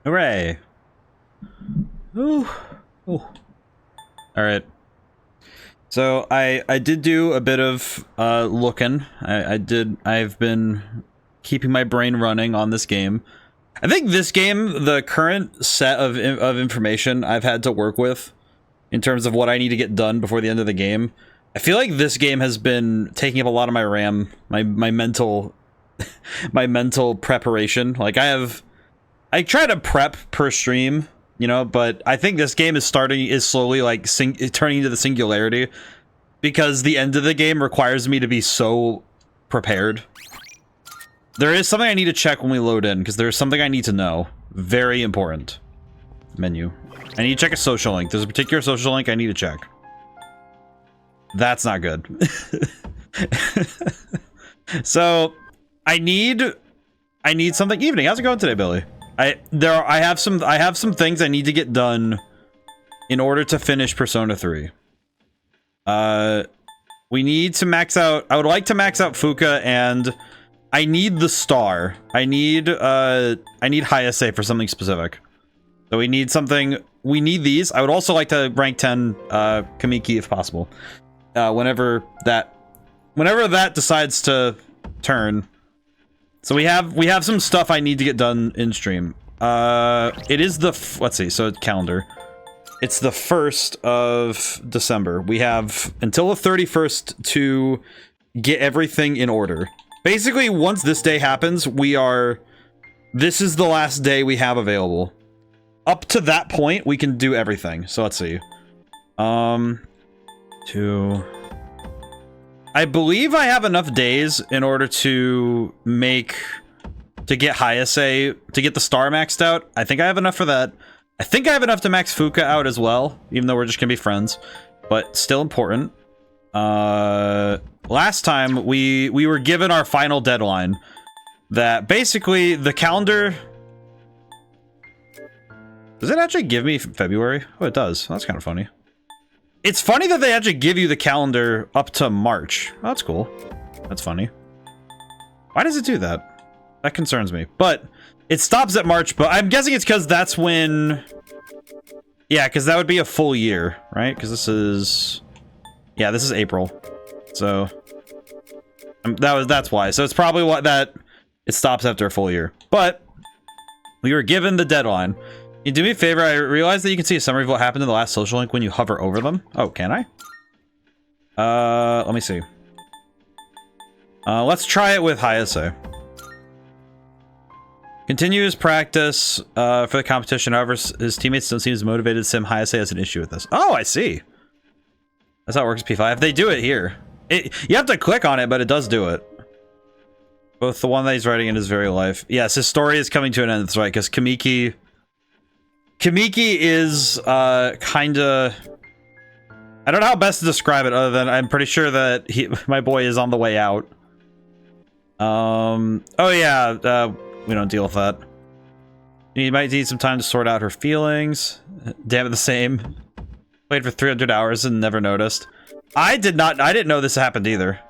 Hooray. Ooh. Ooh. All right. So I did do a bit of looking. I've been keeping my brain running on this game. I think this game, the current set of information I've had to work with in terms of what I need to get done before the end of the game, I feel like this game has been taking up a lot of my RAM, my mental my mental preparation. Like I try to prep per stream, you know, but I think this game is slowly like turning into the singularity because the end of the game requires me to be so prepared. There is something I need to check when we load in because there's something I need to know. Very important. Menu. I need to check a social link. There's a particular social link I need to check. That's not good. So I need something. Evening. How's it going today, Billy? I have some things I need to get done in order to finish Persona 3. We need to max out. I would like to max out Fuka, and I need the star. I need high SA for something specific. So we need something. We need these. I would also like to rank 10 Kamiki if possible. Whenever that decides to turn. So we have some stuff I need to get done in stream. It is the let's see. So calendar. It's the 1st of December. We have until the 31st to get everything in order. Basically, once this day happens, this is the last day we have available. Up to that point, we can do everything. So let's see. I believe I have enough days in order to get high SA, to get the star maxed out. I think I have enough for that. I think I have enough to max Fuka out as well, even though we're just gonna be friends, but still important. Last time we were given our final deadline that basically the calendar. Does it actually give me February? Oh, it does. That's kind of funny. It's funny that they actually give you the calendar up to March. Oh, that's cool. That's funny. Why does it do that? That concerns me. But it stops at March, but I'm guessing it's because that's when... Yeah, because that would be a full year, right? Because this is... Yeah, this is April. So... that's why. So it's probably what that... It stops after a full year. But... We were given the deadline. Can you do me a favor? I realized that you can see a summary of what happened in the last social link when you hover over them. Oh, can I? Let me see. Let's try it with high SA. Continue his practice for the competition. However, his teammates don't seem as motivated. Sim high SA has an issue with this. Oh, I see. That's how it works. P5. They do it here. You have to click on it, but it does do it. Both the one that he's writing in his very life. Yes, his story is coming to an end. That's right, because Kamiki is kind of... I don't know how best to describe it other than I'm pretty sure that my boy is on the way out. Oh yeah, we don't deal with that. You might need some time to sort out her feelings. Damn it, the same. Played for 300 hours and never noticed. I didn't know this happened either.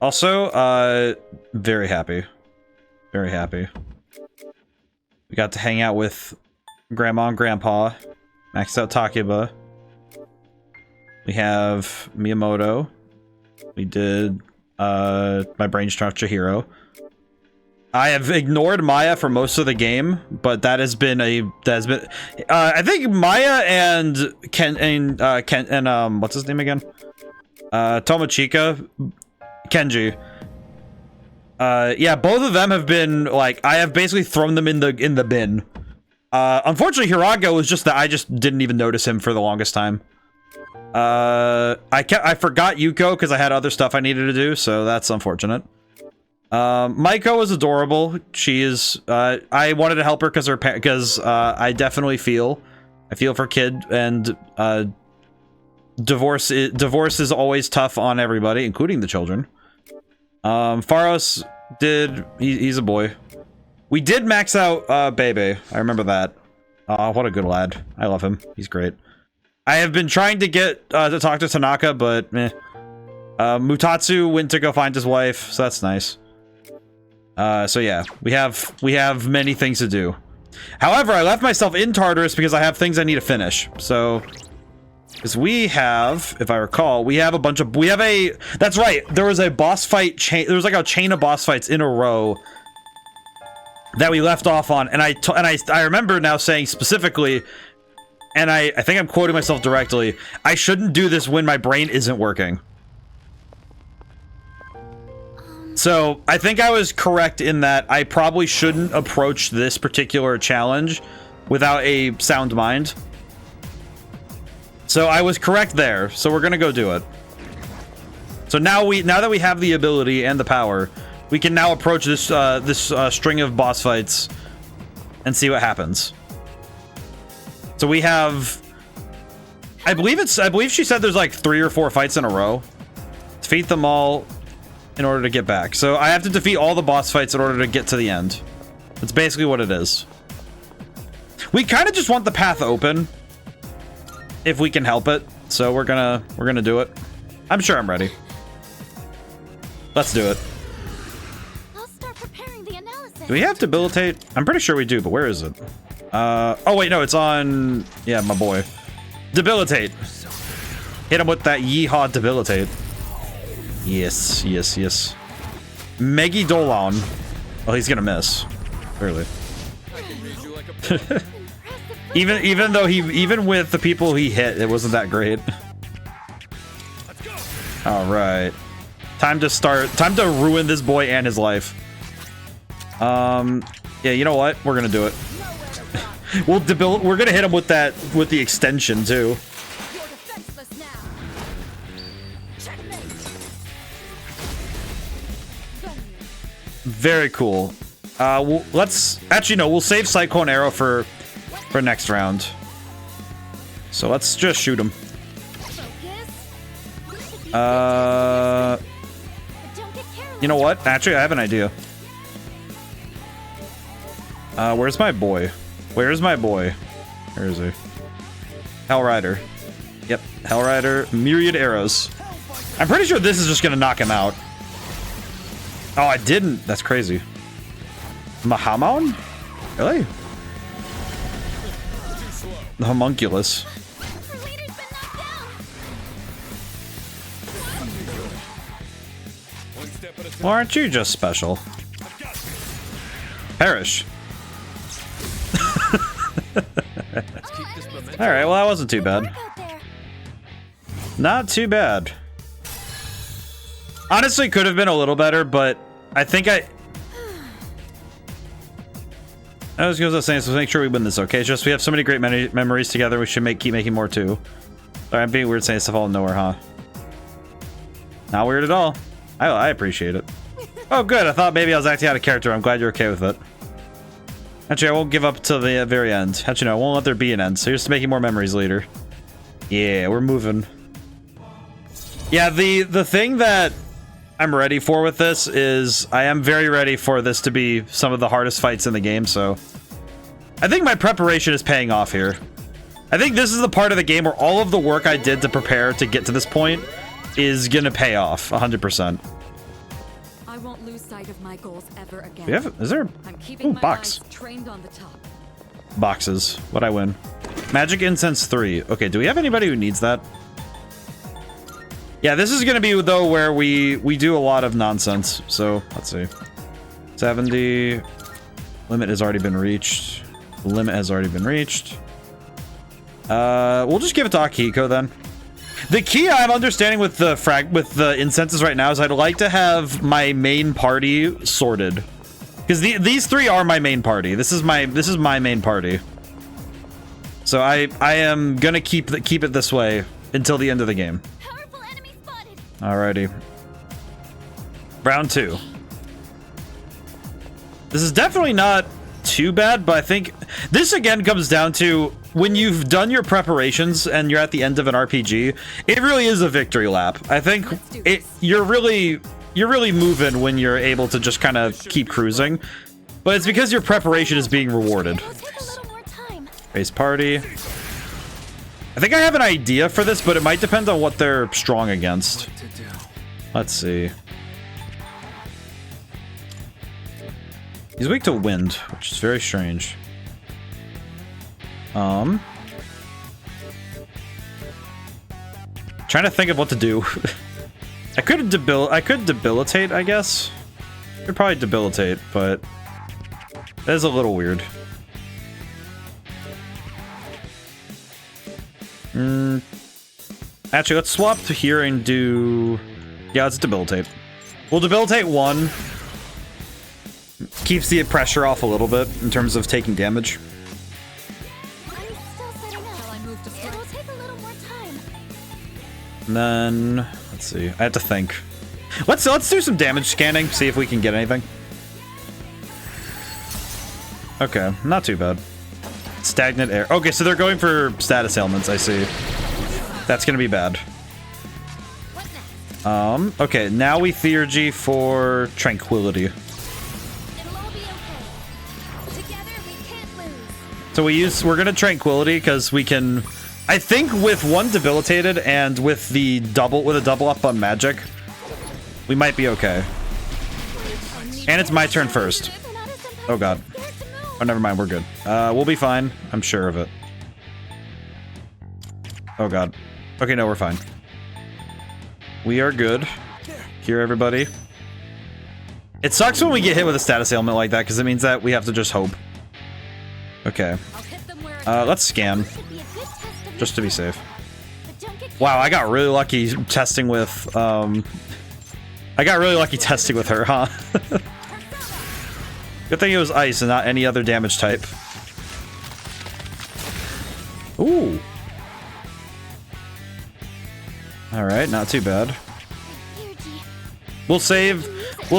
Also, very happy. Very happy. We got to hang out with Grandma and Grandpa. Maxed out Takuba. We have Miyamoto. We did my brain structure hero. I have ignored Maya for most of the game, but I think Maya and Ken and what's his name again? Tomochika, Kenji. Yeah, both of them have been like I have basically thrown them in the bin. Unfortunately, Hirago was just that I just didn't even notice him for the longest time. I forgot Yuko because I had other stuff I needed to do, so that's unfortunate. Maiko is adorable. She is. I wanted to help her because I definitely feel for kid, and divorce is always tough on everybody, including the children. Faros he's a boy. We did max out Bebe. I remember that. What a good lad. I love him. He's great. I have been trying to get to talk to Tanaka, but meh. Mutatsu went to go find his wife, so that's nice. So yeah, we have many things to do. However, I left myself in Tartarus because I have things I need to finish. So, because we have, if I recall, we have a, that's right, there was a boss fight chain, there was like a chain of boss fights in a row that we left off on, and I remember now saying specifically, and I think I'm quoting myself directly, I shouldn't do this when my brain isn't working. So, I think I was correct in that I probably shouldn't approach this particular challenge without a sound mind. So, I was correct there. So, we're gonna go do it. So, now that we have the ability and the power, we can now approach this string of boss fights and see what happens. So, we have... I believe she said there's like 3 or 4 fights in a row. Defeat them all in order to get back. So I have to defeat all the boss fights in order to get to the end. That's basically what it is. We kind of just want the path open if we can help it. So we're gonna do it. I'm sure I'm ready. Let's do it. I'll start preparing the analysis. Do we have debilitate? I'm pretty sure we do, but where is it? Oh wait, no, it's on, yeah, my boy. Debilitate. Hit him with that yeehaw debilitate. Yes, yes, yes. Meggy Dolan. Oh, he's gonna miss. Clearly. even though even with the people he hit, it wasn't that great. All right. Time to ruin this boy and his life. Yeah, you know what? We're gonna do it. We're gonna hit him with the extension too. Very cool. Let's actually no. We'll save Cyclone Arrow for next round. So let's just shoot him. You know what? Actually, I have an idea. Where's my boy? Where's my boy? Where is he? Hellrider. Yep, Hellrider. Myriad arrows. I'm pretty sure this is just gonna knock him out. Oh, I didn't. That's crazy. Mahamon? Really? The homunculus. Well, aren't you just special? Perish. Alright, well that wasn't too bad. Not too bad. Honestly, could have been a little better, but I think I was saying, so make sure we win this, okay? It's just we have so many great memories together, we should keep making more too. Sorry, I'm being weird saying stuff all nowhere, huh? Not weird at all. I appreciate it. Oh, good. I thought maybe I was acting out of character. I'm glad you're okay with it. Actually, I won't give up till the very end. Actually, no, I won't let there be an end. So here's to making more memories later. Yeah, we're moving. Yeah, the thing that I'm ready for with this is I am very ready for this to be some of the hardest fights in the game, so I think my preparation is paying off here. I think this is the part of the game where all of the work I did to prepare to get to this point is gonna pay off 100%. I won't lose sight of my goals ever again. Is there a box? Trained on the top. Boxes. What'd I win? Magic Incense 3. Okay, do we have anybody who needs that? Yeah, this is gonna be though where we do a lot of nonsense. So let's see. 70. Limit has already been reached. The limit has already been reached. We'll just give it to Akihiko then. The key I'm understanding with the incenses right now is I'd like to have my main party sorted, because these three are my main party. This is my main party. So I am gonna keep it this way until the end of the game. Powerful enemy spotted. Alrighty. Round 2. This is definitely not too bad, but I think this again comes down to when you've done your preparations and you're at the end of an RPG, it really is a victory lap. I think you're really moving when you're able to just kind of keep cruising, but it's because your preparation is being rewarded. Race party. I think I have an idea for this, but it might depend on what they're strong against. Let's see. He's weak to wind, which is very strange. Trying to think of what to do. I could debilitate, I guess. Could probably debilitate, but that is a little weird. Actually, let's swap to here and do... Yeah, let's debilitate. We'll debilitate one. Keeps the pressure off a little bit in terms of taking damage. And then, let's see. I have to think. Let's do some damage scanning, see if we can get anything. Okay, not too bad. Stagnant air. Okay, so they're going for status ailments, I see. That's gonna be bad. Okay, now we Theurgy for tranquility. So we're gonna tranquility because we can. I think with one debilitated and with a double up on magic, we might be okay. And it's my turn first. Oh god. Oh, never mind. We're good. We'll be fine. I'm sure of it. Oh god. Okay, no, we're fine. We are good. Here, everybody. It sucks when we get hit with a status ailment like that because it means that we have to just hope. Okay. Let's scan. Just to be safe. Wow, I got really lucky testing with, I got really lucky testing with her, huh? Good thing it was ice and not any other damage type. Ooh. Alright, not too bad. We'll save her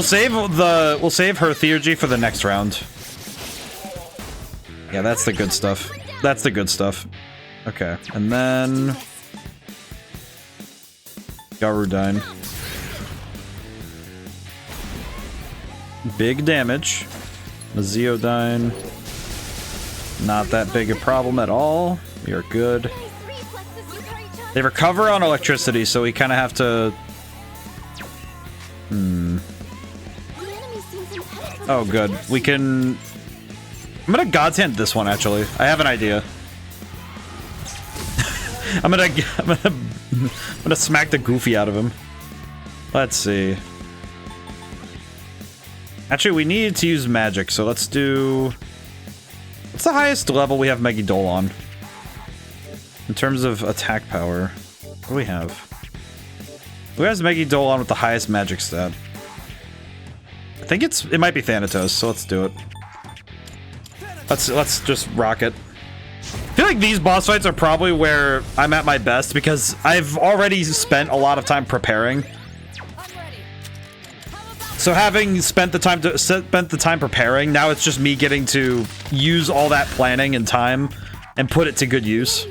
Theurgy for the next round. Yeah, that's the good stuff. That's the good stuff. Okay, and then Garudine. Big damage. Maziodyne. Not that big a problem at all. We are good. They recover on electricity, so we kind of have to... Oh, good. We can... I'm gonna God's Hand this one, actually. I have an idea. I'm gonna smack the goofy out of him. Let's see. Actually, we need to use magic, so let's do... What's the highest level we have Megidol on? In terms of attack power. What do we have? Who has Megidol on with the highest magic stat? I think it might be Thanatos, so let's do it. Let's just rock it. I feel like these boss fights are probably where I'm at my best because I've already spent a lot of time preparing. So having spent the time preparing, now it's just me getting to use all that planning and time and put it to good use.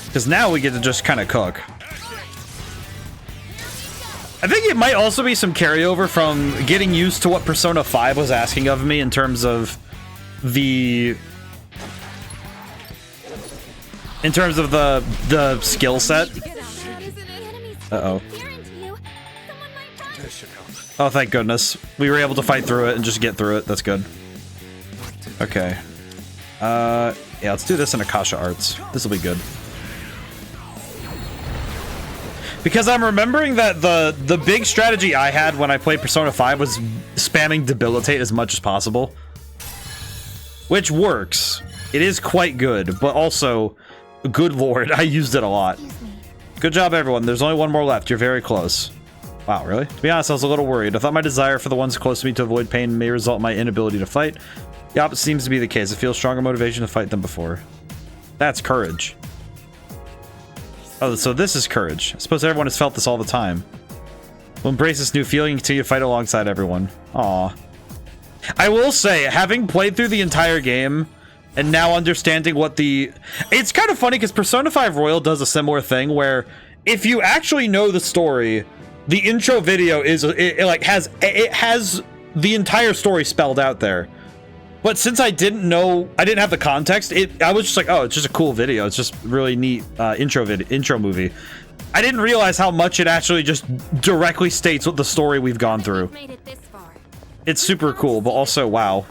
Because now we get to just kind of cook. I think it might also be some carryover from getting used to what Persona 5 was asking of me in terms of the skill set. Uh-oh. Oh, thank goodness. We were able to fight through it and just get through it. That's good. Okay. Yeah, let's do this in Akasha Arts. This will be good. Because I'm remembering that the big strategy I had when I played Persona 5 was spamming Debilitate as much as possible. Which works. It is quite good, but also, good lord, I used it a lot. Good job, everyone. There's only one more left. You're very close. Wow, really? To be honest, I was a little worried. I thought my desire for the ones close to me to avoid pain may result in my inability to fight. The opposite seems to be the case. I feel stronger motivation to fight than before. That's courage. Oh, so this is courage. I suppose everyone has felt this all the time. We'll embrace this new feeling and continue to fight alongside everyone. Aw. I will say, having played through the entire game and now understanding what the... It's kind of funny because Persona 5 Royal does a similar thing where if you actually know the story, the intro video is it has the entire story spelled out there. But since I didn't have the context, I was just like, oh, it's just a cool video. It's just really neat intro movie. I didn't realize how much it actually just directly states what the story we've gone through. Made it this far. It's super cool, but also, wow.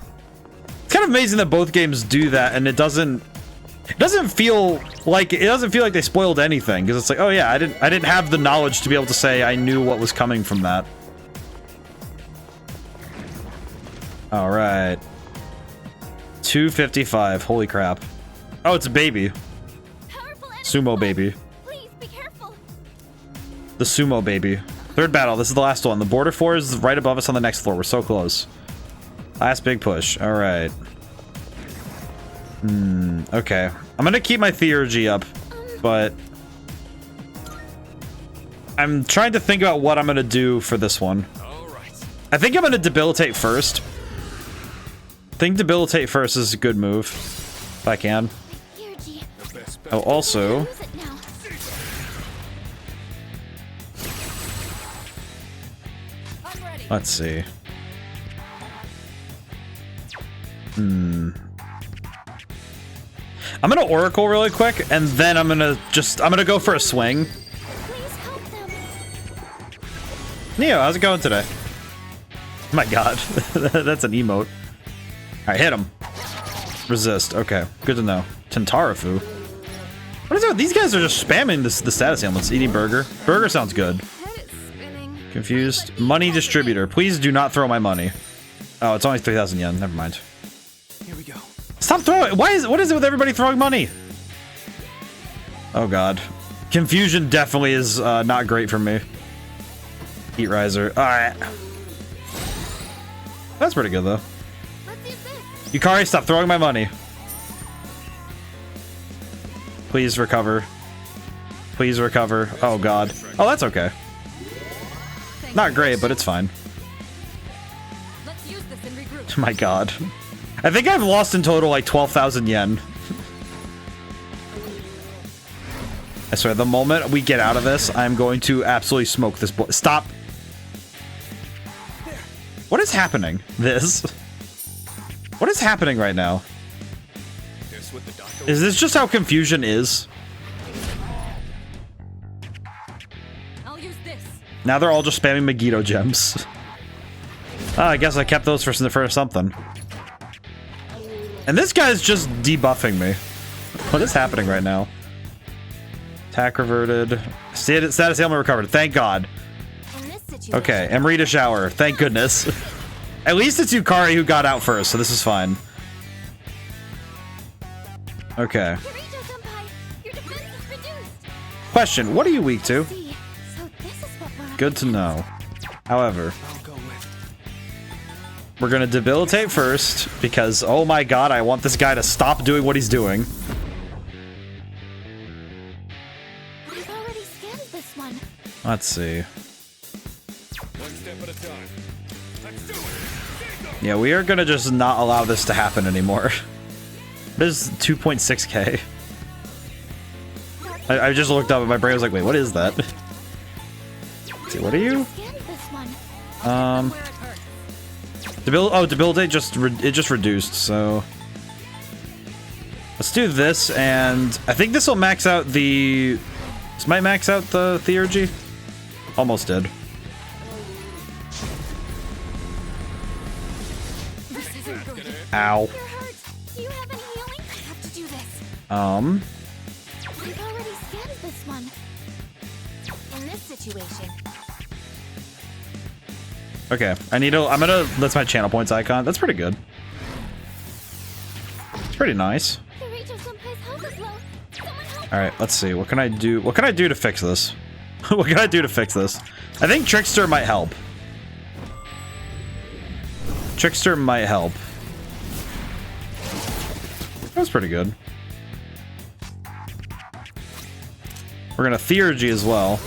It's kind of amazing that both games do that, and it doesn't feel like they spoiled anything, because it's like, oh yeah, I didn't have the knowledge to be able to say I knew what was coming from that. All right. 255. Holy crap. Oh, it's a baby. Sumo baby. Please be careful. The sumo baby. Third battle. This is the last one. The border floor is right above us on the next floor. We're so close. Last big push. All right. Okay. I'm gonna keep my theurgy up, but I'm trying to think about what I'm gonna do for this one. I think I'm gonna debilitate first. I think debilitate first is a good move, if I can. Oh, also, let's see. I'm gonna Oracle really quick, and then I'm gonna go for a swing. Neo, how's it going today? My god, that's an emote. Alright, hit him. Resist, okay, good to know. Tentarafu. What is it? These guys are just spamming the status ailments. Eating burger. Burger sounds good. Confused. Money distributor. Please do not throw my money. Oh, it's only 3,000 yen. Never mind. Here we go. Stop throwing. What is it with everybody throwing money? Oh god. Confusion definitely is not great for me. Heat riser. Alright. That's pretty good though. Yukari, stop throwing my money. Please recover. Please recover. Oh god. Oh, that's okay. Not great, but it's fine. Let's use this and regroup. My god. I think I've lost in total like 12,000 yen. I swear, the moment we get out of this, I'm going to absolutely smoke this boy. Stop. What is happening? This? What is happening right now? Is this just how confusion is? I'll use this. Now they're all just spamming Megiddo gems. Oh, I guess I kept those for something. And this guy's just debuffing me. What is happening right now? Attack reverted. Status ailment recovered. Thank God. Okay, Amrita shower. Thank goodness. At least it's Yukari who got out first, so this is fine. Okay. Question, what are you weak to? Good to know. However, we're gonna debilitate first, because, oh my god, I want this guy to stop doing what he's doing. I've already scanned this one. Let's see. One step at a time. Let's do it. Yeah, we are gonna just not allow this to happen anymore. There's 2.6k. I just looked up and my brain was like, wait, what is that? Let's see, what are you? Debilitate just reduced, so let's do this, and I think this will max out the. This might max out the theurgy. Almost did. Ow. Do you have any healing? I have to do this. I've already scanned this one. In this situation. Okay, I'm gonna, that's my channel points icon. That's pretty good. It's pretty nice. Alright, let's see. What can I do? What can I do to fix this? What can I do to fix this? I think Trickster might help. Trickster might help. That's pretty good. We're gonna theurgy as well.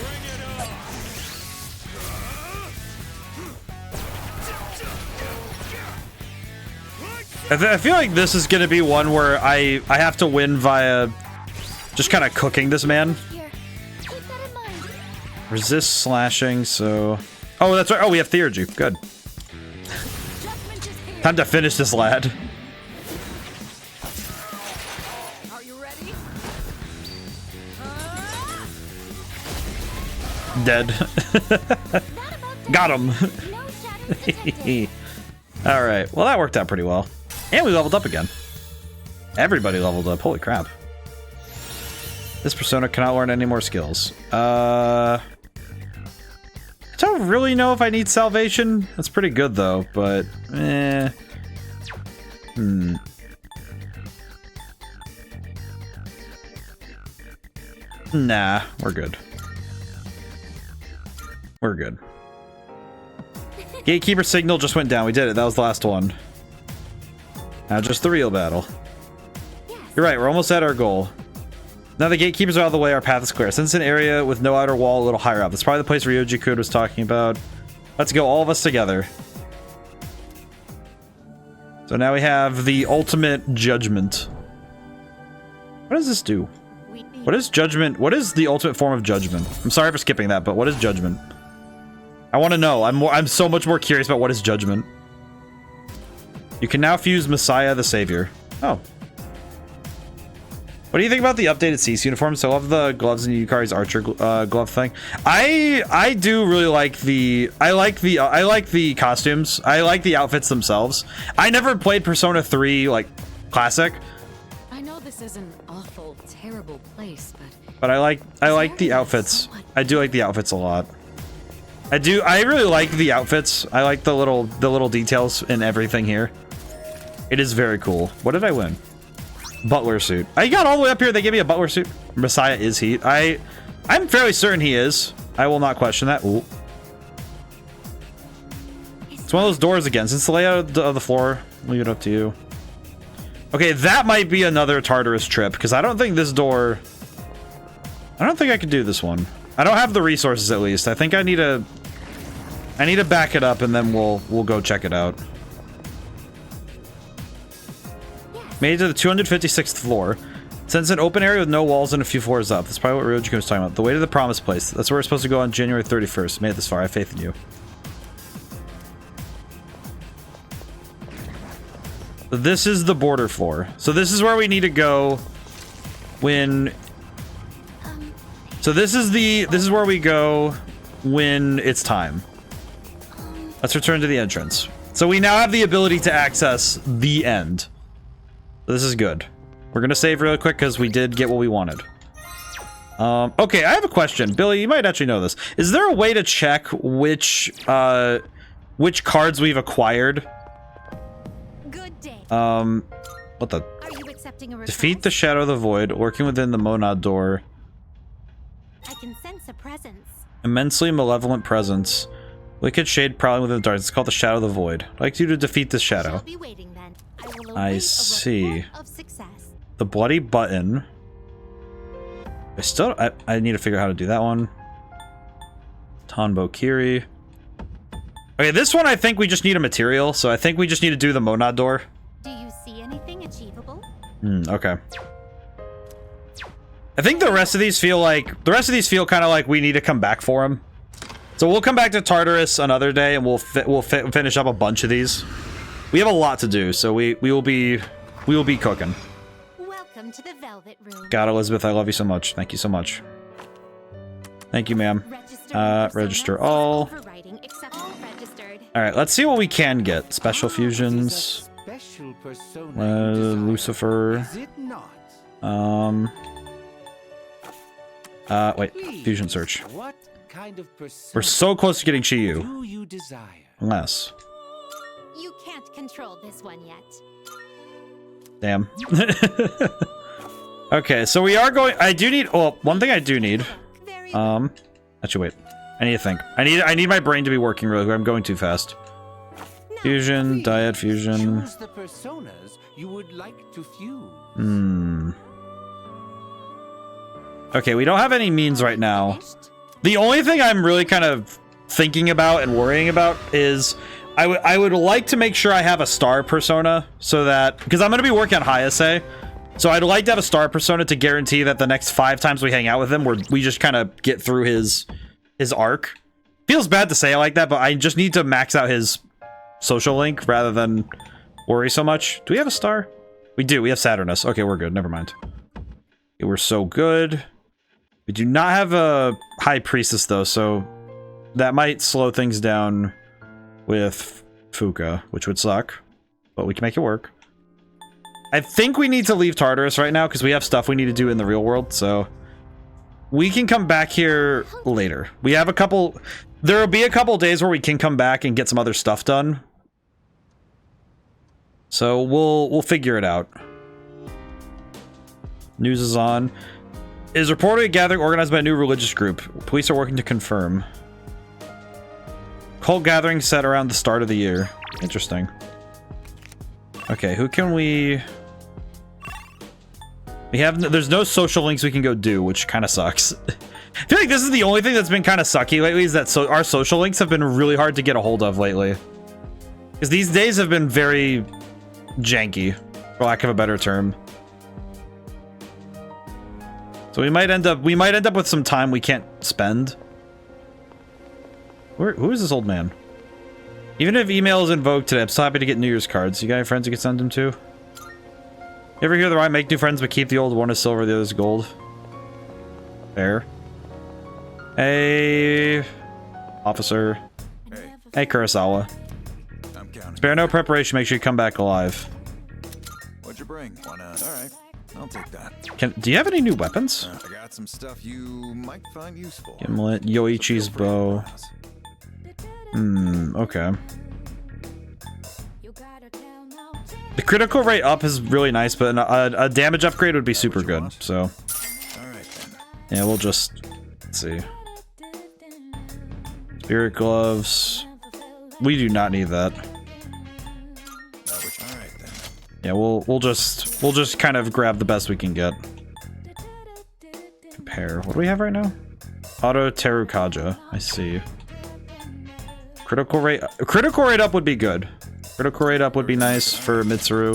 I feel like this is gonna be one where I have to win via just kind of cooking this man. Resist slashing, so... Oh, that's right. Oh, we have theurgy. Good. Time to finish this lad. Are you ready? Dead. Got him. Alright, well that worked out pretty well. And we leveled up again. Everybody leveled up, holy crap. This persona cannot learn any more skills. I don't really know if I need salvation. That's pretty good though, but Nah, we're good. We're good. Gatekeeper signal just went down. We did it. That was the last one. Now just the real battle. You're right, we're almost at our goal. Now the gatekeepers are out of the way, our path is clear. Since it's an area with no outer wall a little higher up. That's probably the place Ryoji-kun was talking about. Let's go, all of us together. So now we have the ultimate judgment. What does this do? What is judgment? What is the ultimate form of judgment? I'm sorry for skipping that, but what is judgment? I want to know. I'm so much more curious about what is judgment. You can now fuse Messiah the Savior. Oh. What do you think about the updated Cease uniforms? I love the gloves and Yukari's archer glove thing. I do really like the I like the costumes. I like the outfits themselves. I never played Persona 3 like classic. I know this is an awful, terrible place, but I like the outfits. I do like the outfits a lot. I really like the outfits. I like the little details in everything here. It is very cool. What did I win? Butler suit. I got all the way up here. They gave me a butler suit. Messiah is heat. I'm fairly certain he is. I will not question that. Ooh. It's one of those doors again. Since the layout of the floor, leave it up to you. Okay, that might be another Tartarus trip because I don't think this door. I don't think I could do this one. I don't have the resources at least. I think I need to back it up and then we'll go check it out. Made it to the 256th floor. Since an open area with no walls and a few floors up. That's probably what Ryoji-kun was talking about. The way to the promised place. That's where we're supposed to go on January 31st. Made it this far. I have faith in you. So this is the border floor. So this is where we need to go when... So this is where we go when it's time. Let's return to the entrance. So we now have the ability to access the end. This is good. We're gonna save really quick because we did get what we wanted. Okay, I have a question. Billy, you might actually know this. Is there a way to check which cards we've acquired? Good day. What the? Are you accepting a request? Defeat the Shadow of the Void, working within the Monad door. I can sense a presence. Immensely malevolent presence. Wicked shade prowling within the darkness. It's called the Shadow of the Void. I'd like you to defeat this shadow. Shall be waiting then. I see. Of success. The bloody button. I need to figure out how to do that one. Tanbo Kiri. Okay, this one I think we just need a material, so I think we just need to do the Monad door. Do you see anything achievable? Okay. I think the rest of these feel kind of like we need to come back for them. So we'll come back to Tartarus another day and we'll finish up a bunch of these. We have a lot to do, so we will be cooking. Welcome to the Velvet Room. God, Elizabeth, I love you so much. Thank you so much. Thank you, ma'am. Register all. All right, let's see what we can get. Special fusions. Lucifer. Wait. Fusion search. We're so close to getting Chiyu. Unless. You can't control this one yet. Damn. Okay, so we are going. I do need. Well, one thing I do need. Actually, wait. I need to think. I need my brain to be working really quick. I'm going too fast. Fusion, dyad fusion. Choose the personas you would like to fuse. Okay, we don't have any means right now. The only thing I'm really kind of thinking about and worrying about is I would like to make sure I have a star persona so that, because I'm going to be working on Hayase, so I'd like to have a star persona to guarantee that the next 5 times we hang out with him, we just kind of get through his arc. Feels bad to say it like that, but I just need to max out his social link rather than worry so much. Do we have a star? We do. We have Saturnus. Okay, we're good. Never mind. Okay, we're so good. We do not have a high priestess though, so that might slow things down with Fuka, which would suck, but we can make it work. I think we need to leave Tartarus right now because we have stuff we need to do in the real world, so we can come back here later. We have a couple... There will be a couple days where we can come back and get some other stuff done. So we'll figure it out. News is on. Is reported a gathering organized by a new religious group. Police are working to confirm. Cult gathering set around the start of the year. Interesting. Okay, who can we... There's no social links we can go do, which kind of sucks. I feel like this is the only thing that's been kind of sucky lately, is that our social links have been really hard to get a hold of lately. Because these days have been very janky, for lack of a better term. So we might end up with some time we can't spend. Who is this old man? Even if email is invoked today, I'm so happy to get New Year's cards. You got any friends you can send them to? You ever hear the rhyme, make new friends but keep the old? One is silver, the other is gold. Fair. Hey, officer. Hey, Kurosawa. I'm counting. Spare no preparation, make sure you come back alive. What'd you bring? All right, I'll take that. Do you have any new weapons? I got some stuff you might find useful. Gimlet, Yoichi's bow. Okay. The critical rate up is really nice, but a damage upgrade would be super good, so. All right, then. Yeah, we'll just... Let's see. Spirit gloves. We do not need that. All right, then. Yeah, we'll just kind of grab the best we can get. Compare. What do we have right now? Auto Terukaja. I see. Critical rate up would be good. Critical rate up would be nice for Mitsuru.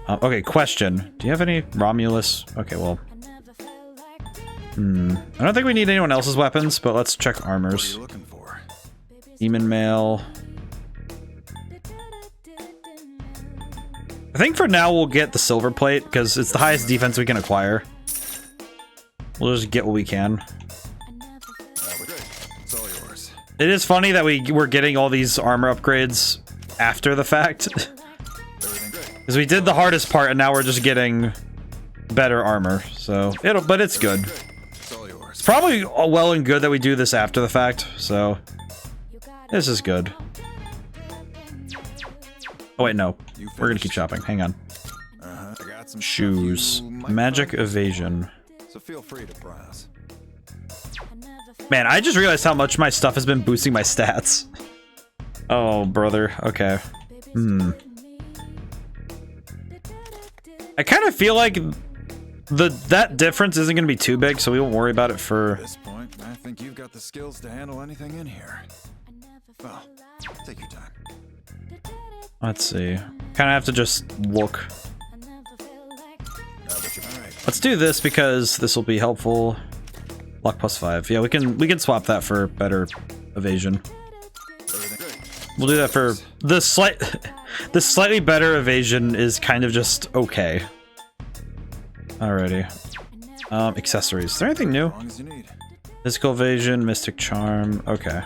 Okay, question. Do you have any Romulus? Okay, well. I don't think we need anyone else's weapons, but let's check armors. What are you looking for? Demon Mail. I think for now we'll get the silver plate because it's the highest defense we can acquire. We'll just get what we can. That was great. It's all yours. It is funny that we're getting all these armor upgrades after the fact. Everything great. Because we did the hardest part and now we're just getting better armor. So but it's good. It's all yours. It's probably well and good that we do this after the fact. So this is good. Oh wait, no. We're gonna keep shopping. Hang on. I got some Shoes. stuff you might Magic find useful. evasion. So feel free to browse. Man, I just realized how much my stuff has been boosting my stats. Oh, brother. Okay. I kind of feel like that difference isn't going to be too big, so we won't worry about it for... At this point, I think you've got the skills to handle anything in here. Well, take your time. Let's see. Kind of have to just look. All right. Let's do this because this will be helpful. Luck +5. Yeah, we can swap that for better evasion. Everything great. We'll do that for the slightly better evasion is kind of just okay. Alrighty. Accessories. Is there anything new? As long as you need. Physical evasion, mystic charm. Okay.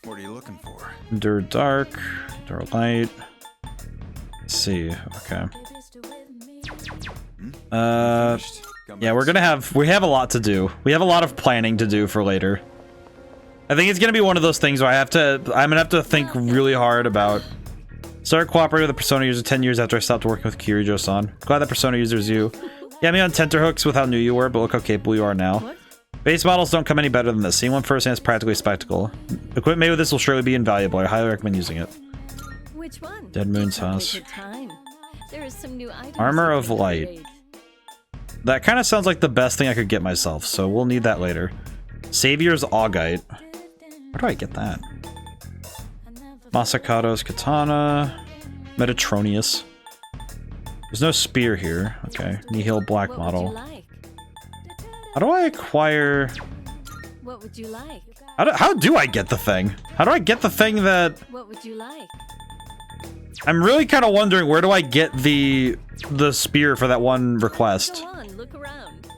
What are you looking for? Endure dark, endure light. Let's see. Okay. Finished. Come Yeah, back we have a lot to do. We have a lot of planning to do for later. I think it's gonna be one of those things where I'm gonna have to think really hard about. Started cooperating with a Persona user 10 years after I stopped working with Kirijo-san. Glad that Persona user is you. You had me on tenterhooks with how new you were, but look how capable you are now. Base models don't come any better than this. Seeing one firsthand is practically a spectacle. Equipment made with this will surely be invaluable. I highly recommend using it. Which one? Dead Moon's Don't House. take your time. There is some new items Armor you of can Light. create. That kind of sounds like the best thing I could get myself, so we'll need that later. Savior's Augite. Where do I get that? Masakato's Katana. Metatronius. There's no spear here. Okay. Nihil Black What Model. would you like? How do I acquire... What would you like? How do I get the thing? How do I get the thing that... What would you like? I'm really kind of wondering, where do I get the spear for that one request? Go on, look around.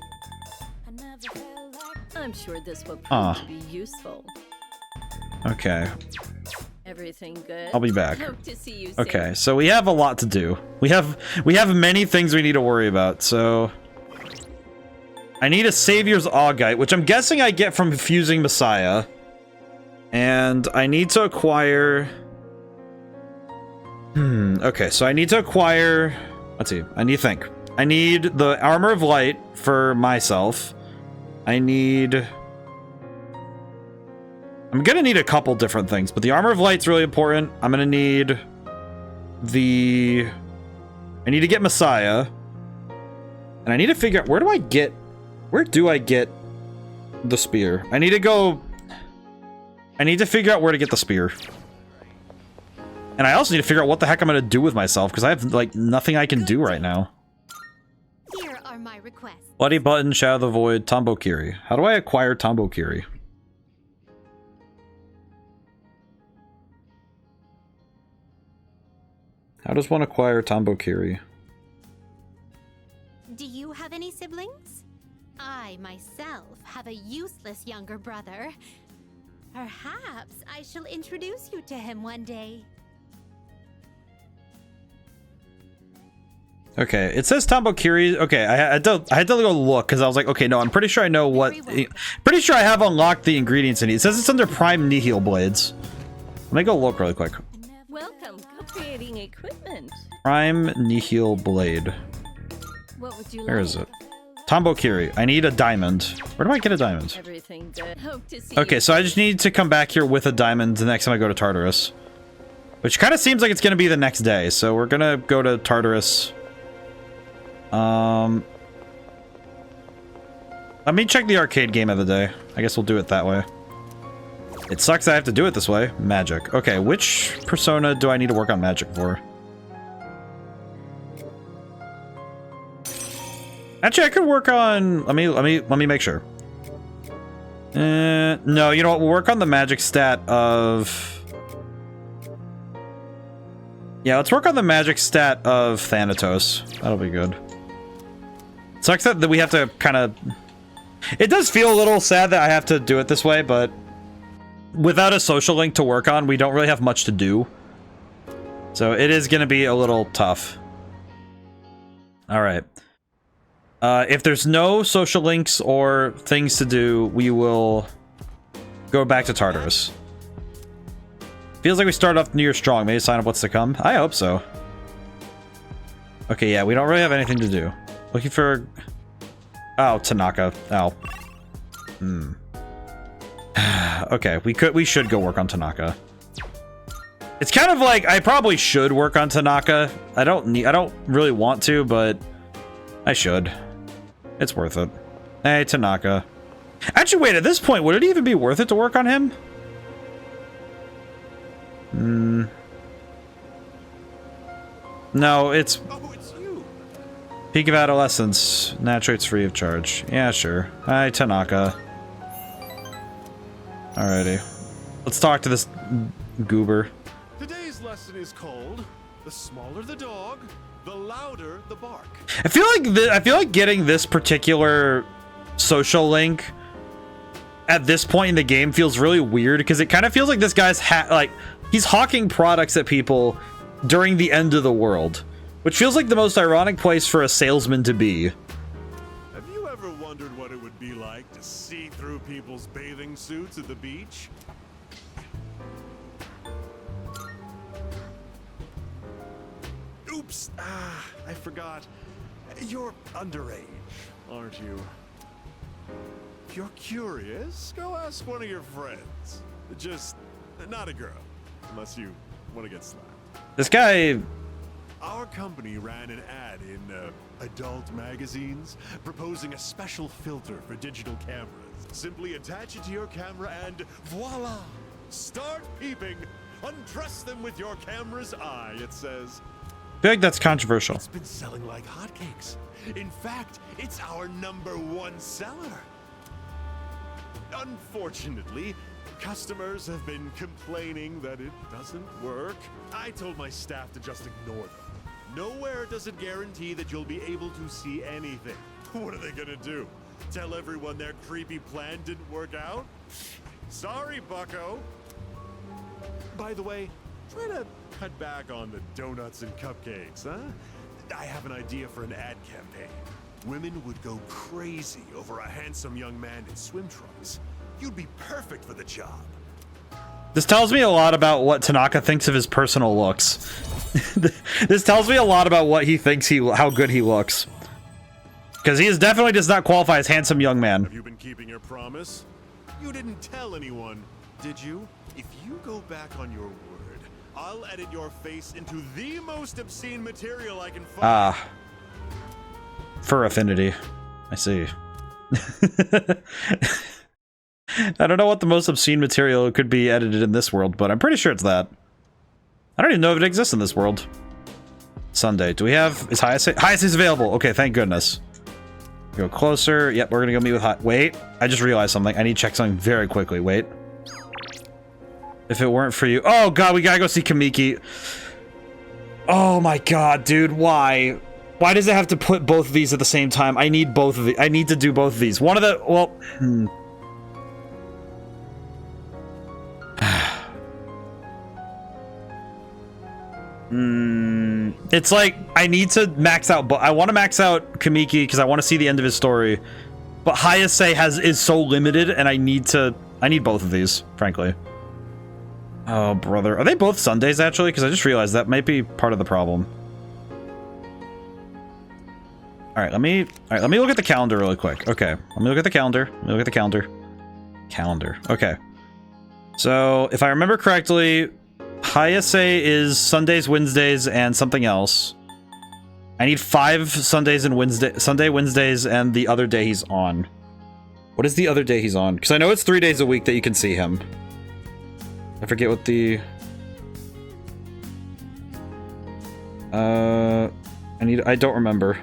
I'm sure this will prove Huh. to be useful. Okay. Everything good? I'll be back. Hope to see you soon. Okay, so we have a lot to do. We have many things we need to worry about, so... I need a Savior's Augite, which I'm guessing I get from fusing Messiah. And I need to acquire... okay, so I need to acquire... Let's see, I need to think. I need the Armor of Light for myself. I need... I'm gonna need a couple different things, but the Armor of Light's really important. I'm gonna need the... I need to get Messiah. And I need to figure out... Where do I get the spear? I need to go... I need to figure out where to get the spear. And I also need to figure out what the heck I'm gonna do with myself, because I have, like, nothing I can do right now. Here are my requests. Bloody Button, Shadow of the Void, Tombokiri. How do I acquire Tombokiri? How does one acquire Tombokiri? Do you have any siblings? I, myself, have a useless younger brother. Perhaps I shall introduce you to him one day. Okay, it says Tombokiri. Okay, I had to go look because I was like, okay, no, I'm pretty sure I know what. Pretty sure I have unlocked the ingredients in it. It says it's under Prime Nihil Blades. Let me go look really quick. Welcome, co-creating equipment. Prime Nihil Blade. What would you Where like? is it? Tombokiri. I need a diamond. Where do I get a diamond? Everything good. Hope to see Okay, you so I soon. just need to come back here with a diamond the next time I go to Tartarus. Which kind of seems like it's going to be the next day, so we're going to go to Tartarus. Let me check the arcade game of the day. I guess we'll do it that way. It sucks I have to do it this way. Magic. Okay, which persona do I need to work on magic for? Actually, I could work on... Let me make sure. No, you know what? We'll work on the magic stat of... Yeah, let's work on the magic stat of Thanatos. That'll be good. Sucks that we have to kind of... It does feel a little sad that I have to do it this way, but... Without a social link to work on, we don't really have much to do. So it is going to be a little tough. Alright. If there's no social links or things to do, we will go back to Tartarus. Feels like we start off New Year strong. Maybe sign up what's to come. I hope so. Okay, yeah, we don't really have anything to do. Looking for... Oh, Tanaka. Oh. Okay, we should go work on Tanaka. It's kind of like I probably should work on Tanaka. I don't really want to, but I should. It's worth it. Hey, Tanaka. Actually, wait, at this point, would it even be worth it to work on him? No, it's... Oh, it's you. Peak of Adolescence. Naturate's free of charge. Yeah, sure. Hi, Tanaka. Alrighty. Let's talk to this goober. Today's lesson is called "The smaller the dog, the louder the bark." I feel like getting this particular social link at this point in the game feels really weird because it kind of feels like this guy's he's hawking products at people during the end of the world, which feels like the most ironic place for a salesman to be. Have you ever wondered what it would be like to see through people's bathing suits at the beach? Oops! I forgot. You're underage, aren't you? If you're curious, go ask one of your friends. Just not a girl, unless you want to get slapped. This guy... Our company ran an ad in adult magazines proposing a special filter for digital cameras. Simply attach it to your camera and voila! Start peeping! Undress them with your camera's eye, it says. I feel like that's controversial. It's been selling like hotcakes. In fact, it's our #1 seller. Unfortunately, customers have been complaining that it doesn't work. I told my staff to just ignore them. Nowhere does it guarantee that you'll be able to see anything. What are they gonna do? Tell everyone their creepy plan didn't work out? Sorry, bucko. By the way, try to cut back on the donuts and cupcakes, huh? I have an idea for an ad campaign. Women would go crazy over a handsome young man in swim trunks. You'd be perfect for the job. This tells me a lot about what Tanaka thinks of his personal looks. This tells me a lot about what he thinks how good he looks. Because he definitely does not qualify as handsome young man. Have you been keeping your promise? You didn't tell anyone, did you? If you go back on your word, I'll edit your face into the most obscene material I can find. Ah. Fur affinity. I see. I don't know what the most obscene material could be edited in this world, but I'm pretty sure it's that. I don't even know if it exists in this world. Sunday. Do we have... Is Hyase available? Okay, thank goodness. Go closer. Yep, we're gonna go meet with Wait, I just realized something. I need to check something very quickly. Wait. If it weren't for you... Oh, God, we gotta go see Kamiki. Oh, my God, dude. Why? Why does it have to put both of these at the same time? I need both of these. I need to do both of these. One of the... Well... It's like I need to max out, but I want to max out Kamiki because I want to see the end of his story. But Hayase is so limited, and I need both of these, frankly. Oh, brother, are they both Sundays actually? Because I just realized that might be part of the problem. All right, let me look at the calendar really quick. Okay, let me look at the calendar. Let me look at the calendar. Calendar. Okay. So if I remember correctly, Hayase is Sundays, Wednesdays, and something else. I need 5 Sundays and Wednesdays, and the other day he's on. What is the other day he's on? Because I know it's 3 days a week that you can see him. I forget what the... I don't remember.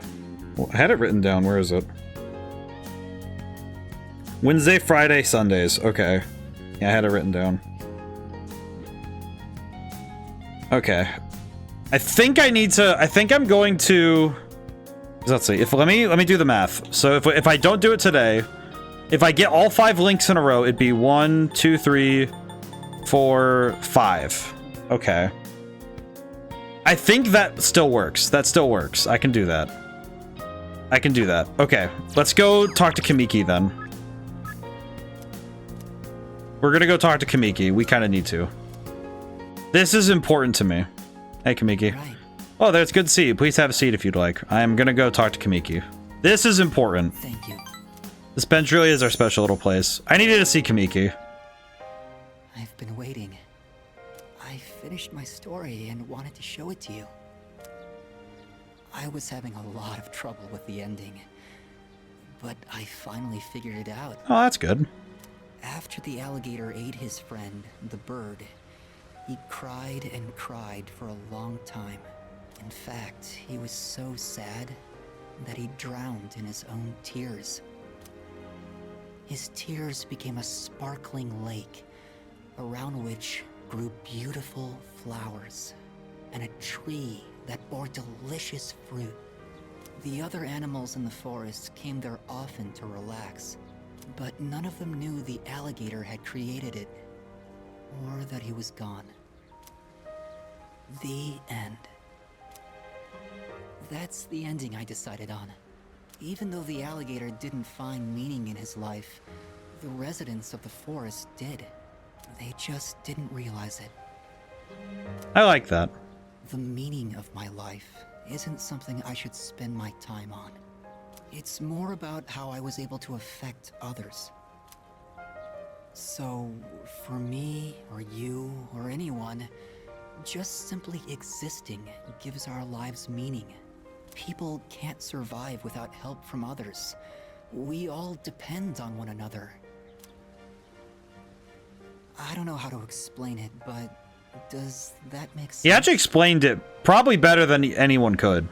Well, I had it written down. Where is it? Wednesday, Friday, Sundays. Okay. Yeah, I had it written down. Okay. I think I'm going to... Let's see. Let me do the math. So if I don't do it today, if I get all 5 links in a row, it'd be 1, 2, 3, 4, 5. Okay. I think that still works. That still works. I can do that. I can do that. Okay. Let's go talk to Kamiki then. We're gonna go talk to Kamiki. We kind of need to. This is important to me. Hey, Kamiki. Right. Oh, that's good to see you. Please have a seat if you'd like. I am gonna go talk to Kamiki. This is important. Thank you. This bench really is our special little place. I needed to see Kamiki. I've been waiting. I finished my story and wanted to show it to you. I was having a lot of trouble with the ending, but I finally figured it out. Oh, that's good. After the alligator ate his friend, the bird, he cried and cried for a long time. In fact, he was so sad that he drowned in his own tears. His tears became a sparkling lake, around which grew beautiful flowers, and a tree that bore delicious fruit. The other animals in the forest came there often to relax, but none of them knew the alligator had created it, or that he was gone. The end. That's the ending I decided on. Even though the alligator didn't find meaning in his life, the residents of the forest did. They just didn't realize it. I like that. The meaning of my life isn't something I should spend my time on. It's more about how I was able to affect others. So, for me, or you, or anyone, just simply existing gives our lives meaning. People can't survive without help from others. We all depend on one another. I don't know how to explain it, but does that make sense? He actually explained it probably better than anyone could.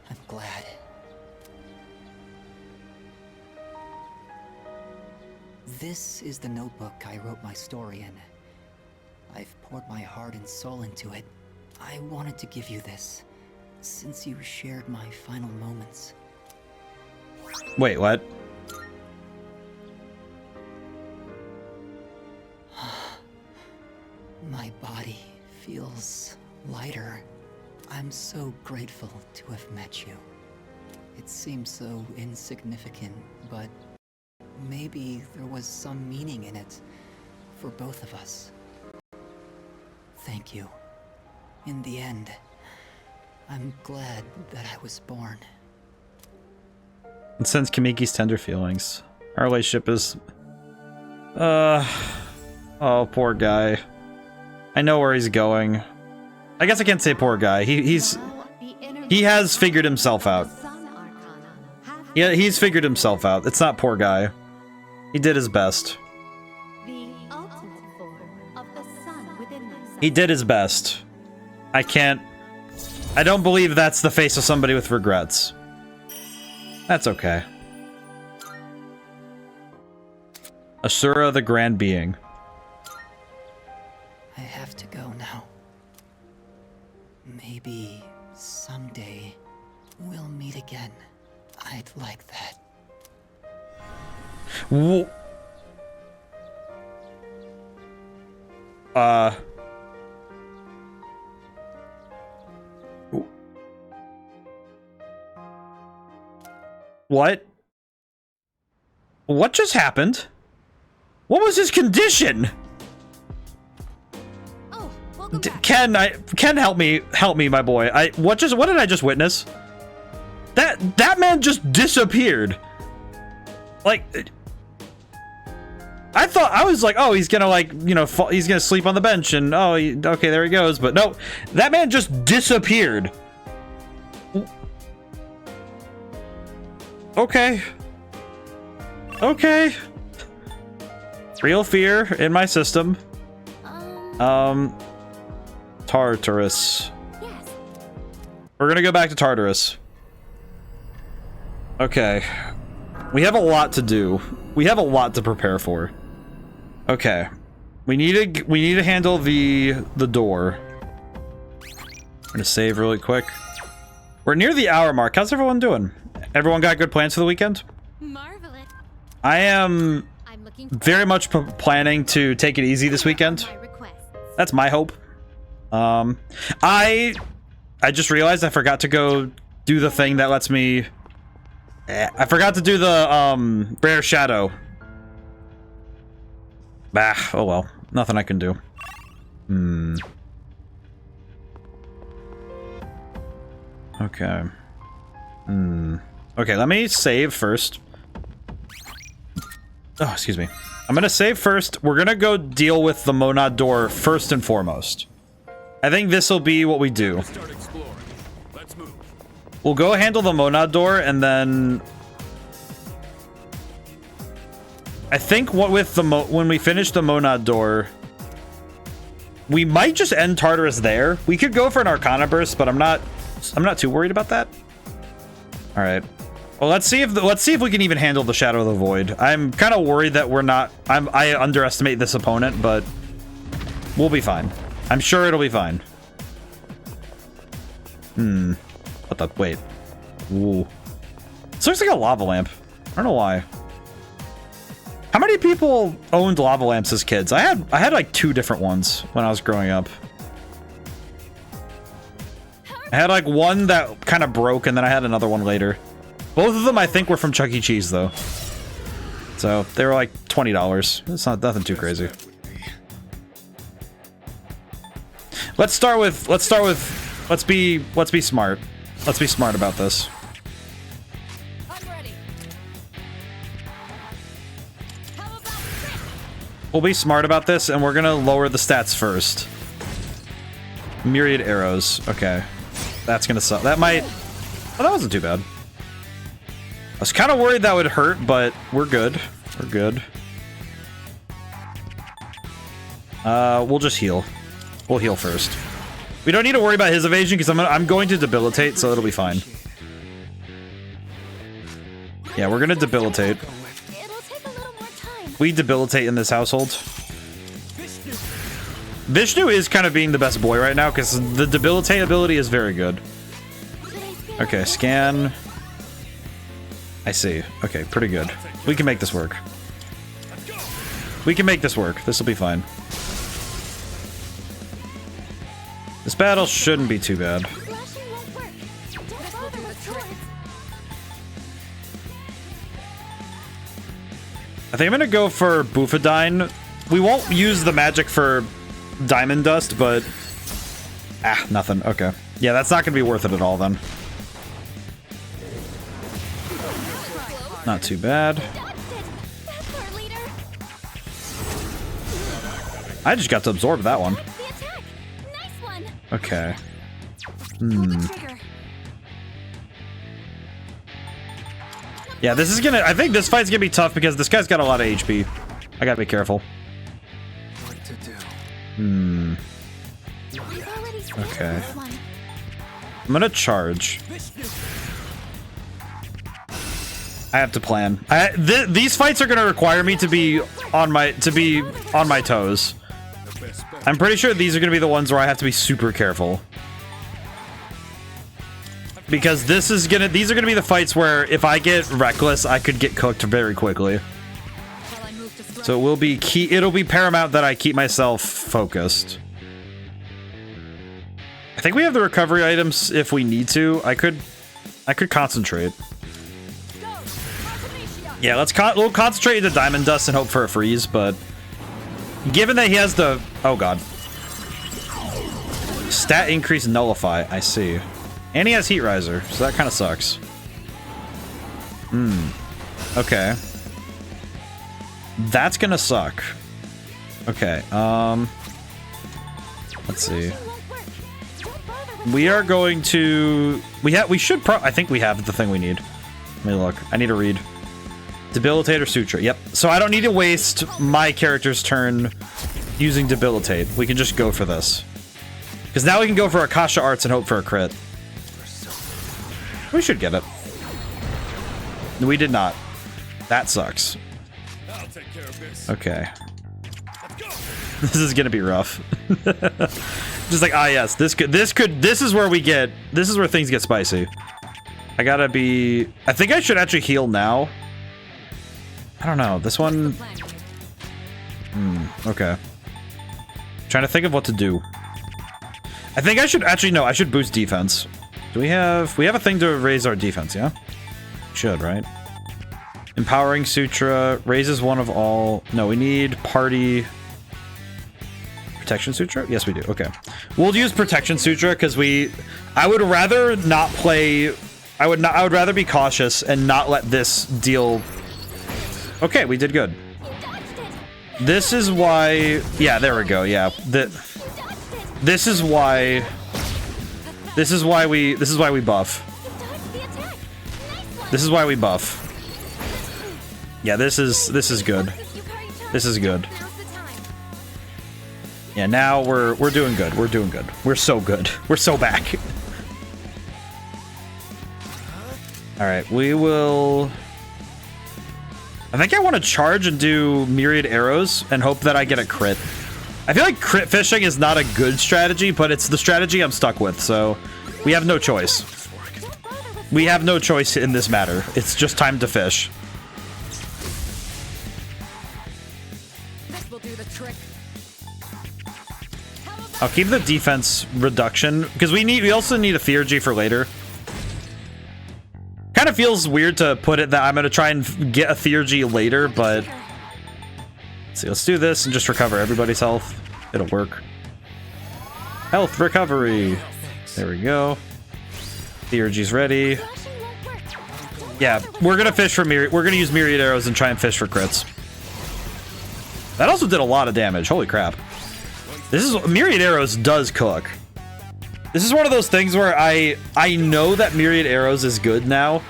I'm glad. This is the notebook I wrote my story in. I've poured my heart and soul into it. I wanted to give you this, since you shared my final moments. Wait, what? My body feels lighter. I'm so grateful to have met you. It seems so insignificant, but maybe there was some meaning in it for both of us. Thank you. In the end, I'm glad that I was born. It sends Kamiki's tender feelings. Our relationship is... Oh, poor guy. I know where he's going. I guess I can't say poor guy. He has figured himself out. Yeah, he's figured himself out. It's not poor guy. He did his best. The ultimate form of the sun within myself. He did his best. I don't believe that's the face of somebody with regrets. That's okay. Asura, the Grand Being. I have to go now. Maybe someday we'll meet again. I'd like that. What? What just happened? What was his condition? Oh, welcome back. Ken, help me, my boy. What did I just witness? That man just disappeared. Like, I was like, oh, he's gonna he's gonna sleep on the bench, and okay, there he goes. But no, that man just disappeared. Okay. Real fear in my system. Tartarus. Yes. We're gonna go back to Tartarus. Okay. We have a lot to do. We have a lot to prepare for. Okay. We need to handle the door. I'm gonna save really quick. We're near the hour mark. How's everyone doing? Everyone got good plans for the weekend? Marvelous. I am I'm looking very much planning to take it easy this weekend. my requests. That's my hope. I just realized I forgot to go do the thing that lets me... I forgot to do the, Rare Shadow. Bah, oh well. Nothing I can do. Okay. Okay, let me save first. Oh, excuse me. I'm gonna save first. We're gonna go deal with the Monad door first and foremost. I think this will be what we do. Start exploring. Let's move. We'll go handle the Monad door, and then... I think what with the when we finish the Monad door, we might just end Tartarus there. We could go for an Arcana burst, but I'm not too worried about that. All right. Well, let's see if we can even handle the Shadow of the Void. I'm kind of worried that we're not. I underestimate this opponent, but we'll be fine. I'm sure it'll be fine. What the? Wait. Ooh. This looks like a lava lamp. I don't know why. How many people owned lava lamps as kids? I had like 2 different ones when I was growing up. I had like one that kind of broke, and then I had another one later. Both of them I think were from Chuck E. Cheese though. So they were like $20. It's not nothing too crazy. Let's be smart. Let's be smart about this. I'm ready. How about this? We'll be smart about this, and we're gonna lower the stats first. Myriad arrows. Okay. That's gonna suck. That might... Oh, that wasn't too bad. I was kind of worried that would hurt, but we're good. We're good. We'll just heal. We'll heal first. We don't need to worry about his evasion, because I'm going to debilitate, so it'll be fine. Yeah, we're gonna debilitate. It'll take a little more time. We debilitate in this household. Vishnu is kind of being the best boy right now, because the debilitate ability is very good. Okay, scan. I see. Okay, pretty good. We can make this work. We can make this work. This will be fine. This battle shouldn't be too bad. Flashing won't work. Don't bother with swords. I think I'm gonna go for Bufadine. We won't use the magic for Diamond Dust, but... Ah, nothing. Okay. Yeah, that's not gonna be worth it at all, then. Not too bad. Dodged it. That's our leader. I just got to absorb that one. The attack. Nice one. Okay. Pull the trigger. Yeah, this is gonna... I think this fight's gonna be tough because this guy's got a lot of HP. I gotta be careful. What to do? We've already scanned Okay. this one. I'm gonna charge. I have to plan. These fights are gonna require me to be on my toes. I'm pretty sure these are gonna be the ones where I have to be super careful. Because these are gonna be the fights where if I get reckless, I could get cooked very quickly. Shall I move to strike? So it will be key. It'll be paramount that I keep myself focused. I think we have the recovery items if we need to. I could concentrate. Yeah, we'll concentrate into Diamond Dust and hope for a freeze, but given that he has the... Oh, God. Stat increase nullify. I see. And he has Heat Riser, so that kind of sucks. Okay. That's gonna suck. Okay, let's see. We are going to... We should I think we have the thing we need. Let me look. I need to read. Debilitate or Suture. Yep. So I don't need to waste my character's turn using Debilitate. We can just go for this. Because now we can go for Akasha Arts and hope for a crit. We should get it. We did not. That sucks. Okay. This is gonna be rough. Just like, yes, this is where things get spicy. I gotta be... I think I should actually heal now. I don't know, this one... Okay. Trying to think of what to do. I think I should actually, no, I should boost defense. Do we have a thing to raise our defense, yeah? Should, right? Empowering Sutra raises one of all... No, we need party... Protection Sutra? Yes, we do. Okay. We'll use Protection Sutra because I would rather not play... I would rather be cautious and not let this deal... Okay, we did good. This is why... Yeah, there we go. Yeah. This is why we buff. This is why we buff. Yeah, this is good. This is good. Yeah, now we're doing good. We're doing good. We're so good. We're so back. All right, we will... I think I want to charge and do myriad arrows and hope that I get a crit. I feel like crit fishing is not a good strategy, but it's the strategy I'm stuck with, so we have no choice. We have no choice in this matter. It's just time to fish. This will do the trick. I'll keep the defense reduction because we also need a Theurgy for later. Kind of feels weird to put it that I'm gonna try and get a Theurgy later, but let's see. Let's do this and just recover everybody's health. It'll work. Health recovery. There we go. Theurgy's ready. Yeah, we're gonna fish for myriad. We're gonna use myriad arrows and try and fish for crits. That also did a lot of damage. Holy crap! Myriad arrows does cook. This is one of those things where I know that myriad arrows is good now,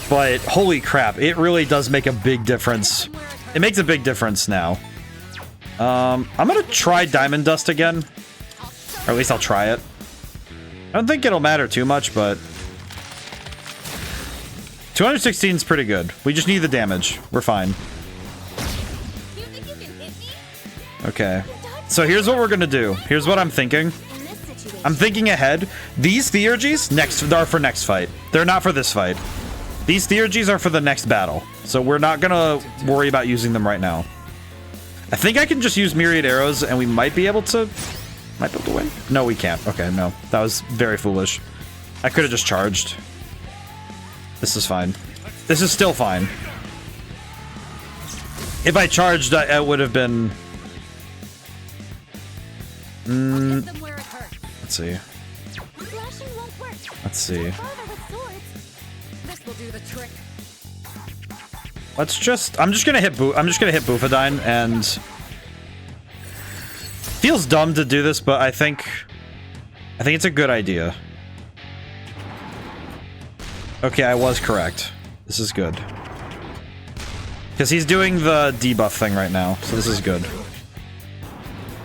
but holy crap, it really does make a big difference. It makes a big difference now. I'm gonna try Diamond Dust again, or at least I'll try it. I don't think it'll matter too much, but 216 is pretty good. We just need the damage. We're fine. You think you can hit me? Okay. So here's what we're gonna do. Here's what I'm thinking. In this situation. I'm thinking ahead. These theurgies are for next fight. They're not for this fight. These theurgies are for the next battle. So we're not gonna worry about using them right now. I think I can just use myriad arrows and we might be able to win. No, we can't. Okay, no. That was very foolish. I could have just charged. This is fine. This is still fine. If I charged, I would have been... Hit them where it hurts. Let's see. Slashing won't work. Let's see. Further with swords. This will do the trick. Let's just... I'm just gonna hit Bufadine, and... Feels dumb to do this, but I think it's a good idea. Okay, I was correct. This is good. Because he's doing the debuff thing right now, so this is good.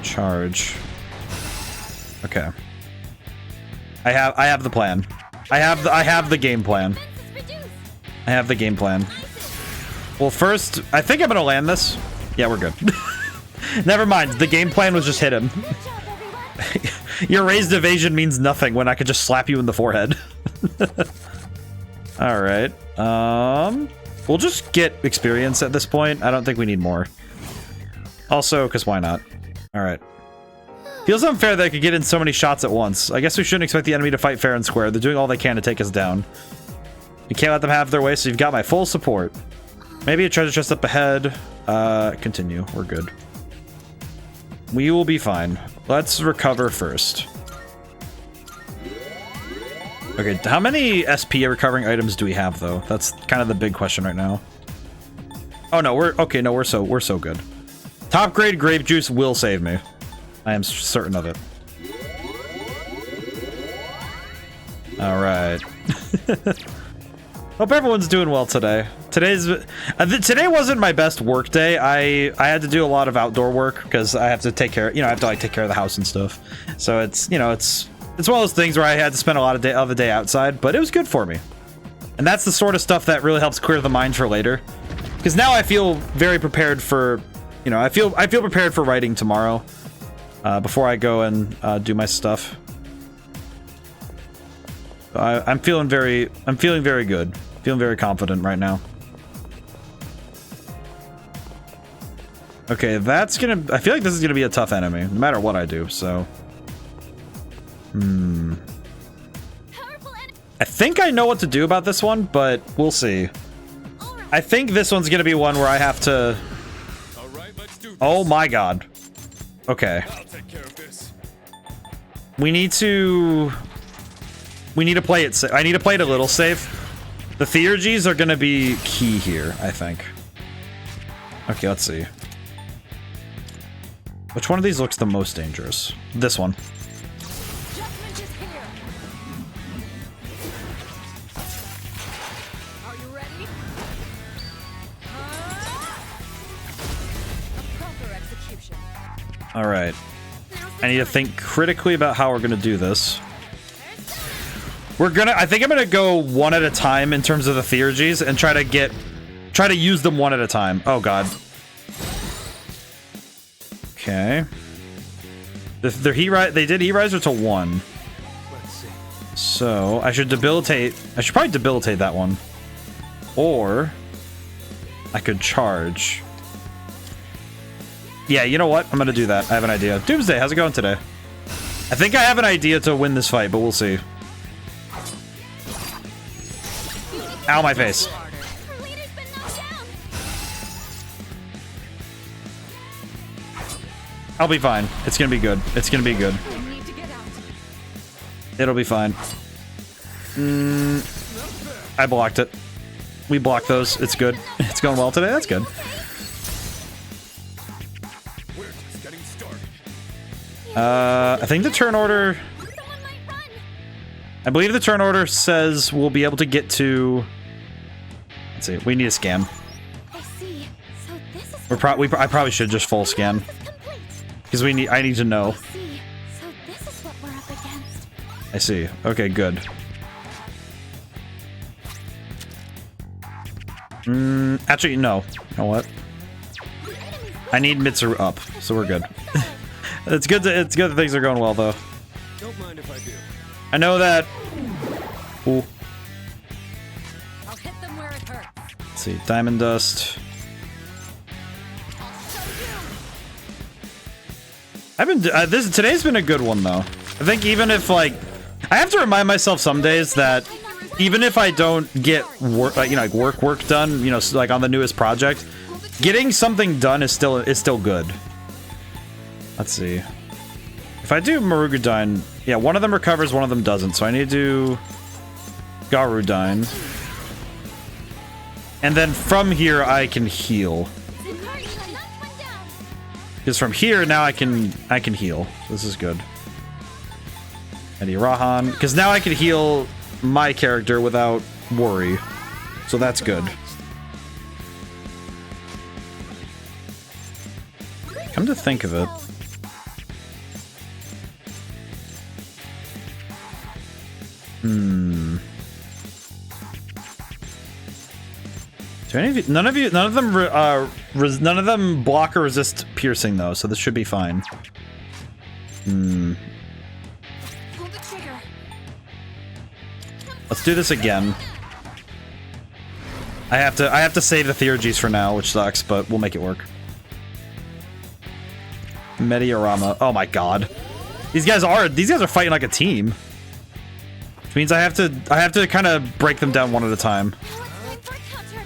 Charge. Okay. I have the plan. I have the game plan. I have the game plan. Well, first, I think I'm gonna land this. Yeah, we're good. Never mind. The game plan was just hit him. Your raised evasion means nothing when I could just slap you in the forehead. All right. We'll just get experience at this point. I don't think we need more. Also, because why not? All right. Feels unfair that I could get in so many shots at once. I guess we shouldn't expect the enemy to fight fair and square. They're doing all they can to take us down. You can't let them have their way, so you've got my full support. Maybe a treasure chest up ahead. Continue. We're good. We will be fine. Let's recover first. Okay, how many SP recovering items do we have, though? That's kind of the big question right now. Oh no, we're okay. No, we're so good. Top grade grape juice will save me. I am certain of it. All right. Hope everyone's doing well today. Today wasn't my best work day. I had to do a lot of outdoor work because I have to take care. I have to like take care of the house and stuff. So it's one of those things where I had to spend a lot of the day outside, but it was good for me. And that's the sort of stuff that really helps clear the mind for later. Because now I feel very prepared for, I feel prepared for writing tomorrow. Before I go and do my stuff. I'm feeling very good. Feeling very confident right now. Okay, I feel like this is gonna be a tough enemy, no matter what I do, so. I think I know what to do about this one, but we'll see. I think this one's gonna be one where I have to... Oh my god. Okay. I'll take care of this. We need to play it safe. I need to play it a little safe. The theurgies are gonna be key here, I think. Okay, let's see. Which one of these looks the most dangerous? This one. Judgment is here. Are you ready? A proper execution. All right. I need to think critically about how we're gonna do this. I think I'm gonna go one at a time in terms of the theurgies and try to use them one at a time. Oh god. Okay. They did heat riser to 1. Let's see. So I should probably debilitate that one. Or I could charge. Yeah, you know what? I'm gonna do that. I have an idea. Doomsday, how's it going today? I think I have an idea to win this fight, but we'll see. Ow, my face. Her leader's been knocked down. I'll be fine. It's gonna be good. It's gonna be good. We need to get out. It'll be fine. I blocked it. We blocked those. It's good. It's going well today. That's good. We're just getting started. I think the turn order... Someone might run. I believe the turn order says we'll be able to get to... Let's see. We need a scan. I see. So this is I probably should just full scan. this is complete. Because I need to know. I see. So this is what we're up against. I see. Okay, good. Actually, no. You know what? I need Mitsuru up, so we're good. It's good that things are going well, though. Don't mind if I do. I know that. Ooh. I'll hit them where it hurts. Let's see, Diamond Dust. I've been today's been a good one though. I think even if like I have to remind myself some days that even if I don't get work work done, you know, like on the newest project, getting something done is still good. Let's see. If I do Marugudine, yeah, one of them recovers, one of them doesn't. So I need to do Garudine. And then from here I can heal. Because from here now I can heal. This is good. Eddie Rahan. Because now I can heal my character without worry. So that's good. Come to think of it. Do any of you, none of them block or resist piercing though, so this should be fine. Pull the trigger. Let's do this again. I have to save the Theurgies for now, which sucks, but we'll make it work. Mediorama. Oh my god. These guys are fighting like a team. Which means I have to kind of break them down one at a time.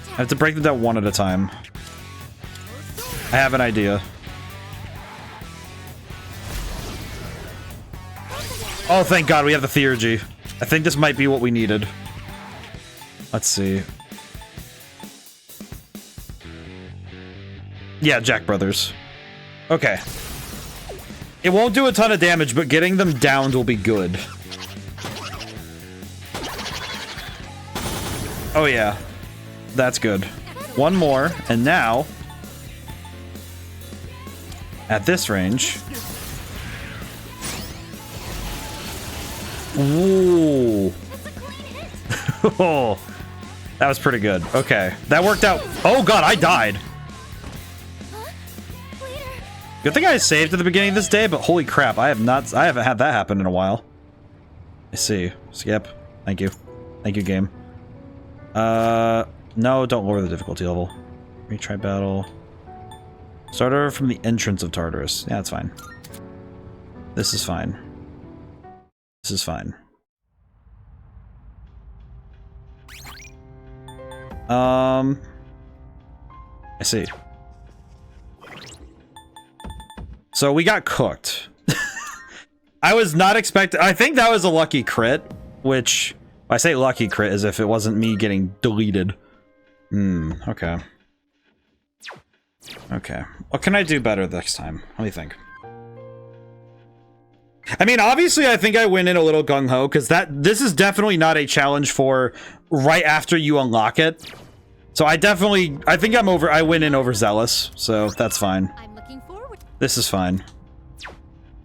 I have to break them down one at a time. I have an idea. Oh, thank God we have the Theurgy. I think this might be what we needed. Let's see. Yeah, Jack Brothers. Okay. It won't do a ton of damage, but getting them downed will be good. Oh yeah. That's good. One more, and now at this range. Ooh. Oh, that was pretty good. Okay, that worked out. Oh god, I died. Good thing I saved at the beginning of this day, but holy crap, I haven't had that happen in a while. I see. Skip. Thank you. Thank you, game. No, don't lower the difficulty level. Retry battle. Start over from the entrance of Tartarus. Yeah, that's fine. This is fine. This is fine. I see. So we got cooked. I was not expecting. I think that was a lucky crit, which I say lucky crit as if it wasn't me getting deleted. Okay. Okay. What can I do better next time? Let me think. I mean, obviously, I think I went in a little gung-ho, because this is definitely not a challenge for right after you unlock it. So I think I went in overzealous, so that's fine. I'm looking forward. This is fine.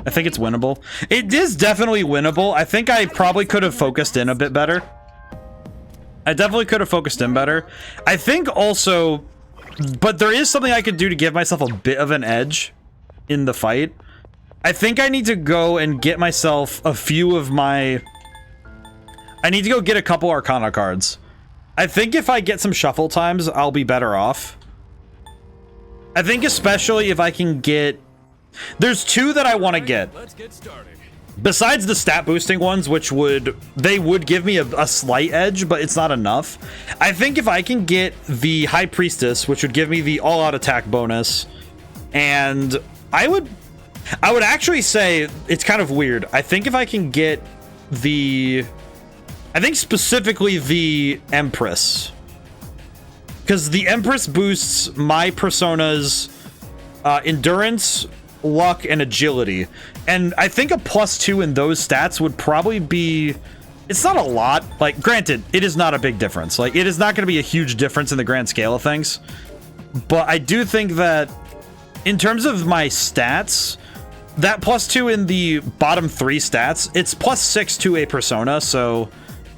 I think it's winnable. It is definitely winnable. I think I probably could have focused in a bit better. I definitely could have focused in better. I think also, but there is something I could do to give myself a bit of an edge in the fight. I think I need to go and get myself a few of my... I need to go get a couple Arcana cards. I think if I get some shuffle times, I'll be better off. I think especially if I can get... There's two that I want to get. Let's get started. Besides the stat boosting ones, which would give me a slight edge, but it's not enough. I think if I can get the High Priestess, which would give me the all-out attack bonus, and I would actually say it's kind of weird. I think if I can get I think specifically the Empress, because the Empress boosts my persona's endurance, luck, and agility, and I think a +2 in those stats would probably be... It's not a lot. Like, granted, it is not a big difference. Like, it is not going to be a huge difference in the grand scale of things, but I do think that in terms of my stats, that +2 in the bottom 3 stats, it's +6 to a persona, so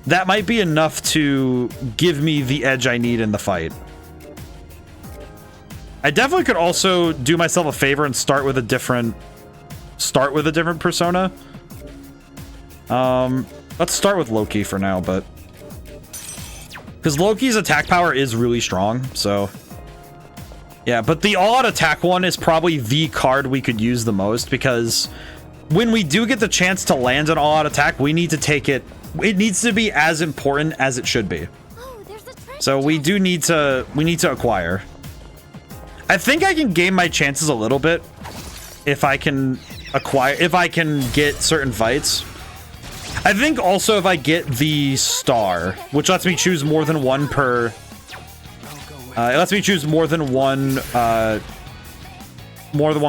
that might be enough to give me the edge I need in the fight. I definitely could also do myself a favor and start with a different persona. Let's start with Loki for now, but because Loki's attack power is really strong, so yeah. But the all-out attack one is probably the card we could use the most, because when we do get the chance to land an all-out attack, we need to take it. It needs to be as important as it should be. So we do need to. We need to acquire. I think I can game my chances a little bit if I can acquire. If I can get certain fights. I think also if I get the star, which lets me choose more than one per. It lets me choose more than one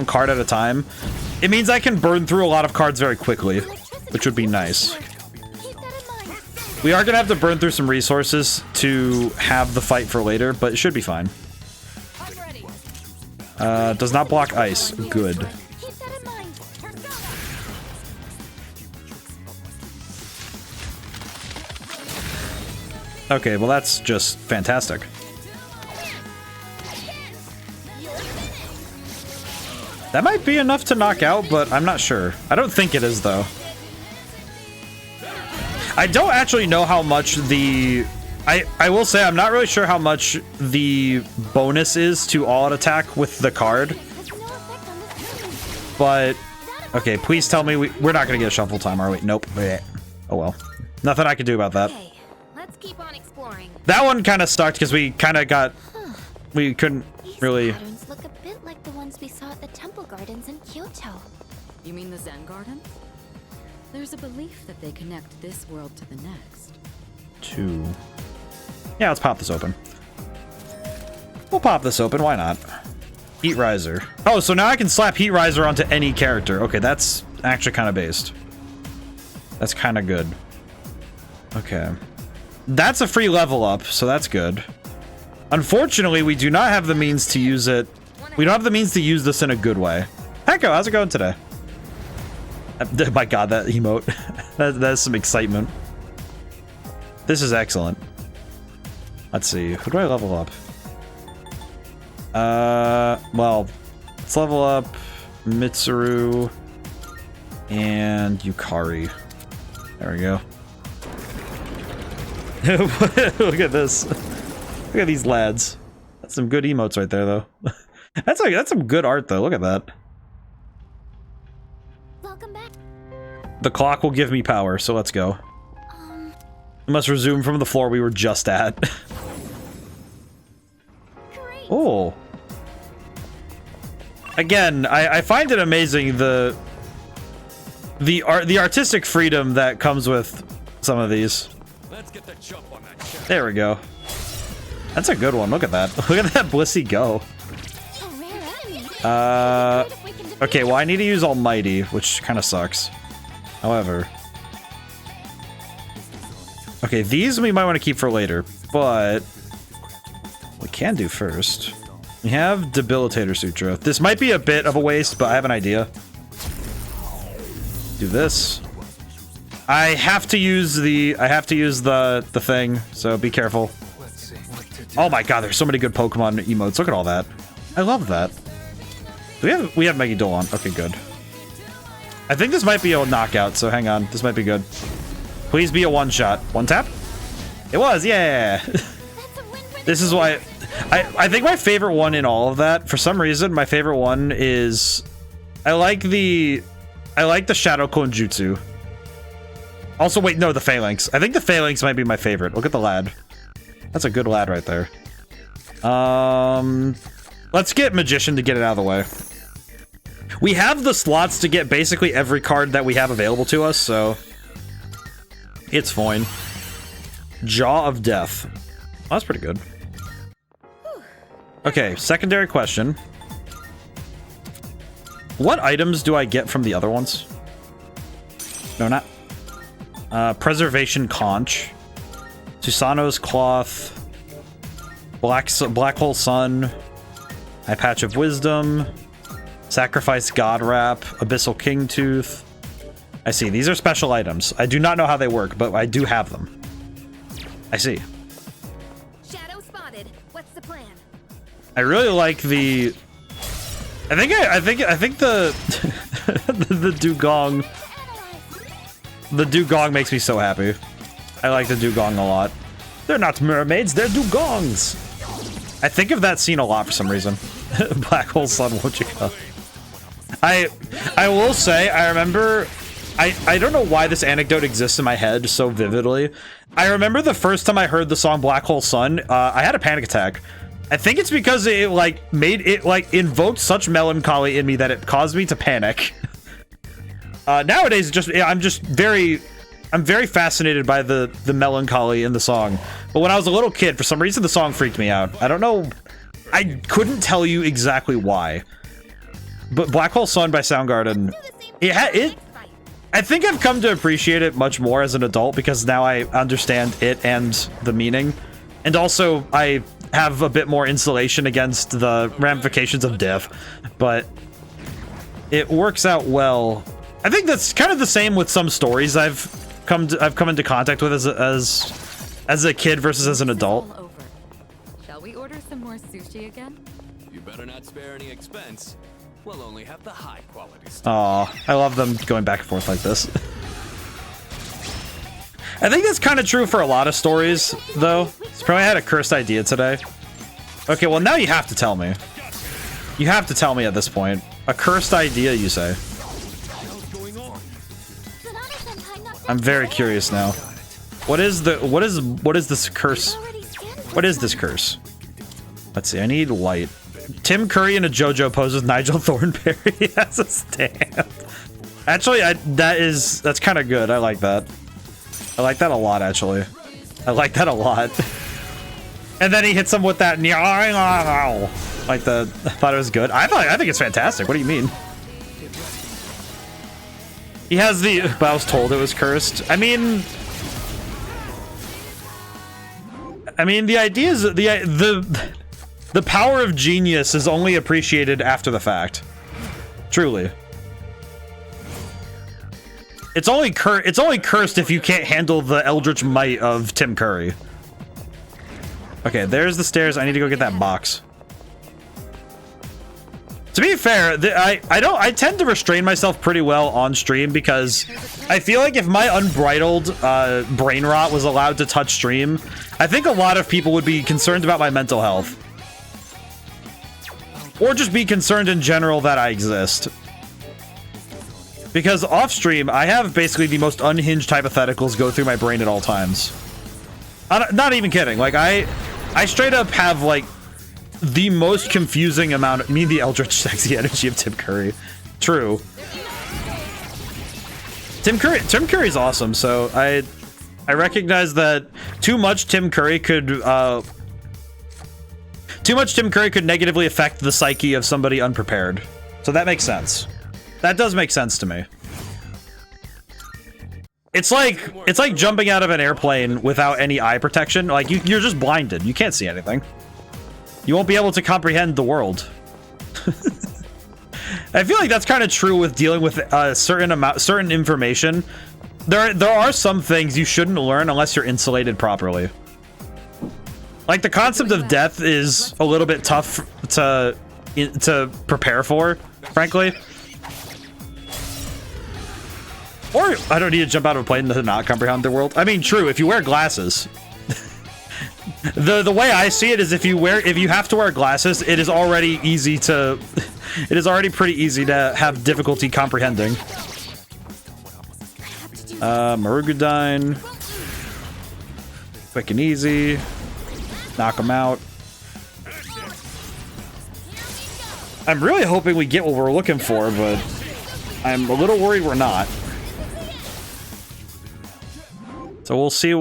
card at a time. It means I can burn through a lot of cards very quickly, which would be nice. We are gonna have to burn through some resources to have the fight for later, but it should be fine. Does not block ice. Good. Okay, well that's just fantastic. That might be enough to knock out, but I'm not sure. I don't think it is, though. I don't actually know how much the... I will say I'm not really sure how much the bonus is to all-out attack with the card. But... Okay, please tell me we're not going to get a shuffle time, are we? Nope. Oh well. Nothing I can do about that. Okay, let's keep on exploring. That one kind of sucked because we kind of got... We couldn't really... These patterns look a bit like the ones we saw at the temple gardens in Kyoto. You mean the Zen Garden? There's a belief that they connect this world to the next. Two. Yeah, let's pop this open. We'll pop this open, why not? Heat Riser. Oh, so now I can slap Heat Riser onto any character. Okay, that's actually kind of based. That's kind of good. Okay. That's a free level up, so that's good. Unfortunately, we do not have the means to use it. We don't have the means to use this in a good way. Hecko, how's it going today? My god, that emote. That's some excitement. This is excellent. Let's see. Who do I level up? Well, let's level up Mitsuru and Yukari. There we go. Look at this. Look at these lads. That's some good emotes right there, though. That's some good art, though. Look at that. Welcome back. The clock will give me power, so let's go. We must resume from the floor we were just at. Great. Oh. Again, I find it amazing the artistic freedom that comes with some of these. Let's get the jump on that shit. There we go. That's a good one. Look at that. Look at that Blissey go. A rare enemy. Okay, well I need to use Almighty, which kind of sucks. However. Okay, these we might want to keep for later, but we can do first. We have Debilitator Sutra. This might be a bit of a waste, but I have an idea. Do this. I have to use the thing, so be careful. Oh my god, there's so many good Pokemon emotes. Look at all that. I love that. We have Megidolon. Okay, good. I think this might be a knockout, so hang on. This might be good. Please be a one-shot. One tap? It was, yeah! This is why... I think my favorite one in all of that, for some reason, my favorite one is... I like the Shadow Clone Jutsu. Also, wait, no, the Phalanx. I think the Phalanx might be my favorite. Look at the lad. That's a good lad right there. Let's get Magician to get it out of the way. We have the slots to get basically every card that we have available to us, so... It's fine. Jaw of Death. Oh, that's pretty good. Okay, secondary question. What items do I get from the other ones? No, not... Preservation Conch. Susano's Cloth. Black Hole Sun. Eye Patch of Wisdom. Sacrifice God Wrap. Abyssal King Tooth. I see. These are special items. I do not know how they work, but I do have them. I see. Shadow spotted. What's the plan? I really like the... I think the the Dugong... The dugong makes me so happy. I like the dugong a lot. They're not mermaids, they're dugongs. I think of that scene a lot for some reason. Black hole sun, won't you go? I will say, I remember, I don't know why this anecdote exists in my head so vividly. I remember the first time I heard the song Black Hole Sun, I had a panic attack. I think it's because it like made it like invoked such melancholy in me that it caused me to panic. Nowadays, I'm very fascinated by the melancholy in the song. But when I was a little kid, for some reason, the song freaked me out. I don't know. I couldn't tell you exactly why. But Black Hole Sun by Soundgarden, I think I've come to appreciate it much more as an adult because now I understand it and the meaning. And also, I have a bit more insulation against the ramifications of death. But it works out well. I think that's kind of the same with some stories I've come into contact with as a kid versus as an adult. All over. Shall we order some more sushi again? You better not spare any expense. We'll only have the high quality stuff. Aw, I love them going back and forth like this. I think that's kind of true for a lot of stories, though. It's probably had a cursed idea today. Okay, well now you have to tell me. You have to tell me at this point. A cursed idea, you say? I'm very curious now. What is this curse? What is this curse? Let's see. I need light. Tim Curry in a JoJo pose with Nigel Thornberry as a stand. Actually, that's kind of good. I like that. I like that a lot, actually. I like that a lot. And then he hits him with that like the. I thought it was good. I think it's fantastic. What do you mean? He has the. But I was told it was cursed. I mean, the idea is the power of genius is only appreciated after the fact. Truly. It's only cursed if you can't handle the eldritch might of Tim Curry. Okay, there's the stairs. I need to go get that box. To be fair, I tend to restrain myself pretty well on stream because I feel like if my unbridled brain rot was allowed to touch stream, I think a lot of people would be concerned about my mental health. Or just be concerned in general that I exist. Because off stream, I have basically the most unhinged hypotheticals go through my brain at all times. Not even kidding. Like, I straight up have, like, the most confusing amount of the eldritch sexy energy of Tim Curry. True. Tim Curry's awesome, so I recognize that too much Tim Curry could negatively affect the psyche of somebody unprepared. So that makes sense. That does make sense to me. It's like jumping out of an airplane without any eye protection. Like you're just blinded. You can't see anything. You won't be able to comprehend the world. I feel like that's kind of true with dealing with certain information. There are some things you shouldn't learn unless you're insulated properly. Like the concept of death is a little bit tough to prepare for, frankly. Or I don't need to jump out of a plane to not comprehend the world. I mean, true, if you wear glasses. The way I see it is if you have to wear glasses, it is already pretty easy to have difficulty comprehending. Marugudine. Quick and easy. Knock him out. I'm really hoping we get what we're looking for, but I'm a little worried we're not. So we'll see.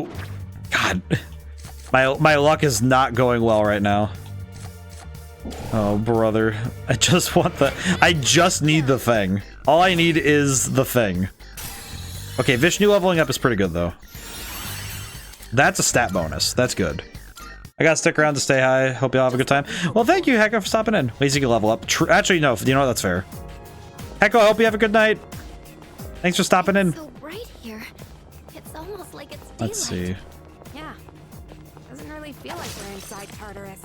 God, my luck is not going well right now. Oh, brother. I just need the thing. All I need is the thing. Okay, Vishnu leveling up is pretty good, though. That's a stat bonus. That's good. I gotta stick around to stay high. Hope y'all have a good time. Well, thank you, Hecko, for stopping in. At least you can level up. Actually, no. You know what? That's fair. Hecko, I hope you have a good night. Thanks for stopping in. So bright here. It's almost like it's daylight. Let's see. Yeah. Doesn't really feel like we're inside Tartarus.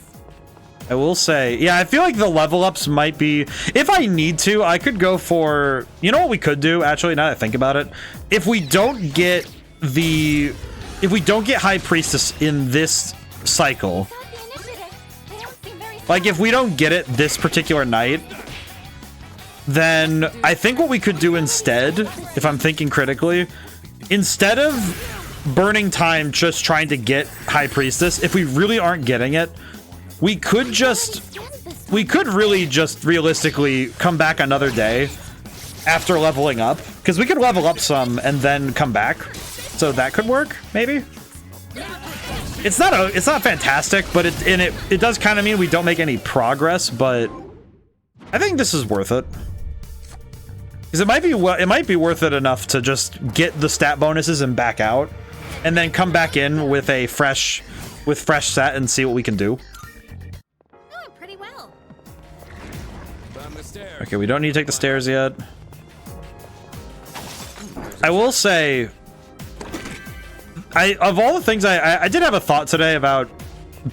I will say, yeah, I feel like the level ups might be, if I need to, I could go for, you know what we could do, actually, now that I think about it? If we don't get High Priestess in this cycle, like if we don't get it this particular night, then I think what we could do instead, if I'm thinking critically, instead of burning time just trying to get High Priestess, if we really aren't getting it, we could really just realistically come back another day after leveling up, because we could level up some and then come back, so that could work maybe. It's not fantastic, but it does kind of mean we don't make any progress, but I think this is worth it, because it might be worth it enough to just get the stat bonuses and back out, and then come back in with a fresh set and see what we can do. Okay, we don't need to take the stairs yet. I will say, of all the things, I did have a thought today about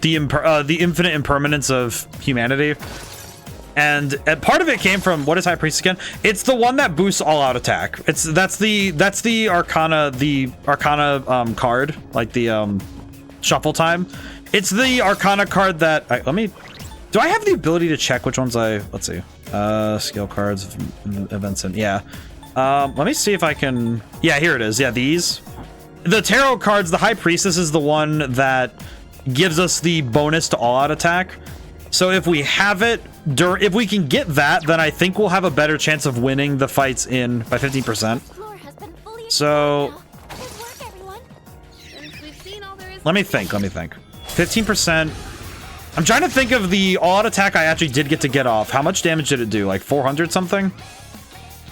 the infinite impermanence of humanity, and part of it came from, what is High Priest again? It's the one that boosts all-out attack. That's the Arcana card, like the shuffle time. It's the Arcana card that do I have the ability to check which ones let's see. Skill cards, events, and yeah. Let me see if I can. Yeah, here it is. Yeah, these. The tarot cards, the High Priestess is the one that gives us the bonus to all-out attack. So if we have it, if we can get that, then I think we'll have a better chance of winning the fights by 15%. So let me think. 15%. I'm trying to think of the all-out attack I actually did get off. How much damage did it do? Like 400 something?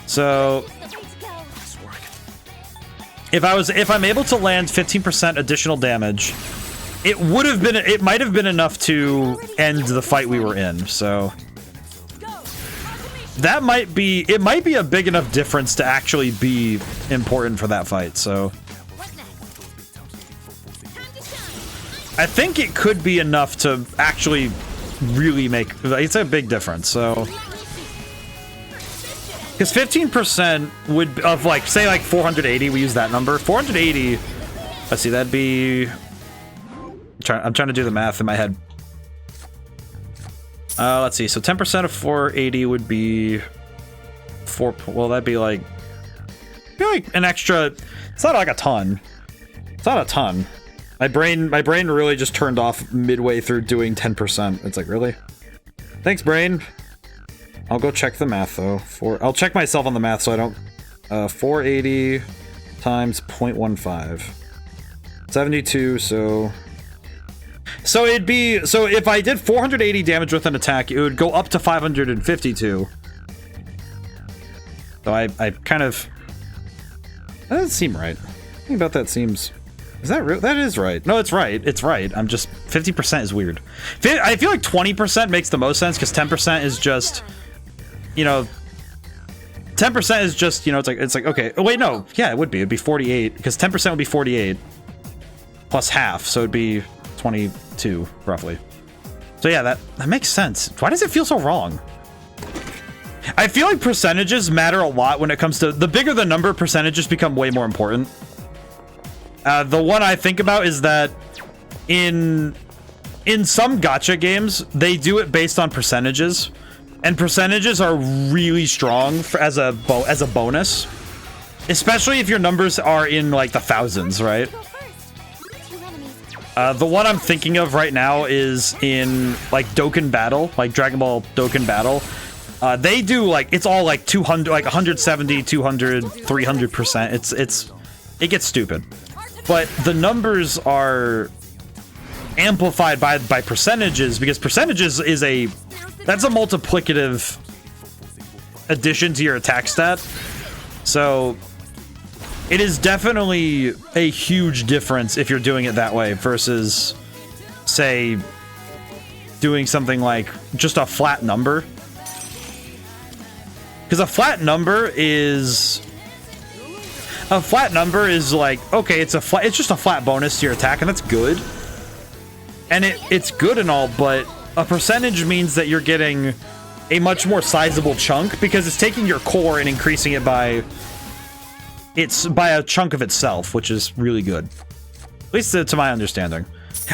So if I'm able to land 15% additional damage, it might have been enough to end the fight we were in. So it might be a big enough difference to actually be important for that fight. So I think it could be enough to actually really it's a big difference. So, because 15% would, of like, say like 480, we use that number. 480, let's see, that'd be, I'm trying to do the math in my head. Let's see, so 10% of 480 would be well, that'd be like an extra, it's not like a ton. It's not a ton. My brain really just turned off midway through doing 10%. It's like, really? Thanks, brain. I'll go check the math though. I'll check myself on the math so I don't. 480 times 0.15. 72. So it'd be, so if I did 480 damage with an attack, it would go up to 552. So I kind of, that doesn't seem right. Think about that seems. Is that real? That is right. No, it's right. It's right. I'm just 50% is weird. I feel like 20% makes the most sense because 10% is just, 10% is just, it's like okay. Oh, wait, no. Yeah, it would be. It'd be 48 because 10% would be 48 plus half, so it'd be 22 roughly. So yeah, that makes sense. Why does it feel so wrong? I feel like percentages matter a lot when it comes to the bigger the number, percentages become way more important. The one I think about is that in some gacha games, they do it based on percentages, and percentages are really strong as a bonus, especially if your numbers are in like the thousands, right? The one I'm thinking of right now is in like Dokkan Battle, like Dragon Ball Dokkan Battle. They do like, it's all like 200, like 170, 200, 300%. It gets stupid. But the numbers are amplified by percentages, because percentages that's a multiplicative addition to your attack stat. So it is definitely a huge difference if you're doing it that way versus, say, doing something like just a flat number. Because a flat number is like, okay, it's just a flat bonus to your attack, and that's good. And it's good and all, but a percentage means that you're getting a much more sizable chunk because it's taking your core and increasing it by a chunk of itself, which is really good. At least to my understanding.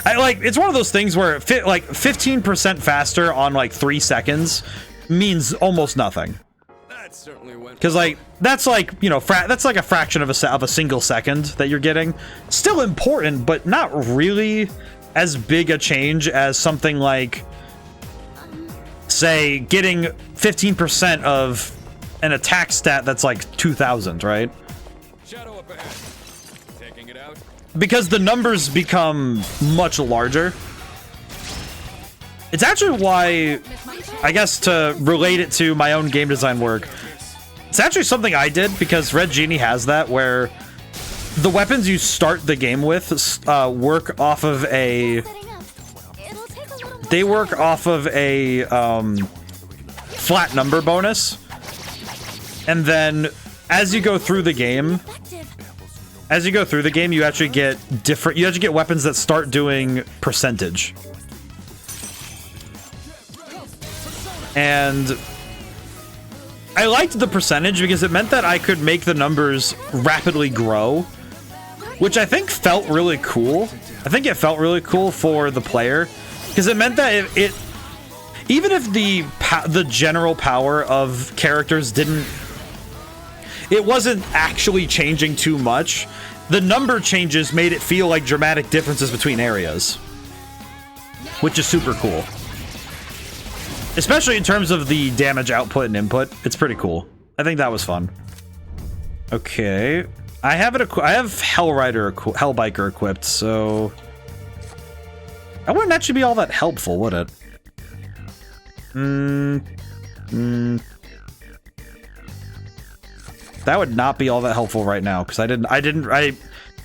It's one of those things where 15% faster on like 3 seconds means almost nothing. That certainly went. Because that's that's like a fraction of a single second that you're getting. Still important, but not really as big a change as something like, say, getting 15% of an attack stat that's like 2,000, right? Shadow up ahead. Taking it out. Because the numbers become much larger. It's actually why, I guess, to relate it to my own game design work, it's actually something I did because Red Genie has that, where the weapons you start the game with work off of a flat number bonus, and then as you go through the game, you actually get weapons that start doing percentage. And I liked the percentage because it meant that I could make the numbers rapidly grow, which I think felt really cool. I think it felt really cool for the player because it meant that it even if the general power of characters it wasn't actually changing too much, the number changes made it feel like dramatic differences between areas, which is super cool. Especially in terms of the damage output and input. It's pretty cool. I think that was fun. Okay. I have Hellbiker equipped, so that wouldn't actually be all that helpful, would it? That would not be all that helpful right now, because I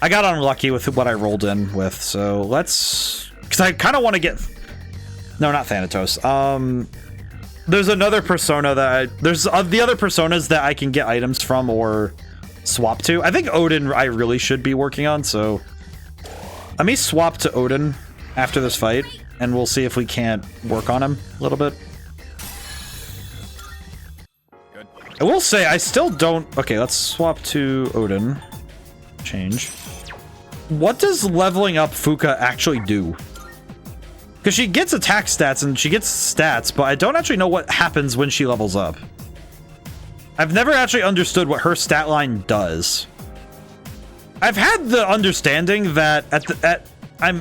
got unlucky with what I rolled in with, so let's... Because I kind of want to get... No, not Thanatos. There's another persona that there's the other personas that I can get items from or swap to. I think Odin I really should be working on, so let me swap to Odin after this fight, and we'll see if we can't work on him a little bit. Good. I will say I still don't... Okay, let's swap to Odin. Change. What does leveling up Fuka actually do? Because she gets attack stats and she gets stats, but I don't actually know what happens when she levels up. I've never actually understood what her stat line does. I've had the understanding that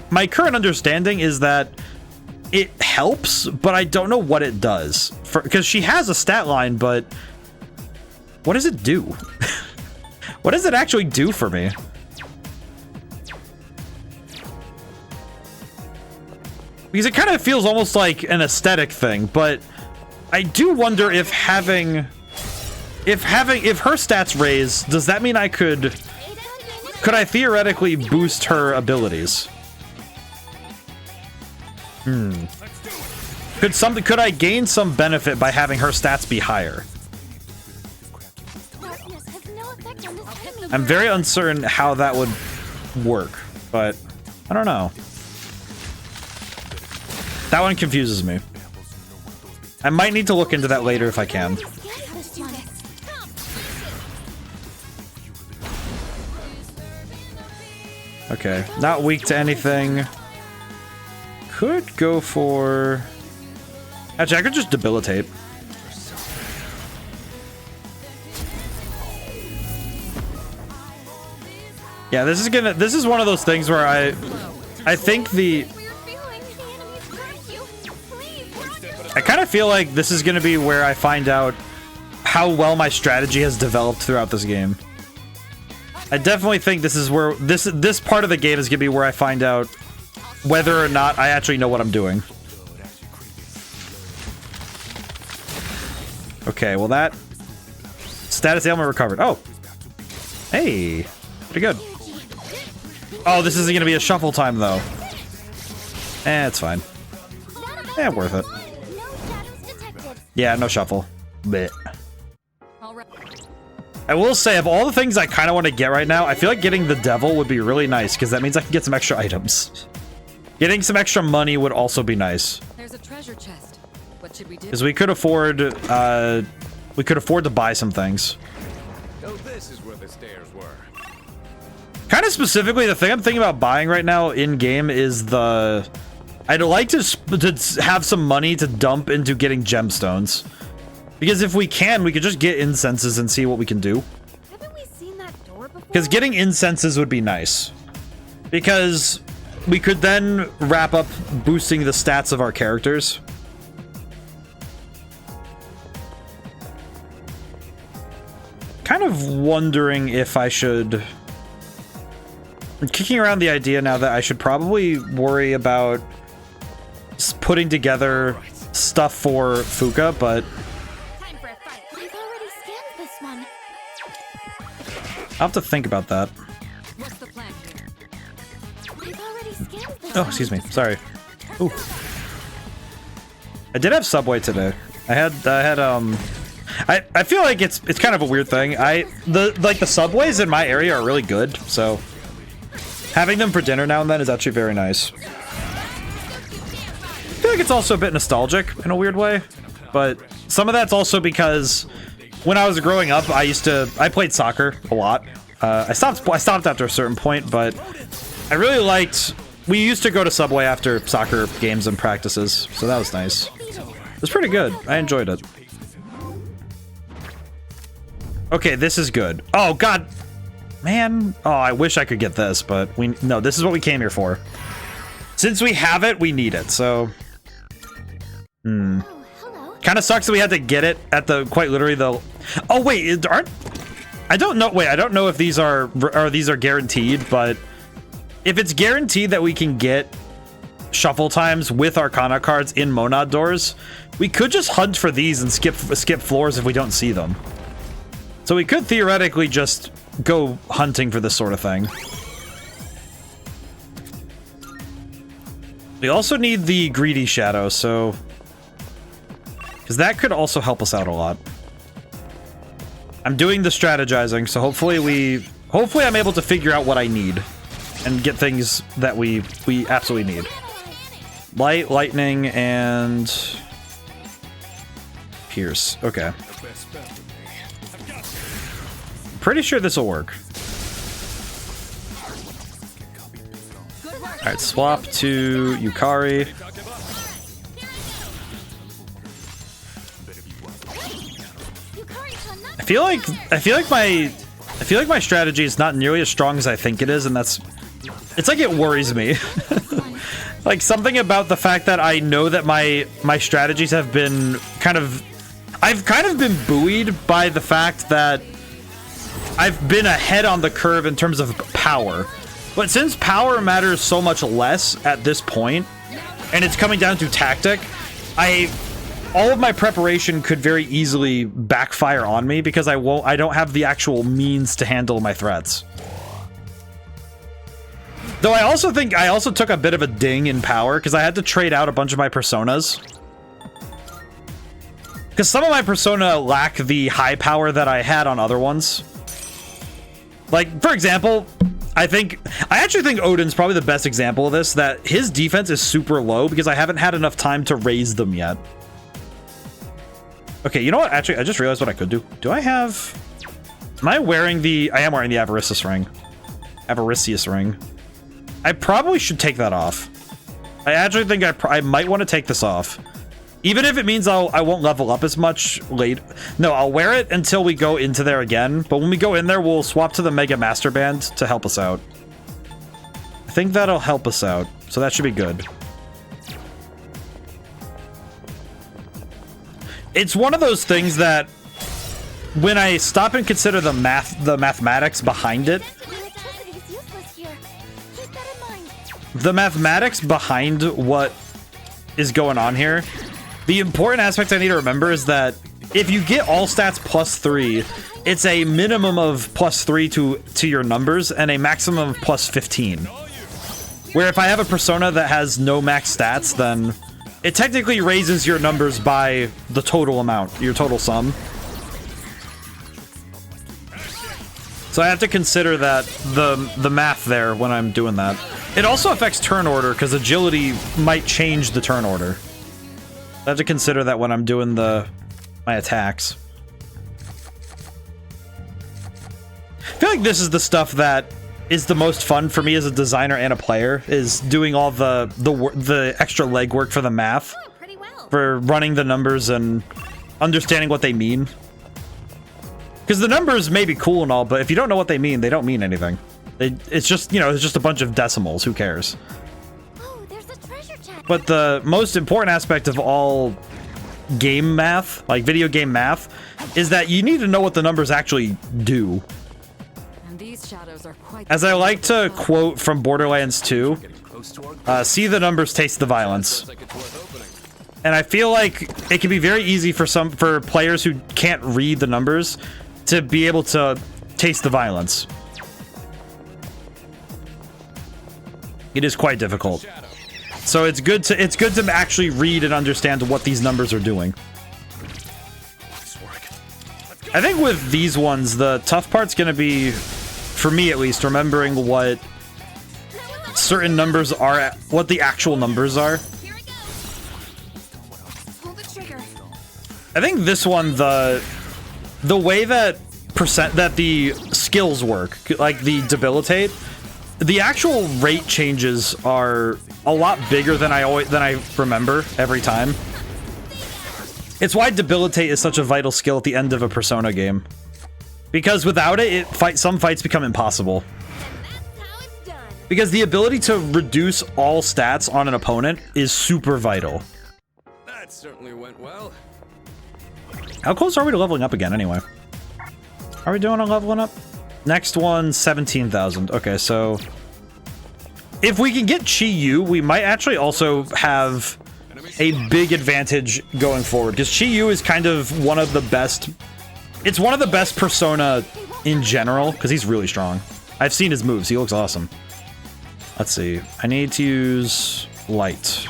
my current understanding is that it helps, but I don't know what it does. Because she has a stat line, but what does it do? What does it actually do for me? Because it kind of feels almost like an aesthetic thing, but I do wonder if her stats raise, does that mean I could I theoretically boost her abilities? Could I gain some benefit by having her stats be higher? I'm very uncertain how that would work, but I don't know. That one confuses me. I might need to look into that later if I can. Okay, not weak to anything. Could go for... Actually, I could just debilitate. Yeah, this is one of those things where I think I kind of feel like this is going to be where I find out how well my strategy has developed throughout this game. I definitely think this is where this part of the game is going to be where I find out whether or not I actually know what I'm doing. Okay, well that status ailment recovered. Oh, hey, pretty good. Oh, this isn't going to be a shuffle time though. It's fine. Worth it. Yeah, no shuffle. Blech. I will say, of all the things I kind of want to get right now, I feel like getting the devil would be really nice, because that means I can get some extra items. Getting some extra money would also be nice. treasure chest. What should we do? Because we could afford to buy some things. Oh, this is where the stairs were. Kind of specifically, the thing I'm thinking about buying right now in game is the. I'd like to have some money to dump into getting gemstones, because if we can, we could just get incenses and see what we can do. Haven't we seen that door before? Because getting incenses would be nice, because we could then wrap up boosting the stats of our characters. Kind of wondering if I should. I'm kicking around the idea now that I should probably worry about putting together stuff for Fuka, but Time for a fight. I've already scanned this one. I'll have to think about that. What's the plan here? I've already scanned this Oh, one. excuse me. Sorry. Ooh. I did have Subway today. I feel like it's kind of a weird thing. The Subways in my area are really good, so having them for dinner now and then is actually very nice. I feel like it's also a bit nostalgic in a weird way, but some of that's also because when I was growing up, I played soccer a lot. I stopped after a certain point, but I really liked. We used to go to Subway after soccer games and practices, so that was nice. It was pretty good. I enjoyed it. Okay, this is good. Oh god, man. Oh, I wish I could get this, but no. This is what we came here for. Since we have it, we need it. So, Oh, hello. kind of sucks that we had to get it at the quite literally the. Oh wait, aren't? I don't know. Wait, I don't know if these are guaranteed, but if it's guaranteed that we can get shuffle times with Arcana cards in Monad doors, we could just hunt for these and skip floors if we don't see them. So we could theoretically just go hunting for this sort of thing. We also need the Greedy Shadow, so because that could also help us out a lot. I'm doing the strategizing, so hopefully I'm able to figure out what I need and get things that we absolutely need. Light, lightning, and pierce. Okay. Pretty sure this will work. All right, swap to Yukari. I feel like my strategy is not nearly as strong as I think it is, and it's like it worries me. Like something about the fact that I know that my strategies have been I've kind of been buoyed by the fact that I've been ahead on the curve in terms of power. But since power matters so much less at this point, and it's coming down to tactic, all of my preparation could very easily backfire on me because I don't have the actual means to handle my threats. Though I also think I also took a bit of a ding in power because I had to trade out a bunch of my personas. Because some of my persona lack the high power that I had on other ones. Like, for example, I actually think Odin's probably the best example of this, that his defense is super low because I haven't had enough time to raise them yet. Okay, you know what? Actually, I just realized what I could do. I am wearing the Avaricious ring. Avaricious ring. I probably should take that off. I actually think I might want to take this off. Even if it means I won't level up as much late. No, I'll wear it until we go into there again. But when we go in there, we'll swap to the Mega Master Band to help us out. I think that'll help us out. So that should be good. It's one of those things that when I stop and consider the mathematics behind it, Electricity's useless here. Keep that in mind. the mathematics behind what is going on here, the important aspect I need to remember is that if you get all stats +3, it's a minimum of +3 to your numbers and a maximum of +15. Where if I have a persona that has no max stats, then it technically raises your numbers by the total amount, your total sum. So I have to consider that the math there when I'm doing that. It also affects turn order because agility might change the turn order. I have to consider that when I'm doing my attacks. I feel like this is the stuff that is the most fun for me as a designer and a player, is doing all the extra legwork for the math, Pretty well. for running the numbers and understanding what they mean. Because the numbers may be cool and all, but if you don't know what they mean anything. It's just, you know, it's just a bunch of decimals. Who cares? Oh, there's a treasure chest. But the most important aspect of all game math, like video game math, is that you need to know what the numbers actually do. And these shadows are quite. As I like to quote from Borderlands 2, Getting close to our goal. see the numbers, taste the violence. Sounds like it's worth opening. And I feel like it can be very easy for players who can't read the numbers to be able to taste the violence. It is quite difficult. So it's good to actually read and understand what these numbers are doing. I think with these ones, the tough part's gonna be, for me at least, remembering what certain numbers are, what the actual numbers are. Here it goes. Pull the trigger. I think this one, the way that the skills work, like the debilitate, the actual rate changes are a lot bigger than I remember every time. It's why debilitate is such a vital skill at the end of a Persona game, because without it, some fights become impossible. That's how it's done. Because the ability to reduce all stats on an opponent is super vital. That certainly went well. How close are we to leveling up again, anyway? Are we doing a leveling up? Next one, 17,000. Okay, so if we can get Chi Yu, we might actually also have a big advantage going forward, because Chi Yu is kind of one of the best. It's one of the best Persona in general, because he's really strong. I've seen his moves. He looks awesome. Let's see. I need to use light.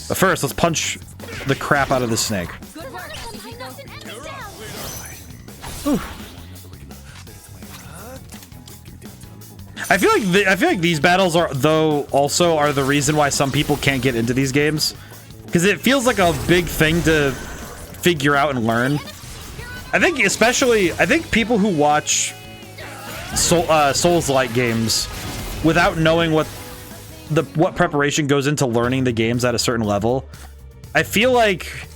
But first, let's punch the crap out of the snake. Good work. Ooh. I feel like these battles are the reason why some people can't get into these games, because it feels like a big thing to figure out and learn. I think people who watch Souls-like games without knowing what preparation goes into learning the games at a certain level, I feel like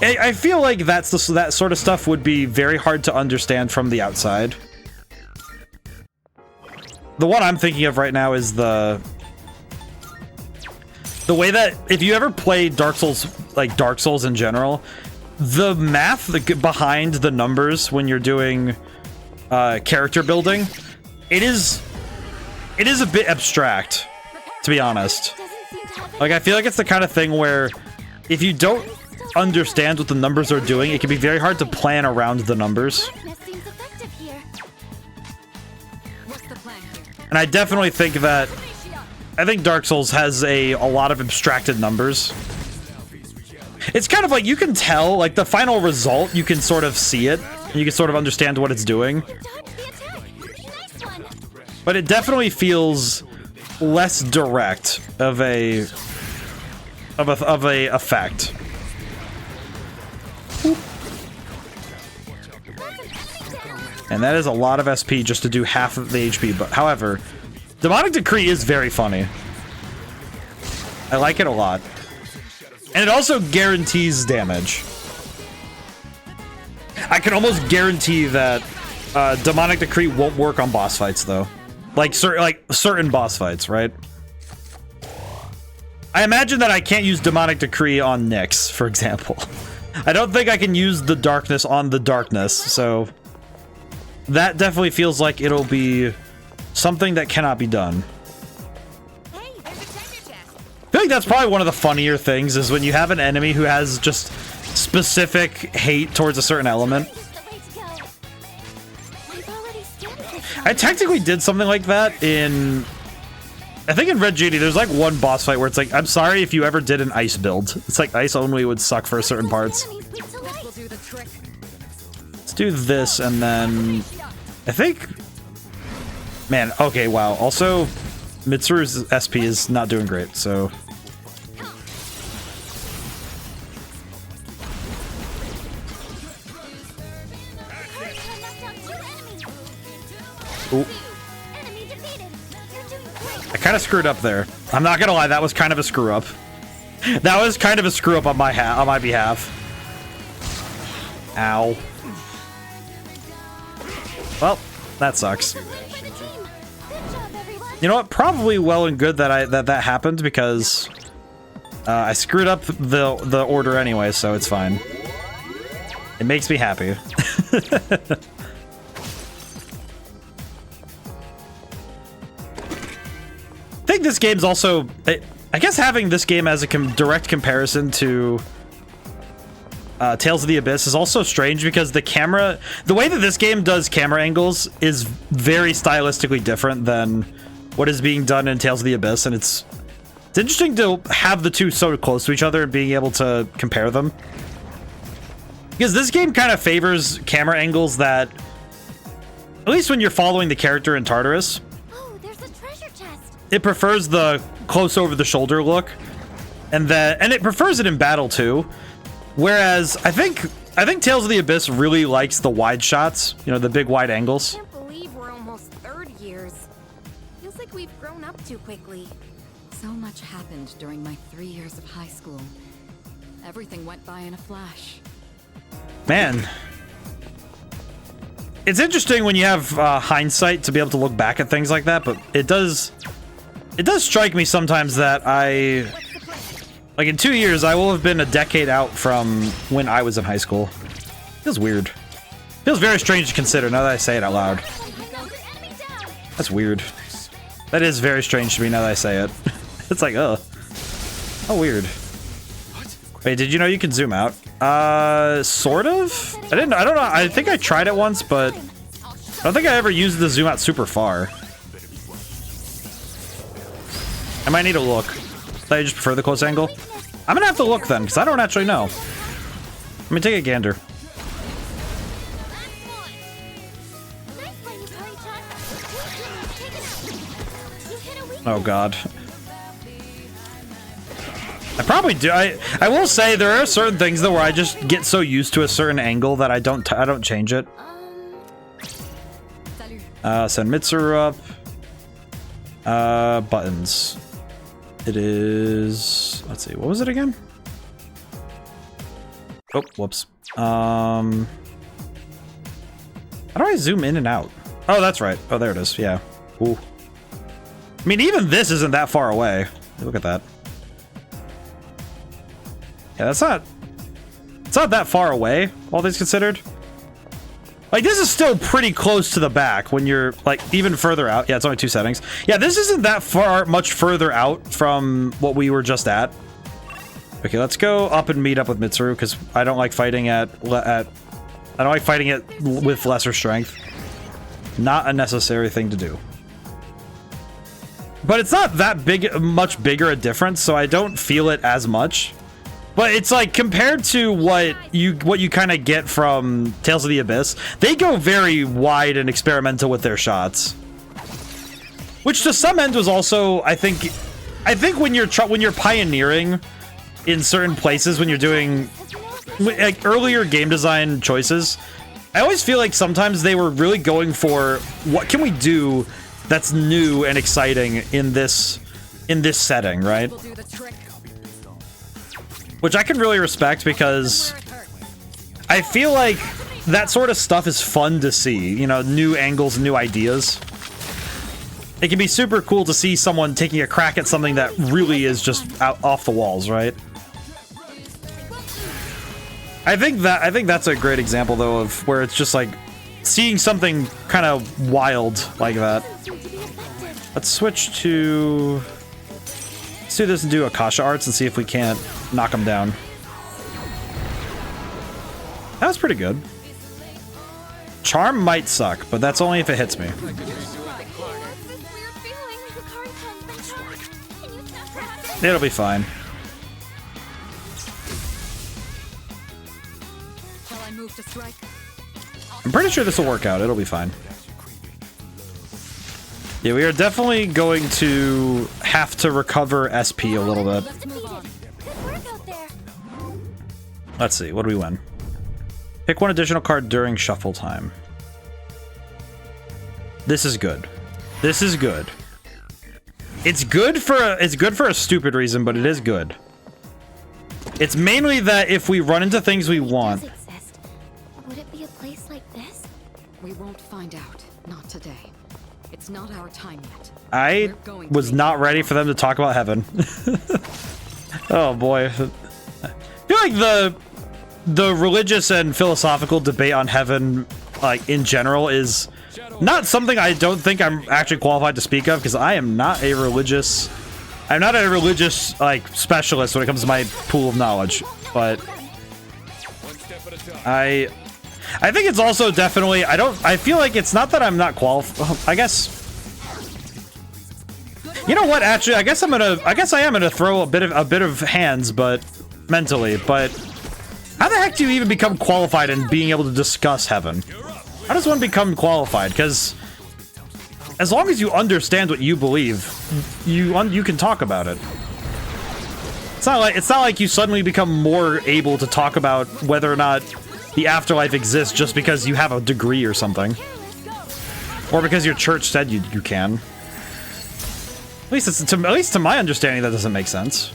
that sort of stuff would be very hard to understand from the outside. The one I'm thinking of right now is the way that if you ever play Dark Souls, like Dark Souls in general, the math behind the numbers when you're doing character building, it is a bit abstract, to be honest. Like, I feel like it's the kind of thing where if you don't understand what the numbers are doing, it can be very hard to plan around the numbers. Seems effective here. What's the plan here? And I definitely think that Dark Souls has a lot of abstracted numbers. It's kind of like you can tell, like the final result, you can sort of see it, and you can sort of understand what it's doing. Dodge the attack. Nice one. But it definitely feels less direct of a effect. And that is a lot of SP just to do half of the HP. But however, Demonic Decree is very funny. I like it a lot. And it also guarantees damage. I can almost guarantee that Demonic Decree won't work on boss fights, though. Like certain boss fights, right? I imagine that I can't use Demonic Decree on Nyx, for example. I don't think I can use the darkness on the darkness, so that definitely feels like it'll be something that cannot be done. Hey, there's a treasure chest. I feel like that's probably one of the funnier things, is when you have an enemy who has just specific hate towards a certain element. This is the way to go. We've already scanned this one. I technically did something like that in, I think in Red Genie, there's like one boss fight where it's like, I'm sorry if you ever did an ice build. It's like ice only would suck for certain parts. Enemies weak to light. Will do the trick. Let's do this, and then I think, man, okay, wow. Also, Mitsuru's SP is not doing great, so Ooh. Enemy defeated. You're doing great. I kind of screwed up there. I'm not gonna lie, that was kind of a screw up. That was kind of a screw up on my behalf. Ow. Well, that sucks. Win for the team. Good job, everyone. You know what? Probably well and good that that happened because I screwed up the order anyway, so it's fine. It makes me happy. I think this game's also, I guess having this game as a direct comparison to Tales of the Abyss is also strange because the way that this game does camera angles is very stylistically different than what is being done in Tales of the Abyss, and it's interesting to have the two so close to each other and being able to compare them. Because this game kind of favors camera angles that, at least when you're following the character in Tartarus, Oh, there's a treasure chest. it prefers the close over the shoulder look, and it prefers it in battle too. Whereas I think Tales of the Abyss really likes the wide shots, you know, the big wide angles. Can't believe we're almost third years. Feels like we've grown up too quickly. So much happened during my 3 years of high school. Everything went by in a flash. Man, it's interesting when you have hindsight to be able to look back at things like that, but it does strike me sometimes that like in 2 years, I will have been a decade out from when I was in high school. Feels weird. Feels very strange to consider now that I say it out loud. That's weird. That is very strange to me now that I say it. It's like, oh, weird. Wait, did you know you can zoom out? Sort of? I don't know. I think I tried it once, but I don't think I ever used the zoom out super far. I might need to look. I just prefer the close angle. I'm gonna have to look then, because I don't actually know. Let me take a gander. Oh god. I probably do. I will say there are certain things though where I just get so used to a certain angle that I don't change it. Send Mitsuru up. Buttons. It is, let's see, what was it again? Oh, whoops. How do I zoom in and out? Oh, that's right. Oh, there it is. Yeah. Ooh. I mean, even this isn't that far away. Look at that. Yeah, it's not that far away, all things considered. Like, this is still pretty close to the back when you're, like, even further out. Yeah, it's only 2 settings. Yeah, this isn't that much further out from what we were just at. Okay, let's go up and meet up with Mitsuru, because I don't like fighting I don't like fighting it with lesser strength. Not a necessary thing to do. But it's not that much bigger a difference, so I don't feel it as much. But it's like, compared to what you kind of get from Tales of the Abyss, they go very wide and experimental with their shots. Which to some end was also, I think when you're pioneering in certain places, when you're doing like earlier game design choices, I always feel like sometimes they were really going for what can we do that's new and exciting in this setting, right? Which I can really respect, because I feel like that sort of stuff is fun to see, you know, new angles, new ideas. It can be super cool to see someone taking a crack at something that really is just off the walls, right? I think that's a great example though of where it's just like seeing something kind of wild like that. Let's switch to, let's do this and do Akasha Arts and see if we can't knock him down. That was pretty good. Charm might suck, but that's only if it hits me. It'll be fine. I'm pretty sure this will work out. It'll be fine. Yeah, we are definitely going to have to recover SP a little bit. Let's see, what do we win? Pick one additional card during shuffle time. This is good. This is good. It's good for a stupid reason, but it is good. It's mainly that if we run into things we want. Does exist. Would it be a place like this? We won't find out. Not today. It's not our time yet. I was not ready for them to talk about heaven. Oh boy. I feel like the religious and philosophical debate on heaven, like in general, is not something I don't think I'm actually qualified to speak of, because I'm not a religious like specialist when it comes to my pool of knowledge. But I think it's also definitely, I feel like it's not that I'm not qualified. I guess, you know what, actually, I guess I am gonna throw a bit of hands, but mentally. But how the heck do you even become qualified in being able to discuss heaven? How does one become qualified? Because as long as you understand what you believe, you can talk about it. It's not like you suddenly become more able to talk about whether or not the afterlife exists just because you have a degree or something, or because your church said you can. At least to my understanding, that doesn't make sense.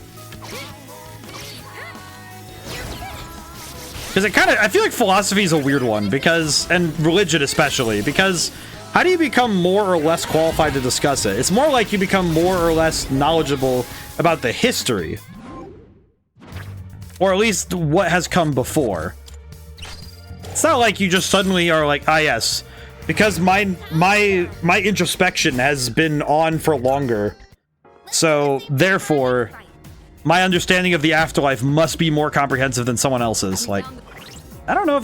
Because I feel like philosophy is a weird one, because, and religion especially, because how do you become more or less qualified to discuss it? It's more like you become more or less knowledgeable about the history, or at least what has come before. It's not like you just suddenly are like, ah, yes, because my introspection has been on for longer, so therefore my understanding of the afterlife must be more comprehensive than someone else's. Like, I don't know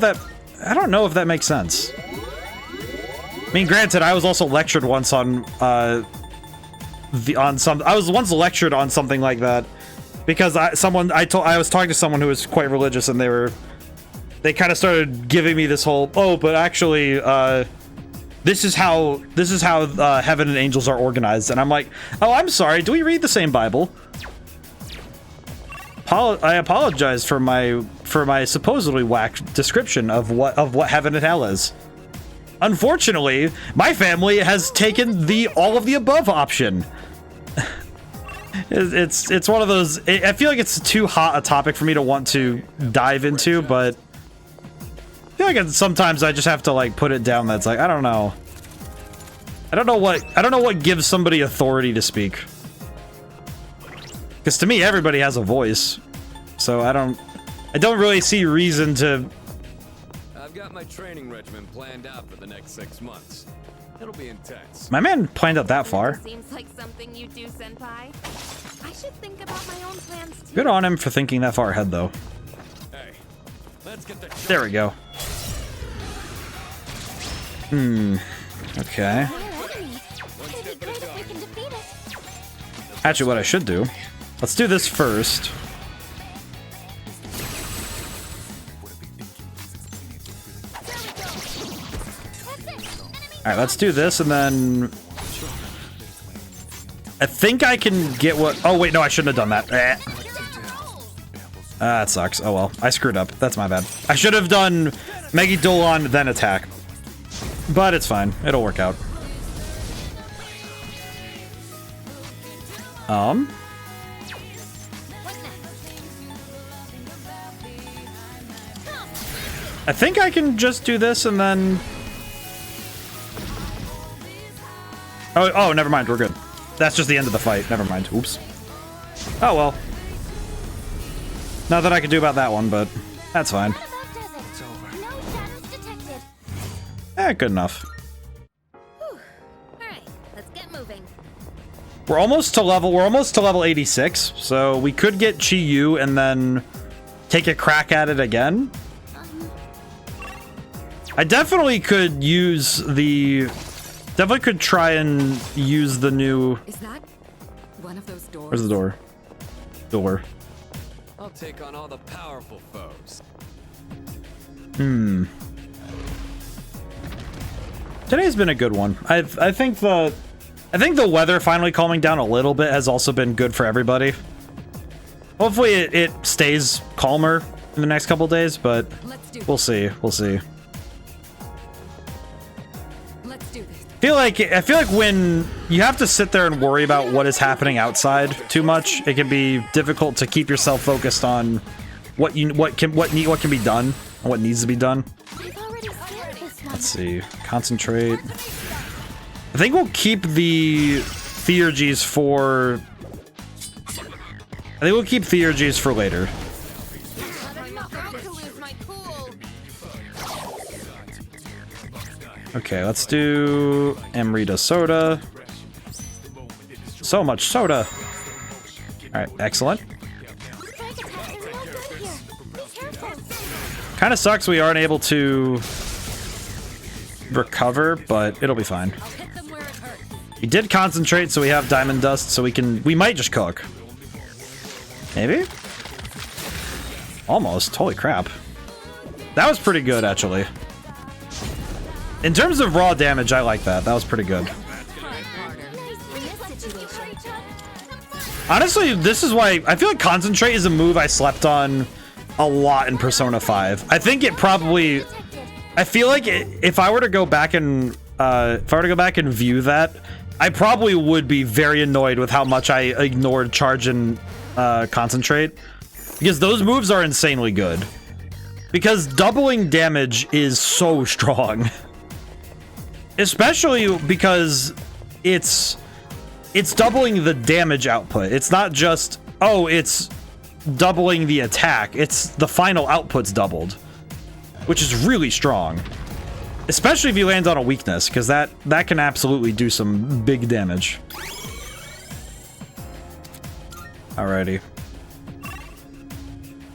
if that makes sense. I mean, granted, I was also lectured once on I was once lectured on something like that, because I was talking to someone who was quite religious, and they kind of started giving me this whole, oh, but actually this is how heaven and angels are organized, and I'm like, oh, I'm sorry, do we read the same Bible? I apologize for my supposedly whack description of what heaven and hell is. Unfortunately, my family has taken the all of the above option. It's one of those. I feel like it's too hot a topic for me to want to dive into, but I feel like sometimes I just have to like put it down. That's like, I don't know what gives somebody authority to speak. Because to me, everybody has a voice, so I don't really see reason to. I've got my training regimen planned out for the next 6 months. It'll be intense. My man planned out that far. Seems like something you do, Senpai. I should think about my own plans too. Good on him for thinking that far ahead, though. Hey, let's get the. There we go. Okay. Actually, what I should do. Let's do this first. Alright, let's do this, and then I think I can get what. Oh, wait, no, I shouldn't have done that. That sucks. Oh well, I screwed up. That's my bad. I should have done Megidolon, then attack. But it's fine. It'll work out. I think I can just do this and then. Oh, never mind. We're good. That's just the end of the fight. Never mind. Oops. Oh, well. Nothing I can do about that one, but that's fine. Good enough. Alright, let's get moving. We're almost to level 86, so we could get Chi Yu and then take a crack at it again. I definitely could use the. Definitely could try and use the new. Is that one of those doors? Where's the door? Door. I'll take on all the powerful foes. Today's been a good one. I think the weather finally calming down a little bit has also been good for everybody. Hopefully it stays calmer in the next couple days, but we'll see. We'll see. Let's do this. I feel like when you have to sit there and worry about what is happening outside too much, it can be difficult to keep yourself focused on what can be done and what needs to be done. Let's see. Concentrate. I think we'll keep the Theurgies for... I think we'll keep Theurgies for later. Okay, let's do Amrita Soda. So much soda. Alright, excellent. Kind of sucks we aren't able to recover, but it'll be fine. We did concentrate, so we have diamond dust, so we might just cook. Maybe? Almost. Holy crap. That was pretty good, actually. In terms of raw damage, I like that. That was pretty good. Honestly, this is why I feel like Concentrate is a move I slept on a lot in Persona 5. I think it probably... I feel like if I were to go back and view that, I probably would be very annoyed with how much I ignored Charge and Concentrate, because those moves are insanely good. Because doubling damage is so strong. Especially because it's doubling the damage output. It's not just, oh, it's doubling the attack. It's the final output's doubled, which is really strong. Especially if you land on a weakness, because that can absolutely do some big damage. Alrighty.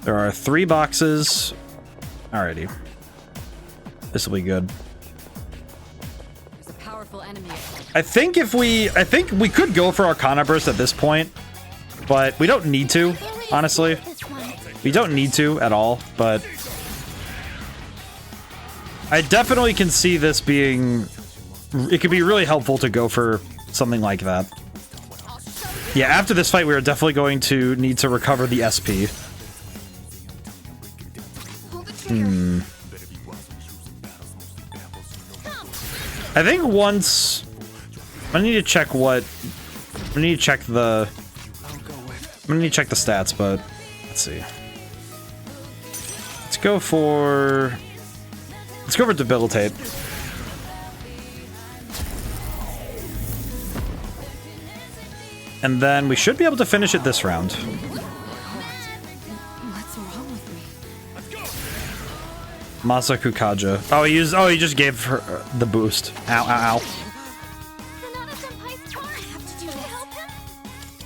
There are 3 boxes. Alrighty. This will be good. I think we could go for Arcana Burst at this point, but we don't need to, honestly. We don't need to at all, but I definitely can see this being... It could be really helpful to go for something like that. Yeah, after this fight, we are definitely going to need to recover the SP. I think once... I need to check what... I need to check the... I'm gonna need to check the stats, but... Let's see. Let's go for... Let's go for Debilitate. And then we should be able to finish it this round. What's wrong with me? Masaku Kaja. Oh, he just gave her the boost. Ow, ow, ow.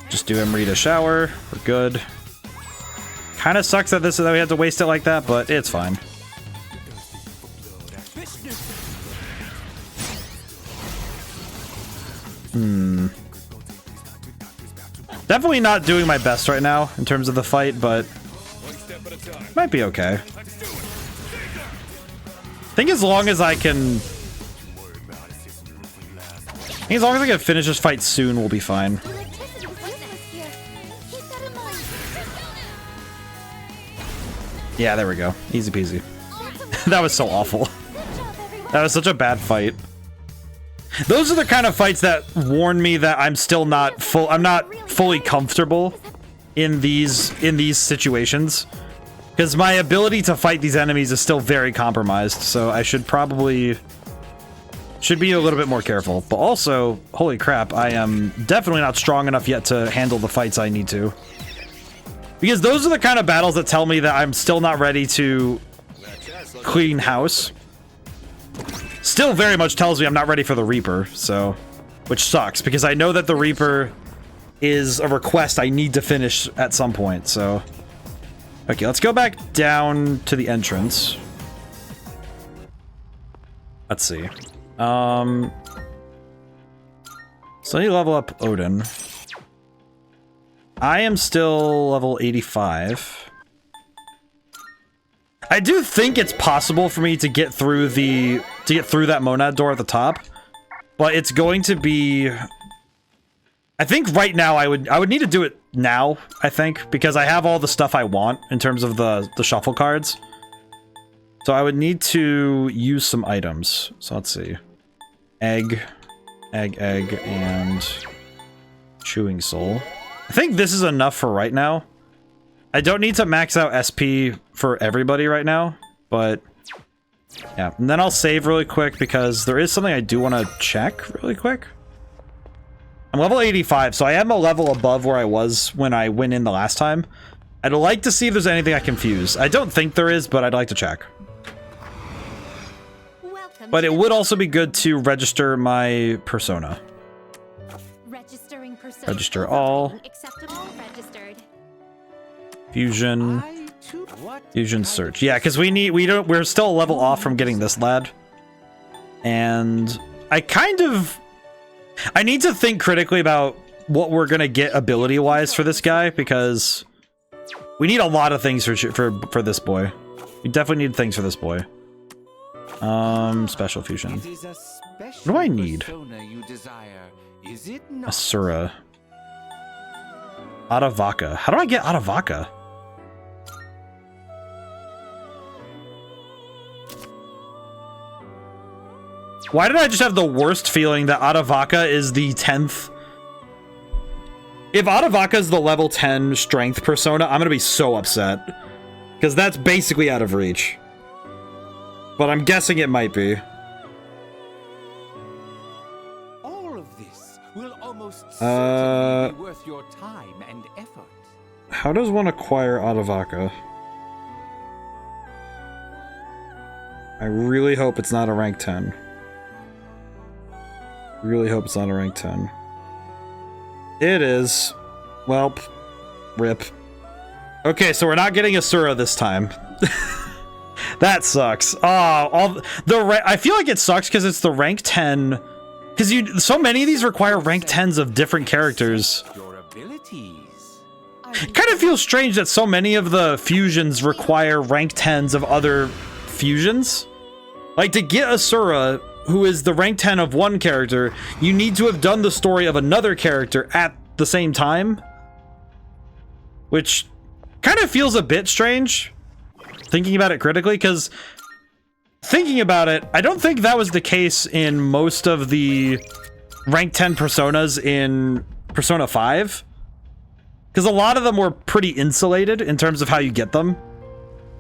Just do Amrita Shower. We're good. Kind of sucks that we had to waste it like that, but it's fine. Definitely not doing my best right now in terms of the fight, but might be okay. I think as long as I can finish this fight soon, we'll be fine. Yeah, there we go. Easy peasy. That was so awful. That was such a bad fight. Those are the kind of fights that warn me that I'm still not I'm not fully comfortable in these situations. Because my ability to fight these enemies is still very compromised, so I should be a little bit more careful. But also, holy crap, I am definitely not strong enough yet to handle the fights I need to. Because those are the kind of battles that tell me that I'm still not ready to clean house. Still very much tells me I'm not ready for the Reaper, so... Which sucks, because I know that the Reaper is a request I need to finish at some point, so... Okay, let's go back down to the entrance. Let's see. So I need to level up Odin. I am still level 85. I do think it's possible for me to get through that monad door at the top, but it's going to be... I think right now I would need to do it now, I think, because I have all the stuff I want in terms of the shuffle cards. So I would need to use some items. So let's see. Egg. Egg, and Chewing Soul. I think this is enough for right now. I don't need to max out SP for everybody right now, but yeah. And then I'll save really quick because there is something I do want to check really quick. I'm level 85, so I am a level above where I was when I went in the last time. I'd like to see if there's anything I confuse. I don't think there is, but I'd like to check. But it would also be good to register my persona. Registering persona. Register all. Acceptable. Registered. Fusion. Fusion search. Yeah, because we're still a level off from getting this lad. And I need to think critically about what we're gonna get ability-wise for this guy, because we need a lot of things for this boy. We definitely need things for this boy. Special fusion. What do I need? Asura. Adavaka. How do I get Adavaka? Why did I just have the worst feeling that Adavaka is the 10th? If Adavaka is the level 10 strength persona, I'm gonna be so upset. Because that's basically out of reach. But I'm guessing it might be. All of this will almost certainly be worth your time and effort. How does one acquire Adavaka? I really hope it's not a rank 10. Really hope it's not a rank 10. It is. Welp. Rip. Okay, so we're not getting Asura this time. That sucks. Oh, I feel like it sucks because it's the rank 10. Because so many of these require rank 10s of different characters. It kind of feels strange that so many of the fusions require rank 10s of other fusions. Like, to get Asura, who is the rank 10 of one character, you need to have done the story of another character at the same time. Which kind of feels a bit strange, thinking about it critically, because thinking about it, I don't think that was the case in most of the rank 10 personas in Persona 5. Because a lot of them were pretty insulated in terms of how you get them.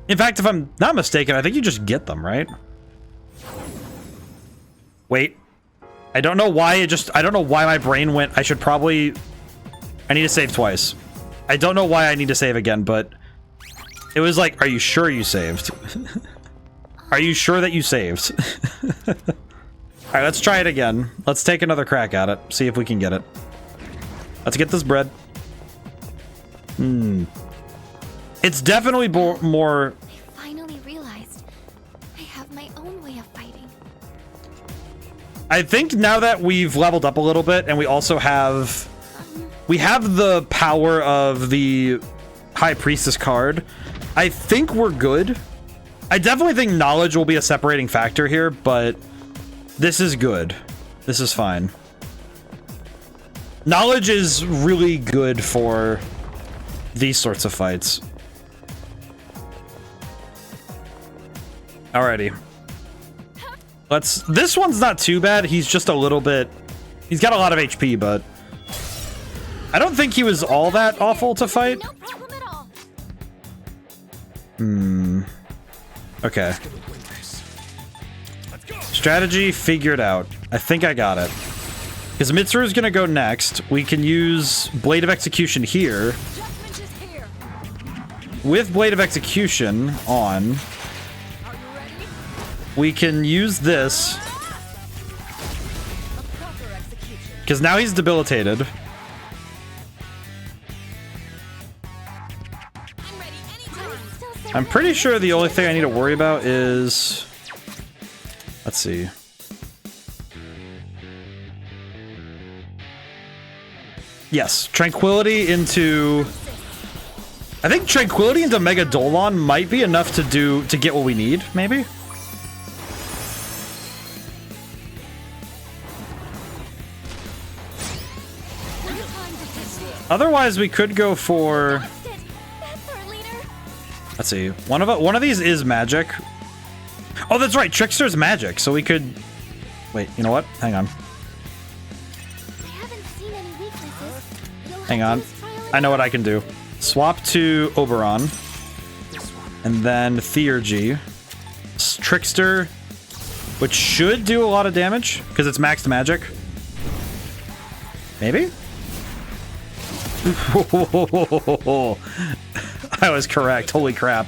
In fact, if I'm not mistaken, I think you just get them, right? Wait. I don't know why I don't know why my brain went, I need to save twice. I don't know why I need to save again, but it was like, are you sure you saved? Are you sure that you saved? Alright, let's try it again. Let's take another crack at it. See if we can get it. Let's get this bread. It's definitely more... I finally realized I have my own way of fighting. I think now that we've leveled up a little bit, and we also have... We have the power of the High Priestess card. I think we're good. I definitely think knowledge will be a separating factor here, but this is good. This is fine. Knowledge is really good for these sorts of fights. Alrighty. This one's not too bad. He's just a little bit... He's got a lot of HP, but... I don't think he was all that awful to fight. No problem at all. Okay. Strategy figured out. I think I got it. Because Mitsuru's gonna go next. We can use Blade of Execution here. With Blade of Execution on, we can use this. Because now he's debilitated. I'm pretty sure the only thing I need to worry about is... Let's see. Yes, Tranquility into... I think Tranquility into Mega Dolon might be enough to get what we need, maybe? Otherwise, we could go for... Let's see. One of these is magic. Oh, that's right. Trickster's magic. So we could... Wait, you know what? Hang on. seen any weaknesses, you'll Hang have on. to use trial and I know what I can do. Swap to Oberon. And then Theurgy. Trickster, which should do a lot of damage, because it's maxed magic. Maybe? I was correct. Holy crap.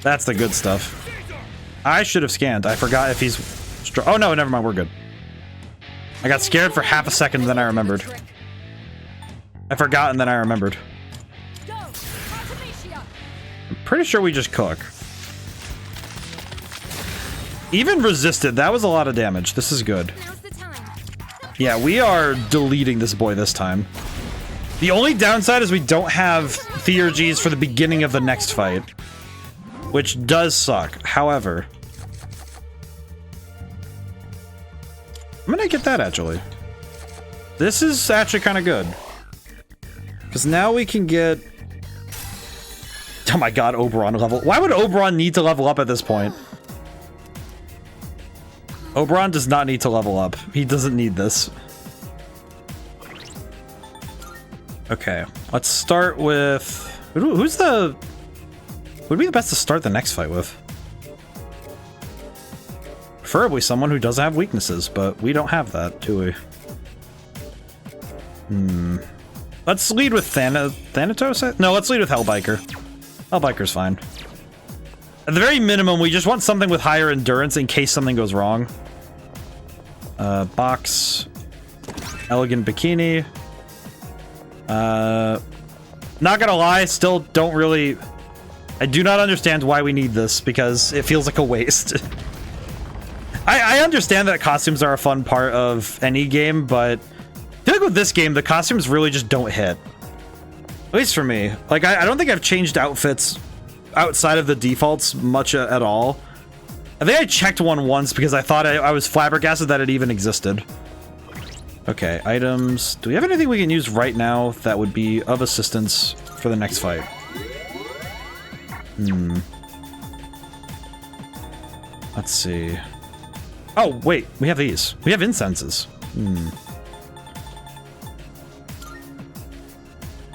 That's the good stuff. I should have scanned. I forgot if he's... Oh no, never mind. We're good. I got scared for half a second, then I remembered. I forgot and then I remembered. I'm pretty sure we just cook. Even resisted. That was a lot of damage. This is good. Yeah, we are deleting this boy this time. The only downside is we don't have Theurgies for the beginning of the next fight, which does suck. However, I'm gonna get that actually. This is actually kind of good. Because now we can get... Oh my god, Oberon level. Why would Oberon need to level up at this point? Oberon does not need to level up. He doesn't need this. Okay, let's start with... Who's the... Who would be the best to start the next fight with? Preferably someone who doesn't have weaknesses, but we don't have that, do we? Let's lead with Thanatos? No, let's lead with Hellbiker. Hellbiker's fine. At the very minimum, we just want something with higher endurance in case something goes wrong. Box. Elegant Bikini. Not gonna lie, still don't really... I do not understand why we need this, because it feels like a waste. I understand that costumes are a fun part of any game, but I feel like with this game, the costumes really just don't hit. At least for me. Like, I don't think I've changed outfits outside of the defaults much at all. I think I checked one once because I thought I was flabbergasted that it even existed. Okay, items. Do we have anything we can use right now that would be of assistance for the next fight? Let's see. Oh, wait. We have these. We have incenses. You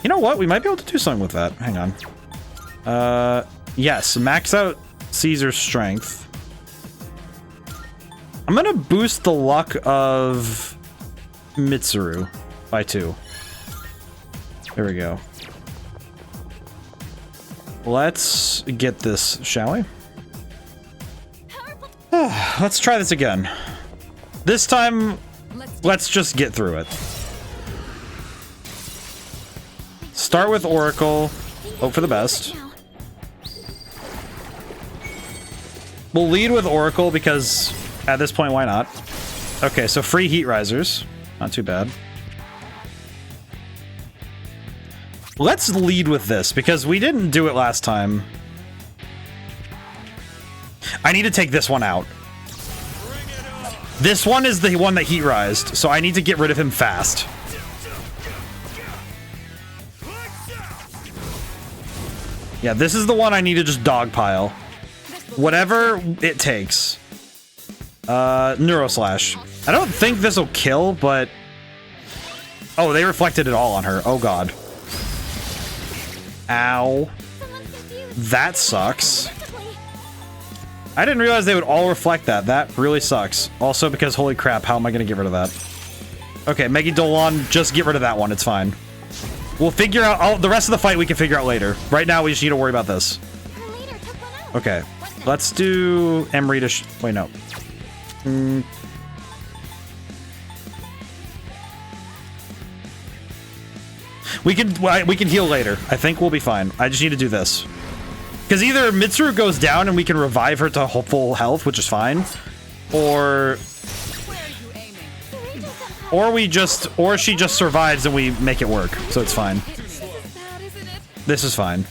know what? We might be able to do something with that. Hang on. Yes. Max out Caesar's strength. I'm gonna boost the luck of Mitsuru by 2. There we go. Let's get this, shall we? Let's try this again. This time, let's just get through it. Start with Oracle. Hope for the best. We'll lead with Oracle because at this point, why not? Okay, so free Heat Risers. Not too bad. Let's lead with this because we didn't do it last time. I need to take this one out. This one is the one that Heat Rised, so I need to get rid of him fast. Yeah, this is the one I need to just dogpile. Whatever it takes. Neuroslash. I don't think this will kill, but... Oh, they reflected it all on her. Oh, God. Ow. That sucks. I didn't realize they would all reflect that. That really sucks. Also because, holy crap, how am I going to get rid of that? Okay, Megidolon, just get rid of that one. It's fine. We'll figure out... the rest of the fight we can figure out later. Right now, we just need to worry about this. Okay. Let's do Amrita... Wait, no. We can heal later. I think we'll be fine. I just need to do this. Because either Mitsuru goes down and we can revive her to full health, which is fine. Or she just survives and we make it work. So it's fine. This is fine.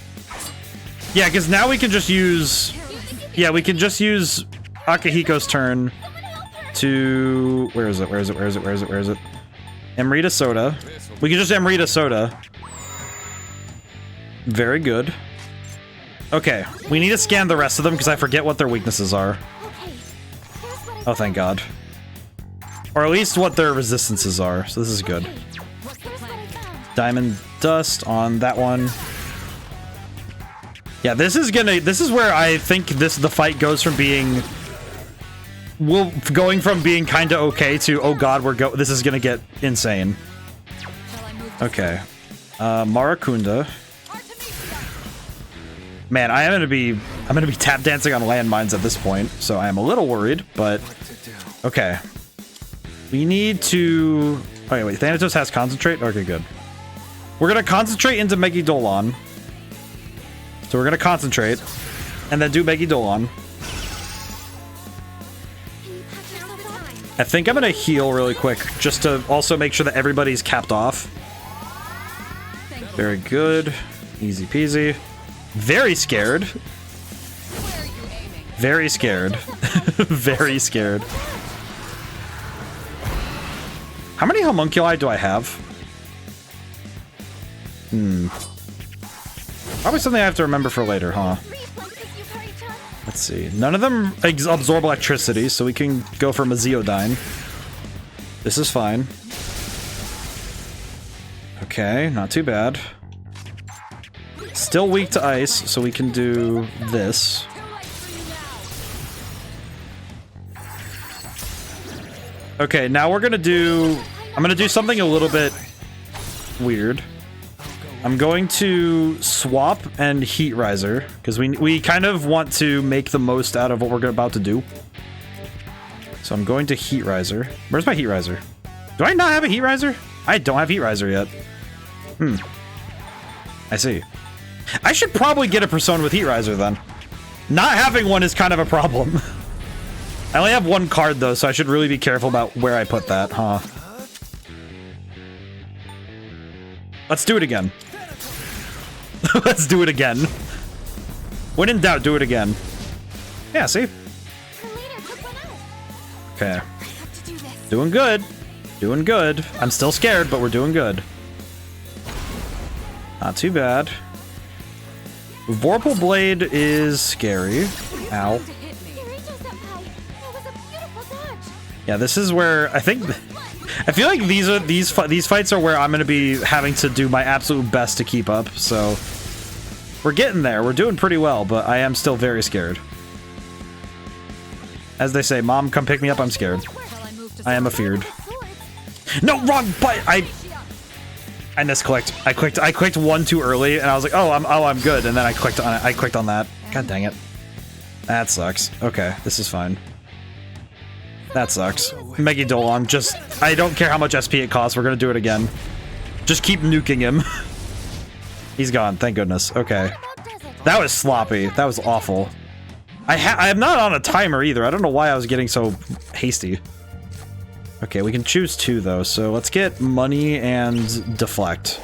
Yeah, because now we can just use... Yeah, we can just use Akihiko's turn to... Where is it? Amrita Soda. We can just Amrita Soda. Very good. Okay, we need to scan the rest of them because I forget what their weaknesses are. Oh, thank God. Or at least what their resistances are, so this is good. Diamond dust on that one. Yeah, this is where I think the fight goes from being going from being kind of okay to, oh god, this is gonna get insane. Okay. Marakunda. Man, I'm gonna be tap dancing on landmines at this point, so I am a little worried, but okay. We need to... Okay, wait, Thanatos has concentrate? Okay, good. We're gonna concentrate into Megidolon. So we're gonna concentrate, and then do Megidolon. I think I'm gonna heal really quick, just to also make sure that everybody's capped off. Very good. Easy peasy. Very scared. Very scared. Very scared. How many homunculi do I have? Probably something I have to remember for later, huh? Let's see. None of them absorb electricity, so we can go for Maziodyne. This is fine. Okay, not too bad. Still weak to ice, so we can do this. Okay, now we're gonna do... I'm gonna do something a little bit weird. I'm going to swap and Heat Riser, because we kind of want to make the most out of what we're about to do. So I'm going to Heat Riser. Where's my Heat Riser? Do I not have a Heat Riser? I don't have Heat Riser yet. I see. I should probably get a Persona with Heat Riser then. Not having one is kind of a problem. I only have one card though, so I should really be careful about where I put that, huh? Let's do it again. Let's do it again. When in doubt, do it again. Yeah, see? Okay. Doing good. Doing good. I'm still scared, but we're doing good. Not too bad. Vorpal Blade is scary. Ow. Yeah, this is where I think... I feel like these fights are where I'm going to be having to do my absolute best to keep up, so... We're getting there. We're doing pretty well, but I am still very scared. As they say, Mom, come pick me up, I'm scared. I am afeared. No, wrong button! I misclicked. I clicked one too early, and I was like, oh, I'm good, and then I clicked on that. God dang it. That sucks. Okay, this is fine. That sucks. Megidolon, just... I don't care how much SP it costs, we're gonna do it again. Just keep nuking him. He's gone, thank goodness. Okay. That was sloppy. That was awful. I am not on a timer either. I don't know why I was getting so hasty. Okay, we can choose two though, so let's get money and deflect.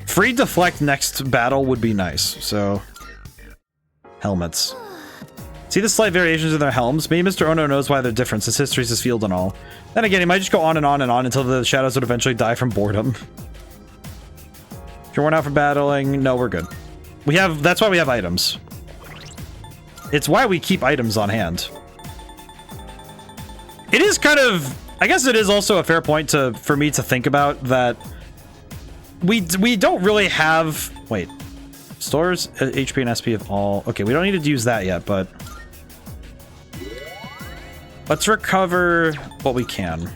Free deflect next battle would be nice, so... Helmets. See the slight variations in their helms? Maybe Mr. Ono knows why they're different, since history's his field and all. Then again, he might just go on and on and on until the shadows would eventually die from boredom. If you're worn out from battling, no, we're good. That's why we have items. It's why we keep items on hand. It is kind of... I guess it is also a fair point for me to think about that we don't really have... Wait. Stores HP and SP of all... Okay, we don't need to use that yet, but... Let's recover what we can.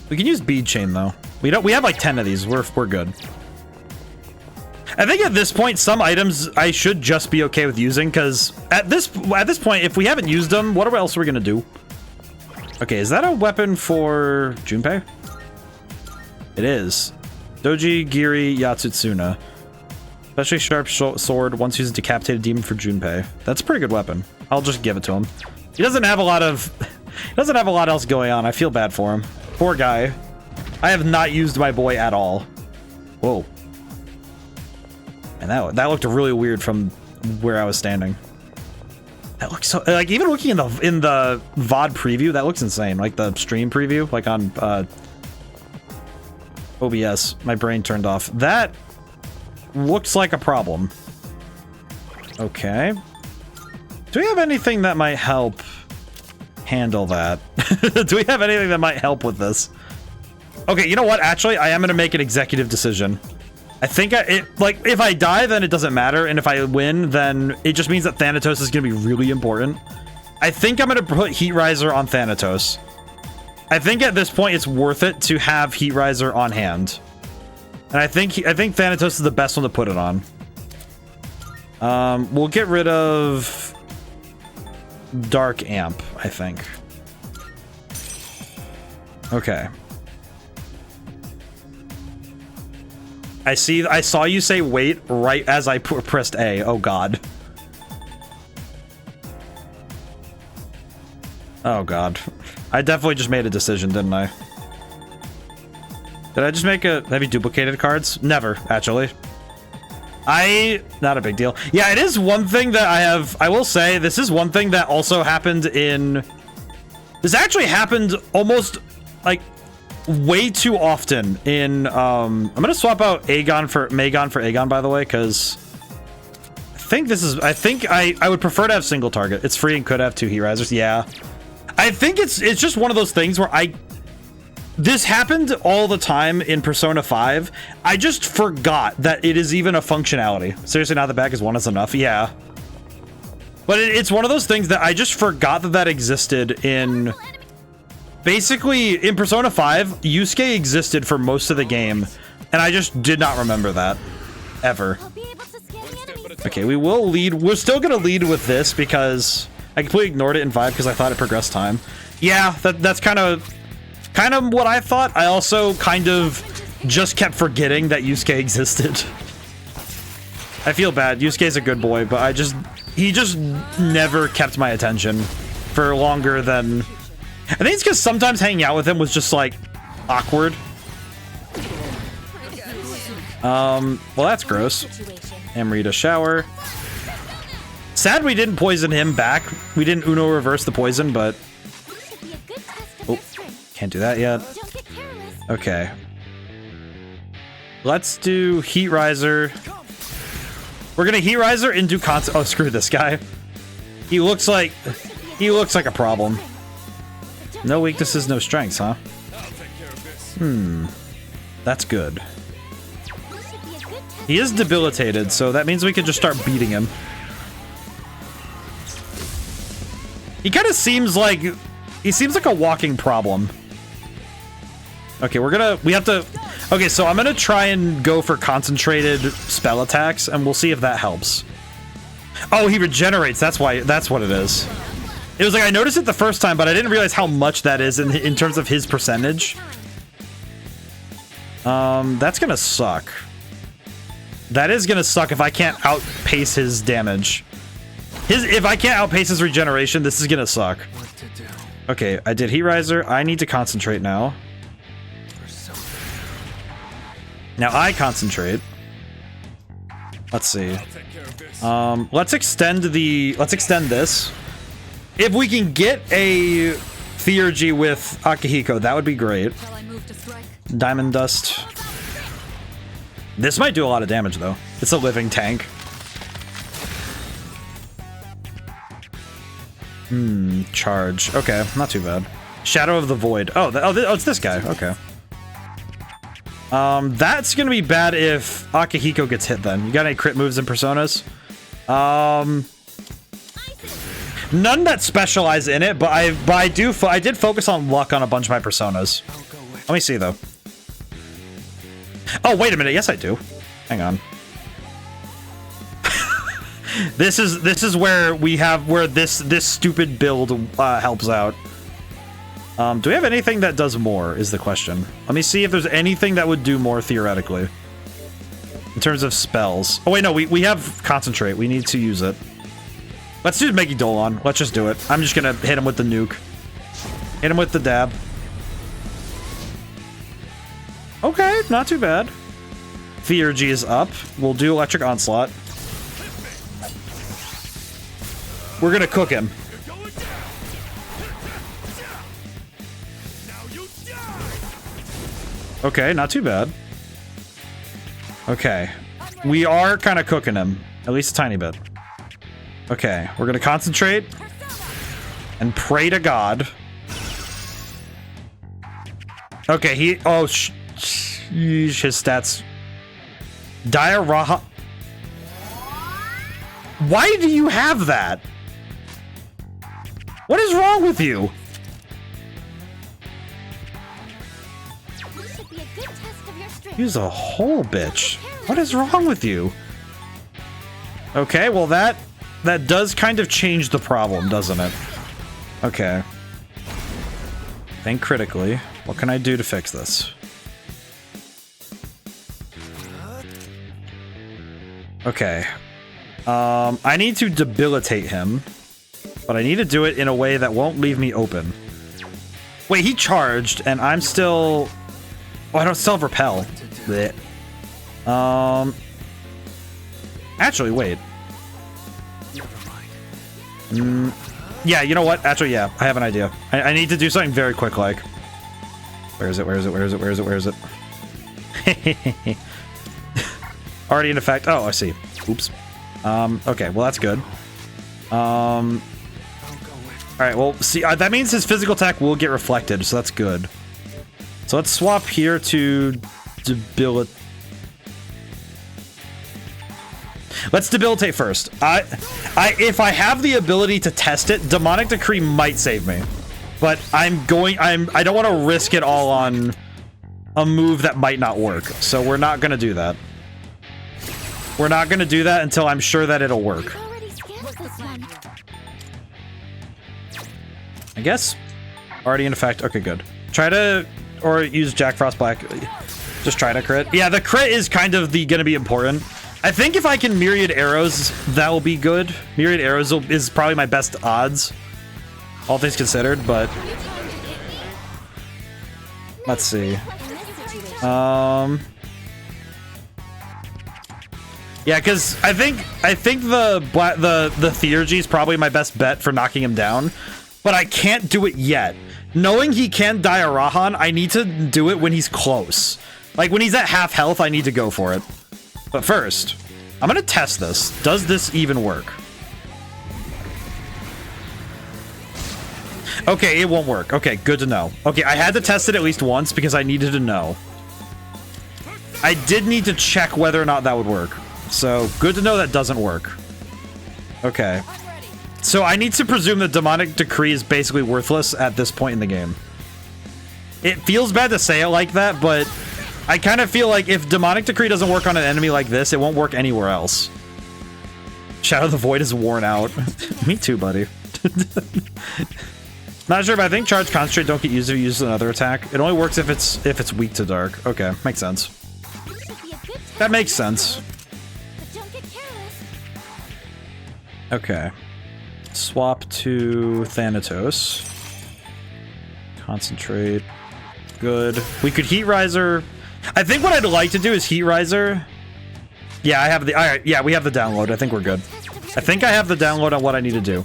We can use bead chain though. We have like 10 of these. We're good. I think at this point some items I should just be okay with using, because at this point if we haven't used them, what else are we gonna do? Okay, is that a weapon for Junpei? It is. Doji Giri Yatsutsuna. Especially sharp sword once used a decapitated demon for Junpei. That's a pretty good weapon. I'll just give it to him. He doesn't have a lot else going on. I feel bad for him. Poor guy. I have not used my boy at all. Whoa. And that looked really weird from where I was standing. That looks so... Like, even looking in the VOD preview, that looks insane. Like, the stream preview, like on OBS. My brain turned off. That looks like a problem. Okay. Do we have anything that might help handle that? Do we have anything that might help with this? Okay, you know what? Actually, I am going to make an executive decision. I think if I die, then it doesn't matter. And if I win, then it just means that Thanatos is going to be really important. I think I'm going to put Heat Riser on Thanatos. I think at this point, it's worth it to have Heat Riser on hand. And I think Thanatos is the best one to put it on. We'll get rid of Dark Amp, I think. Okay. I saw you say wait right as I pressed A. Oh god. Oh god. I definitely just made a decision, didn't I? Did I just make a... Have you duplicated cards? Never, actually. Not a big deal. Yeah, it is one thing that I will say, this is one thing that also happened in... This actually happened almost, like, way too often in, I'm gonna swap out Magon for Aegon, by the way, because I think I would prefer to have single target. It's free and could have 2 Heat Risers. Yeah. I think it's just one of those things where this happened all the time in Persona 5. I just forgot that it is even a functionality. Seriously, now the bag is 1 is enough. Yeah. But it's one of those things that I just forgot that existed in... Basically, in Persona 5, Yusuke existed for most of the game, and I just did not remember that. Ever. Okay, we will lead. We're still gonna lead with this because I completely ignored it in 5 because I thought it progressed time. Yeah, that's kind of what I thought. I also kind of just kept forgetting that Yusuke existed. I feel bad. Yusuke's a good boy, but he just never kept my attention for longer than... I think it's because sometimes hanging out with him was just, like, awkward. Well, that's gross. Amrita shower. Sad we didn't poison him back. We didn't Uno reverse the poison, but... Oh, can't do that yet. Okay. Let's do Heat Riser. We're gonna Heat Riser into Oh, screw this guy. He looks like a problem. No weaknesses, no strengths, huh? That's good. He is debilitated, so that means we can just start beating him. He kind of seems like... He seems like a walking problem. Okay, we have to... Okay, so I'm gonna try and go for concentrated spell attacks, and we'll see if that helps. Oh, he regenerates. That's what it is. It was like I noticed it the first time, but I didn't realize how much that is in terms of his percentage. That's gonna suck. That is gonna suck if I can't outpace his damage. If I can't outpace his regeneration, this is gonna suck. Okay, I did Heat Riser. I need to concentrate now. Now I concentrate. Let's see. Let's extend this. If we can get a Theurgy with Akihiko, that would be great. Diamond Dust. This might do a lot of damage, though. It's a living tank. Charge. Okay, not too bad. Shadow of the Void. Oh, it's this guy. Okay. That's gonna be bad if Akihiko gets hit then. You got any crit moves in Personas? None that specialize in it, but I did focus on luck on a bunch of my Personas. Let me see though. Oh, wait a minute. Yes, I do. Hang on. This is where this stupid build helps out. Do we have anything that does more is the question. Let me see if there's anything that would do more theoretically. In terms of spells. Oh wait, no, we have Concentrate. We need to use it. Let's do Megidolon. Let's just do it. I'm just gonna hit him with the nuke. Hit him with the dab. Okay, not too bad. Theurgy is up. We'll do Electric Onslaught. We're gonna cook him. Okay, not too bad. Okay. We are kind of cooking him. At least a tiny bit. Okay, we're gonna concentrate and pray to God. Okay, he... Oh, his stats... Diarrhea... Why do you have that? What is wrong with you? He's a whole bitch. What is wrong with you? Okay, well that does kind of change the problem, doesn't it? Okay. Think critically. What can I do to fix this? Okay. I need to debilitate him, but I need to do it in a way that won't leave me open. Wait, he charged, and I'm still... Oh, I don't still have repel. Blech. Actually, wait. Yeah, you know what? Actually, yeah, I have an idea. I need to do something very quick, like. Where is it? Where is it? Where is it? Where is it? Where is it? Already in effect. Oh, I see. Oops. Okay, well, that's good. Alright, well, see, that means his physical attack will get reflected, so that's good. So let's swap here to debilitate. Let's debilitate first. If I have the ability to test it, Demonic Decree might save me. But I don't want to risk it all on a move that might not work. So we're not going to do that. We're not going to do that until I'm sure that it'll work. I guess. Already in effect. Okay, good. Try to... Or use Jack Frost Black. Just try to crit. Yeah, the crit is kind of gonna be important. I think if I can Myriad Arrows, that will be good. Myriad Arrows is probably my best odds. All things considered, but... Let's see. Yeah, because I think the Theurgy is probably my best bet for knocking him down, but I can't do it yet. Knowing he can die a Rahan, I need to do it when he's close. Like when he's at half health, I need to go for it. But first, I'm gonna test this. Does this even work? Okay, it won't work. Okay, good to know. Okay, I had to test it at least once because I needed to know. I did need to check whether or not that would work. So, good to know that doesn't work. Okay. So, I need to presume that Demonic Decree is basically worthless at this point in the game. It feels bad to say it like that, but I kind of feel like if Demonic Decree doesn't work on an enemy like this, it won't work anywhere else. Shadow of the Void is worn out. Me too, buddy. Not sure, but I think Charge Concentrate don't get used if you use another attack. It only works if it's weak to dark. Okay, makes sense. That makes sense. Okay. Swap to Thanatos. Concentrate. Good. We could Heat Riser. I think what I'd like to do is Heat Riser. Yeah, I have the... Alright, yeah, we have the download. I think we're good. I think I have the download on what I need to do.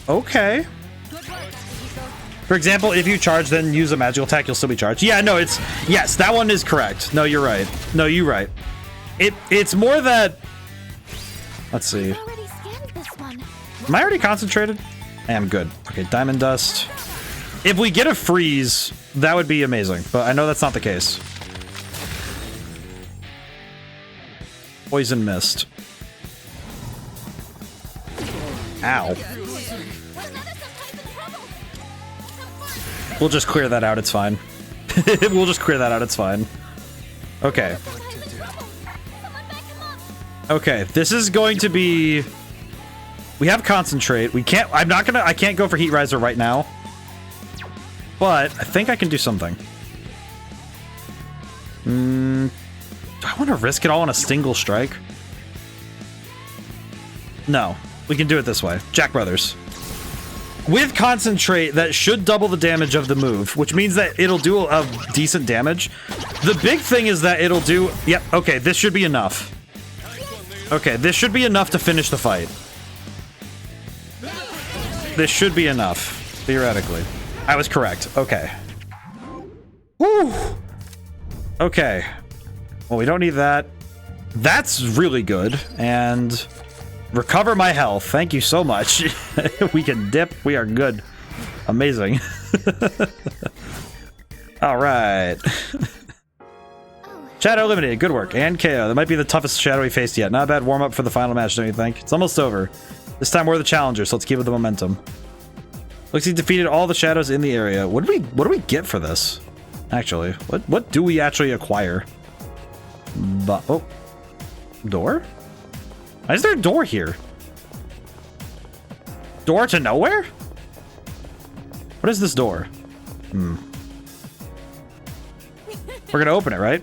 Okay. For example, if you charge, then use a magical attack, you'll still be charged. Yeah, no, it's... Yes, that one is correct. No, you're right. No, you're right. It's more that... Let's see. Am I already concentrated? I am good. Okay, Diamond Dust. If we get a freeze, that would be amazing. But I know that's not the case. Poison Mist. Ow. We'll just clear that out, it's fine. We'll just clear that out, it's fine. Okay. Okay, this is going to be... We have Concentrate. We can't... I can't go for Heat Riser right now. But I think I can do something. Do I want to risk it all on a single strike? No. We can do it this way. Jack Brothers. With Concentrate, that should double the damage of the move, which means that it'll do a decent damage. The big thing is that it'll do... Yep, okay, this should be enough. Okay, this should be enough to finish the fight. This should be enough, theoretically. I was correct. Okay. Woo! Okay. Well, we don't need that. That's really good. And recover my health. Thank you so much. We can dip. We are good. Amazing. All right. Shadow eliminated. Good work. And KO. That might be the toughest shadow we faced yet. Not a bad warm-up for the final match, don't you think? It's almost over. This time we're the challengers, so let's keep with the momentum. Looks he defeated all the shadows in the area. What do we get for this? Actually, what do we actually acquire? Oh. Door? Why is there a door here? Door to nowhere? What is this door? We're gonna open it, right?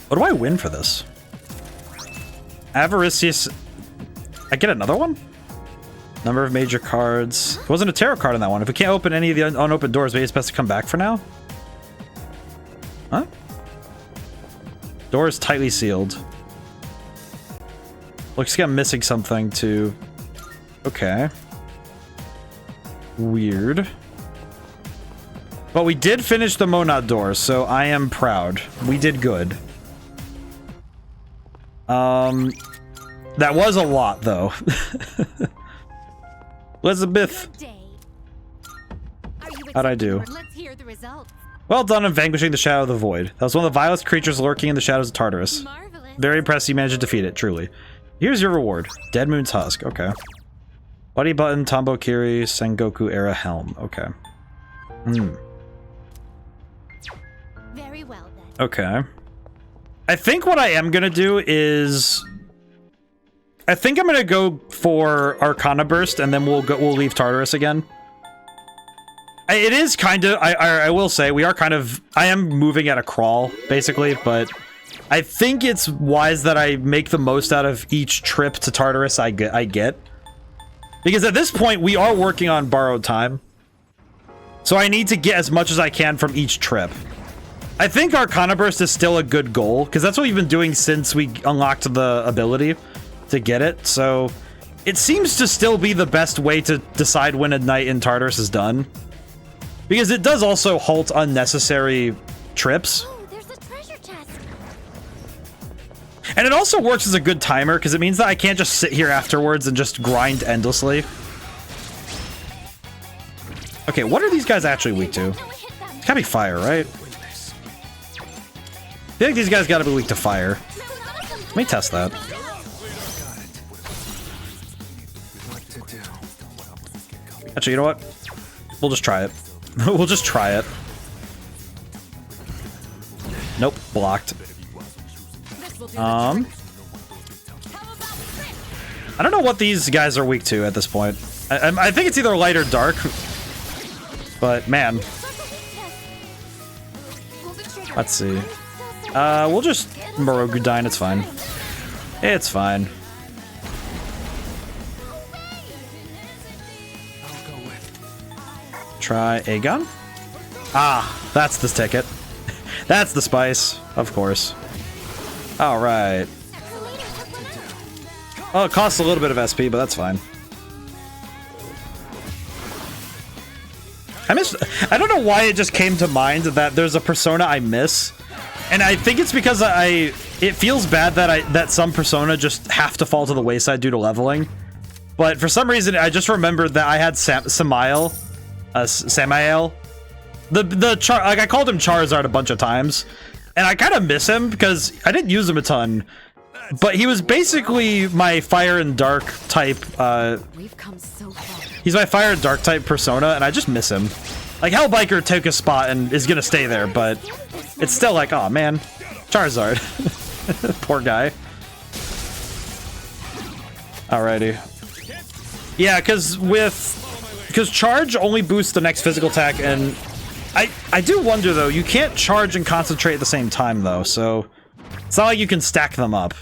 What do I win for this? Avaricious. I get another one? Number of major cards. There wasn't a tarot card on that one. If we can't open any of the unopened doors, maybe it's best to come back for now? Huh? Door is tightly sealed. Looks like I'm missing something too. Okay. Weird. But we did finish the Monad door, so I am proud. We did good. That was a lot, though. Elizabeth. How'd I do? Let's hear the results. Well done on vanquishing the Shadow of the Void. That was one of the vilest creatures lurking in the shadows of Tartarus. Marvelous. Very impressed you managed to defeat it, truly. Here's your reward. Dead Moon's Husk. Okay. Buddy Button, Tombo Kiri, Sengoku Era Helm. Okay. Very well then. Okay. I think what I am gonna do is... I think I'm gonna go for Arcana Burst, and then we'll leave Tartarus again. It is kind of... I will say, we are kind of... I am moving at a crawl, basically, but... I think it's wise that I make the most out of each trip to Tartarus I get. Because at this point, we are working on borrowed time. So I need to get as much as I can from each trip. I think Arcana Burst is still a good goal, because that's what we've been doing since we unlocked the ability to get it. So it seems to still be the best way to decide when a night in Tartarus is done. Because it does also halt unnecessary trips. Oh, there's a treasure chest. And it also works as a good timer, because it means that I can't just sit here afterwards and just grind endlessly. Okay, what are these guys actually weak to? It's gotta be fire, right? I feel like these guys gotta be weak to fire. Let me test that. Actually, you know what? We'll just try it. We'll just try it. Nope, blocked. I don't know what these guys are weak to at this point. I think it's either light or dark. But, man. Let's see. We'll just Morogudine, it's fine. It's fine. Try Aegon? Ah, that's the ticket. That's the spice, of course. Alright. Well, it costs a little bit of SP, but that's fine. I don't know why it just came to mind that there's a persona I miss. And I think it's because it feels bad that some persona just have to fall to the wayside due to leveling. But for some reason, I just remembered that I had Samael. Like I called him Charizard a bunch of times. And I kind of miss him because I didn't use him a ton. But he was basically my fire and dark type, We've come so far. He's my fire and dark type persona, and I just miss him. Like, Hellbiker took his spot and is gonna stay there, but it's still like, oh man, Charizard. Poor guy. Alrighty. Yeah, because charge only boosts the next physical attack, and I do wonder though, you can't charge and concentrate at the same time though, so it's not like you can stack them up.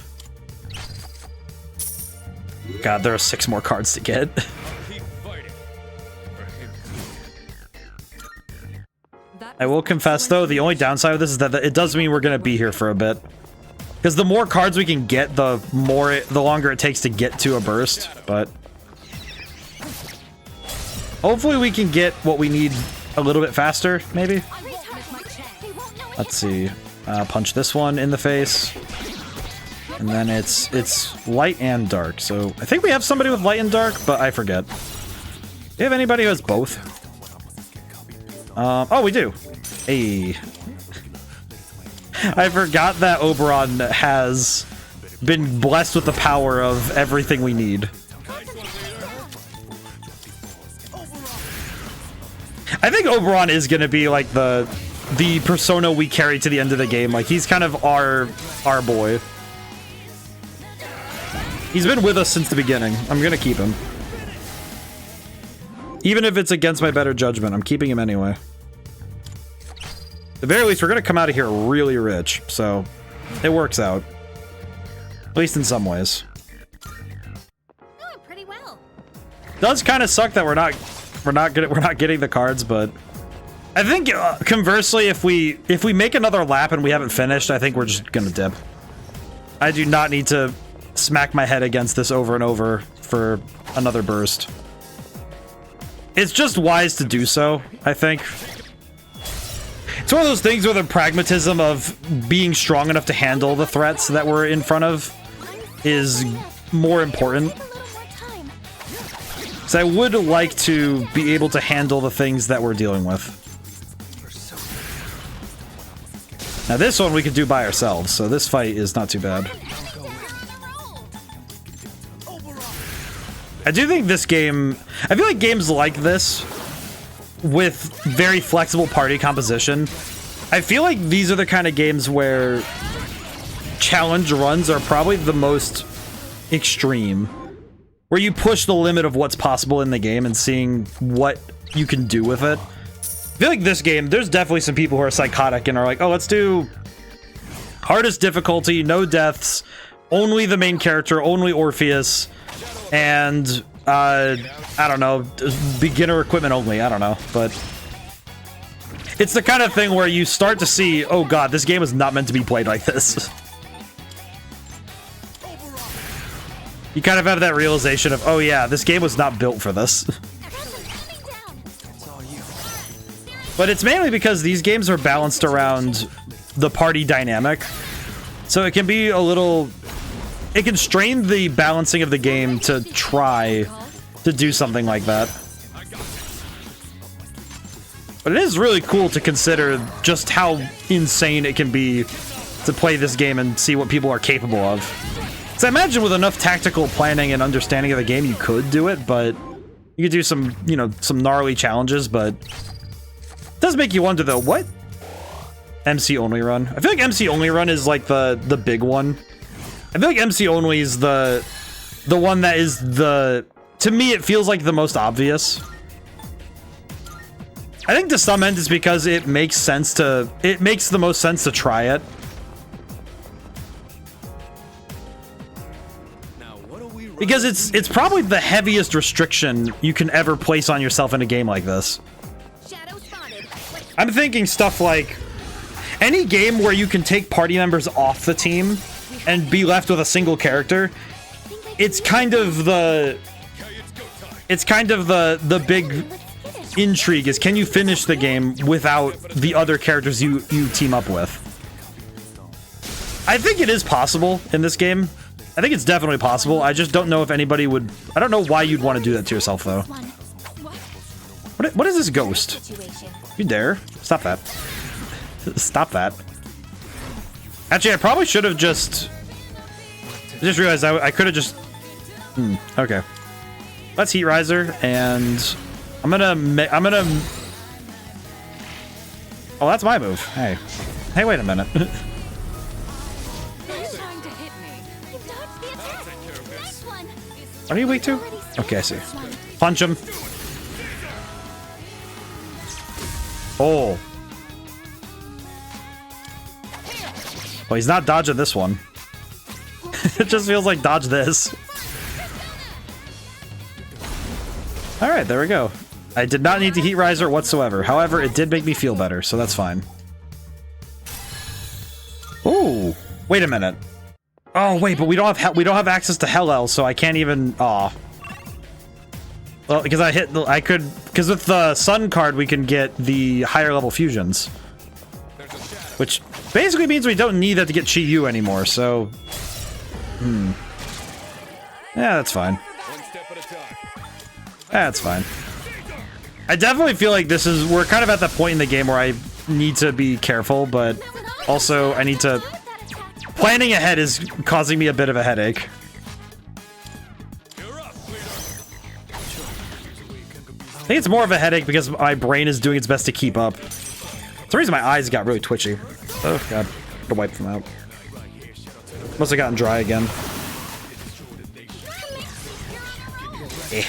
God, there are 6 more cards to get. I will confess though, the only downside of this is that it does mean we're gonna be here for a bit. Because the more cards we can get, the longer it takes to get to a burst, but hopefully we can get what we need a little bit faster, maybe? Let's see. Punch this one in the face. And then it's light and dark. So I think we have somebody with light and dark, but I forget. Do you have anybody who has both? Oh, we do. Hey. I forgot that Oberon has been blessed with the power of everything we need. I think Oberon is going to be like the persona we carry to the end of the game. Like, he's kind of our boy. He's been with us since the beginning. I'm going to keep him. Even if it's against my better judgment, I'm keeping him anyway. At the very least, we're going to come out of here really rich, so it works out. At least in some ways. Oh, pretty well. Does kind of suck that we're not getting the cards, but I think conversely, if we make another lap and we haven't finished, I think we're just gonna dip. I do not need to smack my head against this over and over for another burst. It's just wise to do so, I think. It's one of those things where the pragmatism of being strong enough to handle the threats that we're in front of is more important. So I would like to be able to handle the things that we're dealing with. Now this one we could do by ourselves, so this fight is not too bad. I do think this game... I feel like games like this, with very flexible party composition, I feel like these are the kind of games where challenge runs are probably the most extreme. Where you push the limit of what's possible in the game and seeing what you can do with it. I feel like this game, there's definitely some people who are psychotic and are like, oh, let's do hardest difficulty, no deaths, only the main character, only Orpheus, and I don't know, beginner equipment only, I don't know, but it's the kind of thing where you start to see, oh god, this game is not meant to be played like this. You kind of have that realization of, oh yeah, this game was not built for this. But it's mainly because these games are balanced around the party dynamic. So it can be a little... It can strain the balancing of the game to try to do something like that. But it is really cool to consider just how insane it can be to play this game and see what people are capable of. So I imagine with enough tactical planning and understanding of the game, you could do it, but you could do some, you know, some gnarly challenges, but it does make you wonder though, what? MC only run? I feel like MC only run is like the big one. I feel like MC only is the one that is the, to me it feels like the most obvious. I think to some end it's because it makes sense to, it makes the most sense to try it. Because it's probably the heaviest restriction you can ever place on yourself in a game like this. I'm thinking stuff like any game where you can take party members off the team and be left with a single character. It's kind of the big intrigue is, can you finish the game without the other characters you team up with? I think it is possible in this game. I think it's definitely possible. I just don't know if anybody would... I don't know why you'd want to do that to yourself, though. What is this ghost? You dare? Stop that. Stop that. Actually, I probably should have just... I just realized I could have just... okay. Let's Heat Riser, and... I'm gonna... Oh, that's my move. Hey. Hey, wait a minute. Are you weak too? Okay, I see. Punch him. Oh. Well, he's not dodging this one. It just feels like dodge this. Alright, there we go. I did not need to Heat Riser whatsoever. However, it did make me feel better, so that's fine. Ooh. Wait a minute. Oh wait, but we don't have access to Hell-El, so I can't even. Aw. Well, because because with the Sun card we can get the higher level fusions, which basically means we don't need that to get Chi Yu anymore, so... Yeah, that's fine. One step at a time. That's fine. I definitely feel like we're kind of at that point in the game where I need to be careful, but also I need to... Planning ahead is causing me a bit of a headache. I think it's more of a headache because my brain is doing its best to keep up. For some reason my eyes got really twitchy. Oh god, gotta wipe them out. Must have gotten dry again. Eh.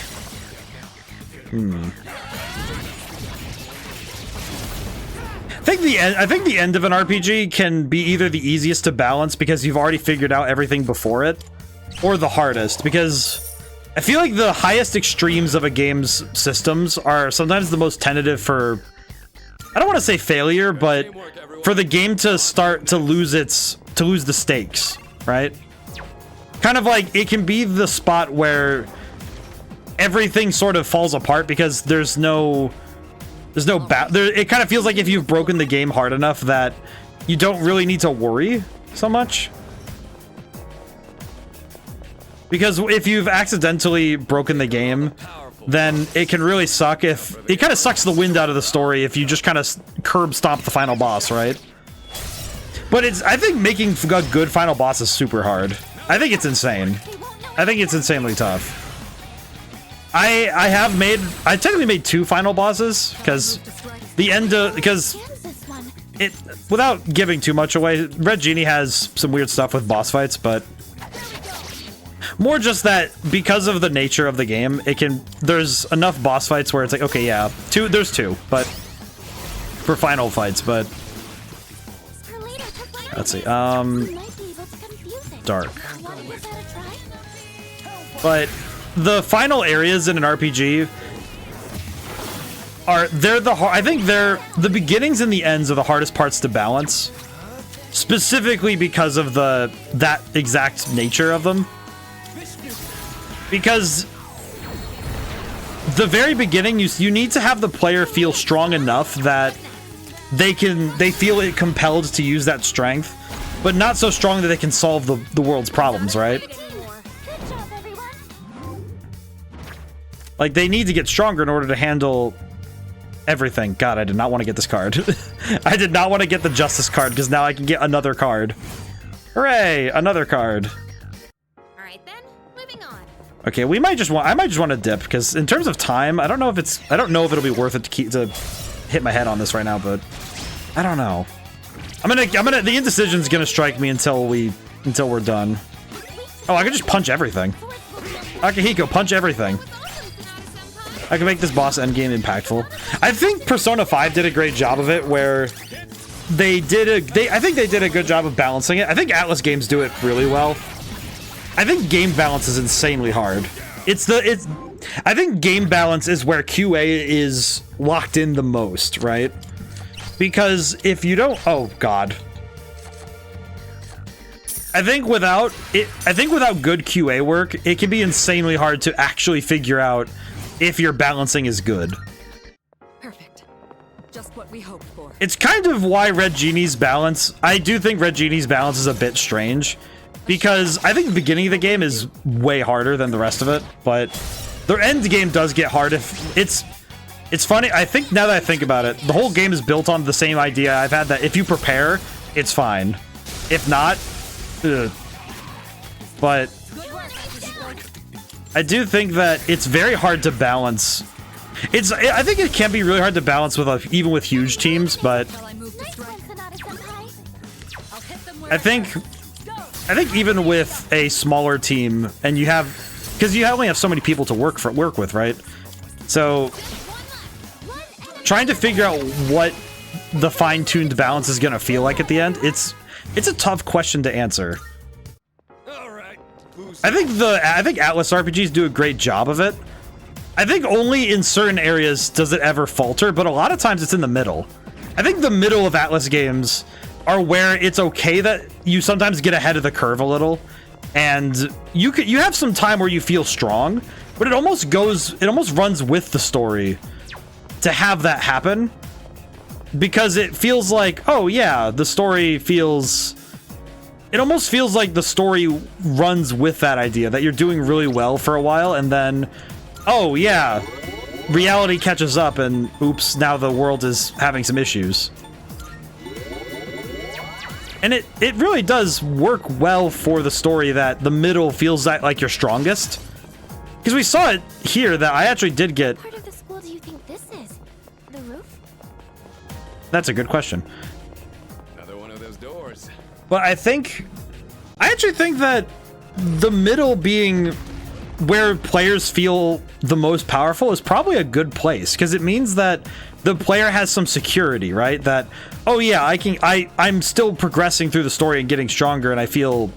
I think the end of an RPG can be either the easiest to balance because you've already figured out everything before it, or the hardest, because I feel like the highest extremes of a game's systems are sometimes the most tentative for, I don't want to say failure, but for the game to start to lose the stakes, right? Kind of like it can be the spot where everything sort of falls apart because it kind of feels like if you've broken the game hard enough that you don't really need to worry so much. Because if you've accidentally broken the game, then it can really suck if... It kind of sucks the wind out of the story if you just kind of curb stomp the final boss, right? But I think making a good final boss is super hard. I think it's insane. I think it's insanely tough. I technically made 2 final bosses, because without giving too much away, Red Genie has some weird stuff with boss fights, but more just that because of the nature of the game, there's enough boss fights where it's like, okay, yeah, there's 2, but for final fights, but let's see, dark. But the final areas in an RPG I think the beginnings and the ends are the hardest parts to balance, specifically because of that exact nature of them. Because the very beginning, you need to have the player feel strong enough that they feel it compelled to use that strength, but not so strong that they can solve the world's problems, right? Like, they need to get stronger in order to handle everything. God, I did not want to get this card. I did not want to get the Justice card, because now I can get another card. Hooray! Another card. Alright then, moving on. Okay, I might just want to dip, because in terms of time, I don't know if it'll be worth it to hit my head on this right now, but I don't know. The indecision's gonna strike me until we're done. Oh, I can just punch everything. Akihiko, punch everything. I can make this boss endgame impactful. I think Persona 5 did a great job of it, where I think they did a good job of balancing it. I think Atlas games do it really well. I think game balance is insanely hard. I think game balance is where QA is locked in the most, right? Because if you don't, oh god. I think without good QA work, it can be insanely hard to actually figure out if your balancing is good. Perfect. Just what we hoped for. It's kind of why Red Genie's balance, I do think Red Genie's balance is a bit strange, because I think the beginning of the game is way harder than the rest of it, but the end game does get hard. It's funny, I think now that I think about it, the whole game is built on the same idea I've had, that if you prepare, it's fine. If not, ugh. But I do think that it's very hard to balance. I think it can be really hard to balance with even with huge teams, but I think even with a smaller team, and because you only have so many people to work with, right? So trying to figure out what the fine-tuned balance is gonna feel like at the end, it's a tough question to answer. I think Atlas RPGs do a great job of it. I think only in certain areas does it ever falter, but a lot of times it's in the middle. I think the middle of Atlas games are where it's okay that you sometimes get ahead of the curve a little, and you have some time where you feel strong, but it almost runs with the story to have that happen. because it feels like, oh yeah, the story feels... It almost feels like the story runs with that idea, that you're doing really well for a while, and then, oh yeah, reality catches up, and oops, now the world is having some issues. And it really does work well for the story that the middle feels like you're strongest. Because we saw it here that I actually did get... What part of the school do you think this is? The roof? That's a good question. Another one of those doors. But I actually think that the middle being where players feel the most powerful is probably a good place, because it means that the player has some security, right? That, oh yeah, I'm still progressing through the story and getting stronger, and I feel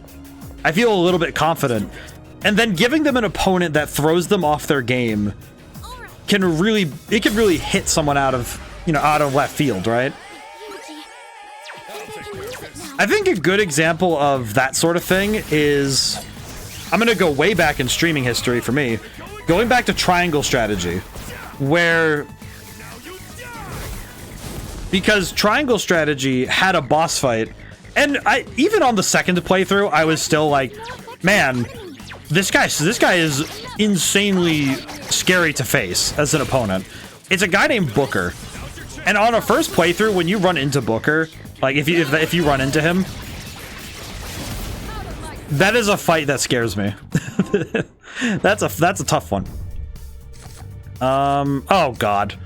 a little bit confident. And then giving them an opponent that throws them off their game can really hit someone out of left field, right? I think a good example of that sort of thing is, I'm gonna go way back in streaming history for me, going back to Triangle Strategy, where, because Triangle Strategy had a boss fight, and even on the second playthrough, I was still like, man, this guy is insanely scary to face as an opponent. It's a guy named Booker, and on a first playthrough, when you run into Booker, like if you run into him, that is a fight that scares me. That's a tough one. Oh god,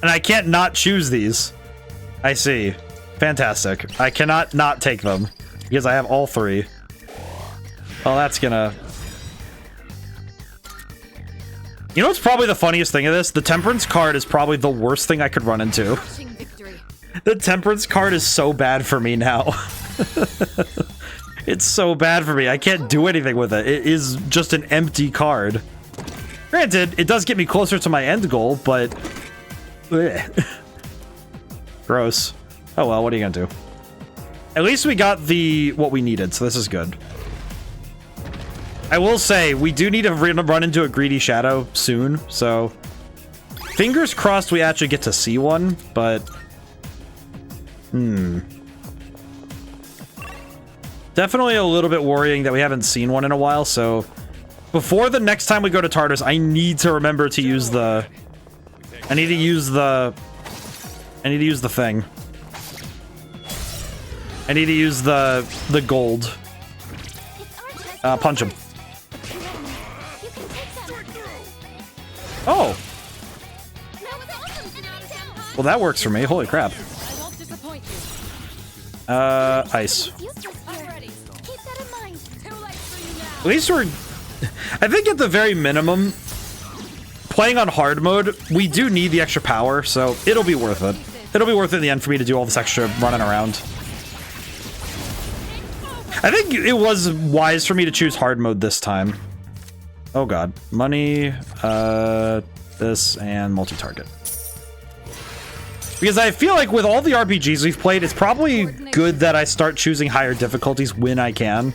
and I can't not choose these. I see. Fantastic. I cannot not take them because I have all three. Oh, that's gonna... You know what's probably the funniest thing of this? The Temperance card is probably the worst thing I could run into. The Temperance card is so bad for me now. It's so bad for me. I can't do anything with it. It is just an empty card. Granted, it does get me closer to my end goal, but... Ugh. Gross. Oh well, what are you gonna do? At least we got what we needed, so this is good. I will say, we do need to run into a Greedy Shadow soon, so... Fingers crossed we actually get to see one, but... Definitely a little bit worrying that we haven't seen one in a while, so... Before the next time we go to Tartarus, I need to remember to use the... I need to use the thing. I need to use the gold. Punch him. Oh! Well, that works for me. Holy crap. Ice. At least we're... I think at the very minimum, playing on hard mode, we do need the extra power, so it'll be worth it. It'll be worth it in the end for me to do all this extra running around. I think it was wise for me to choose hard mode this time. Oh god. Money, this, and multi-target. Because I feel like with all the RPGs we've played, it's probably good that I start choosing higher difficulties when I can.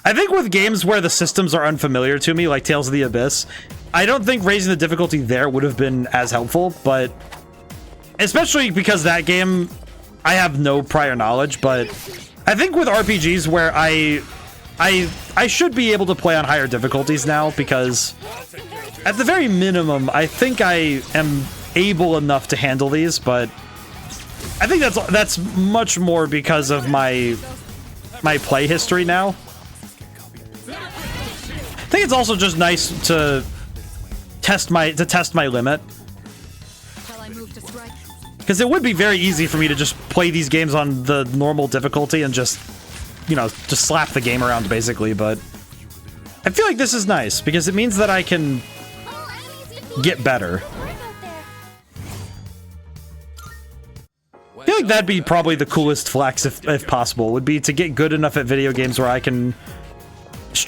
I think with games where the systems are unfamiliar to me, like Tales of the Abyss, I don't think raising the difficulty there would have been as helpful, but... Especially because that game, I have no prior knowledge, but... I think with RPGs where I should be able to play on higher difficulties now, because at the very minimum, I think I am able enough to handle these, but I think that's much more because of my play history now. I think it's also just nice to test my limit. Because it would be very easy for me to just play these games on the normal difficulty and just, just slap the game around, basically, but I feel like this is nice, because it means that I can get better. I feel like that'd be probably the coolest flex, if possible, would be to get good enough at video games where I can...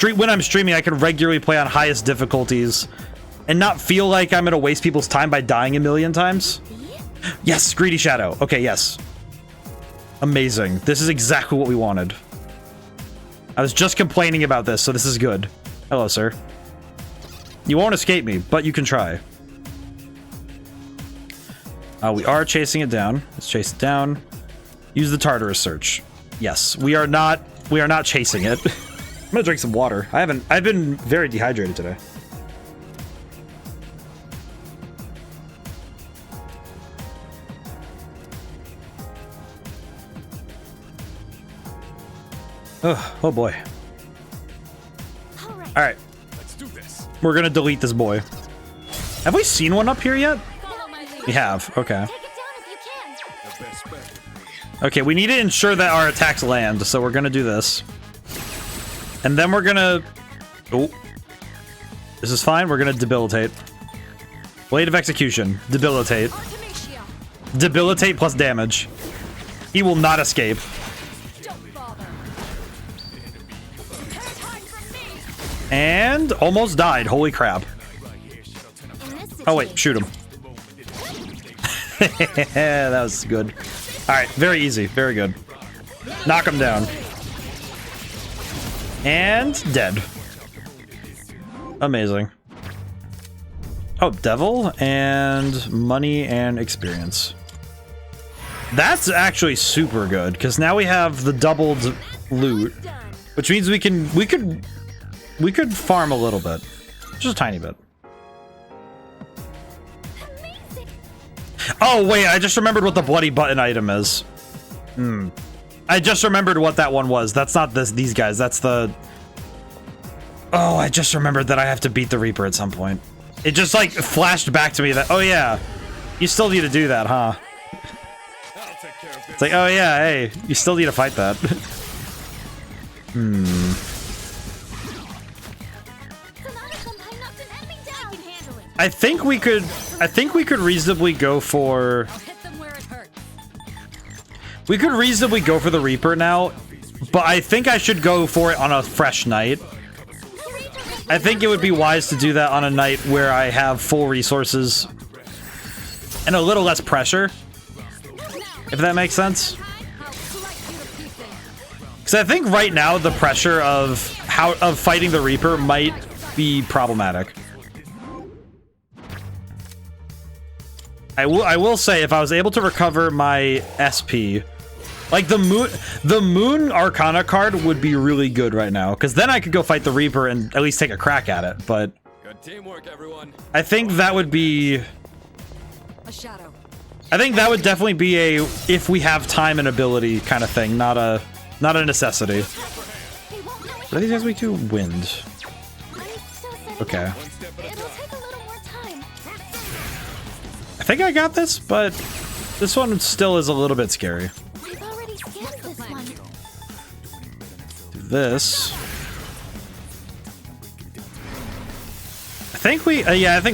When I'm streaming, I can regularly play on highest difficulties and not feel like I'm gonna waste people's time by dying a million times. Yes, Greedy Shadow. Okay, yes. Amazing. This is exactly what we wanted. I was just complaining about this, so this is good. Hello, sir. You won't escape me, but you can try. We are chasing it down. Let's chase it down. Use the Tartarus search. Yes, we are not chasing it. I'm gonna drink some water. I've been very dehydrated today. Oh boy. All right. Let's do this. We're gonna delete this boy. Have we seen one up here yet? We have. Okay. The best bet. Okay, we need to ensure that our attacks land, so we're gonna do this. And then we're gonna... Oh. This is fine. We're gonna debilitate. Blade of Execution. Debilitate. Debilitate plus damage. He will not escape. And almost died. Holy crap. Oh wait, shoot him. That was good. Alright, very easy. Very good. Knock him down. And dead. Amazing. Oh, devil and money and experience. That's actually super good, because now we have the doubled loot, which means we could farm a little bit. Just a tiny bit. Oh, wait, I just remembered what the bloody button item is. I just remembered what that one was. That's not these guys. That's the... Oh, I just remembered that I have to beat the Reaper at some point. It just, like, flashed back to me that... Oh, yeah. You still need to do that, huh? It's like, oh, yeah, hey. You still need to fight that. I think we could reasonably go for... We could reasonably go for the Reaper now, but I think I should go for it on a fresh night. I think it would be wise to do that on a night where I have full resources and a little less pressure, if that makes sense. Because I think right now the pressure of fighting the Reaper might be problematic. I will say, if I was able to recover my SP, like the moon Arcana card would be really good right now, because then I could go fight the Reaper and at least take a crack at it. But good teamwork, everyone. I think that would be A shadow. I think that would definitely be a if we have time and ability kind of thing, not a necessity. What are these guys weak to? Wind. Okay. I think I got this, but this one still is a little bit scary. We've already skipped this one. Do this. I think we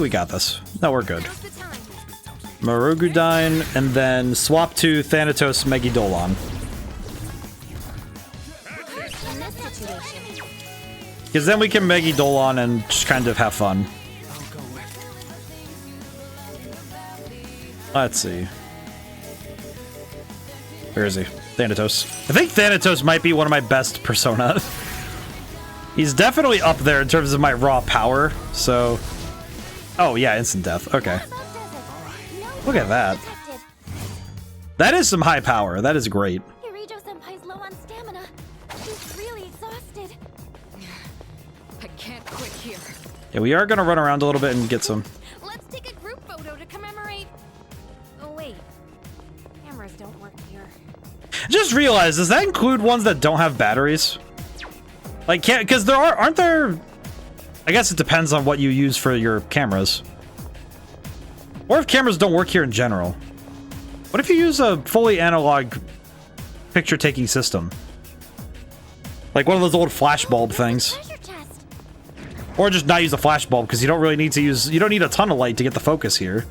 got this. No, we're good. Marugudine, and then swap to Thanatos Megidolon. Because then we can Megidolon and just kind of have fun. Let's see. Where is he? Thanatos. I think Thanatos might be one of my best Persona. He's definitely up there in terms of my raw power, so... Oh, yeah, instant death. Okay. Look at that. That is some high power. That is great. Yurijo-senpai's low on stamina. He's really exhausted. I can't quit here. Yeah, we are gonna run around a little bit and get some... Let's take a group photo to commemorate. Oh wait, cameras don't work here. Just realized, does that include ones that don't have batteries? Like, can't, because there aren't there... I guess it depends on what you use for your cameras. Or if cameras don't work here in general. What if you use a fully analog picture-taking system? Like one of those old flashbulb things. Or just not use a flashbulb, because you don't really need to use... You don't need a ton of light to get the focus here.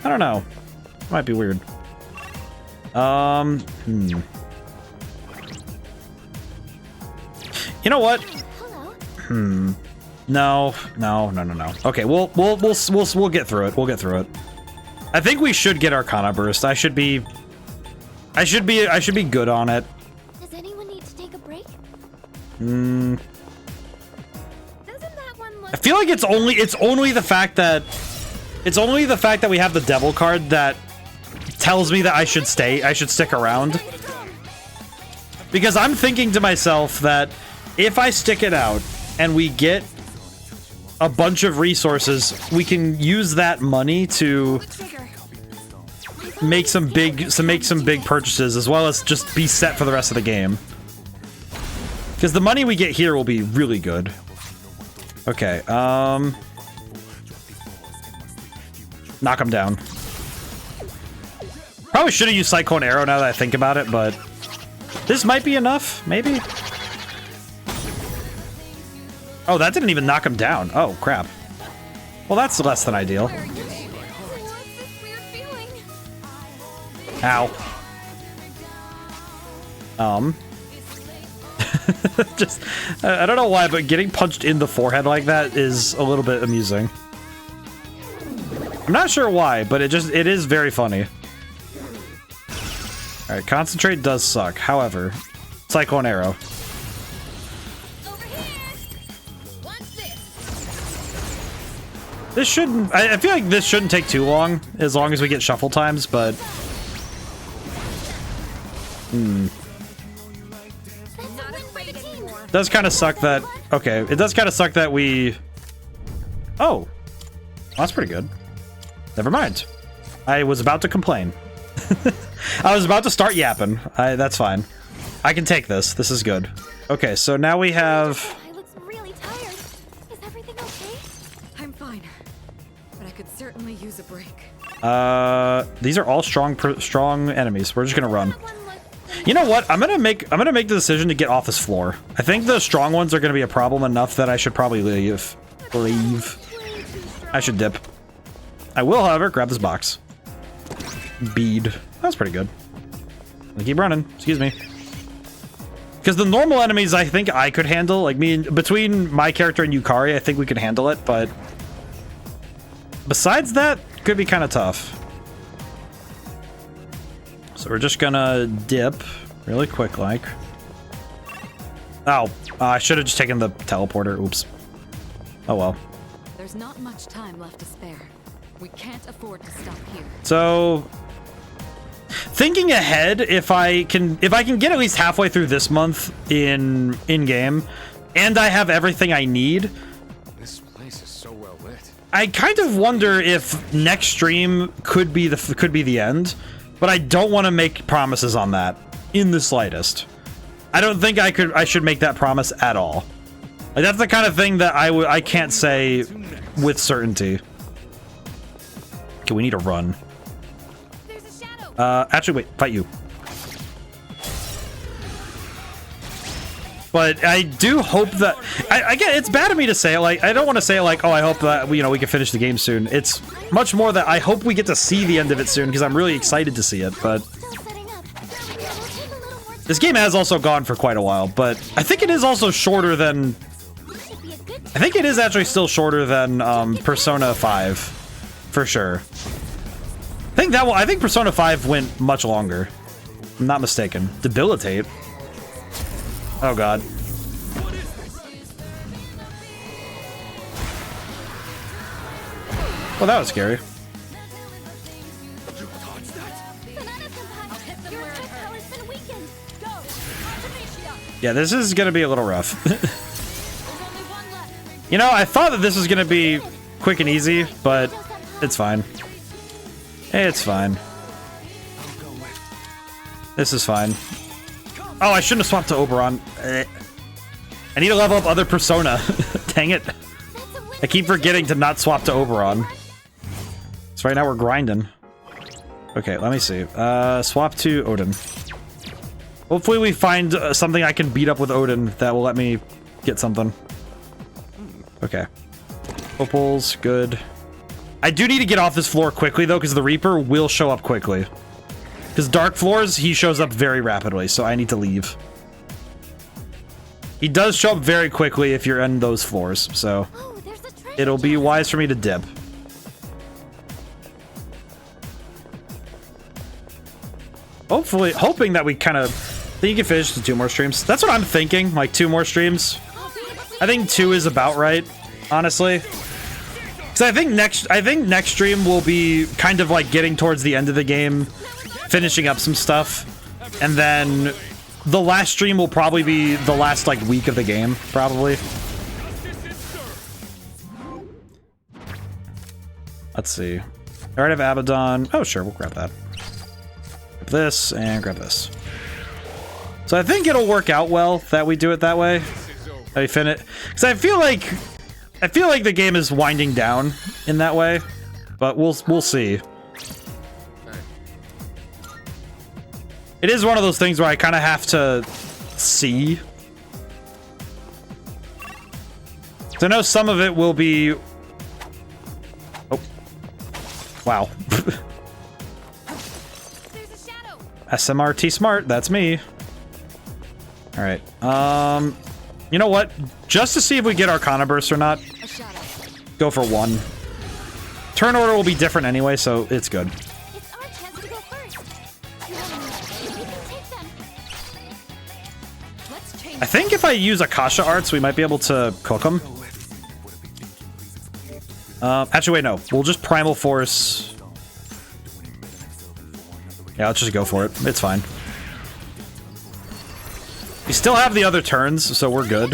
I don't know. Might be weird. You know what? No. Okay, we'll get through it. We'll get through it. I think we should get Arcana Burst. I should be good on it. Does anyone need to take a break? Doesn't that one look... I feel like it's only the fact that we have the Devil card that tells me that I should stick around. Because I'm thinking to myself that if I stick it out and we get a bunch of resources, we can use that money to make some big purchases, as well as just be set for the rest of the game. Because the money we get here will be really good. Okay, knock him down. Probably should have used Cyclone Arrow now that I think about it, but this might be enough, maybe? Oh, that didn't even knock him down. Oh, crap. Well, that's less than ideal. Ow. Just, I don't know why, but getting punched in the forehead like that is a little bit amusing. I'm not sure why, but it is very funny. Alright, Concentrate does suck. However, Cyclone Arrow. This shouldn't... I feel like this shouldn't take too long as we get shuffle times, but... It does kind of suck that... Okay, it does kind of suck that we... Oh! That's pretty good. Never mind. I was about to complain. I was about to start yapping. That's fine. I can take this. This is good. Okay, so now we have... I looks really tired. Is everything okay? I'm fine, but I could certainly use a break. These are all strong enemies. We're just gonna run. You know what? I'm gonna make the decision to get off this floor. I think the strong ones are gonna be a problem enough that I should probably leave. I should dip. I will, however, grab this box. Bead. That's pretty good. I keep running. Excuse me. Because the normal enemies, I think I could handle. Like, between my character and Yukari, I think we could handle it, but... Besides that, could be kind of tough. So we're just gonna dip really quick, like. Oh, I should have just taken the teleporter. Oops. Oh well. There's not much time left to spare. We can't afford to stop here. So, thinking ahead, if I can get at least halfway through this month in game, and I have everything I need. This place is so well lit. I kind of wonder if next stream could be the end, but I don't want to make promises on that in the slightest. I don't think I should make that promise at all. Like, that's the kind of thing that I can't say with certainty. Okay, we need to run. Actually, wait, fight you. But I do hope that... Again, it's bad of me to say it, like, I don't want to say, like, oh, I hope that, you know, we can finish the game soon. It's much more that I hope we get to see the end of it soon, because I'm really excited to see it, but... This game has also gone for quite a while, but I think it is also shorter than... I think it is actually still shorter than Persona 5, for sure. I think Persona 5 went much longer. I'm not mistaken. Debilitate. Oh god. Well, that was scary. Yeah, this is gonna be a little rough. You know, I thought that this was gonna be quick and easy, but it's fine. It's fine. This is fine. Oh, I shouldn't have swapped to Oberon. I need to level up other Persona. Dang it. I keep forgetting to not swap to Oberon. So right now we're grinding. Okay, let me see. Swap to Odin. Hopefully we find something I can beat up with Odin that will let me get something. Okay. Opals, good. I do need to get off this floor quickly, though, because the Reaper will show up quickly. Because dark floors, he shows up very rapidly, so I need to leave. He does show up very quickly if you're in those floors, so it'll be wise for me to dip. Hopefully, hoping that we kind of... think you can finish the 2 more streams. That's what I'm thinking, like 2 more streams. I think 2 is about right, honestly. So I think next stream will be kind of like getting towards the end of the game, finishing up some stuff, and then the last stream will probably be the last like week of the game, probably. Let's see. I already have Abaddon. Oh, sure, we'll grab that. Grab this and grab this. So I think it'll work out well that we do it that way. I finish because I feel like the game is winding down in that way, but we'll see. It is one of those things where I kind of have to see. So I know some of it will be. Oh, wow. SMRT smart. That's me. All right. You know what? Just to see if we get Arcana Burst or not, go for 1. Turn order will be different anyway, so it's good. It's our chance to go first. You can take them. Let's change. I think if I use Akasha Arts, we might be able to cook them. Actually, wait, no. We'll just Primal Force. Yeah, let's just go for it. It's fine. We still have the other turns, so we're good.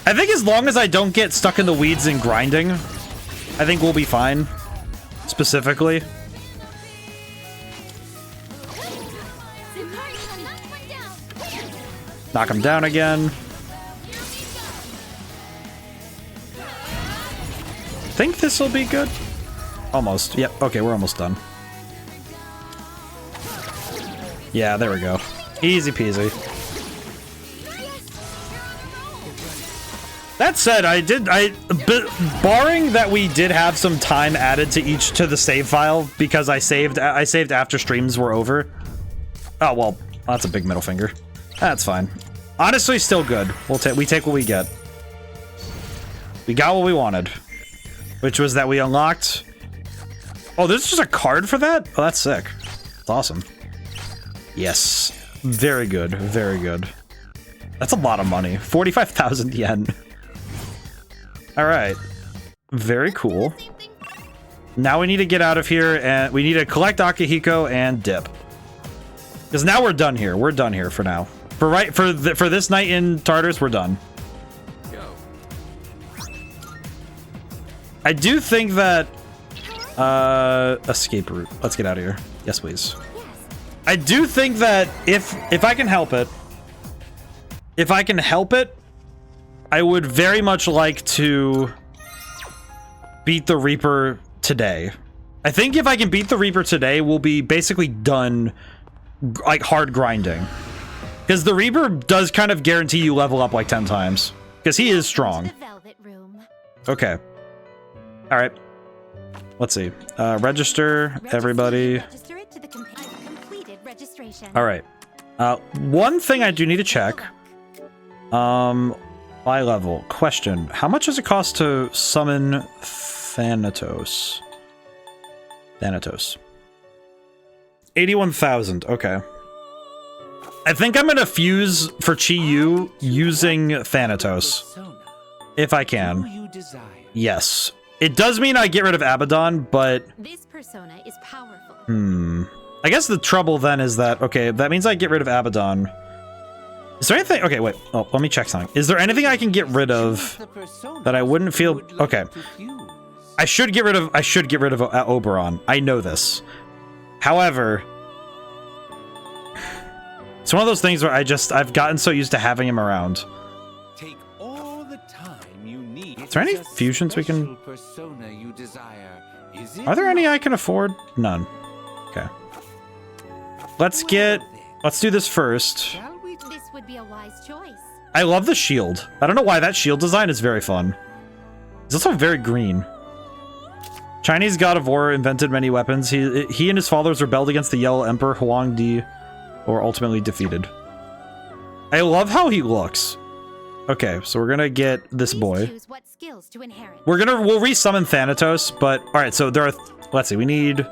I think as long as I don't get stuck in the weeds and grinding, I think we'll be fine. Specifically. Knock him down again. Think this will be good? Almost. Yep. Okay, we're almost done. Yeah, there we go. Easy peasy. That said, barring that we did have some time added to the save file because I saved after streams were over. Oh well, that's a big middle finger. That's fine. Honestly, still good. We take what we get. We got what we wanted, which was that we unlocked. Oh, there's just a card for that? Oh, that's sick. That's awesome. Yes. Very good. Very good. That's a lot of money. 45,000 yen. Alright. Very cool. Now we need to get out of here and we need to collect Akihiko and dip. Because now we're done here. We're done here for now. For this night in Tartarus, we're done. Go. I do think that escape route. Let's get out of here. Yes, please. I do think that if I can help it, I would very much like to beat the Reaper today. I think if I can beat the Reaper today, we'll be basically done, like, hard grinding. Because the Reaper does kind of guarantee you level up like 10 times. Because he is strong. Okay. Alright. Let's see. Register, everybody. Alright. One thing I do need to check. High level. Question. How much does it cost to summon Thanatos? 81,000. Okay. I think I'm gonna fuse for Chi-Yu using Thanatos. If I can. Yes. It does mean I get rid of Abaddon, but... This persona is powerful. I guess the trouble then is that... Okay, that means I get rid of Abaddon. Is there anything... Okay, wait. Oh, let me check something. Is there anything I can get rid of that I wouldn't feel... Okay. I should get rid of Oberon. I know this. However... It's one of those things where I've gotten so used to having him around. Take all the time you need. Is there any fusions we can... Are there any I can afford? None. Okay. Let's do this first. This would be a wise choice. I love the shield. I don't know why that shield design is very fun. It's also very green. Chinese god of war invented many weapons. He and his followers rebelled against the Yellow Emperor Huangdi, or ultimately defeated. I love how he looks. Okay, so we're gonna get this boy. What skills to inherit. We'll resummon Thanatos, but all right. So there are. Let's see. We need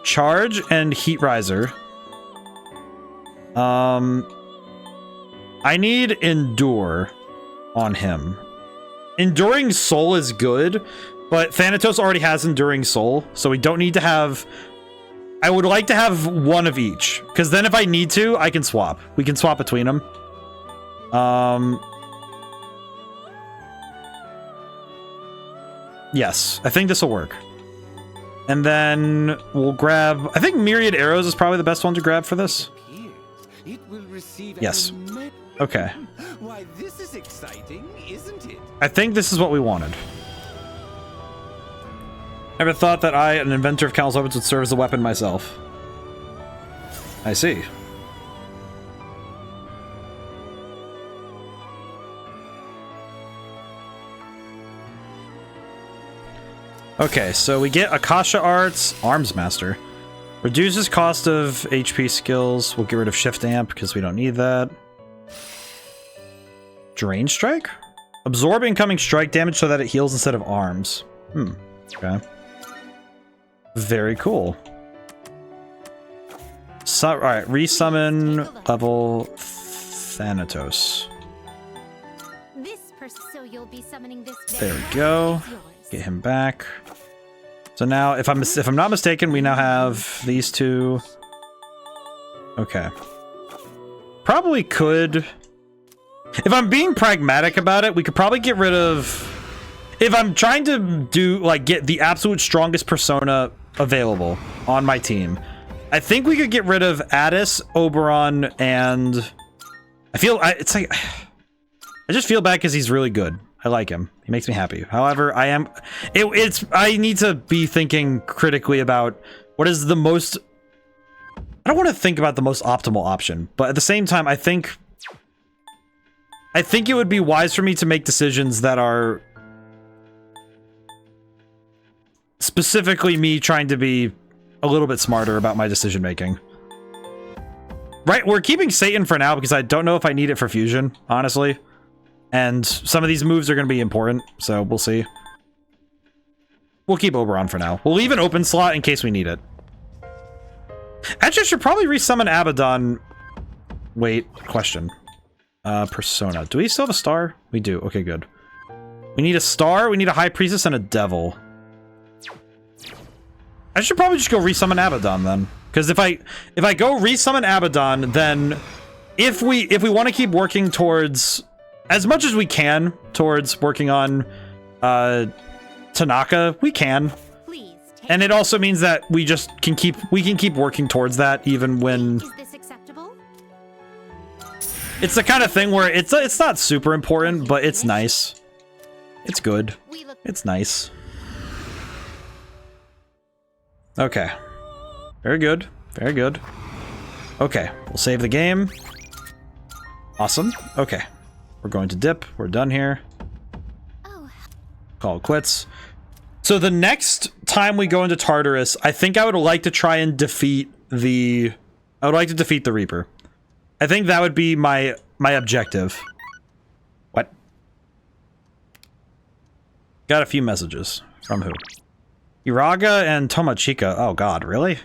charge and heat riser. I need endure on him. Enduring soul is good, but Thanatos already has enduring soul, so we don't need to have I would like to have one of each, because then if I need to, I can swap. We can swap between them. Yes, I think this will work. And then we'll grab... I think Myriad Arrows is probably the best one to grab for this. It will receive Yes. Okay. Why, this is exciting, isn't it? I think this is what we wanted. Never thought that I, an inventor of countless weapons, would serve as a weapon myself. I see. Okay, so we get Akasha Arts, Arms Master. Reduces cost of HP skills. We'll get rid of Shift Amp because we don't need that. Drain Strike? Absorb incoming strike damage so that it heals instead of arms. Okay. Very cool. So, alright, resummon level Thanatos. So you'll be summoning this. There we go. Get him back. So now, if I'm not mistaken, we now have these two. Okay. Probably could. If I'm being pragmatic about it, we could probably get rid of. If I'm trying to do get the absolute strongest persona available on my team, I think we could get rid of Addis, Oberon, and I just feel bad because he's really good. I like him. He makes me happy. However, I need to be thinking critically about what is the most... I don't want to think about the most optimal option, but at the same time, I think it would be wise for me to make decisions that are specifically me trying to be a little bit smarter about my decision making. Right, we're keeping Satan for now because I don't know if I need it for fusion, honestly. And some of these moves are going to be important, so we'll see. We'll keep Oberon for now. We'll leave an open slot in case we need it. Actually, I should probably resummon Abaddon. Wait, question. Persona. Do we still have a star? We do. Okay, good. We need a star, we need a High Priestess, and a Devil. I should probably just go resummon Abaddon then. Because if I go resummon Abaddon, then if we want to keep working towards... as much as we can towards working on Tanaka, we can. And it also means that we can keep working towards that even when... Is this acceptable? It's the kind of thing where it's not super important, but it's nice. It's good. It's nice. Okay. Very good. Very good. Okay, we'll save the game. Awesome. Okay. We're going to dip. We're done here. Call it quits. So the next time we go into Tartarus, I think I would like to try and defeat the... I would like to defeat the Reaper. I think that would be my objective. What? Got a few messages. From who? Iraga and Tomochika. Oh god, really?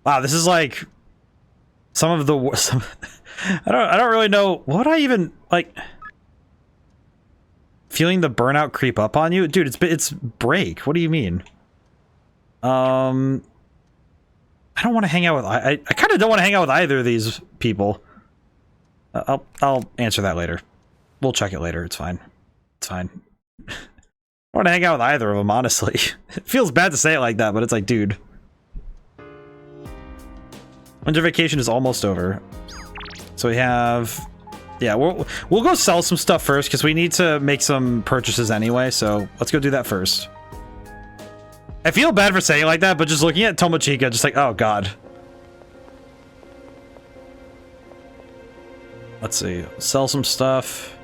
Wow, this is like... some of the... I don't really know what I even like. Feeling the burnout creep up on you, dude. It's break. What do you mean? I don't want to hang out with. I kind of don't want to hang out with either of these people. I'll answer that later. We'll check it later. It's fine. It's fine. I want to hang out with either of them, honestly. It feels bad to say it like that, but it's like, dude. Winter vacation is almost over. So we have... yeah, we'll go sell some stuff first, because we need to make some purchases anyway, so let's go do that first. I feel bad for saying it like that, but just looking at Tomochika, just like, oh god. Let's see. Sell some stuff.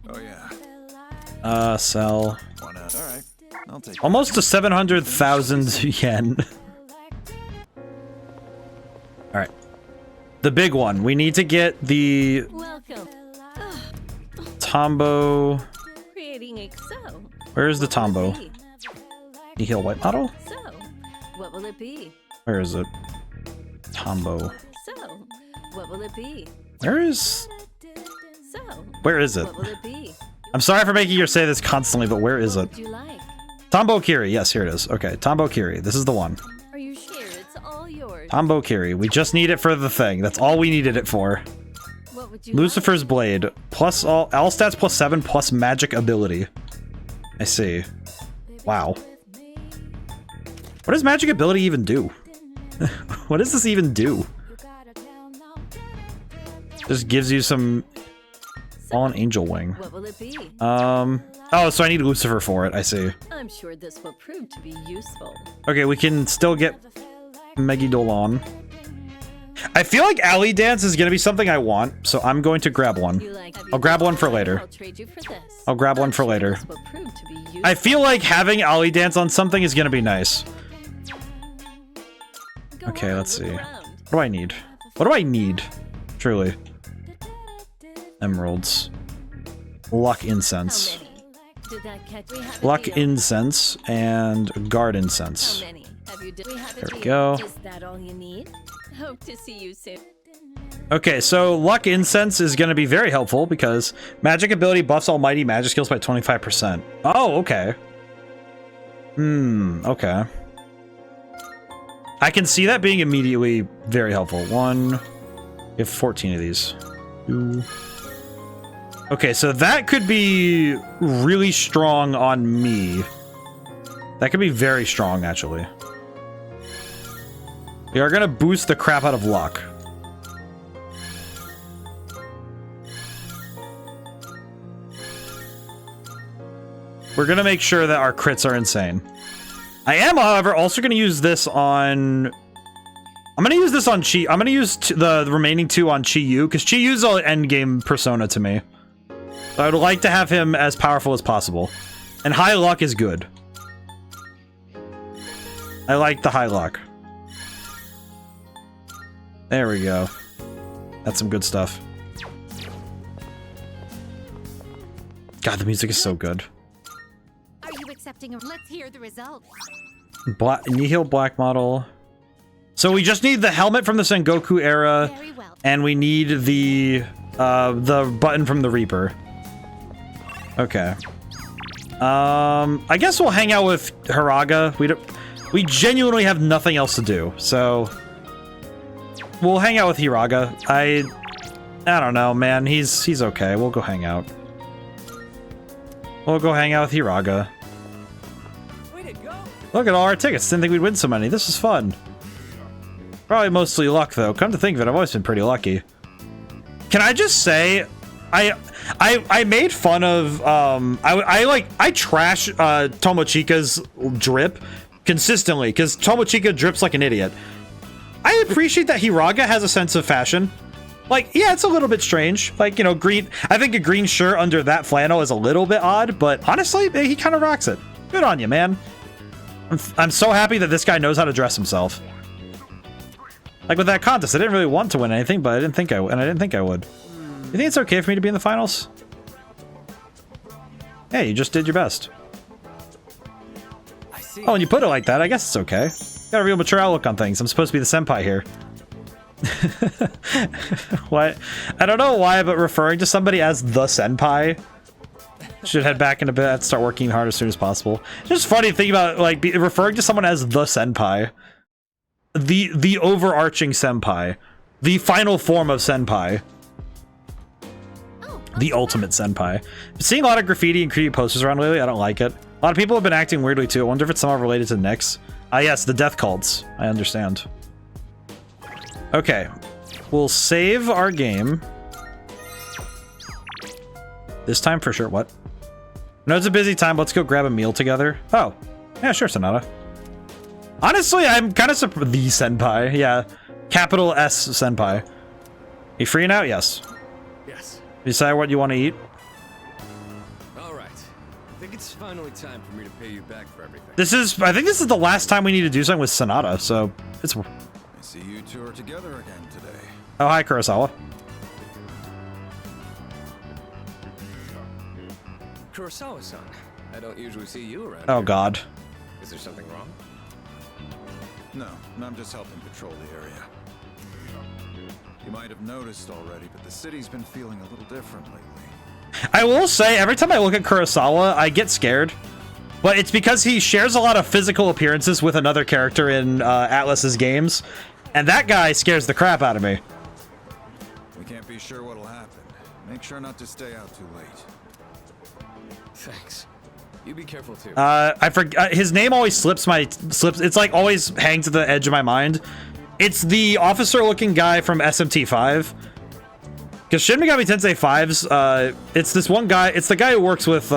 Oh yeah. Sell. Why not? All right. I'll take Almost to 700,000 yen. Alright. The big one. We need to get the... Welcome. Tombo... Creating Excel. Where is the Tombo? You heal white model? So, what will it be? Where is it? Tombo. So, what will it be? Where is... So, where is it? what will it be? I'm sorry for making you say this constantly, but where is What it? would you like? Tombo Kiri. Yes, here it is. Okay, Tombo Kiri. This is the one. Are you sure it's all yours? Tombo Kiri. We just need it for the thing. That's all we needed it for. What would you Lucifer's Blade. Plus all stats plus 7 plus magic ability. I see. Wow. What does magic ability even do? What does this even do? Just gives you some... Fallen Angel Wing. What will it be? Oh, so I need Lucifer for it. I see. I'm sure this will prove to be useful. Okay, we can still get Megidolon. I feel like Alley Dance is gonna be something I want, so I'm going to grab one. I'll grab one for later. I'll trade you for this. I'll grab one for later. This will prove to be useful. I feel like having Alley Dance on something is gonna be nice. Okay, let's see. What do I need? What do I need? Truly. Emeralds. Luck Incense. Did that catch? We have a Luck deal. Incense and Guard How Incense. many? Have you we have a There we deal. go. Is that all you need? Hope to see you soon. Okay, so Luck Incense is going to be very helpful because magic ability buffs almighty magic skills by 25%. Oh, okay. Okay. I can see that being immediately very helpful. We have 14 of these. 2. Okay, so that could be really strong on me. That could be very strong, actually. We are going to boost the crap out of luck. We're going to make sure that our crits are insane. I am, however, also going to use this on... I'm going to use this on Chi. I'm going to use the remaining 2 on Chi Yu, because Chi Yu's an endgame persona to me. So I would like to have him as powerful as possible. And high luck is good. I like the high luck. There we go. That's some good stuff. God, the music is so good. Are you accepting? Let's hear the results. Nihil Black Model. So we just need the helmet from the Sengoku era, Very well. and we need the button from the Reaper. Okay. I guess we'll hang out with Hiraga. We genuinely have nothing else to do, so we'll hang out with Hiraga. I don't know, man. He's okay. We'll go hang out. We'll go hang out with Hiraga. Way to go. Look at all our tickets. Didn't think we'd win so many. This is fun. Probably mostly luck, though. Come to think of it, I've always been pretty lucky. Can I just say, I made fun of I trash Tomochica's drip consistently because Tomochica drips like an idiot. I appreciate that Hiraga has a sense of fashion. Like, yeah, it's a little bit strange. Like, you know, green. I think a green shirt under that flannel is a little bit odd, but honestly, he kind of rocks it. Good on you, man. I'm so happy that this guy knows how to dress himself. Like with that contest, I didn't really want to win anything, but I didn't think I would. You think it's okay for me to be in the finals? Hey, you just did your best. I see. Oh, when you put it like that, I guess it's okay. Got a real mature outlook on things. I'm supposed to be the senpai here. What? I don't know why, but referring to somebody as the senpai should head back into bed, start working hard as soon as possible. It's just funny to think about, like, referring to someone as the senpai. The overarching senpai. The final form of senpai. The ultimate senpai. Seeing a lot of graffiti and creepy posters around lately, I don't like it. A lot of people have been acting weirdly too. I wonder if it's somehow related to Nyx. Ah yes, the death cults. I understand. Okay. We'll save our game. This time for sure. What? No, it's a busy time. Let's go grab a meal together. Oh. Yeah, sure, Sonata. Honestly, I'm kind of surprised. The senpai. Yeah. Capital S senpai. You free now? Yes. Yes. Decide what you want to eat. All right. I think it's finally time for me to pay you back for everything. I think this is the last time we need to do something with Sonata, so it's... I see you two are together again today. Oh, hi, Kurosawa. Kurosawa-san, I don't usually see you around Oh, here. God. Is there something wrong? No, I'm just helping patrol the area. You might have noticed already, but the city's been feeling a little different lately. I will say, every time I look at Kurosawa, I get scared. but it's because he shares a lot of physical appearances with another character in Atlus's games, and that guy scares the crap out of me. We can't be sure what'll happen. Make sure not to stay out too late. Thanks. You be careful too. I forget his name. Always slips. It's like always hangs at the edge of my mind. It's the officer-looking guy from SMT5. Because Shin Megami Tensei 5's, it's this one guy. It's the guy who works with,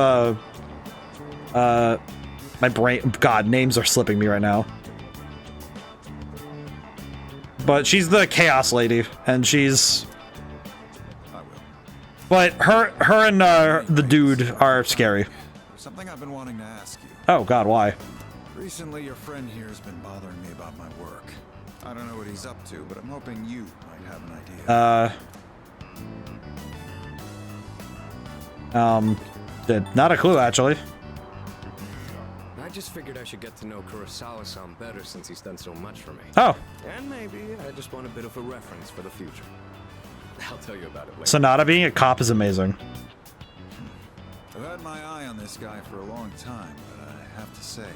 my brain. God, names are slipping me right now. But she's the Chaos Lady, and she's. But her and the dude are scary. Something I've been wanting to ask you. Oh God, why? Recently, your friend here has been bothering me about my work. I don't know what he's up to, but I'm hoping you might have an idea. Not a clue actually. I just figured I should get to know Kurosawa-san better since he's done so much for me. Oh. And maybe I just want a bit of a reference for the future. I'll tell you about it later. Sonata being a cop is amazing. I've had my eye on this guy for a long time, but I have to say,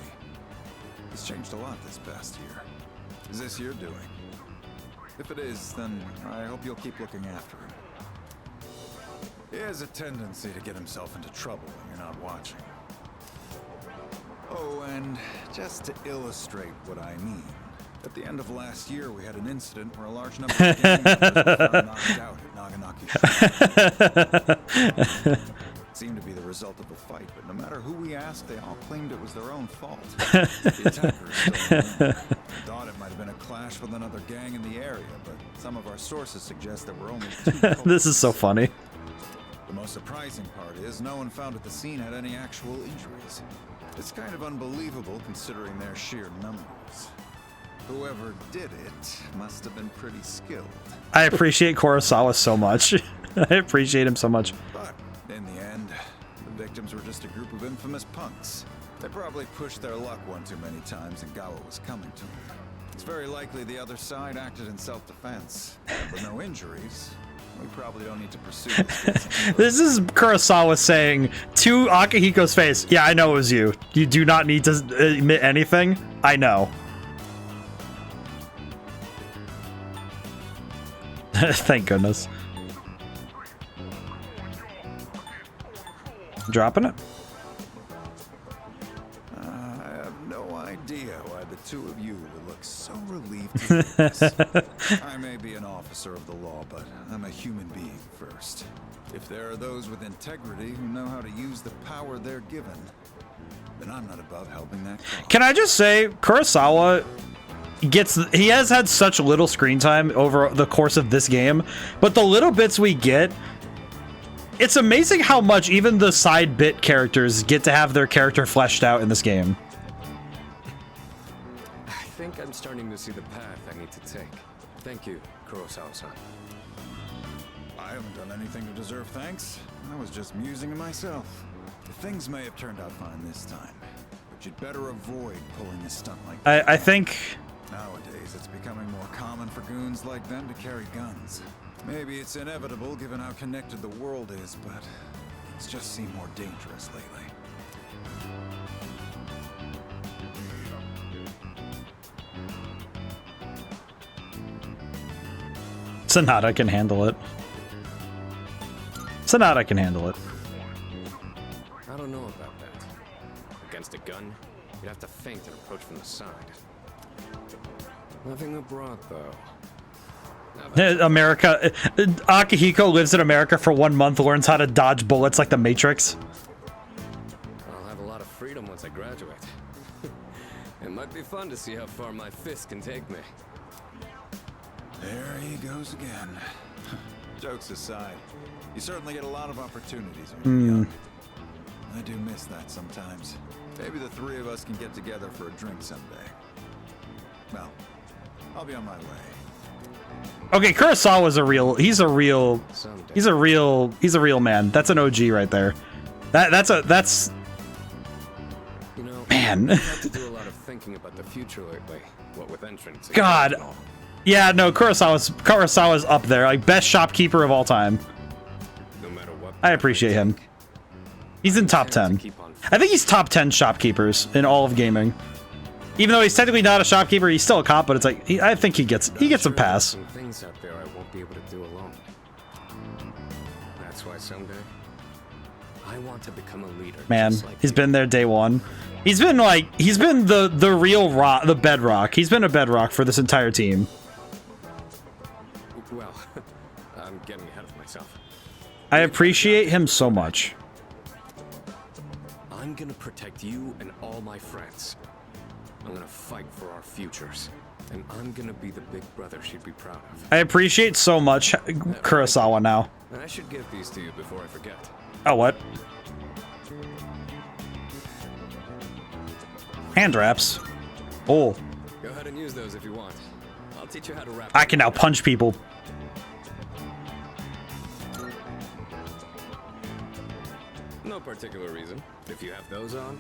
he's changed a lot this past year. Is this your doing? If it is, then I hope you'll keep looking after him. He has a tendency to get himself into trouble when you're not watching. Oh, and just to illustrate what I mean, at the end of last year, we had an incident where a large number of gang members were found knocked out at Naganaki Shrine. It seemed to be the result of a fight, but no matter who we asked, they all claimed it was their own fault. The attackers still thought it might have been a clash with another gang in the area, but some of our sources suggest there were only 2 culprits. This is so funny. The most surprising part is no one found at the scene had any actual injuries. It's kind of unbelievable considering their sheer numbers. Whoever did it must have been pretty skilled. I appreciate Kurosawa so much. I appreciate him so much. But in the end, the victims were just a group of infamous punks. They probably pushed their luck one too many times and got what was coming to them. It's very likely the other side acted in self-defense. With no injuries, we probably don't need to pursue this. This is Kurosawa saying to Akihiko's face, yeah, I know it was you. You do not need to admit anything. I know. Thank goodness. Dropping it? I have no idea why the two of you would look so relieved to do this. I may be an officer of the law, but I'm a human being first. If there are those with integrity who know how to use the power they're given, then I'm not above helping that cause. Can I just say, Kurosawa he has had such little screen time over the course of this game, but the little bits we get, it's amazing how much even the side bit characters get to have their character fleshed out in this game. I think I'm starting to see the path I need to take. Thank you, Kurosawa-san. I haven't done anything to deserve thanks. I was just musing to myself. Things may have turned out fine this time, but you'd better avoid pulling a stunt like that. I think Nowadays, it's becoming more common for goons like them to carry guns. Maybe it's inevitable given how connected the world is, but it's just seemed more dangerous lately. Sonata can handle it. Sonata can handle it. I don't know about that. Against a gun, you'd have to feint and approach from the side. Nothing abroad, though. America. Akihiko lives in America for 1 month, learns how to dodge bullets like the Matrix. I'll have a lot of freedom once I graduate. It might be fun to see how far my fist can take me. There he goes again. Jokes aside, you certainly get a lot of opportunities when you're young. I do miss that sometimes. Maybe the three of us can get together for a drink someday. Well, I'll be on my way. Okay, Kurosawa's he's a real man. That's an OG right there. That's you know, man. I've had to do a lot of thinking about the future lately. What with entrance. God. Yeah, no, Kurosawa's up there. Like best shopkeeper of all time. No matter what. I appreciate him. He's in top 10. Keep on I think he's top 10 shopkeepers in all of gaming. Even though he's technically not a shopkeeper, he's still a cop, but it's like, I think he gets a pass. Some things out there I won't be able to do alone. That's why someday I want to become a leader. Man, like he's been there day one. He's been the real rock, the bedrock. He's been a bedrock for this entire team. Well, I'm getting ahead of myself. I appreciate him so much. I'm gonna protect you and all my friends. I'm gonna fight for our futures. And I'm gonna be the big brother she'd be proud of. I appreciate so much Kurosawa now. I should give these to you before I forget. Oh, what? Hand wraps. Oh. Go ahead and use those if you want. I'll teach you how to wrap. I can now punch people. No particular reason. If you have those on,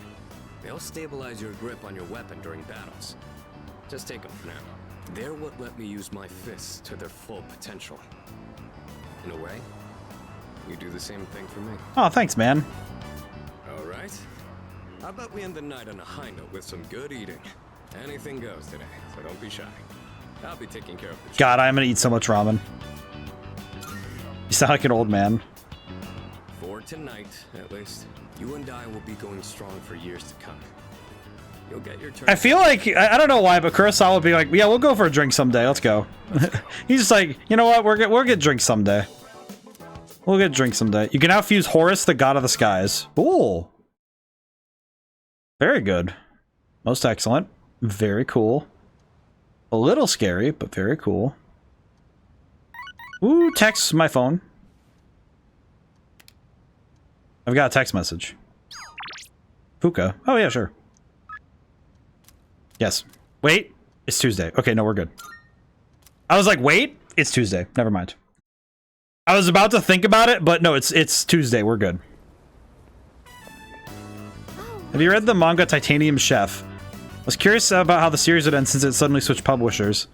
they'll stabilize your grip on your weapon during battles. Just take them for now. They're what let me use my fists to their full potential. In a way, you do the same thing for me. Oh, thanks, man. All right. How about we end the night on a high note with some good eating? Anything goes today, so don't be shy. I'll be taking care of the God, I'm gonna eat so much ramen. You sound like an old man. For tonight, at least, you and I will be going strong for years to come. You'll get your turn. I feel like, I don't know why, but Kurosawa would be like, yeah, we'll go for a drink someday. Let's go. He's just like, you know what? We'll get drinks someday. We'll get drinks someday. You can now fuse Horus, the god of the skies. Ooh. Very good. Most excellent. Very cool. A little scary, but very cool. Ooh, text my phone. I've got a text message. Fuka. Oh, yeah, sure. Yes. Wait, it's Tuesday. Okay, no, we're good. I was like, wait, it's Tuesday. Never mind. I was about to think about it, but no, it's Tuesday. We're good. Have you read the manga Titanium Chef? I was curious about how the series would end since it suddenly switched publishers.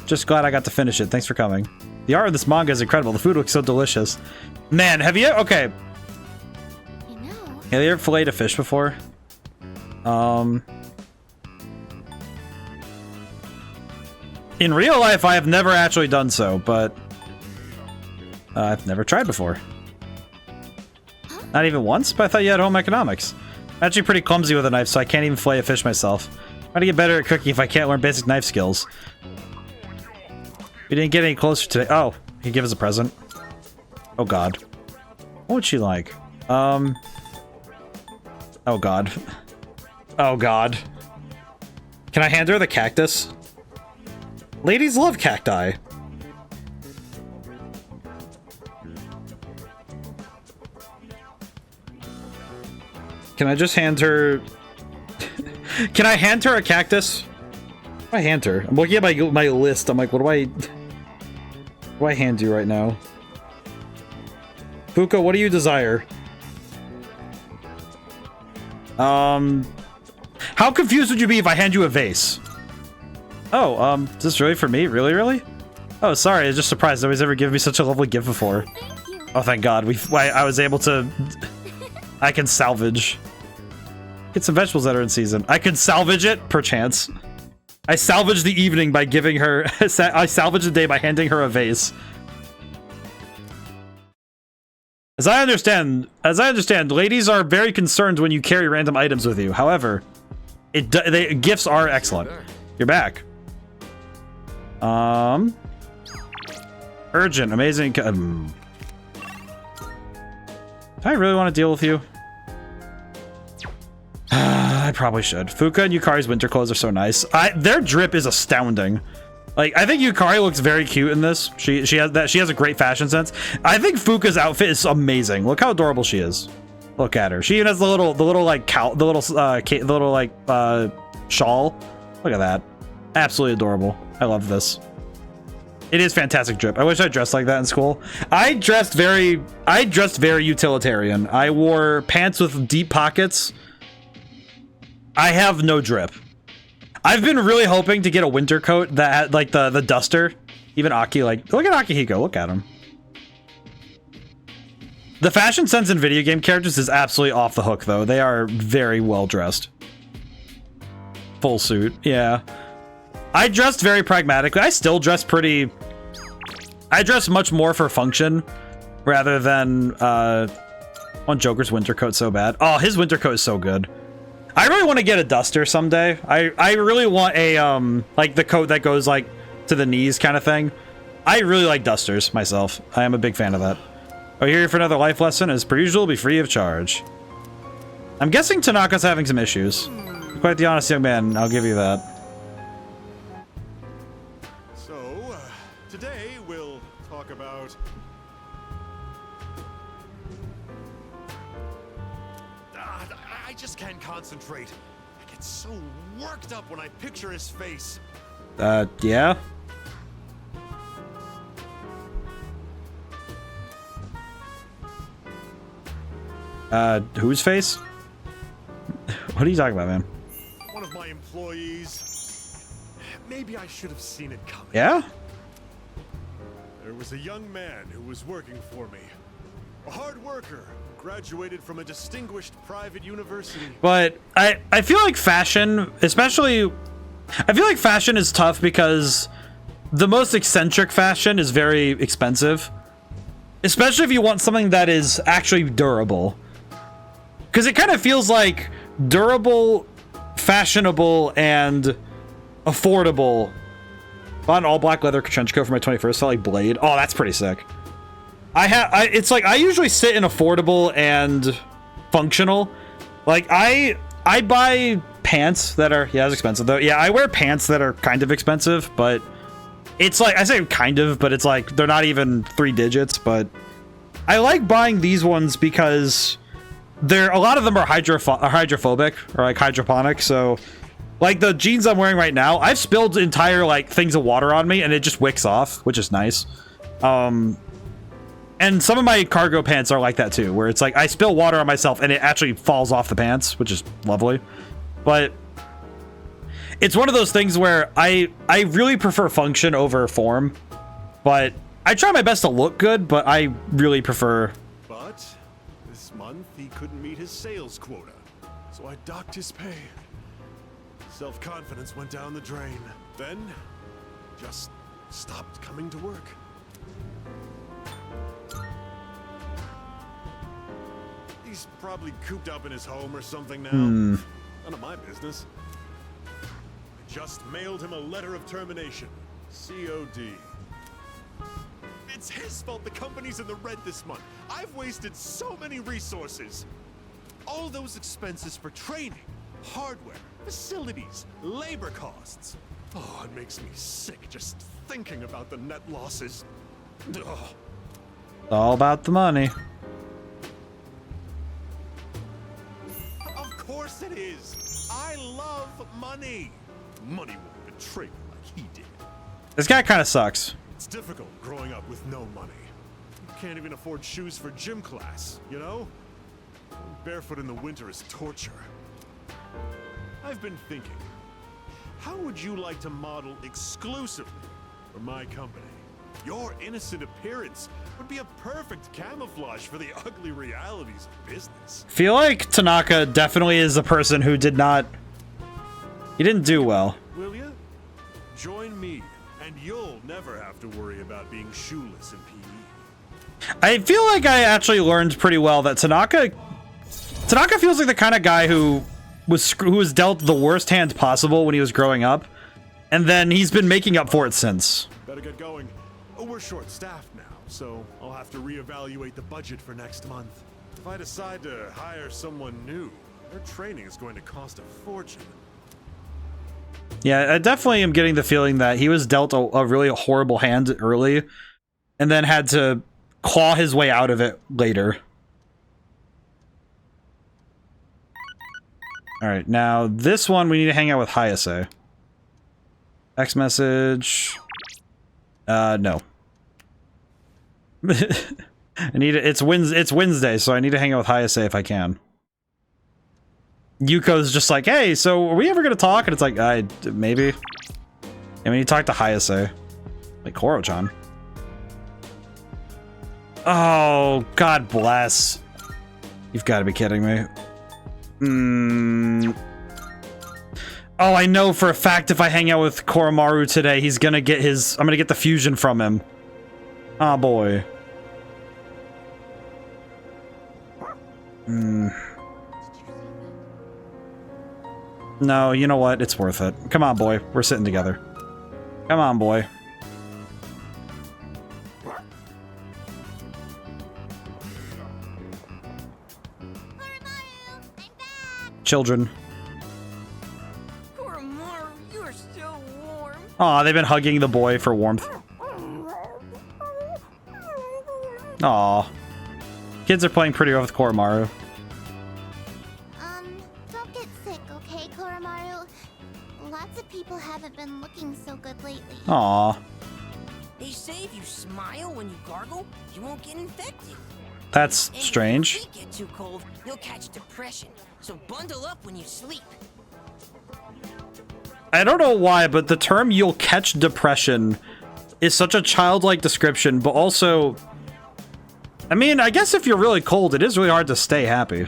Just glad I got to finish it. Thanks for coming. The art of this manga is incredible. The food looks so delicious. Man, have you... Okay. You know. Have you ever filleted a fish before? In real life, I have never actually done so, but... I've never tried before. Not even once? But I thought you had home economics. I'm actually pretty clumsy with a knife, so I can't even fillet a fish myself. How to get better at cooking if I can't learn basic knife skills? We didn't get any closer today. Oh, he give us a present. Oh god. What would she like? Oh god. Oh god. Can I hand her the cactus? Ladies love cacti. Can I just hand her... Can I hand her a cactus? What do I hand her? I'm looking at my list. I'm like, what do I hand you right now? Fuka, what do you desire? How confused would you be if I hand you a vase? Oh, is this really for me? Really, really? Oh, sorry, I was just surprised nobody's ever given me such a lovely gift before. Oh, thank God. I was able to... I can salvage. Get some vegetables that are in season. I can salvage it, perchance. I salvage the evening by giving her... I salvage the day by handing her a vase. As I understand, ladies are very concerned when you carry random items with you. However, gifts are excellent. You're back. Urgent, amazing. Do I really want to deal with you? I probably should. Fuka and Yukari's winter clothes are so nice. Their drip is astounding. Like, I think Yukari looks very cute in this. She has a great fashion sense. I think Fuka's outfit is amazing. Look how adorable she is. Look at her. She even has the little shawl. Look at that. Absolutely adorable. I love this. It is fantastic drip. I wish I dressed like that in school. I dressed very utilitarian. I wore pants with deep pockets. I have no drip. I've been really hoping to get a winter coat that had, like, the duster. Even Aki, like, look at Akihiko, look at him. The fashion sense in video game characters is absolutely off the hook, though. They are very well dressed. Full suit, yeah. I dressed very pragmatically. I still dress pretty... I dress much more for function rather than... I want Joker's winter coat so bad. Oh, his winter coat is so good. I really want to get a duster someday. I really want a, like, the coat that goes, like, to the knees kind of thing. I really like dusters, myself. I am a big fan of that. Are you here for another life lesson? As per usual, be free of charge. I'm guessing Tanaka's having some issues. Quite the honest young man, I'll give you that. So, today we'll talk about... I just can't concentrate. I get so worked up when I picture his face. Yeah? Whose face? What are you talking about, man? One of my employees. Maybe I should have seen it coming. Yeah? There was a young man who was working for me. A hard worker, graduated from a distinguished private university. But I feel like fashion, especially... I feel like fashion is tough because the most eccentric fashion is very expensive. Especially if you want something that is actually durable. Because it kind of feels like durable, fashionable, and affordable. Bought an all black leather trench coat for my 21st. Felt like Blade. Oh, that's pretty sick. It's like I usually sit in affordable and functional. Like I buy pants that are, yeah, it's expensive though. Yeah, I wear pants that are kind of expensive, but it's like, I say kind of, but it's like they're not even 3 digits. But I like buying these ones because a lot of them are hydrophobic or like hydroponic. So like the jeans I'm wearing right now, I've spilled entire like things of water on me and it just wicks off, which is nice. And some of my cargo pants are like that too, where it's like I spill water on myself and it actually falls off the pants, which is lovely. But it's one of those things where I really prefer function over form, but I try my best to look good, but I really prefer... But this month he couldn't meet his sales quota, so I docked his pay. Self-confidence went down the drain. Then, just stopped coming to work. He's probably cooped up in his home or something now. None of my business. I just mailed him a letter of termination. COD. It's his fault the company's in the red this month. I've wasted so many resources. All those expenses for training, hardware, facilities, labor costs. Oh, it makes me sick just thinking about the net losses. Ugh. All about the money. Of course it is. I love money. Money won't betray me like he did. This guy kind of sucks. It's difficult growing up with no money. You can't even afford shoes for gym class, you know? Going barefoot in the winter is torture. I've been thinking, how would you like to model exclusively for my company? Your innocent appearance would be a perfect camouflage for the ugly realities of business. Feel like Tanaka definitely is the person who did not... He didn't do well. Will ya? Join me, and you'll never have to worry about being shoeless in PE. I feel like I actually learned pretty well that Tanaka feels like the kind of guy who was dealt the worst hand possible when he was growing up, and then he's been making up for it since. Better get going. Oh, we're short-staffed now, so I'll have to reevaluate the budget for next month. If I decide to hire someone new, their training is going to cost a fortune. Yeah, I definitely am getting the feeling that he was dealt a really horrible hand early, and then had to claw his way out of it later. Alright, now this one we need to hang out with Hayase. Text message. No. I need it. It's Wednesday, so I need to hang out with Hayase if I can. Yuko's just like, hey, so are we ever gonna talk? And it's like, maybe. I mean, you talk to Hayase. Like Koro-chan. Oh, God bless. You've got to be kidding me. Oh, I know for a fact if I hang out with Koromaru today, he's gonna get his... I'm gonna get the fusion from him. Oh, boy. No, you know what? It's worth it. Come on, boy. We're sitting together. Come on, boy. Children. Koromaru, you're so warm. Aw, they've been hugging the boy for warmth. Aw. Kids are playing pretty rough with Koromaru. Don't get sick, okay, Koromaru? Lots of people haven't been looking so good lately. Aw. They say if you smile when you gargle, you won't get infected. That's And strange. if your feet get too cold, you'll catch depression. So bundle up when you sleep. I don't know why, but the term "you'll catch depression" is such a childlike description, but also... I mean, I guess if you're really cold, it is really hard to stay happy.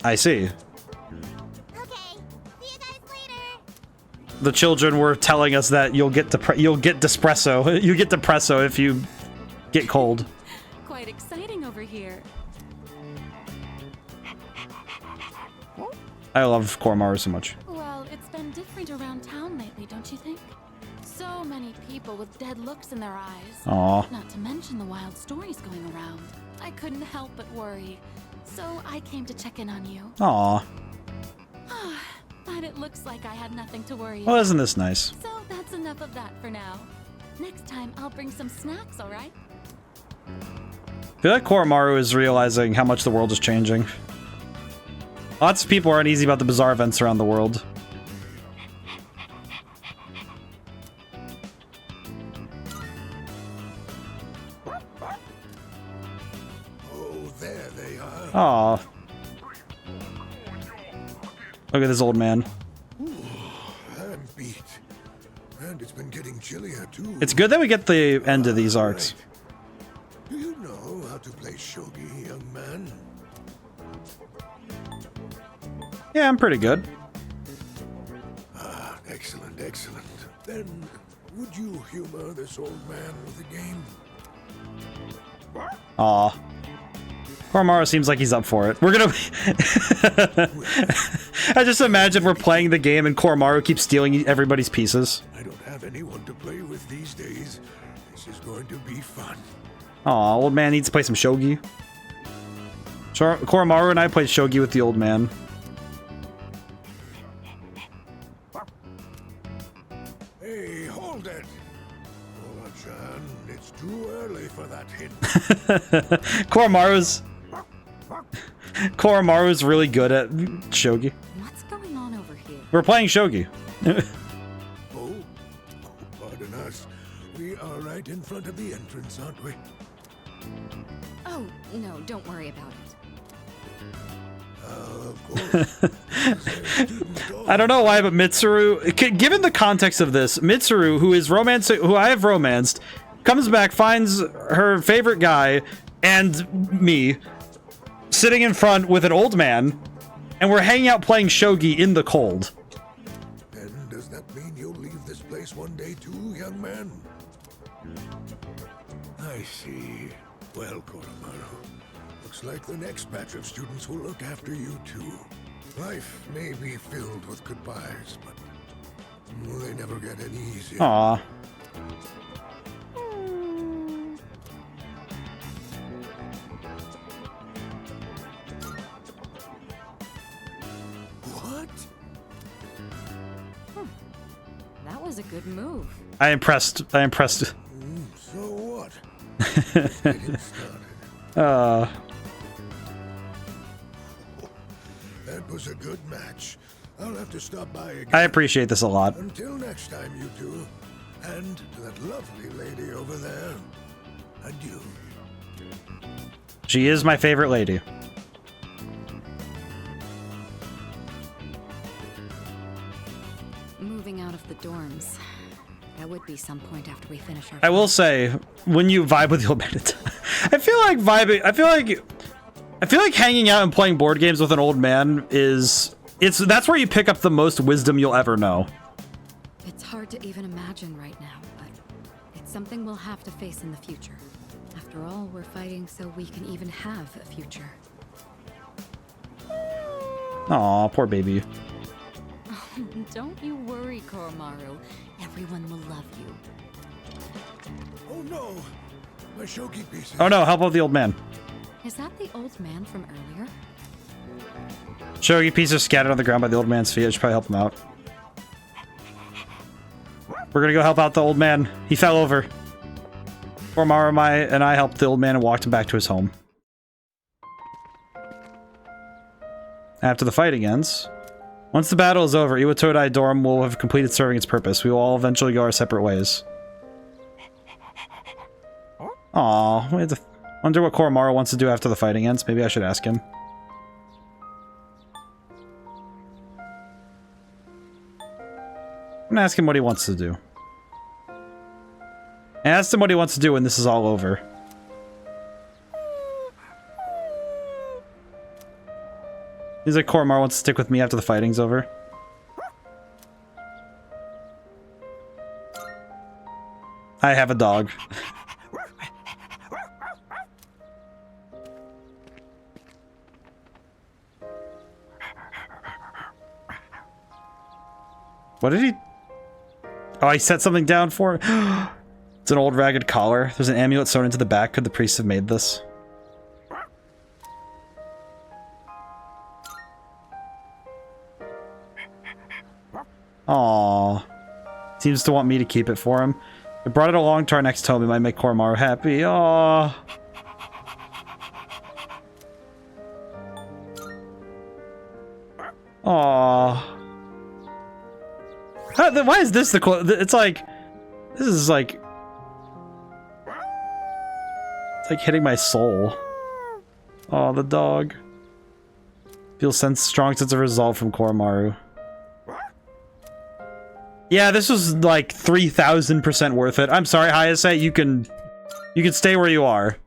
I see. Okay, see you guys later. The children were telling us that you'll get depresso you get depresso if you get cold. Quite exciting over here. I love Koromaru so much. Well, it's been different around town lately, don't you think? So many people with dead looks in their eyes. Aw. Not to mention the wild stories going around. I couldn't help but worry. So I came to check in on you. Aw. But it looks like I had nothing to worry Well, about. isn't this nice? So that's enough of that for now. Next time, I'll bring some snacks, alright? I feel like Koromaru is realizing how much the world is changing. Lots of people are uneasy about the bizarre events around the world. Oh, there they are. Aw. Look at this old man. I'm beat. And it's been getting chillier, too. It's good that we get the end of these arcs. Do you know how to play shogi, young man? Yeah, I'm pretty good. Ah, excellent, excellent. Then, would you humor this old man with a game? Aw. Koromaru seems like he's up for it. We're gonna... I just imagine we're playing the game and Koromaru keeps stealing everybody's pieces. I don't have anyone to play with these days. This is going to be fun. Aw, old man needs to play some shogi. Koromaru and I played shogi with the old man. Hey, hold it! Ola-chan, it's too early for that hint. Koromaru's really good at shogi. What's going on over here? We're playing shogi. Oh, pardon us. We are right in front of the entrance, aren't we? Oh, no, don't worry about it. Of course. I don't know why, but Mitsuru, given the context of this, Mitsuru, who I have romanced, comes back, finds her favorite guy and me sitting in front with an old man, and we're hanging out playing shogi in the cold. Then does that mean you'll leave this place one day too, young man? I see. Well, Koromaru, looks like the next batch of students will look after you too. Life may be filled with goodbyes, but they never get any easier. Aw. What? That was a good move. I impressed. So what? Just getting started. That was a good match. I'll have to stop by again. I appreciate this a lot. Until next time, you two. And to that lovely lady over there. Adieu. She is my favorite lady. Moving out of the dorms. That would be some point after we finish our. I will say, when you vibe with the old man, I feel like vibing. I feel like hanging out and playing board games with an old man that's where you pick up the most wisdom you'll ever know. It's hard to even imagine right now, but it's something we'll have to face in the future. After all, we're fighting so we can even have a future. Aw, poor baby. Don't you worry, Koromaru. Everyone will love you. Oh no! My shogi pieces. Oh no, help out the old man. Is that the old man from earlier? Shogi pieces scattered on the ground by the old man's feet. I should probably help him out. We're gonna go help out the old man. He fell over. Koromaru and I helped the old man and walked him back to his home. After the fighting ends, once the battle is over, Iwatodai Dorm will have completed serving its purpose. We will all eventually go our separate ways. Aww, we have to wonder what Koromaru wants to do after the fighting ends. Maybe I should ask him. I'm gonna ask him what he wants to do. I asked him what he wants to do when this is all over. He's like, Koromaru wants to stick with me after the fighting's over. I have a dog. What did he... Oh, he set something down for it? It's an old ragged collar. There's an amulet sewn into the back. Could the priest have made this? Aww. Seems to want me to keep it for him. I brought it along to our next home. It might make Koromaru happy. Aww. Aww. Why is this the quote? It's like... This is like... It's like hitting my soul. Oh, the dog. Feels strong sense of resolve from Koromaru. Yeah, this was like 3,000% worth it. I'm sorry, Hayase, you can stay where you are.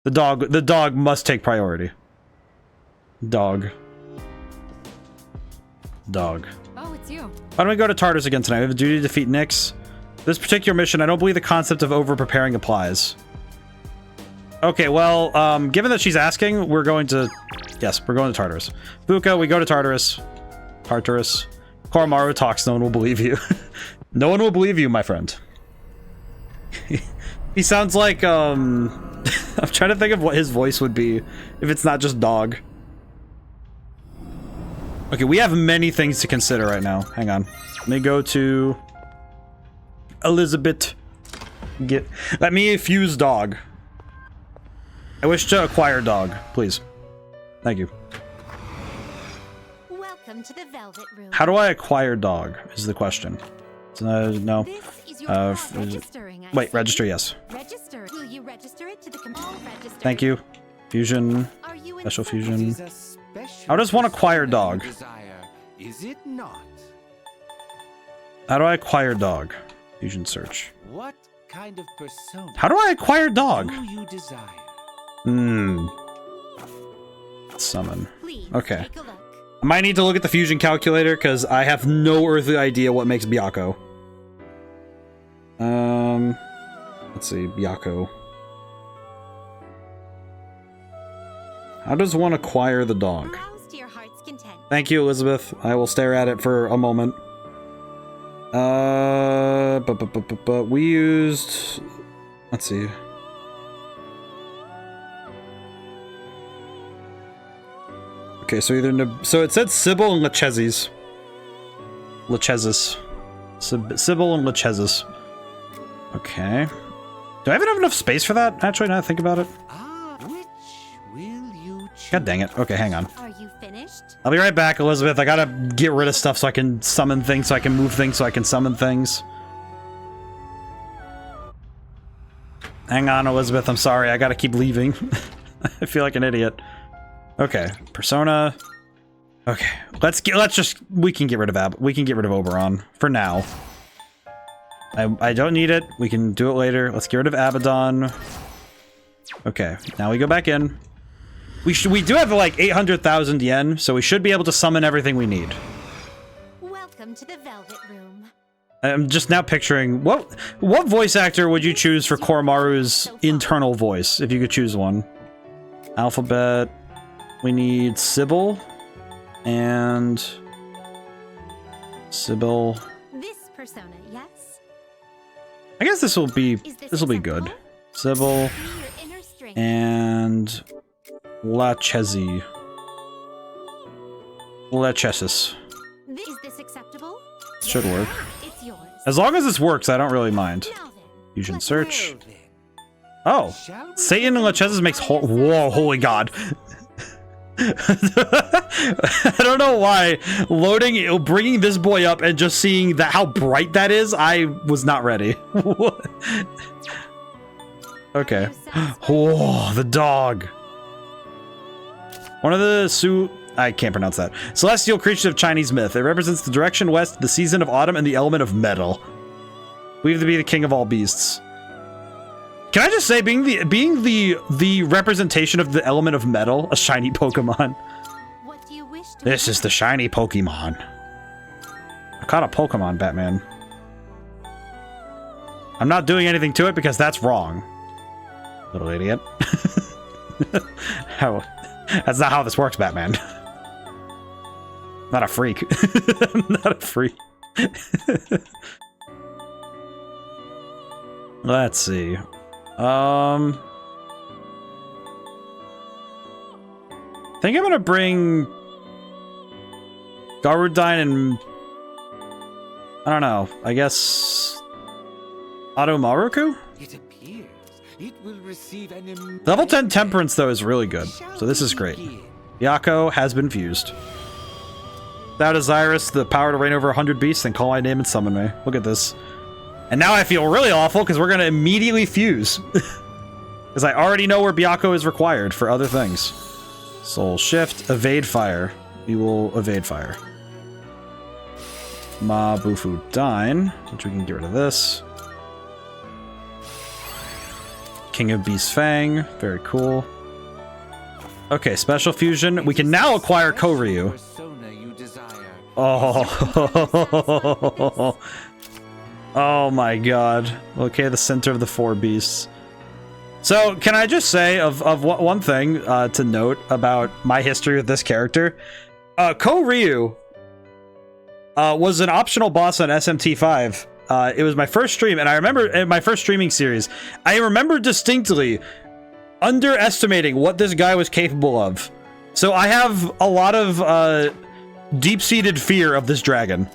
The dog must take priority. Dog. Oh, it's you. Why don't we go to Tartarus again tonight? We have a duty to defeat Nyx. This particular mission, I don't believe the concept of over-preparing applies. Okay, well, given that she's asking, we're going to... Yes, we're going to Tartarus. Fuka, we go to Tartarus. Tartarus. Koromaru talks, no one will believe you. No one will believe you, my friend. He sounds like, I'm trying to think of what his voice would be if it's not just dog. Okay, we have many things to consider right now. Hang on. Let me go to... Elizabeth. Let me fuse dog. I wish to acquire dog, please. Thank you. Welcome to the Velvet Room. How do I acquire dog is the question. No. Wait, register, yes. Register. Will you register it to the register? Thank you. Fusion. Special fusion. How does one acquire dog? Is it not? How do I acquire dog? Fusion search. What kind of persona? How do I acquire dog? Do you desire? Summon. Okay. I might need to look at the fusion calculator because I have no earthly idea what makes Byakko. Let's see, Byakko. How does one acquire the dog? Thank you, Elizabeth. I will stare at it for a moment. But we used... Let's see. Okay, so so it said Sybil and Lachesis. Sybil and Lachesis. Okay. Do I even have enough space for that? Actually, now that I think about it. Which will you choose? God dang it. Okay, hang on. Are you finished? I'll be right back, Elizabeth. I gotta get rid of stuff so I can summon things, so I can move things, so I can summon things. Hang on, Elizabeth. I'm sorry. I gotta keep leaving. I feel like an idiot. Okay, Persona. Okay, we can get rid of Oberon for now. I don't need it. We can do it later. Let's get rid of Abaddon. Okay, now we go back in. We do have like 800,000 yen, so we should be able to summon everything we need. Welcome to the Velvet Room. I'm just now picturing what voice actor would you choose for Koromaru's internal voice if you could choose one? Alphabet. We need Sybil and Sybil. This persona, yes? I guess this will be good. Sybil and Lachezi. Lachesis. Is this acceptable? Should work. It's yours. As long as this works, I don't really mind. Fusion search. Oh, Satan and Lachesis makes whoa, holy god. I don't know why bringing this boy up and just seeing how bright that is, I was not ready. Okay. Oh, the dog. One of the I can't pronounce that. Celestial creatures of Chinese myth. It represents the direction west, the season of autumn, and the element of metal. We have to be the king of all beasts. Can I just say, being the representation of the element of metal, a shiny Pokemon. What do you wish to This is the shiny Pokemon. I caught a Pokemon, Batman. I'm not doing anything to it because that's wrong. Little idiot. That's not how this works, Batman. Not a freak. I'm not a freak. Let's see. I think I'm gonna bring Garudine and I don't know. I guess Maruku? It appears it will receive an Level 10 Temperance though is really good, so this is great. Yako has been fused. Thou desirest the power to reign over 100 beasts, then call my name and summon me. Look at this. And now I feel really awful because we're gonna immediately fuse. Because I already know where Byakko is required for other things. Soul Shift, evade fire. We will evade fire. Mabufu Dine, which we can get rid of this. King of Beast Fang, very cool. Okay, special fusion. We can now acquire Koryu. Oh. Oh my god. Okay, the center of the four beasts. So, can I just say one thing to note about my history with this character? Koryu was an optional boss on SMT5. It was my first stream, and I remember in my first streaming series, I remember distinctly underestimating what this guy was capable of. So I have a lot of deep-seated fear of this dragon.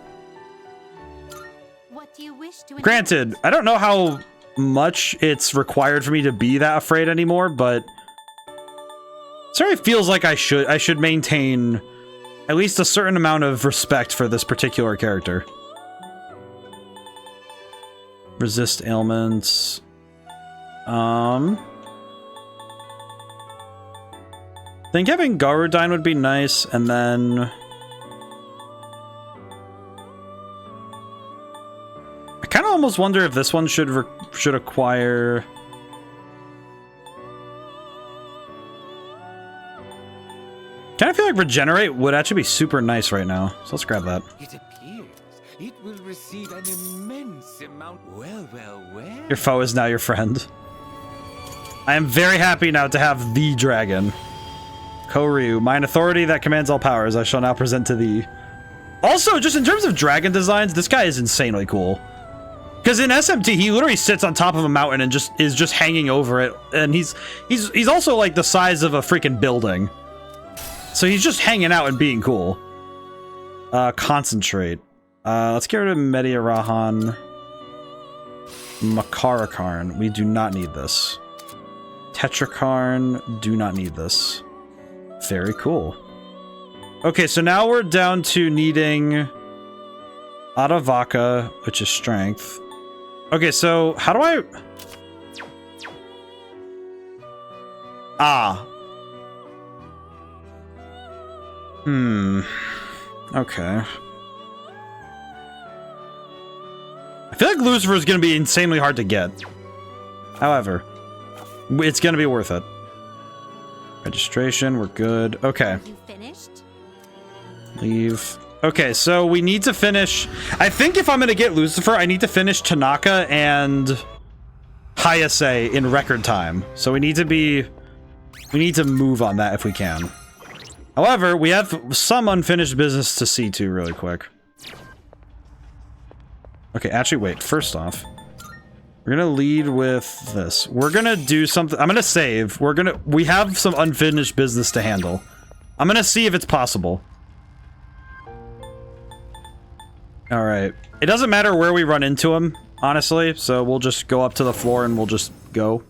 What do you wish to Granted, I don't know how much it's required for me to be that afraid anymore, but it certainly feels like I should maintain at least a certain amount of respect for this particular character. Resist ailments. I think having Garudine would be nice, and then I kind of almost wonder if this one should acquire. Kind of feel like Regenerate would actually be super nice right now, so let's grab that. It appears it will receive an immense amount. Well. Your foe is now your friend. I am very happy now to have the dragon. Koryu, mine authority that commands all powers, I shall now present to thee. Also, just in terms of dragon designs, this guy is insanely cool. Because in SMT, he literally sits on top of a mountain and is just hanging over it, and he's also like the size of a freaking building. So he's just hanging out and being cool. Concentrate. Let's get rid of Mediarahan. Makarakarn. We do not need this. Tetrakarn. Do not need this. Very cool. Okay, so now we're down to needing Adavaka, which is strength. Okay, so how do I... Okay. I feel like Lucifer is going to be insanely hard to get. However, it's going to be worth it. Registration, we're good. Okay. You finished? Leave. Okay, so we need to finish... I think if I'm going to get Lucifer, I need to finish Tanaka and Hayase in record time. So we need to be... We need to move on that if we can. However, we have some unfinished business to see to really quick. Okay, actually, wait. First off, we're gonna lead with this. We're gonna do something. I'm gonna save. We have some unfinished business to handle. I'm gonna see if it's possible. All right. It doesn't matter where we run into him, honestly. So we'll just go up to the floor and we'll just go.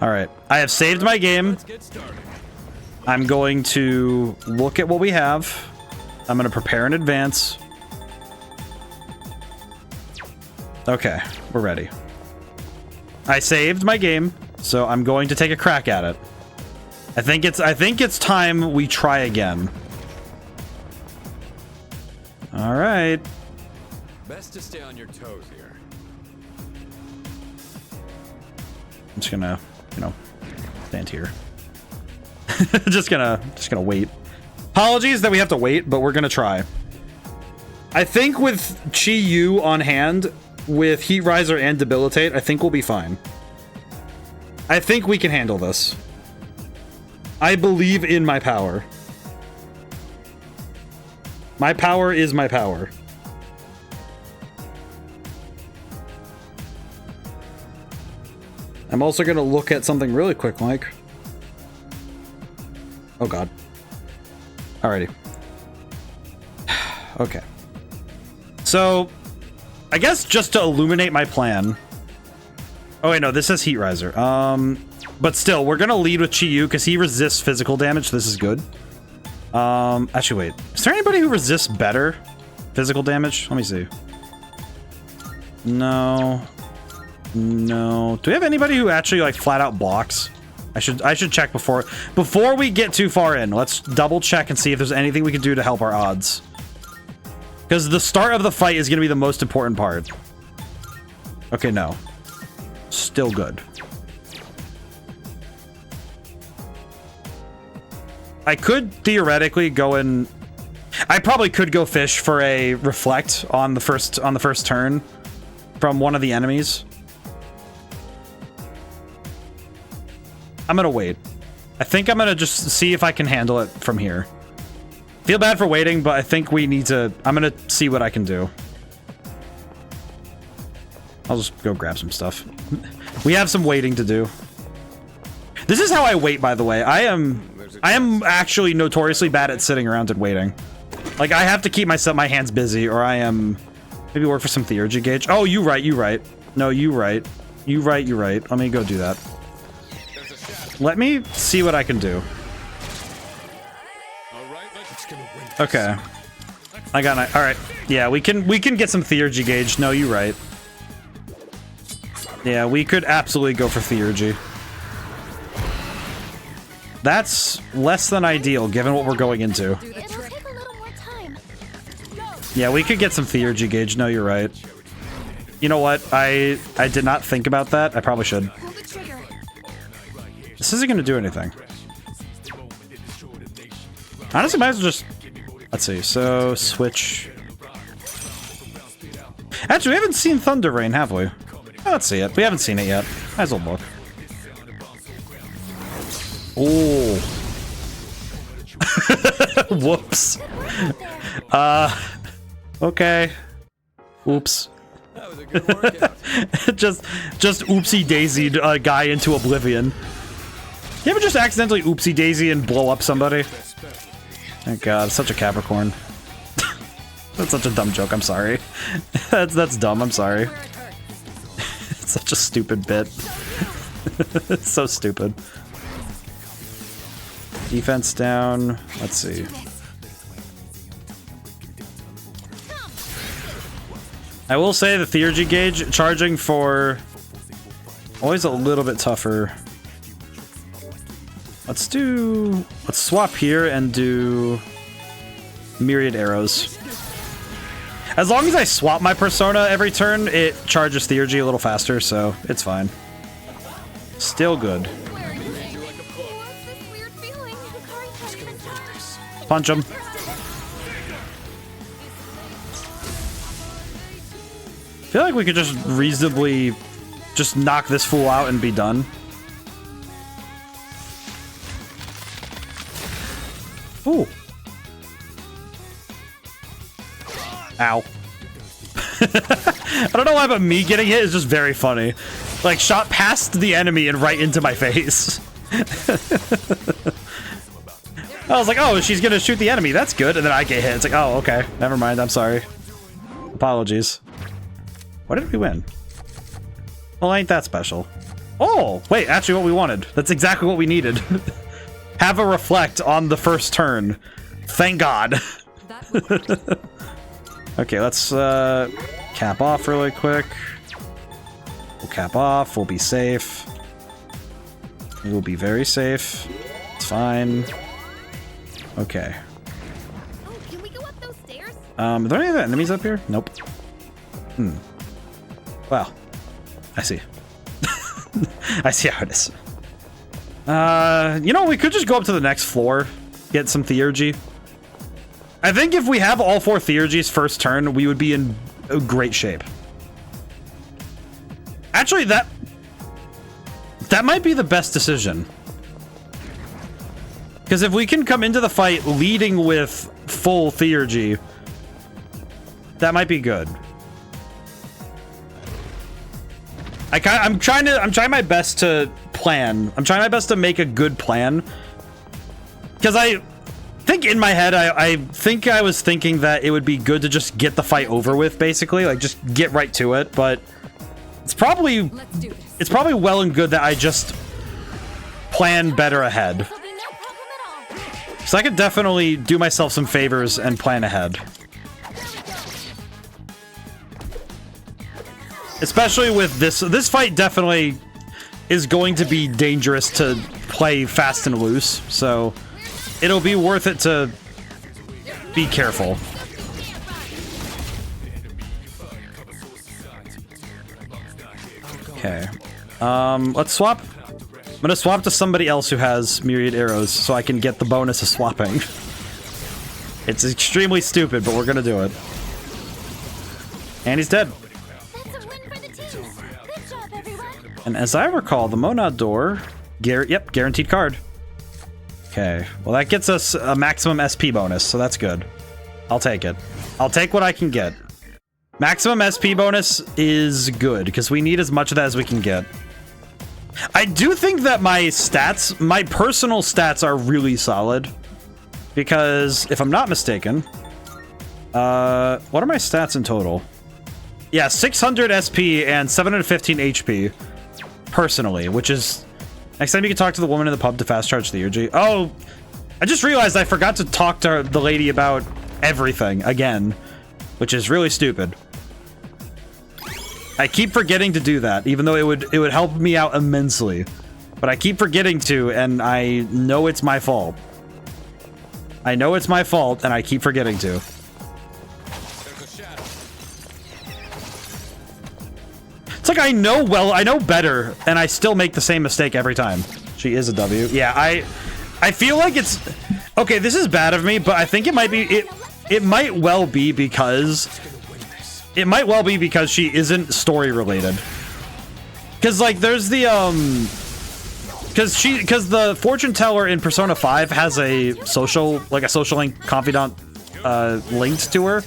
All right. I have saved my game. I'm going to look at what we have. I'm going to prepare in advance. Okay, we're ready. I saved my game, so I'm going to take a crack at it. I think it's time we try again. All right. Best to stay on your toes here. I'm just gonna, you know, stand here. just gonna wait. Apologies that we have to wait, but we're gonna try. I think with Chi-Yu on hand, with Heat Riser and Debilitate, I think we'll be fine. I think we can handle this. I believe in my power. My power is my power. I'm also gonna look at something really quick, Mike. Oh god. Alrighty. Okay. So, I guess just to illuminate my plan. Oh wait, no, this says Heat Riser. But still, we're gonna lead with Chi-Yu because he resists physical damage. This is good. Actually, wait. Is there anybody who resists better physical damage? Let me see. No. No. Do we have anybody who actually like flat out blocks? I should check before we get too far in. Let's double check and see if there's anything we can do to help our odds. Because the start of the fight is going to be the most important part. Okay, no. Still good. I could theoretically go in... I probably could go fish for a reflect on the first turn from one of the enemies. I'm gonna wait. I think I'm gonna just see if I can handle it from here. Feel bad for waiting, but I think we need to... I'm gonna see what I can do. I'll just go grab some stuff. We have some waiting to do. This is how I wait, by the way. I am actually notoriously bad at sitting around and waiting. Like, I have to keep my hands busy, or I am... Maybe work for some theurgy gauge. Oh, you right. No, you right. You right. Let me go do that. Let me see what I can do. Okay. I got it. Alright. Yeah, we can get some theurgy gauge. No, you right. Yeah, we could absolutely go for theurgy. That's less than ideal, given what we're going into. Yeah, we could get some theurgy gauge. No, you're right. You know what? I did not think about that. I probably should. This isn't going to do anything. Honestly, might as well just... Let's see. So, switch. Actually, we haven't seen Thunder Rain, have we? Oh, let's see it. We haven't seen it yet. Might as well look. Oh. Whoops. Okay. Oops. That was a good workout. just oopsie daisied a guy into oblivion. You ever just accidentally oopsie daisy and blow up somebody? Thank God, such a Capricorn. That's such a dumb joke, I'm sorry. That's dumb, I'm sorry. It's such a stupid bit. It's so stupid. Defense down. Let's see. I will say the theurgy gauge charging for always a little bit tougher. Let's swap here and do myriad arrows. As long as I swap my persona every turn, it charges Theurgy a little faster, so it's fine. Still good. Punch him. I feel like we could just reasonably just knock this fool out and be done. Ooh. Ow. I don't know why, but me getting hit is just very funny. Like, shot past the enemy and right into my face. I was like, oh, she's gonna shoot the enemy. That's good. And then I get hit. It's like, oh, okay. Never mind. I'm sorry. Apologies. Why did we win? Well, ain't that special. Oh, wait, actually what we wanted. That's exactly what we needed. Have a reflect on the first turn. Thank God. Okay, let's cap off really quick. We'll cap off. We'll be safe. We will be very safe. It's fine. Okay. Oh, can we go up those stairs? Are there any other enemies up here? Nope. Wow. I see. I see how it is. You know, we could just go up to the next floor, get some Theurgy. I think if we have all 4 Theurgies first turn, we would be in great shape. Actually, that might be the best decision. Because if we can come into the fight leading with full Theurgy, that might be good. I'm trying my best to plan. I'm trying my best to make a good plan. Because I think in my head, I think I was thinking that it would be good to just get the fight over with, basically. Like, just get right to it. But it's probably well and good that I just plan better ahead. So I could definitely do myself some favors and plan ahead. Especially with this fight definitely is going to be dangerous to play fast and loose, so it'll be worth it to be careful. Okay. Let's swap. I'm gonna swap to somebody else who has myriad arrows so I can get the bonus of swapping. It's extremely stupid, but we're gonna do it. And he's dead. And as I recall, the Monad door, guaranteed card. Okay, well that gets us a maximum SP bonus, so that's good. I'll take it. I'll take what I can get. Maximum SP bonus is good, because we need as much of that as we can get. I do think that my personal stats are really solid. Because, if I'm not mistaken, what are my stats in total? Yeah, 600 SP and 715 HP. Personally, which is... Next time you can talk to the woman in the pub to fast charge Theurgy. Oh, I just realized I forgot to talk to the lady about everything again, which is really stupid. I keep forgetting to do that, even though it would help me out immensely. But I keep forgetting to, and I know it's my fault. I know it's my fault, and I keep forgetting to. It's like I know better, and I still make the same mistake every time. She is a W. Yeah, I feel like it's... Okay, this is bad of me, but I think it might be... It might well be because... It might well be because she isn't story related. Because, like, there's the, Because the fortune teller in Persona 5 has a social link confidant, linked to her.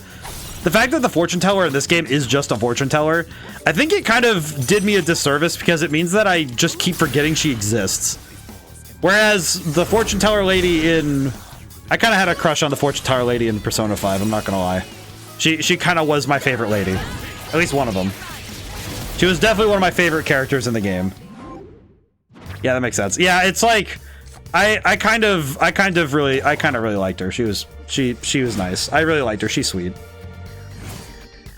The fact that the fortune teller in this game is just a fortune teller, I think it kind of did me a disservice because it means that I just keep forgetting she exists. Whereas the fortune teller lady in... I kind of had a crush on the fortune teller lady in Persona 5, I'm not gonna lie. She kind of was my favorite lady. At least one of them. She was definitely one of my favorite characters in the game. Yeah, that makes sense. Yeah, it's like... I kind of really liked her. She was nice. I really liked her. She's sweet.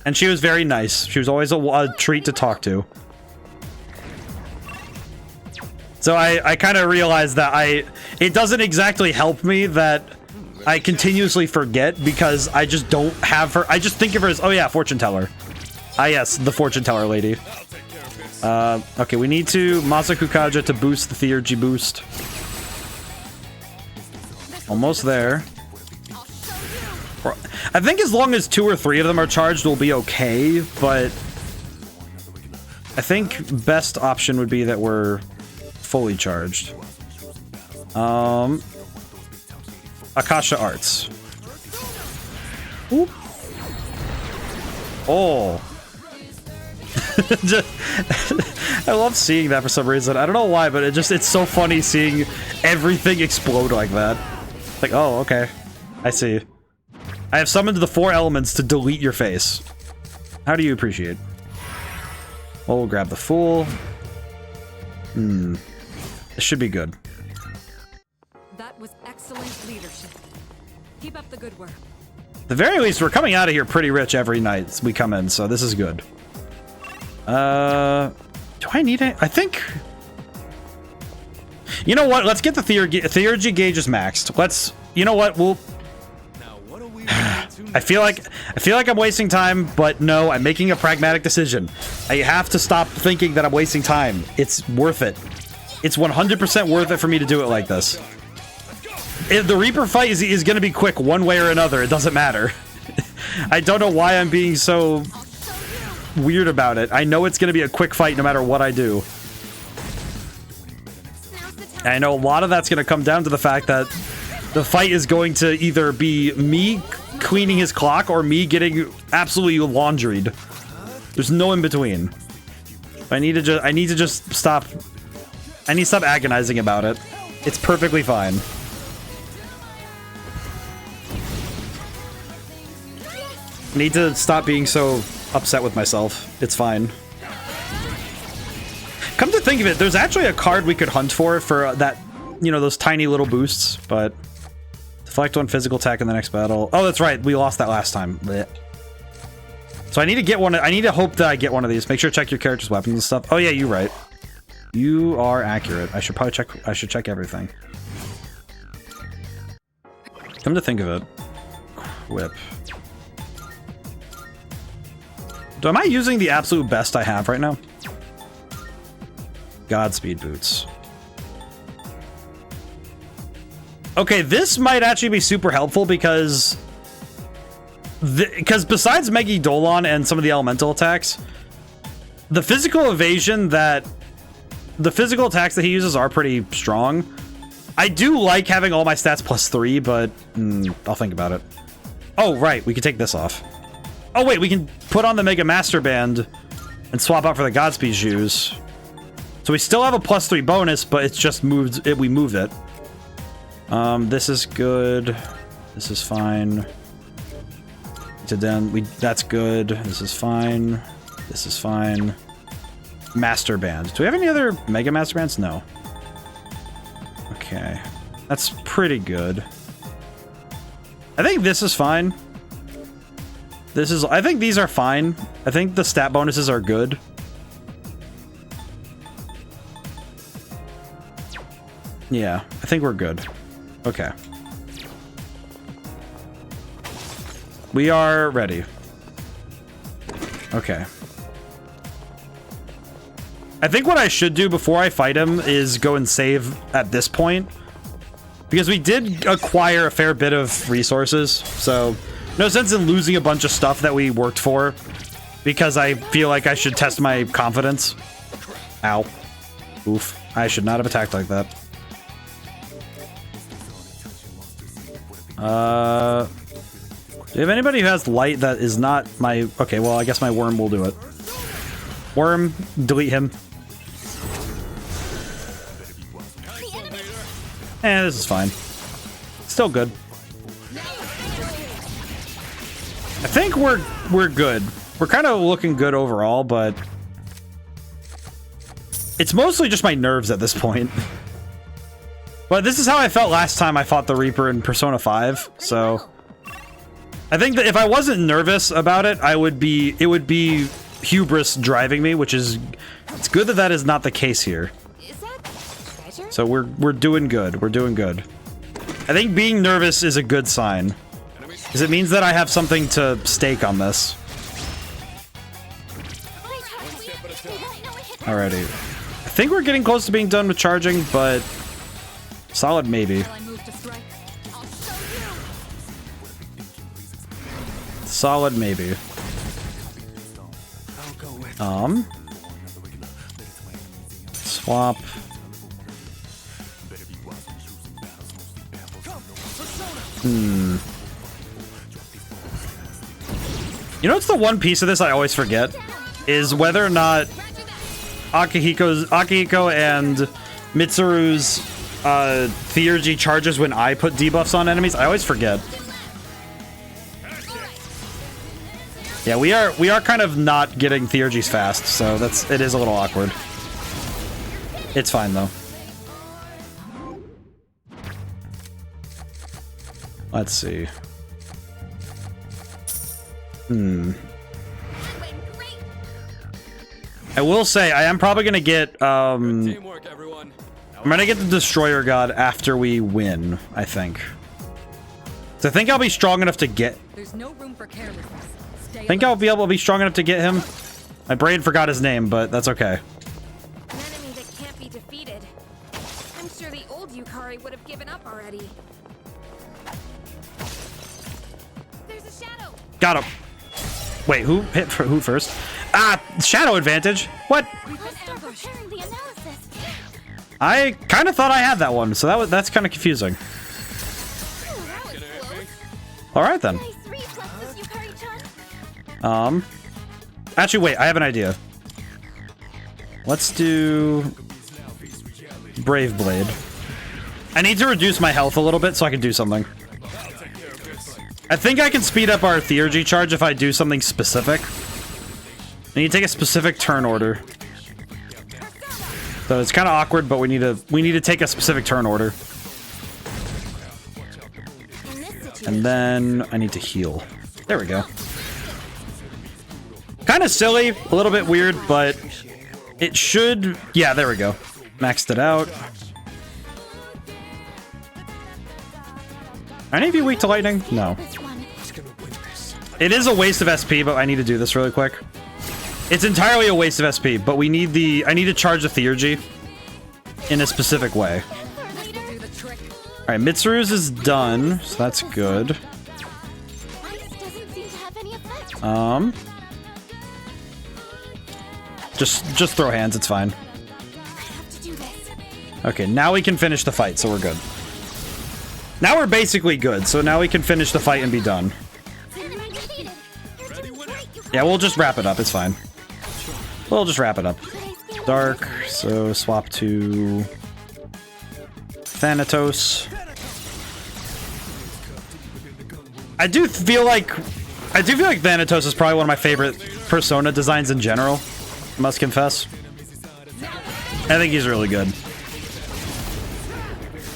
And she was very nice. She was always a treat to talk to. So I kind of realized that it doesn't exactly help me that I continuously forget because I just don't have her. I just think of her as, oh yeah, fortune teller. Ah yes, the fortune teller lady. Okay, we need to Masaku Kaja to boost the theurgy boost. Almost there. I think as long as 2 or 3 of them are charged, we'll be okay, but I think best option would be that we're fully charged. Akasha Arts. Oop. Oh. I love seeing that for some reason. I don't know why, but it's so funny seeing everything explode like that. Like, oh, okay. I see. I have summoned the 4 elements to delete your face. How do you appreciate? Well, we'll grab the Fool. This should be good. That was excellent leadership. Keep up the good work. At the very least, we're coming out of here pretty rich every night we come in, so this is good. Do I need it? I think... You know what? Let's get the theurgy gauge is maxed. Let's... You know what? We'll... I feel like I'm wasting time, but no, I'm making a pragmatic decision. I have to stop thinking that I'm wasting time. It's worth it. It's 100% worth it for me to do it like this. If the Reaper fight is going to be quick one way or another. It doesn't matter. I don't know why I'm being so weird about it. I know it's going to be a quick fight no matter what I do. And I know a lot of that's going to come down to the fact that the fight is going to either be me cleaning his clock or me getting absolutely laundried. There's no in between. I need to just stop. I need to stop agonizing about it. It's perfectly fine. I need to stop being so upset with myself. It's fine. Come to think of it, there's actually a card we could hunt for that, you know, those tiny little boosts, but deflect 1 physical attack in the next battle. Oh, that's right. We lost that last time. Blech. So I need to get one. I need to hope that I get one of these. Make sure to check your character's weapons and stuff. Oh yeah, you're right. You are accurate. I should probably check. I should check everything. Come to think of it, Whip. Am I using the absolute best I have right now? Godspeed boots. Okay, this might actually be super helpful because besides Mega Eidolon and some of the elemental attacks, the physical evasion that the physical attacks that he uses are pretty strong. I do like having all my stats +3, but I'll think about it. Oh, right, we can take this off. Oh wait, we can put on the Mega Master Band and swap out for the Godspeed shoes. So we still have a +3 bonus, but it's just moved. We moved it. This is good. This is fine. That's good. This is fine. This is fine. Master Band. Do we have any other Mega Master Bands? No. Okay. That's pretty good. I think this is fine. I think these are fine. I think the stat bonuses are good. Yeah, I think we're good. Okay. We are ready. Okay. I think what I should do before I fight him is go and save at this point. Because we did acquire a fair bit of resources, so no sense in losing a bunch of stuff that we worked for because I feel like I should test my confidence. Ow. Oof. I should not have attacked like that. Do you have anybody who has light that is not my... Okay, well, I guess my worm will do it. Worm, delete him. This is fine. Still good. I think we're good. We're kind of looking good overall, but it's mostly just my nerves at this point. But this is how I felt last time I fought the Reaper in Persona 5, so I think that if I wasn't nervous about it, it would be hubris driving me, which is, it's good that that is not the case here. So we're doing good. We're doing good. I think being nervous is a good sign. Because it means that I have something to stake on this. Alrighty. I think we're getting close to being done with charging, but solid maybe. Solid maybe. Swap. You know what's the one piece of this I always forget? Is whether or not Akihiko and Mitsuru's theurgy charges when I put debuffs on enemies. I always forget. Yeah, we are kind of not getting theurgies fast, so it is a little awkward. It's fine though. Let's see. I will say I am probably gonna get I'm gonna get the Destroyer God after we win, I think. So I think I'll be strong enough to get There's no room for carelessness. I think I'll be able to be strong enough to get him. My brain forgot his name, but that's okay. An enemy that can't be defeated. I'm sure the old Yukari would have given up already. There's a shadow. Got him. Wait, who hit for who first? Ah, shadow advantage. What? I kind of thought I had that one, so that's kind of confusing. All right then. Actually, wait, I have an idea. Let's do Brave Blade. I need to reduce my health a little bit so I can do something. I think I can speed up our theurgy charge if I do something specific. I need to take a specific turn order. So it's kind of awkward, but we need to take a specific turn order. And then I need to heal. There we go. Kind of silly, a little bit weird, but it should... Yeah, there we go. Maxed it out. Are any of you weak to lightning? No. It is a waste of SP, but I need to do this really quick. It's entirely a waste of SP, but we need the... I need to charge the theurgy in a specific way. Alright, Mitsuru's is done, so that's good. Just throw hands, it's fine. Okay, now we can finish the fight, so we're good. Now we're basically good, so now we can finish the fight and be done. Yeah, we'll just wrap it up, it's fine. We'll just wrap it up. Dark, so swap to Thanatos. I do feel like Thanatos is probably one of my favorite Persona designs in general. I must confess. I think he's really good.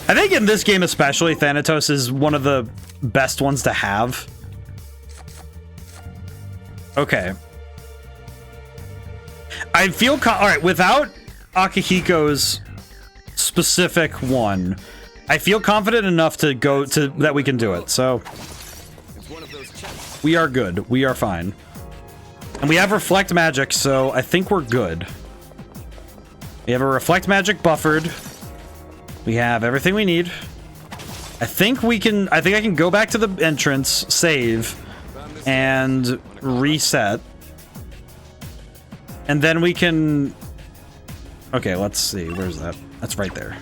I think in this game especially, Thanatos is one of the best ones to have. Okay. I feel alright, without Akihiko's specific one, I feel confident enough to go to that we can do it. So we are good. We are fine. And we have Reflect Magic, so I think we're good. We have a Reflect Magic buffered. We have everything we need. I think I can go back to the entrance, save, and reset. And then we can... Okay, let's see. Where's that? That's right there.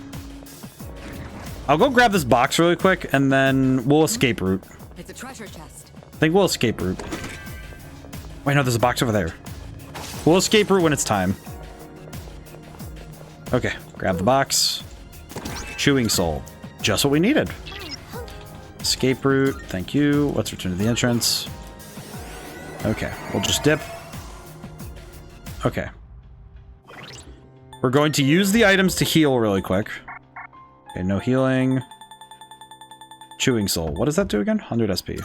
I'll go grab this box really quick, and then we'll escape route. It's a treasure chest. I think we'll escape route. Wait, no, there's a box over there. We'll escape route when it's time. Okay, grab the box. Chewing Soul. Just what we needed. Escape route. Thank you. Let's return to the entrance. Okay, we'll just dip. Okay. We're going to use the items to heal really quick. Okay, no healing. Chewing Soul. What does that do again? 100 SP.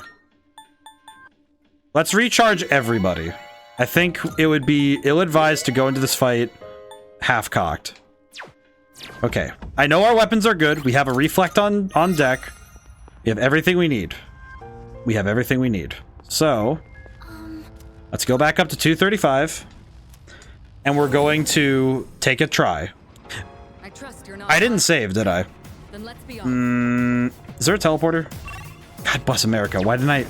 Let's recharge everybody. I think it would be ill-advised to go into this fight half-cocked. Okay. I know our weapons are good. We have a reflect on deck. We have everything we need. We have everything we need. So, let's go back up to 235. And we're going to take a try. I trust you're not. I didn't save, did I? Then let's be honest. Is there a teleporter? God bless America. Why didn't I?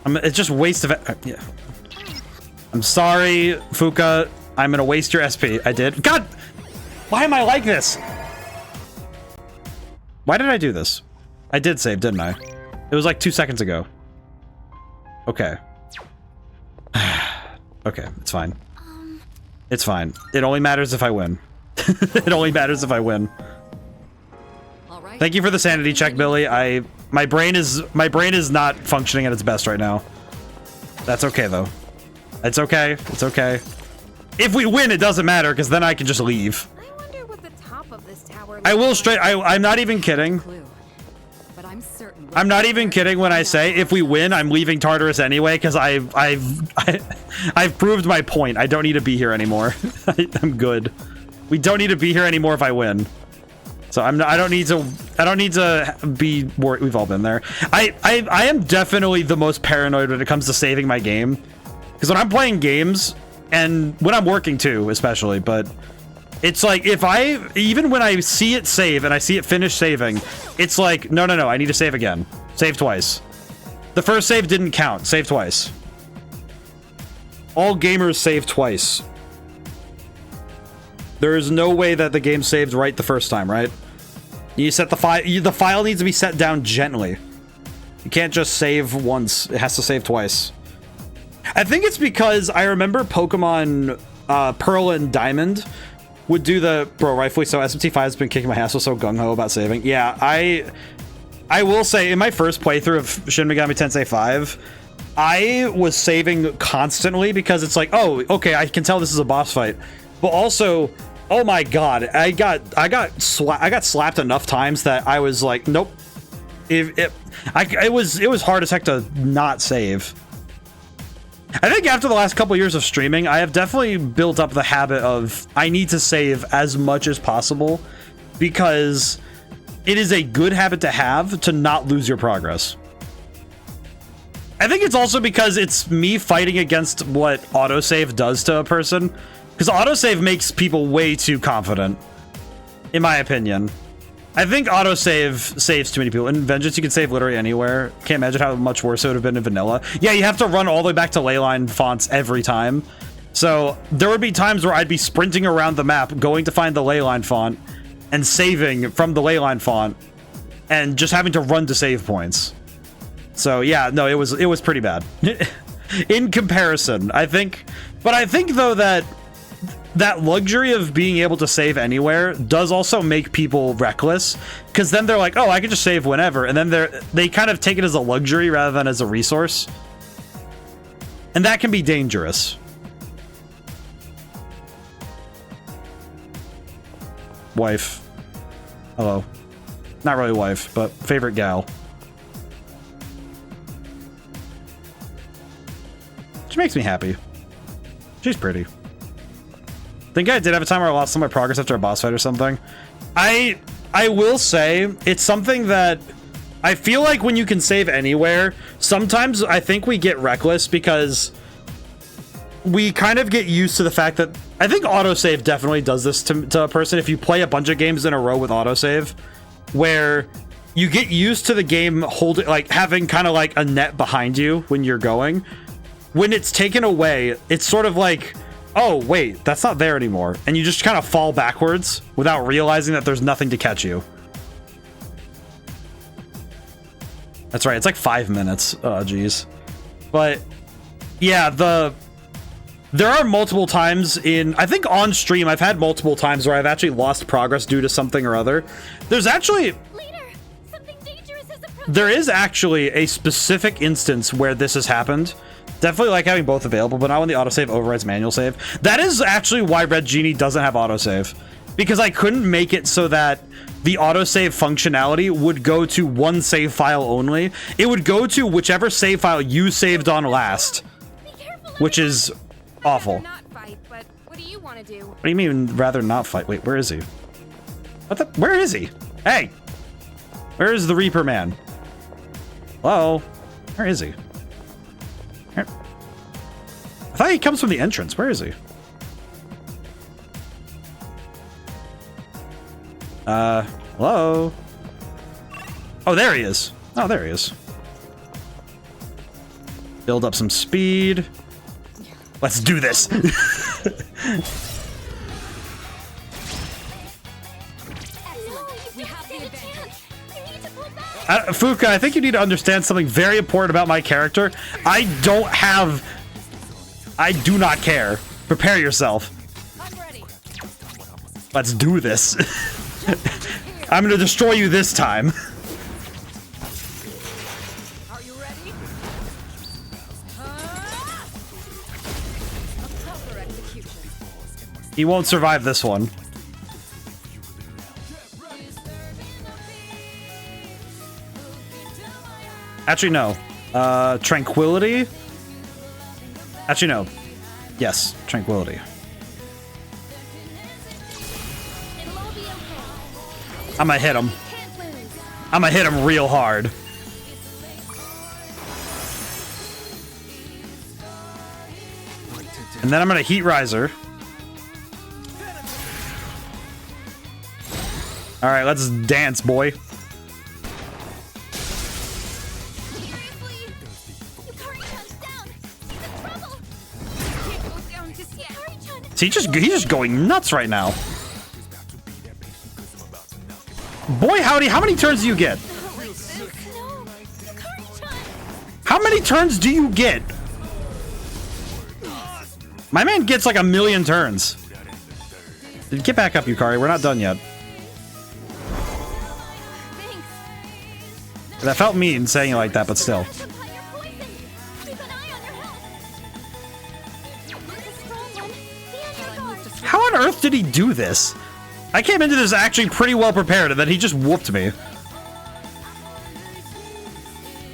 It's just waste of it. Yeah. I'm sorry, Fuka. I'm gonna waste your SP. I did. God! Why am I like this? Why did I do this? I did save, didn't I? It was like 2 seconds ago. Okay. Okay, it's fine. It's fine. It only matters if I win. It only matters if I win. Thank you for the sanity check, Billy. My brain is not functioning at its best right now. That's okay though. It's okay. It's okay. If we win, it doesn't matter because then I can just leave. I wonder what the top of this tower. I will straight. I'm not even kidding. But I'm certain. I'm not even kidding when I say if we win, I'm leaving Tartarus anyway because I've proved my point. I don't need to be here anymore. I'm good. We don't need to be here anymore if I win. So I don't need to be worried. We've all been there. I am definitely the most paranoid when it comes to saving my game. Because when I'm playing games, and when I'm working too, especially, but it's like even when I see it save and I see it finish saving, it's like, no, I need to save again. Save twice. The first save didn't count. Save twice. All gamers save twice. There is no way that the game saved right the first time, right? You set the file. The file needs to be set down gently. You can't just save once. It has to save twice. I think it's because I remember Pokemon Pearl and Diamond would do the... Bro, rightfully so. SMT5 has been kicking my ass. Was so gung-ho about saving. Yeah, I will say, in my first playthrough of Shin Megami Tensei 5, I was saving constantly because it's like, oh, okay, I can tell this is a boss fight. But also, oh my god, I got slapped enough times that I was like, nope. It was hard as heck to not save. I think after the last couple years of streaming, I have definitely built up the habit of I need to save as much as possible because it is a good habit to have to not lose your progress. I think it's also because it's me fighting against what autosave does to a person. Because autosave makes people way too confident, in my opinion. I think autosave saves too many people. In Vengeance, you can save literally anywhere. Can't imagine how much worse it would have been in vanilla. Yeah, you have to run all the way back to leyline fonts every time. So there would be times where I'd be sprinting around the map, going to find the leyline font, and saving from the leyline font, and just having to run to save points. So yeah, no, it was pretty bad. In comparison, I think. But I think though that luxury of being able to save anywhere does also make people reckless, because then they're like, oh, I can just save whenever, and then they kind of take it as a luxury rather than as a resource, and that can be dangerous. Wife. Hello. Not really wife, but favorite gal. She makes me happy. She's pretty. I think I did have a time where I lost some of my progress after a boss fight or something. I will say it's something that I feel like when you can save anywhere, sometimes I think we get reckless because we kind of get used to the fact that I think autosave definitely does this to a person. If you play a bunch of games in a row with autosave, where you get used to the game holding, like having kind of like a net behind you when you're going. When it's taken away, it's sort of like, oh, wait, that's not there anymore. And you just kind of fall backwards without realizing that there's nothing to catch you. That's right, it's like 5 minutes. Oh, geez. But, yeah, there are multiple times I think on stream, I've had multiple times where I've actually lost progress due to something or other. There's actually... Leader, something dangerous has approached. There is actually a specific instance where this has happened. Definitely like having both available, but not when the autosave overrides manual save. That is actually why Red Genie doesn't have autosave. Because I couldn't make it so that the autosave functionality would go to one save file only. It would go to whichever save file you saved on last. Which is awful. Not fight, but what do you want to do? What do you mean rather not fight? Wait, where is he? Where is he? Hey! Where is the Reaper Man? Hello? Where is he? Here. I thought he comes from the entrance. Where is he? Hello? Oh, there he is. Oh, there he is. Build up some speed. Let's do this. Fuka, I think you need to understand something very important about my character. I do not care. Prepare yourself. Let's do this. I'm gonna destroy you this time. Are you ready? A proper execution. He won't survive this one. Actually, no. Tranquility? Actually, no. Yes, Tranquility. I'm gonna hit him. I'm gonna hit him real hard. And then I'm gonna Heat Riser. Alright, let's dance, boy. He's just going nuts right now. Boy, howdy, how many turns do you get? How many turns do you get? My man gets like 1,000,000 turns. Get back up, Yukari. We're not done yet. That felt mean saying it like that, but still. How on earth did he do this? I came into this actually pretty well prepared, and then he just whooped me.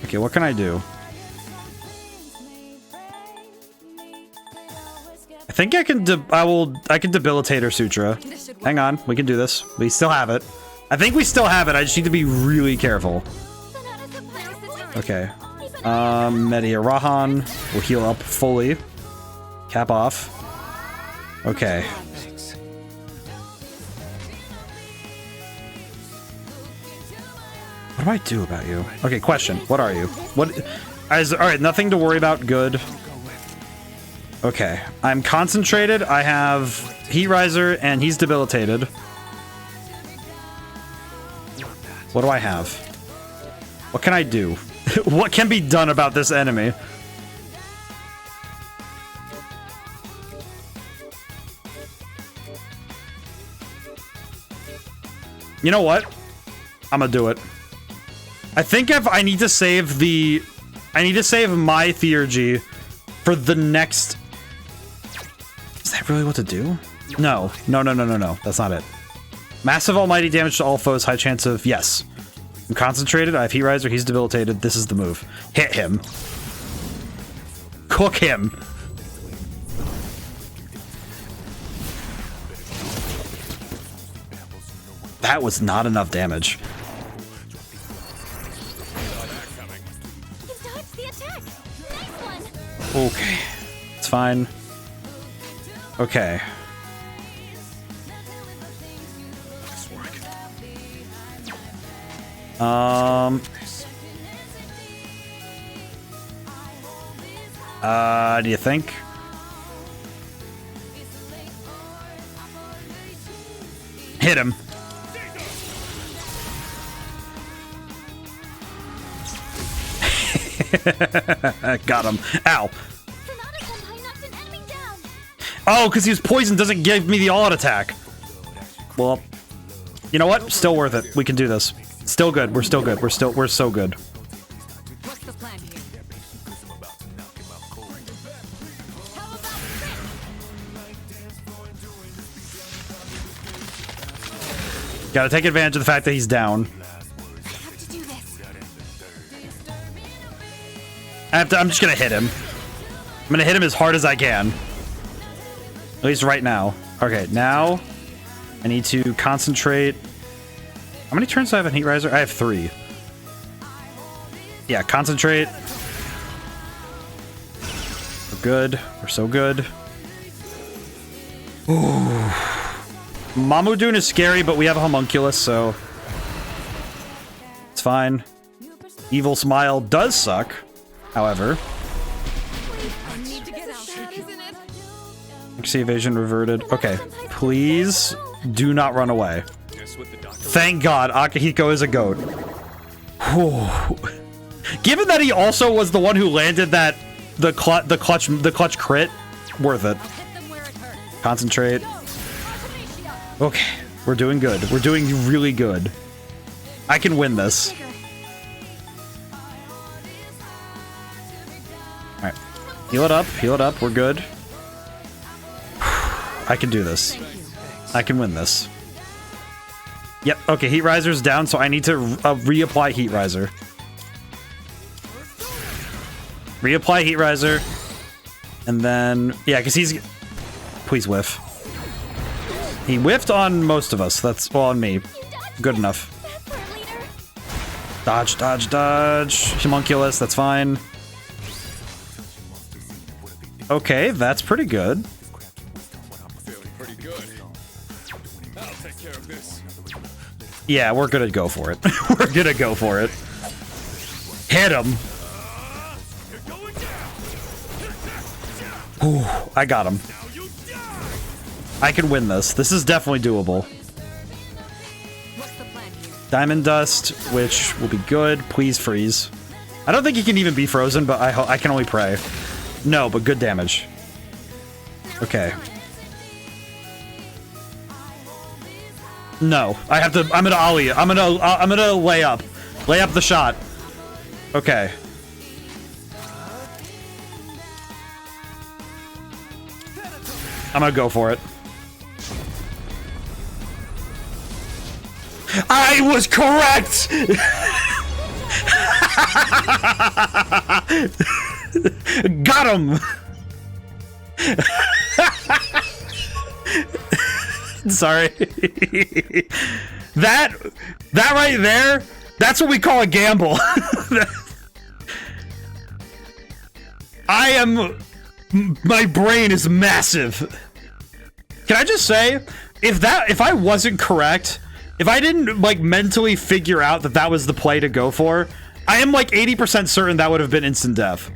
Okay, what can I do? I think I can I can debilitate her Sutra. Hang on, we can do this. We still have it. I think we still have it. I just need to be really careful. Okay. Media Rahan will heal up fully. Cap off. Okay. What do I do about you? Okay, question. What are you? Alright, nothing to worry about. Good. Okay. I'm concentrated. I have Heat Riser, and he's debilitated. What do I have? What can I do? What can be done about this enemy? You know what? I'm gonna do it. I think I need to save the... I need to save my Theurgy for the next... Is that really what to do? No. No. That's not it. Massive almighty damage to all foes. High chance of... Yes. I'm concentrated. I have Heat Riser. He's debilitated. This is the move. Hit him. Cook him. That was not enough damage. Okay. It's fine. Okay. Do you think? Hit him. Got him. Ow. Oh, because he was poisoned doesn't give me the all-out attack. Well, you know what? Still worth it. We can do this. Still good. We're still good. We're so good. What's the plan here? Gotta take advantage of the fact that he's down. I'm just gonna hit him. I'm gonna hit him as hard as I can. At least right now. Okay, now I need to concentrate. How many turns do I have in Heat Riser? I have 3. Yeah, concentrate. We're good. We're so good. Ooh. Mamudoon is scary, but we have a homunculus, so it's fine. Evil Smile does suck, however. See evasion reverted. Okay, please do not run away. Thank God, Akihiko is a goat. Whew. Given that he also was the one who landed that the clutch crit, worth it. Concentrate. Okay, we're doing good. We're doing really good. I can win this. All right, heal it up. Heal it up. We're good. I can do this. I can win this. Yep, okay, Heat Riser's down, so I need to reapply Heat Riser. Reapply Heat Riser. And then, yeah, because he's... Please whiff. He whiffed on most of us. That's all on me. Good enough. Dodge, dodge, dodge. Homunculus, that's fine. Okay, that's pretty good. Yeah, we're gonna go for it. We're gonna go for it. Hit him. Ooh, I got him. I can win this. This is definitely doable. Diamond Dust, which will be good. Please freeze. I don't think he can even be frozen, but I can only pray. No, but good damage. Okay. No, I have to. I'm gonna ollie it. I'm gonna lay up the shot. Okay. I'm gonna go for it. I was correct. Got him. Sorry. that right there, that's what we call a gamble. My brain is massive. Can I just say, if I wasn't correct, if I didn't like mentally figure out that was the play to go for, I am like 80% certain that would have been instant death.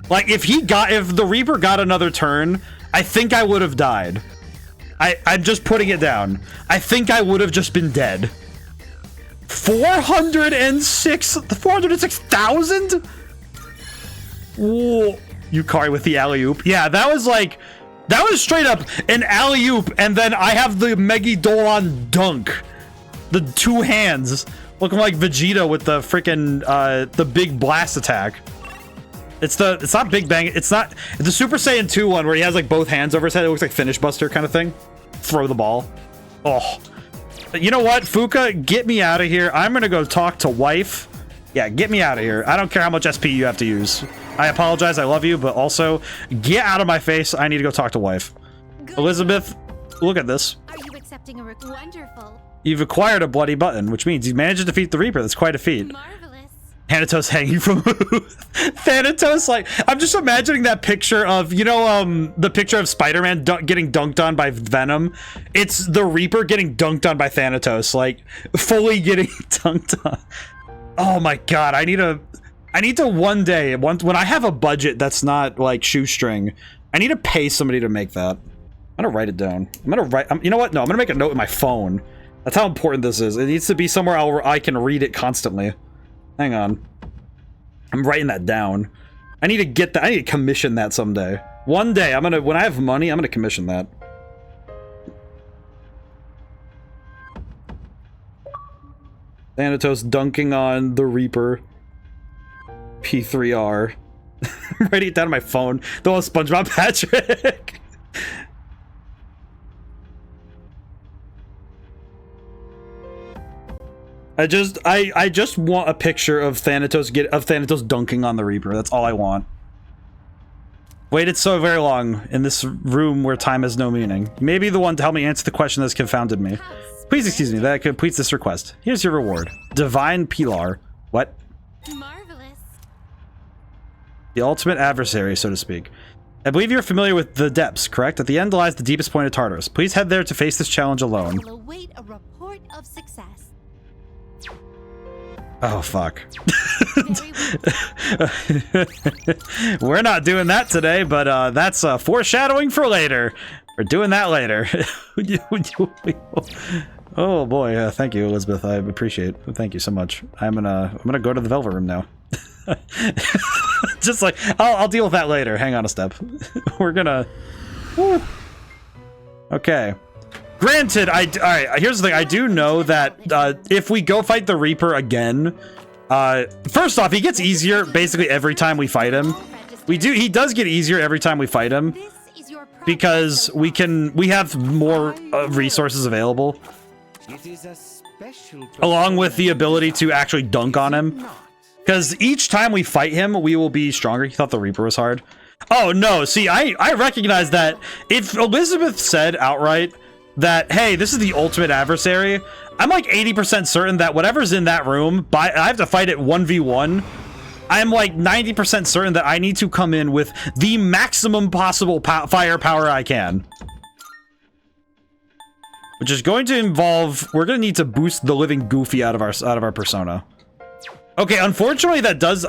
Like if the Reaper got another turn, I think I would have died. I'm just putting it down. I think I would have just been dead. 406,000? Whoa. Yukari with the alley-oop. Yeah, that was straight up an alley-oop, and then I have the Megidoron dunk. The 2 hands. Looking like Vegeta with the freaking, the big blast attack. It's not Big Bang. It's the Super Saiyan 2 one where he has like both hands over his head. It looks like Finish Buster kind of thing. Throw the ball. Oh. You know what, Fuka? Get me out of here. I'm gonna go talk to wife. Yeah, get me out of here. I don't care how much SP you have to use. I apologize. I love you, but also get out of my face. I need to go talk to wife. Good. Elizabeth, look at this. Are you accepting a wonderful? You've acquired a bloody button, which means you managed to defeat the Reaper. That's quite a feat. Marvelous. Thanatos hanging from Thanatos, like, I'm just imagining that picture of, you know, the picture of Spider-Man getting dunked on by Venom. It's the Reaper getting dunked on by Thanatos, like, fully getting dunked on. Oh my god, I need to one day, when I have a budget that's not, like, shoestring, I need to pay somebody to make that. I'm gonna write it down. You know what? No, I'm gonna make a note with my phone. That's how important this is. It needs to be somewhere where I can read it constantly. Hang on. I'm writing that down. I need to get that. I need to commission that someday. One day, when I have money, I'm gonna commission that. Thanatos dunking on the Reaper. P3R. I'm writing it down on my phone. The old SpongeBob Patrick. I just want a picture of Thanatos dunking on the Reaper. That's all I want. Waited so very long in this room where time has no meaning. Maybe the one to help me answer the question that's confounded me. Please excuse me, that completes this request. Here's your reward. Divine Pilar. What? Marvelous. The ultimate adversary, so to speak. I believe you're familiar with the depths, correct? At the end lies the deepest point of Tartarus. Please head there to face this challenge alone. We'll await a report of success. Oh, fuck. We're not doing that today, but that's foreshadowing for later. We're doing that later. Oh boy, thank you, Elizabeth. I appreciate it. Thank you so much. I'm gonna go to the Velvet Room now. Just like I'll deal with that later. Hang on a step. We're gonna. Woo. Okay. Granted, alright, here's the thing. I do know that if we go fight the Reaper again, first off, he gets easier basically every time we fight him. He does get easier every time we fight him because we have more resources available, along with the ability to actually dunk on him. Because each time we fight him, we will be stronger. You thought the Reaper was hard? Oh no, see, I recognize that if Elizabeth said outright that, hey, this is the ultimate adversary, I'm like 80% certain that whatever's in that room, I have to fight it 1v1. I'm like 90% certain that I need to come in with the maximum possible firepower I can. Which is going to involve, we're going to need to boost the living goofy out of our persona. Okay, unfortunately that does,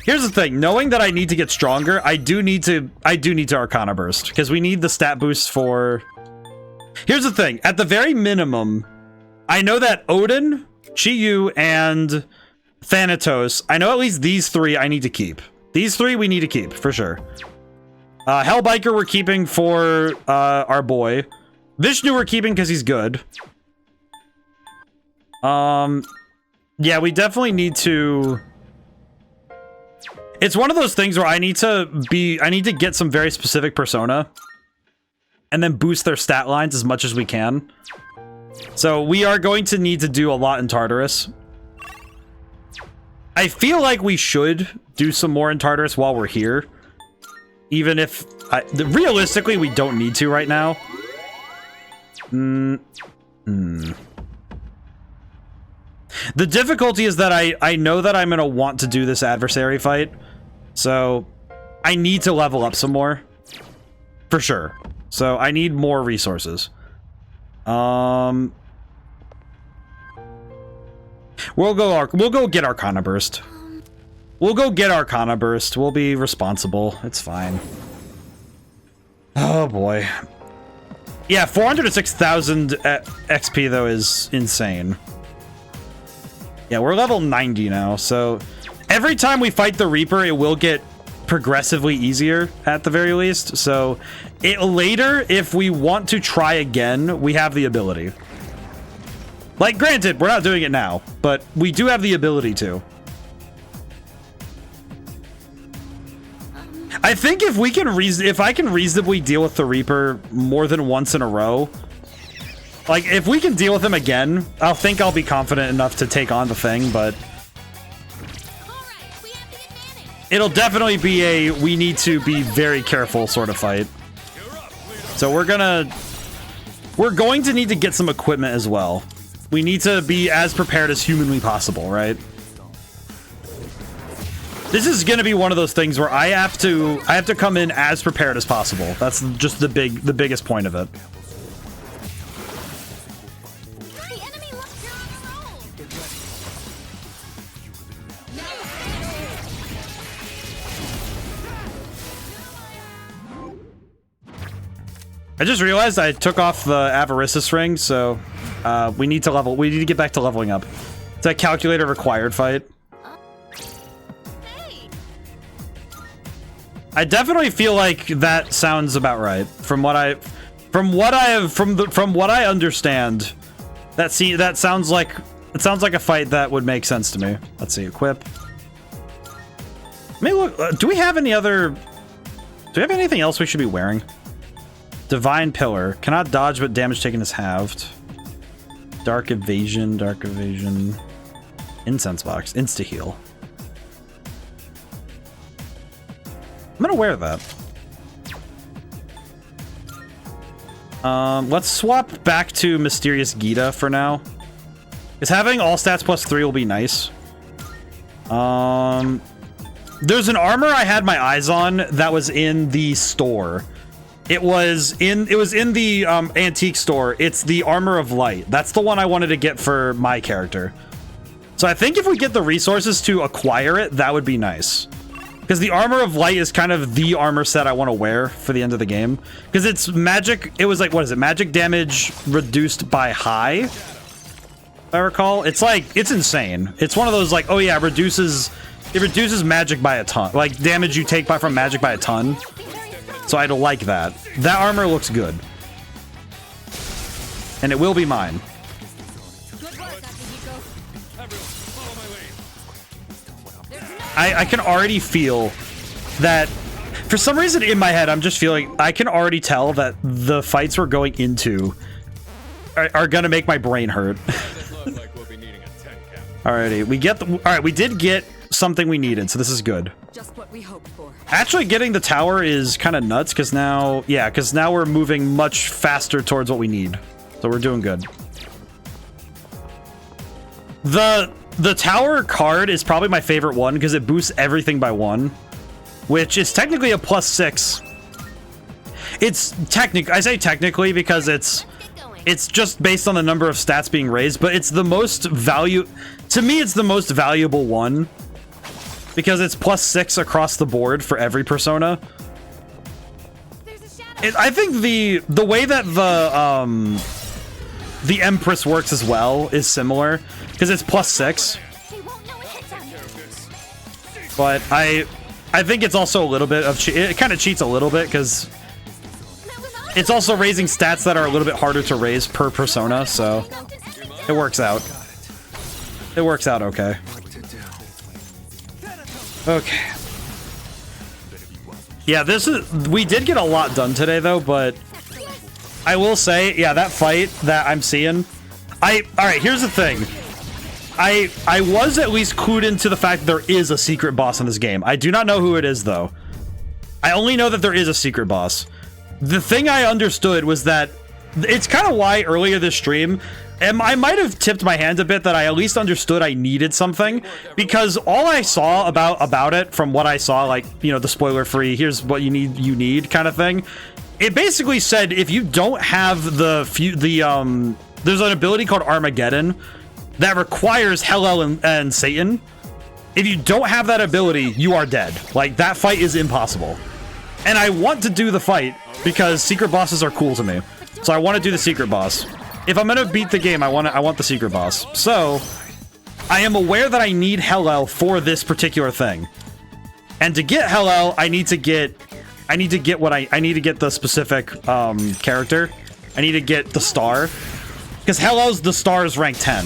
here's the thing, knowing that I need to get stronger, I do need to Arcana Burst, because we need the stat boost for... Here's the thing, at the very minimum, I know that Odin, Chi-Yu, and Thanatos, I know at least these three I need to keep. These three we need to keep, for sure. Hellbiker we're keeping for our boy. Vishnu we're keeping because he's good. Yeah, we definitely need to... It's one of those things where I need to get some very specific persona and then boost their stat lines as much as we can. So we are going to need to do a lot in Tartarus. I feel like we should do some more in Tartarus while we're here. Even if, realistically, we don't need to right now. The difficulty is that I know that I'm going to want to do this adversary fight. So I need to level up some more. For sure. So I need more resources. We'll go get Arcana Burst. We'll go get Arcana Burst. We'll be responsible. It's fine. Oh boy. Yeah, 406,000 XP though is insane. Yeah, we're level 90 now, so every time we fight the Reaper, it will get progressively easier at the very least. So later, if we want to try again, we have the ability. Like, granted, we're not doing it now, but we do have the ability to. I think if we can if I can reasonably deal with the Reaper more than once in a row, like if we can deal with him again, I think I'll be confident enough to take on the thing, but it'll definitely be a we need to be very careful sort of fight. So we're going to need to get some equipment as well. We need to be as prepared as humanly possible, right? This is going to be one of those things where I have to come in as prepared as possible. That's just the biggest point of it. I just realized I took off the Avaricious ring, so we need to get back to leveling up. It's a calculator required fight. I definitely feel like that sounds about right. From what I understand, that sounds like a fight that would make sense to me. Let's see, equip. Let me look. Do we have anything else we should be wearing? Divine Pillar. Cannot dodge, but damage taken is halved. Dark Evasion. Incense Box. Insta-heal. I'm gonna wear that. Let's swap back to Mysterious Gita for now. Because having all stats +3 will be nice. There's an armor I had my eyes on that was in the store. It was in the antique store. It's the Armor of Light. That's the one I wanted to get for my character. So I think if we get the resources to acquire it, that would be nice. Because the Armor of Light is kind of the armor set I want to wear for the end of the game. Because it's magic. It was like, what is it? Magic damage reduced by high, if I recall. It's like, it's insane. It's one of those like, oh yeah, it reduces magic by a ton. Like damage you take from magic by a ton. So I'd like that. That armor looks good. And it will be mine. I can already feel that, for some reason in my head, I'm just feeling, I can already tell that the fights we're going into are gonna make my brain hurt. Alrighty, we did get something we needed, so this is good. Just what we hoped for. Actually, getting the tower is kind of nuts, because now we're moving much faster towards what we need. So we're doing good. The tower card is probably my favorite one because it boosts everything by 1, which is technically a +6. It's I say technically because it's just based on the number of stats being raised, but it's the most to me it's the most valuable one because it's +6 across the board for every persona. I think the way that the Empress works as well is similar because it's +6, but I think it's also a little bit of it kind of cheats a little bit because it's also raising stats that are a little bit harder to raise per persona, so it works out. It works out okay. Okay. Yeah, we did get a lot done today though, but I will say, yeah, that fight that I'm seeing, alright, here's the thing. I was at least clued into the fact that there is a secret boss in this game. I do not know who it is though. I only know that there is a secret boss. The thing I understood was that it's kind of why earlier this stream, and I might have tipped my hand a bit that I at least understood I needed something, because all I saw about it from what I saw, like, you know, the spoiler free, here's what you need kind of thing. It basically said if you don't have there's an ability called Armageddon that requires Hellel and Satan. If you don't have that ability, you are dead. Like, that fight is impossible. And I want to do the fight because secret bosses are cool to me. So I want to do the secret boss. If I'm gonna beat the game, I want the secret boss. So I am aware that I need Hellel for this particular thing. And to get Hellel, I need to get the specific character. I need to get the star. Because Hellel's the star is rank 10.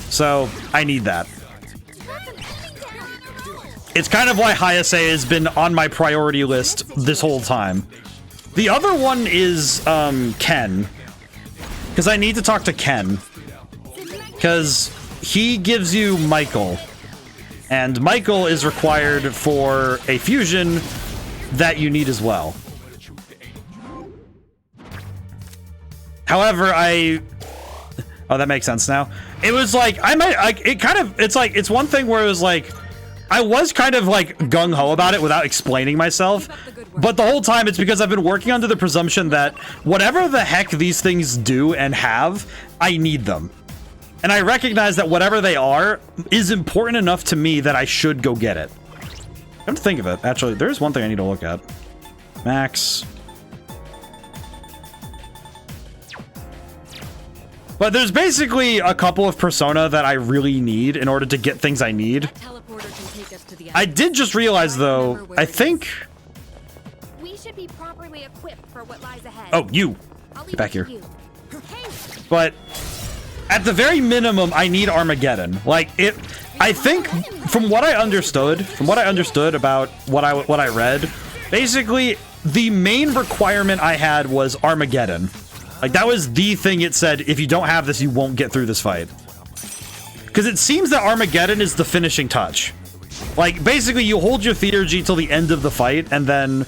So I need that. It's kind of why Hayase has been on my priority list this whole time. The other one is Ken. Because I need to talk to Ken. Because he gives you Michael. And Michael is required for a fusion that you need as well. However, oh, that makes sense now. It was like, it's one thing where it was like, I was kind of like gung-ho about it without explaining myself, but the whole time it's because I've been working under the presumption that whatever the heck these things do and have, I need them. And I recognize that whatever they are is important enough to me that I should go get it. Come to think of it, actually, there's one thing I need to look at. Max. But there's basically a couple of persona that I really need in order to get things I need. I did just realize, though, I think... We should be properly equipped for what lies ahead. Oh, you! Get back here. But at the very minimum, I need Armageddon. Like, I think, from what I understood about what I read, basically, the main requirement I had was Armageddon. Like, that was the thing it said, if you don't have this, you won't get through this fight. Because it seems that Armageddon is the finishing touch. Like, basically, you hold your theurgy till the end of the fight, and then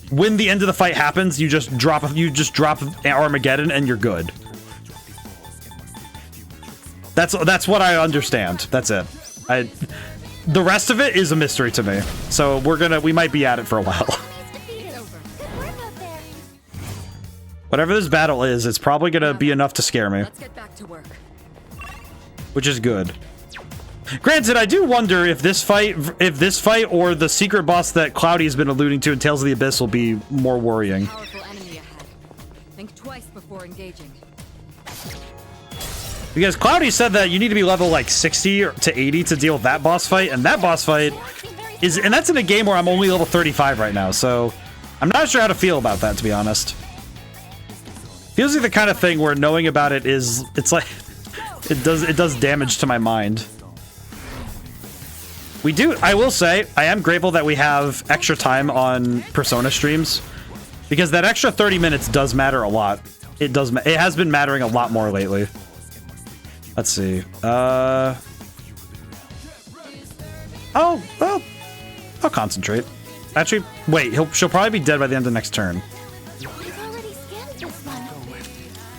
when the end of the fight happens, you just drop Armageddon and you're good. That's what I understand. That's it. The rest of it is a mystery to me. So we might be at it for a while. Whatever this battle is, it's probably gonna be enough to scare me. Let's get back to work. Which is good. Granted, I do wonder if this fight or the secret boss that Cloudy has been alluding to in Tales of the Abyss will be more worrying. Powerful enemy ahead. Think twice before engaging. Because Cloudy said that you need to be level like 60 to 80 to deal with that boss fight, and that boss fight and that's in a game where I'm only level 35 right now, so I'm not sure how to feel about that, to be honest. Feels like the kind of thing where knowing about it it's like it does damage to my mind. I will say, I am grateful that we have extra time on Persona streams, because that extra 30 minutes does matter a lot. It has been mattering a lot more lately. Let's see. Oh, well, I'll concentrate. Actually, wait, she'll probably be dead by the end of next turn.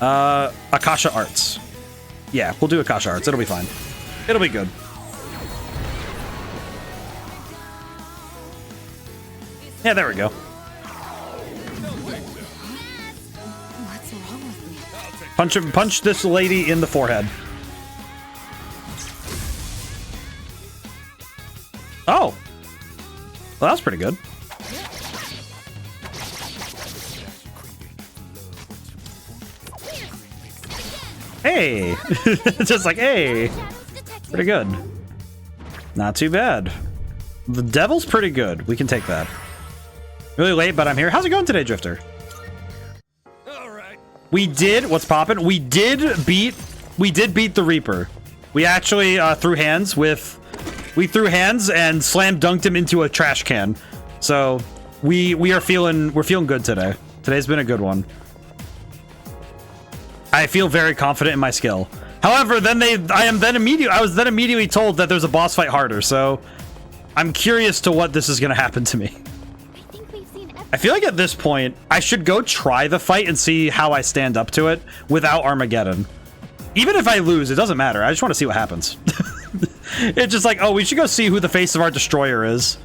Akasha Arts. Yeah, we'll do Akasha Arts. It'll be fine. It'll be good. Yeah, there we go. What's wrong with me? Punch this lady in the forehead. Oh! Well, that's pretty good. Hey! Just like, hey! Pretty good. Not too bad. The devil's pretty good. We can take that. Really late, but I'm here. How's it going today, Drifter? Alright. We did... What's poppin'? We did beat the Reaper. We actually threw hands with... We threw hands and slam dunked him into a trash can. So we're feeling good today. Today's been a good one. I feel very confident in my skill. However, I was then immediately told that there's a boss fight harder, so I'm curious to what this is gonna happen to me. I feel like at this point, I should go try the fight and see how I stand up to it without Armageddon. Even if I lose, it doesn't matter. I just want to see what happens. It's just like, oh, we should go see who the face of our destroyer is.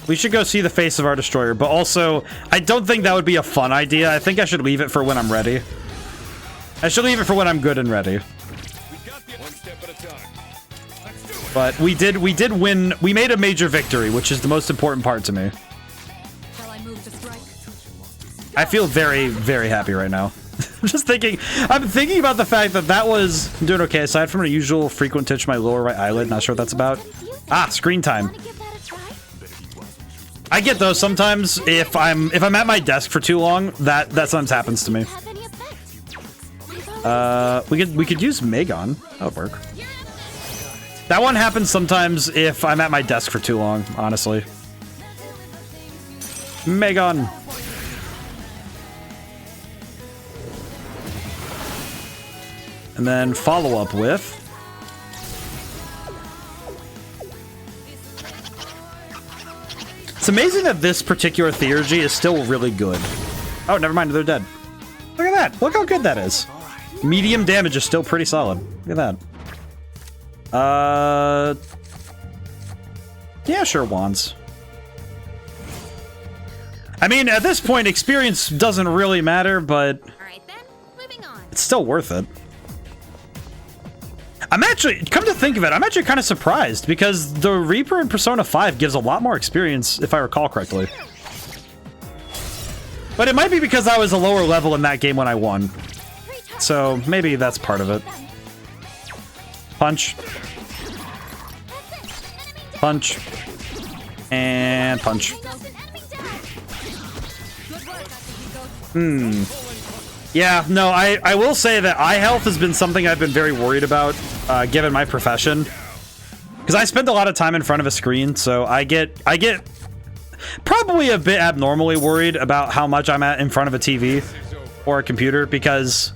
We should go see the face of our destroyer, but also, I don't think that would be a fun idea. I think I should leave it for when I'm ready. I should leave it for when I'm good and ready. But we did win. We made a major victory, which is the most important part to me. I feel very, very happy right now. I'm thinking about the fact that was doing okay, aside from a usual frequent twitch my lower right eyelid. Not sure what that's about. Ah, screen time. I get those sometimes if I'm at my desk for too long. That sometimes happens to me. We could use Megon. That would work. That one happens sometimes if I'm at my desk for too long, honestly. Megon. And then follow up with... It's amazing that this particular theurgy is still really good. Oh, never mind, they're dead. Look at that. Look how good that is. Medium damage is still pretty solid. Look at that. Yeah, sure, wands. I mean, at this point, experience doesn't really matter, but it's still worth it. I'm actually, come to think of it, I'm actually kind of surprised because the Reaper in Persona 5 gives a lot more experience, if I recall correctly. But it might be because I was a lower level in that game when I won. So maybe that's part of it. Punch. Punch. And punch. Yeah, no, I will say that eye health has been something I've been very worried about, given my profession. Because I spend a lot of time in front of a screen, so I get probably a bit abnormally worried about how much I'm at in front of a TV or a computer, because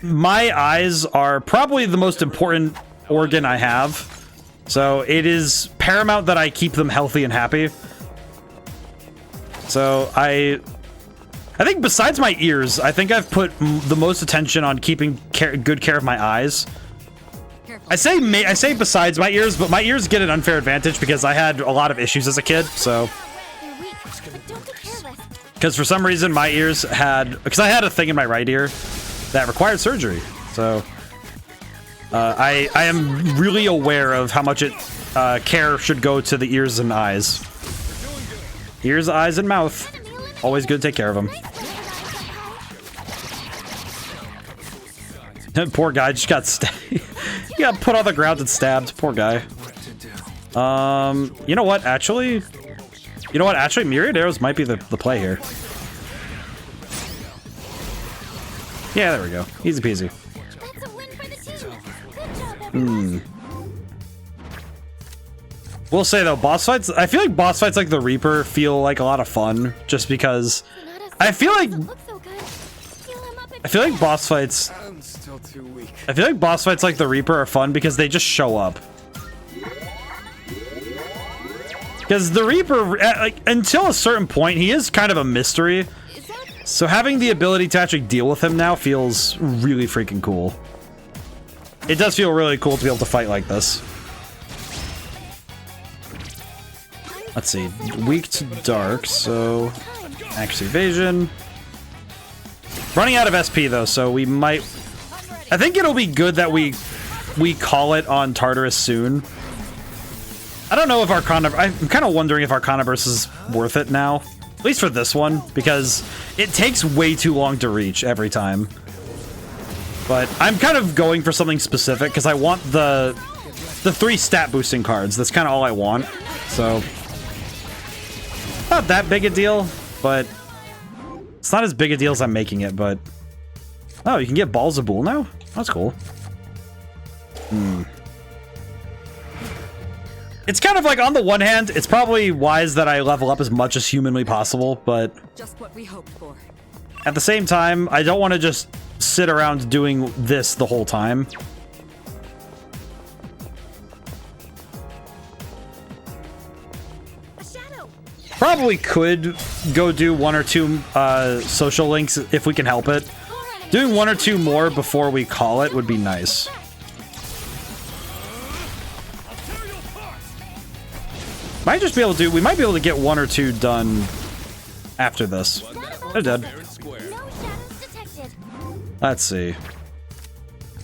my eyes are probably the most important organ I have. So it is paramount that I keep them healthy and happy. So I think besides my ears, I think I've put the most attention on keeping good care of my eyes. I say besides my ears, but my ears get an unfair advantage because I had a lot of issues as a kid, so. Because for some reason my ears because I had a thing in my right ear that required surgery, so. I am really aware of how much care should go to the ears and eyes. Ears, eyes, and mouth. Always good to take care of them. Poor guy just got he got put on the ground and stabbed. Poor guy. You know what? Actually, myriad arrows might be the play here. Yeah, there we go. Easy peasy. We'll say though, boss fights. I feel like boss fights like the Reaper feel like a lot of fun, just because I feel like boss fights. I feel like boss fights like the Reaper are fun because they just show up. Because the Reaper, until a certain point, he is kind of a mystery. So having the ability to actually deal with him now feels really freaking cool. It does feel really cool to be able to fight like this. Let's see, weak to dark, so max evasion. Running out of SP though, so we might. I think it'll be good that we call it on Tartarus soon. I don't know if Arcana. I'm kind of wondering if Arcana Burst is worth it now, at least for this one, because it takes way too long to reach every time. But I'm kind of going for something specific because I want the 3 stat boosting cards. That's kind of all I want. So not that big a deal, but it's not as big a deal as I'm making it. But oh, you can get Balls of Bull now? That's cool. It's kind of like, on the one hand, it's probably wise that I level up as much as humanly possible, but just what we hoped for. At the same time, I don't want to just sit around doing this the whole time. Probably could go do 1 or 2 social links if we can help it. Doing 1 or 2 more before we call it would be nice. Might just be able to. We might be able to get 1 or 2 done after this. They're dead. Let's see.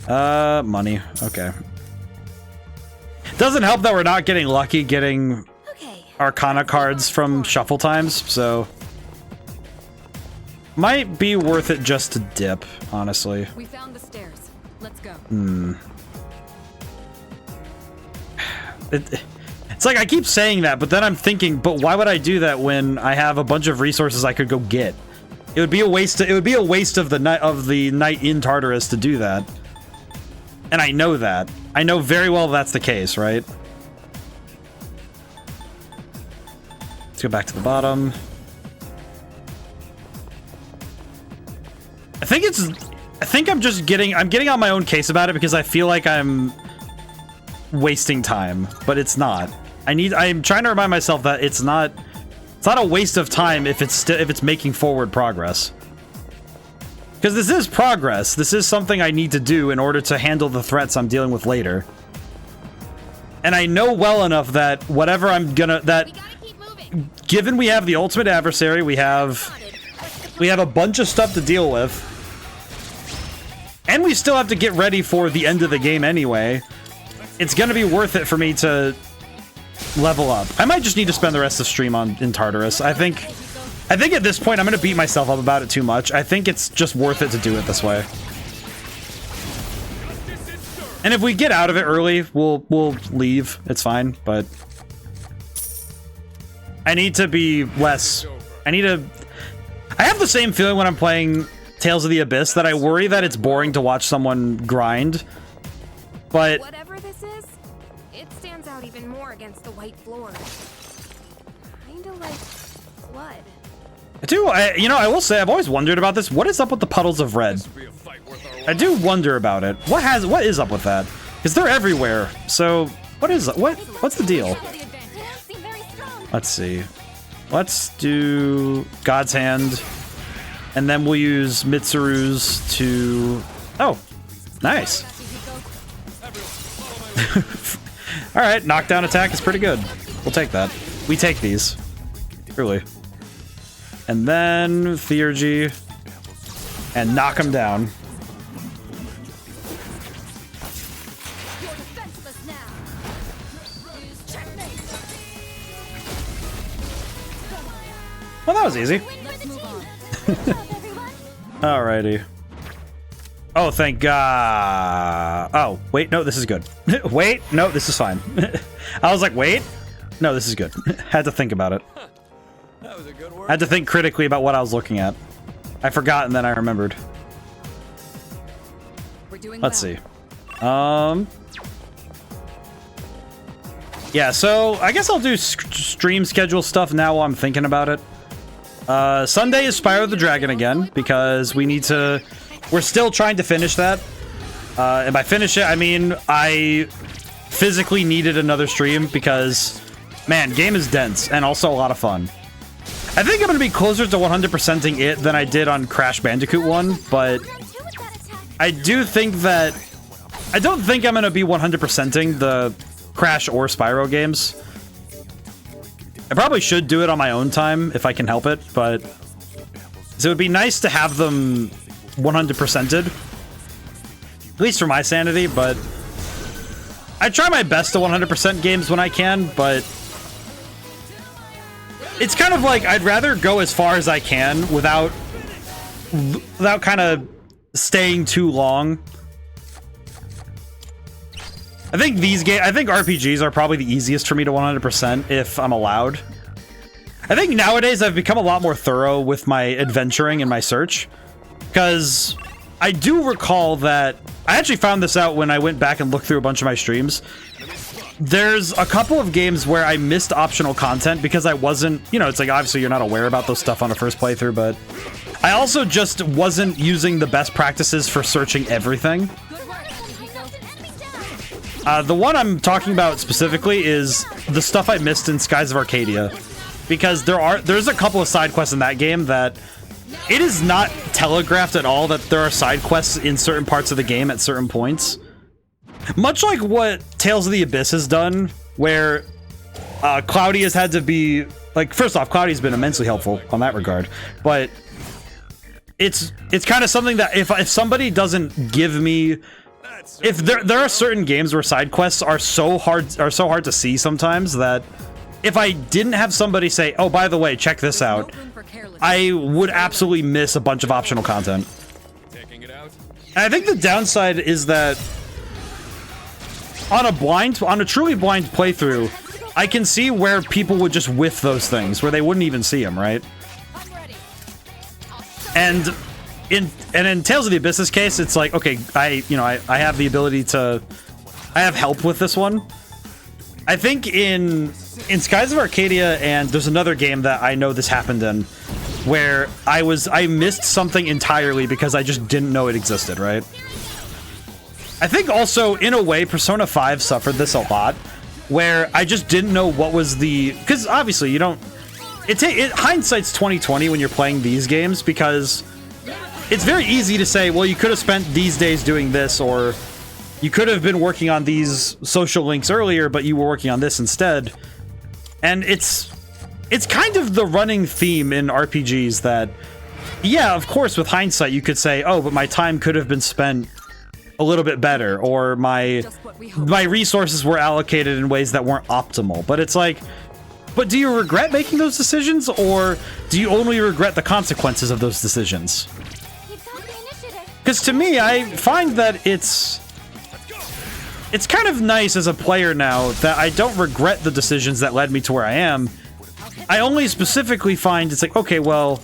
Money. Okay. Doesn't help that we're not getting lucky getting Arcana cards from shuffle times, so might be worth it just to dip, honestly. We found the stairs. Let's go. It's like I keep saying that, but then I'm thinking, but why would I do that when I have a bunch of resources I could go get? It would be a waste. It would be a waste of the night in Tartarus to do that. And I know that. I know very well that's the case, right? Let's go back to the bottom. I think I'm just getting on my own case about it because I feel like I'm wasting time, but it's not. I'm trying to remind myself that it's not a waste of time if it's making forward progress. Because this is progress. This is something I need to do in order to handle the threats I'm dealing with later. And I know well enough that whatever given we have the ultimate adversary, we have a bunch of stuff to deal with. And we still have to get ready for the end of the game anyway. It's gonna be worth it for me to level up. I might just need to spend the rest of the stream in Tartarus. I think at this point I'm gonna beat myself up about it too much. I think it's just worth it to do it this way. And if we get out of it early, we'll leave. It's fine, but I need to be less. I have the same feeling when I'm playing Tales of the Abyss that I worry that it's boring to watch someone grind. But whatever this is, it stands out even more against the white floor. Kinda like blood. I will say I've always wondered about this. What is up with the puddles of red? I do wonder about it. What is up with that? Because they're everywhere. So what's the deal? Let's see. let's do God's Hand, and then we'll use Mitsuru's to... Oh, nice. Alright, knockdown attack is pretty good. We'll take that. We take these. Truly. And then Theurgy. And knock him down. Well, that was easy. Alrighty. Oh, thank God. Oh, wait, no, this is good. Wait, no, this is fine. I was like, wait, no, this is good. Had to think about it. That was a good word. Had to think critically about what I was looking at. I forgot and then I remembered. Let's see. Yeah, so I guess I'll do stream schedule stuff now while I'm thinking about it. Sunday is Spyro the Dragon again, because we need to... We're still trying to finish that. And by finish it, I mean I physically needed another stream because, man, game is dense and also a lot of fun. I think I'm going to be closer to 100%ing it than I did on Crash Bandicoot 1, but I do think that... I don't think I'm going to be 100%ing the Crash or Spyro games. I probably should do it on my own time if I can help it, but so it would be nice to have them 100%ed, at least for my sanity, but I try my best to 100% games when I can, but it's kind of like I'd rather go as far as I can without kind of staying too long. I think RPGs are probably the easiest for me to 100% if I'm allowed. I think nowadays I've become a lot more thorough with my adventuring and my search, because I do recall that I actually found this out when I went back and looked through a bunch of my streams. There's a couple of games where I missed optional content because I wasn't, you know, it's like obviously you're not aware about those stuff on a first playthrough, but I also just wasn't using the best practices for searching everything. The one I'm talking about specifically is the stuff I missed in Skies of Arcadia, because there's a couple of side quests in that game that it is not telegraphed at all that there are side quests in certain parts of the game at certain points. Much like what Tales of the Abyss has done, where Cloudy has had to be like, first off, Cloudy's been immensely helpful on that regard, but it's kind of something that if somebody doesn't give me, if there are certain games where side quests are so hard to see sometimes that if I didn't have somebody say, oh, by the way, check this out, I would absolutely miss a bunch of optional content. And I think the downside is that on a truly blind playthrough, I can see where people would just whiff those things, where they wouldn't even see them, right? And in Tales of the Abyss's case, it's like, okay, I have the ability to, I have help with this one. I think in Skies of Arcadia, and there's another game that I know this happened in, where I missed something entirely because I just didn't know it existed, right? I think also, in a way, Persona 5 suffered this a lot, where I just didn't know what was the, because obviously you don't, hindsight's 20/20 when you're playing these games, because it's very easy to say, well, you could have spent these days doing this, or you could have been working on these social links earlier, but you were working on this instead. And it's kind of the running theme in RPGs that, yeah, of course, with hindsight, you could say, oh, but my time could have been spent a little bit better, or my resources were allocated in ways that weren't optimal. But it's like, but do you regret making those decisions, or do you only regret the consequences of those decisions? Because to me, I find that it's kind of nice as a player now that I don't regret the decisions that led me to where I am. I only specifically find it's like, okay, well,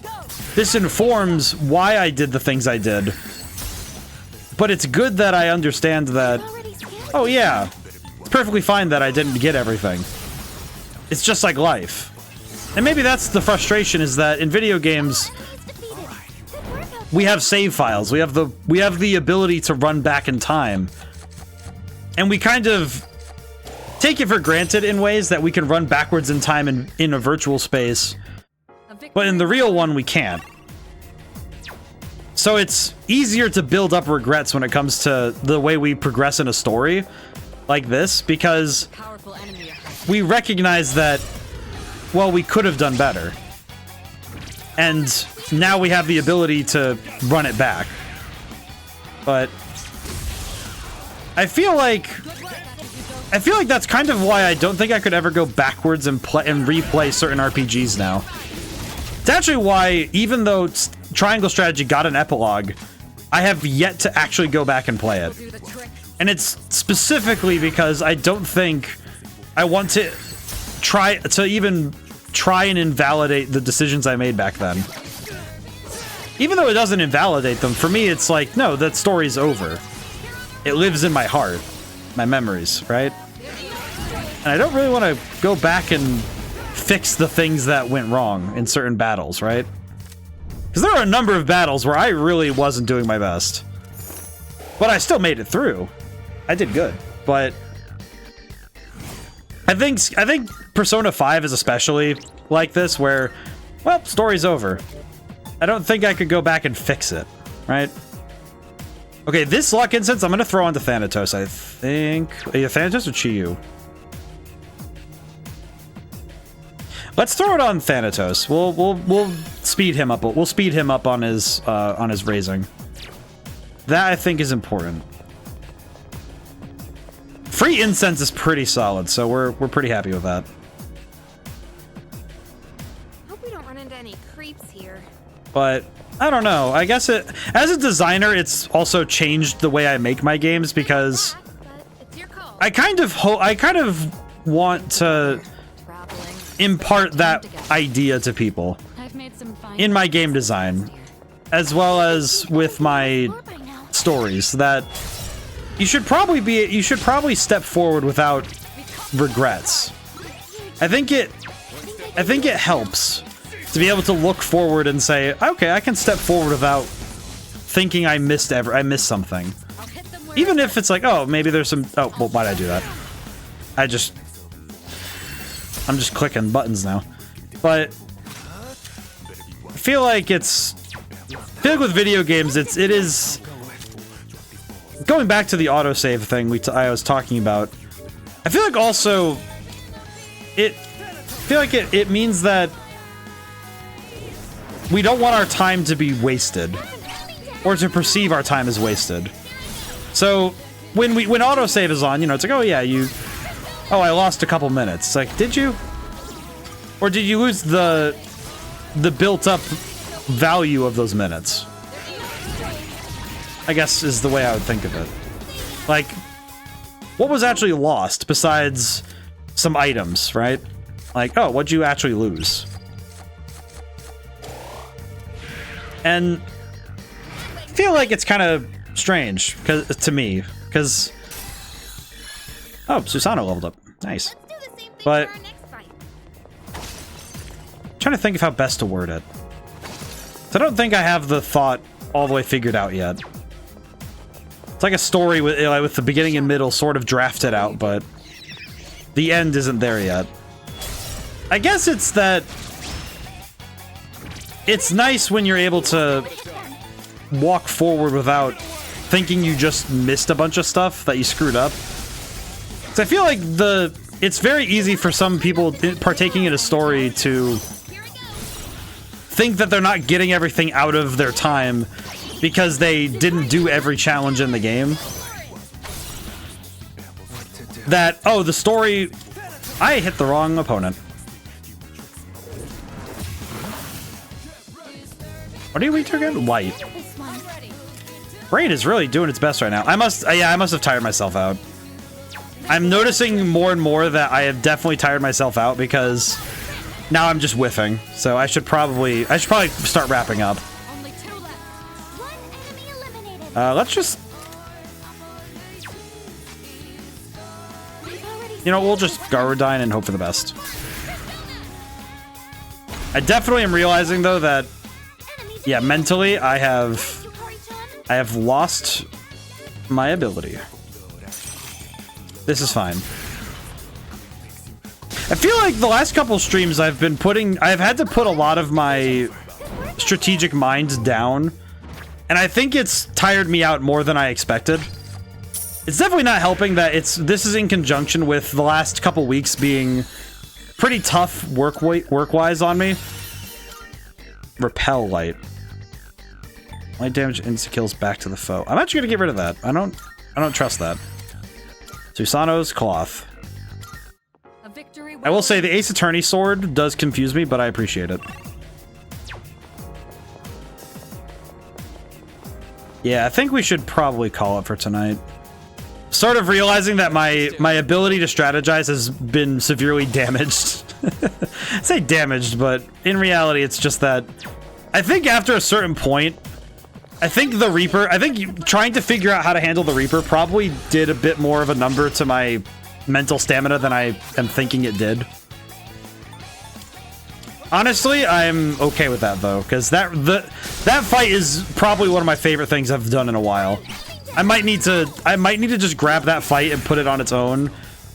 this informs why I did the things I did. But it's good that I understand that, oh yeah, it's perfectly fine that I didn't get everything. It's just like life. And maybe that's the frustration, is that in video games, we have save files. We have the ability to run back in time. And we kind of take it for granted in ways that we can run backwards in time in a virtual space But in the real one, we can't. So it's easier to build up regrets when it comes to the way we progress in a story like this, because we recognize that, well, we could have done better. And now we have the ability to run it back. But I feel like that's kind of why I don't think I could ever go backwards and replay certain RPGs now. It's actually why, even though Triangle Strategy got an epilogue, I have yet to actually go back and play it. And it's specifically because I don't think I want to even try and invalidate the decisions I made back then. Even though it doesn't invalidate them, for me it's like, no, that story's over. It lives in my heart, my memories, right? And I don't really want to go back and fix the things that went wrong in certain battles, right? Because there are a number of battles where I really wasn't doing my best. But I still made it through. I did good. But I think Persona 5 is especially like this, where, well, story's over. I don't think I could go back and fix it, right? Okay, this luck instance I'm gonna throw onto Thanatos, I think. Either Thanatos or Chiyu. Let's throw it on Thanatos. We'll speed him up. We'll speed him up on his raising. That I think is important. Free incense is pretty solid, so we're pretty happy with that. Hope we don't run into any creeps here. But I don't know. I guess as a designer, it's also changed the way I make my games, because I kind of want to impart that idea to people in my game design, as well as with my stories, that you should probably step forward without regrets. I think it helps to be able to look forward and say, okay, I can step forward without thinking I missed something. Even if it's like, oh, maybe there's some, oh, well, why'd I do that? I'm just clicking buttons now. But I feel like with video games, it is going back to the autosave thing I was talking about. I feel like also it means that we don't want our time to be wasted, or to perceive our time as wasted. So when autosave is on, you know, it's like, oh yeah, I lost a couple minutes. It's like, did you? Or did you lose the built-up value of those minutes? I guess is the way I would think of it. Like, what was actually lost besides some items, right? Like, oh, what'd you actually lose? And I feel like it's kind of strange to me, because oh, Susanoo leveled up. Nice. But I'm trying to think of how best to word it. So I don't think I have the thought all the way figured out yet. It's like a story with the beginning and middle sort of drafted out, but the end isn't there yet. I guess it's that it's nice when you're able to walk forward without thinking you just missed a bunch of stuff that you screwed up. So I feel like it's very easy for some people partaking in a story to think that they're not getting everything out of their time because they didn't do every challenge in the game. That, oh, the story, I hit the wrong opponent. What are you weak to again? White. Brain is really doing its best right now. I must have tired myself out. I'm noticing more and more that I have definitely tired myself out, because now I'm just whiffing. So I should probably start wrapping up. Let's just, you know, we'll just Garudine and hope for the best. I definitely am realizing though that, yeah, mentally I have lost my ability. This is fine. I feel like the last couple streams I've had to put a lot of my strategic mind down, and I think it's tired me out more than I expected. It's definitely not helping that this is in conjunction with the last couple weeks being pretty tough work-wise on me. Repel light. Light damage insta-kills back to the foe. I'm actually gonna get rid of that. I don't trust that. Susano's cloth. I will say the Ace Attorney sword does confuse me, but I appreciate it. Yeah, I think we should probably call it for tonight. Sort of realizing that my ability to strategize has been severely damaged. I say damaged, but in reality, it's just that I think after a certain point, I think trying to figure out how to handle the Reaper probably did a bit more of a number to my mental stamina than I am thinking it did. Honestly, I'm okay with that though, because that fight is probably one of my favorite things I've done in a while. I might need to just grab that fight and put it on its own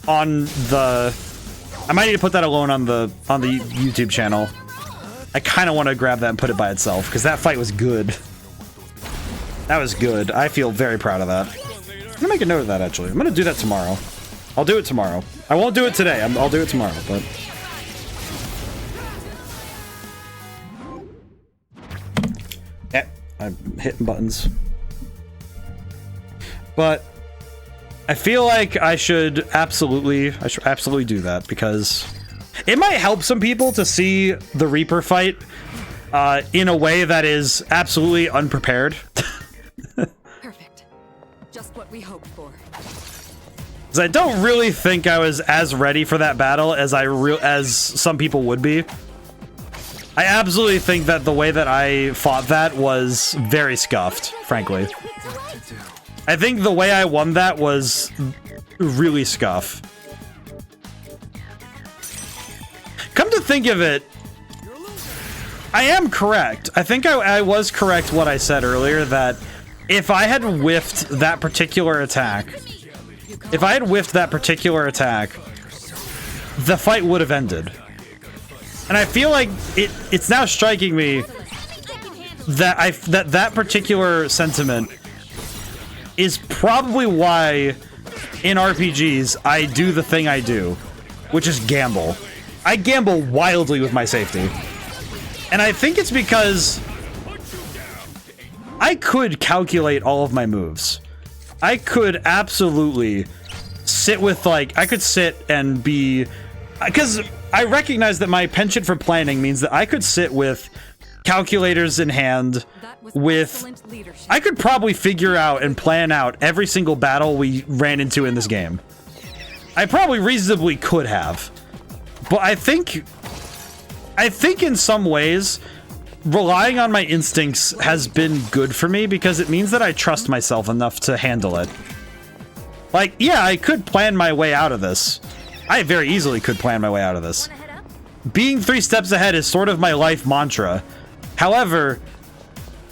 on the. I might need to put that alone on the YouTube channel. I kind of want to grab that and put it by itself because that fight was good. That was good. I feel very proud of that. I'm gonna make a note of that actually. I'm gonna do that tomorrow. I'll do it tomorrow. I won't do it today. I'll do it tomorrow, but. Yeah, I'm hitting buttons. But I feel like I should absolutely do that because it might help some people to see the Reaper fight in a way that is absolutely unprepared. Perfect. Just what we hoped for. Because I don't really think I was as ready for that battle as some people would be. I absolutely think that the way that I fought that was very scuffed, frankly. I think the way I won that was really scuff. Come to think of it, I am correct. I think I was correct what I said earlier, that if I had whiffed that particular attack, the fight would have ended. And I feel like it's now striking me that that particular sentiment is probably why in RPGs I do the thing I do, which is gamble. I gamble wildly with my safety. And I think it's because I could calculate all of my moves. I could absolutely sit with, like, I could sit and be... Because I recognize that my penchant for planning means that I could sit with calculators in hand I could probably figure out and plan out every single battle we ran into in this game. I probably reasonably could have. But I think in some ways, relying on my instincts has been good for me because it means that I trust myself enough to handle it. Like, yeah, I could plan my way out of this. I very easily could plan my way out of this. Being 3 steps ahead is sort of my life mantra. However,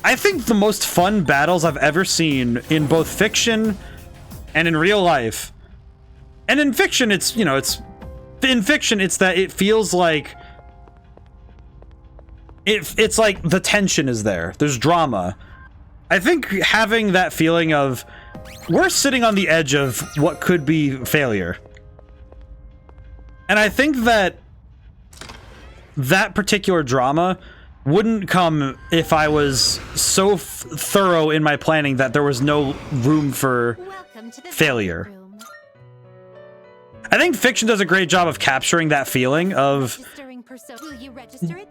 I think the most fun battles I've ever seen in both fiction and in real life. And in fiction, it's, you know, in fiction, it's that it feels like it's like the tension is there. There's drama. I think having that feeling of we're sitting on the edge of what could be failure. And I think that particular drama wouldn't come if I was so thorough in my planning that there was no room for failure. I think fiction does a great job of capturing that feeling of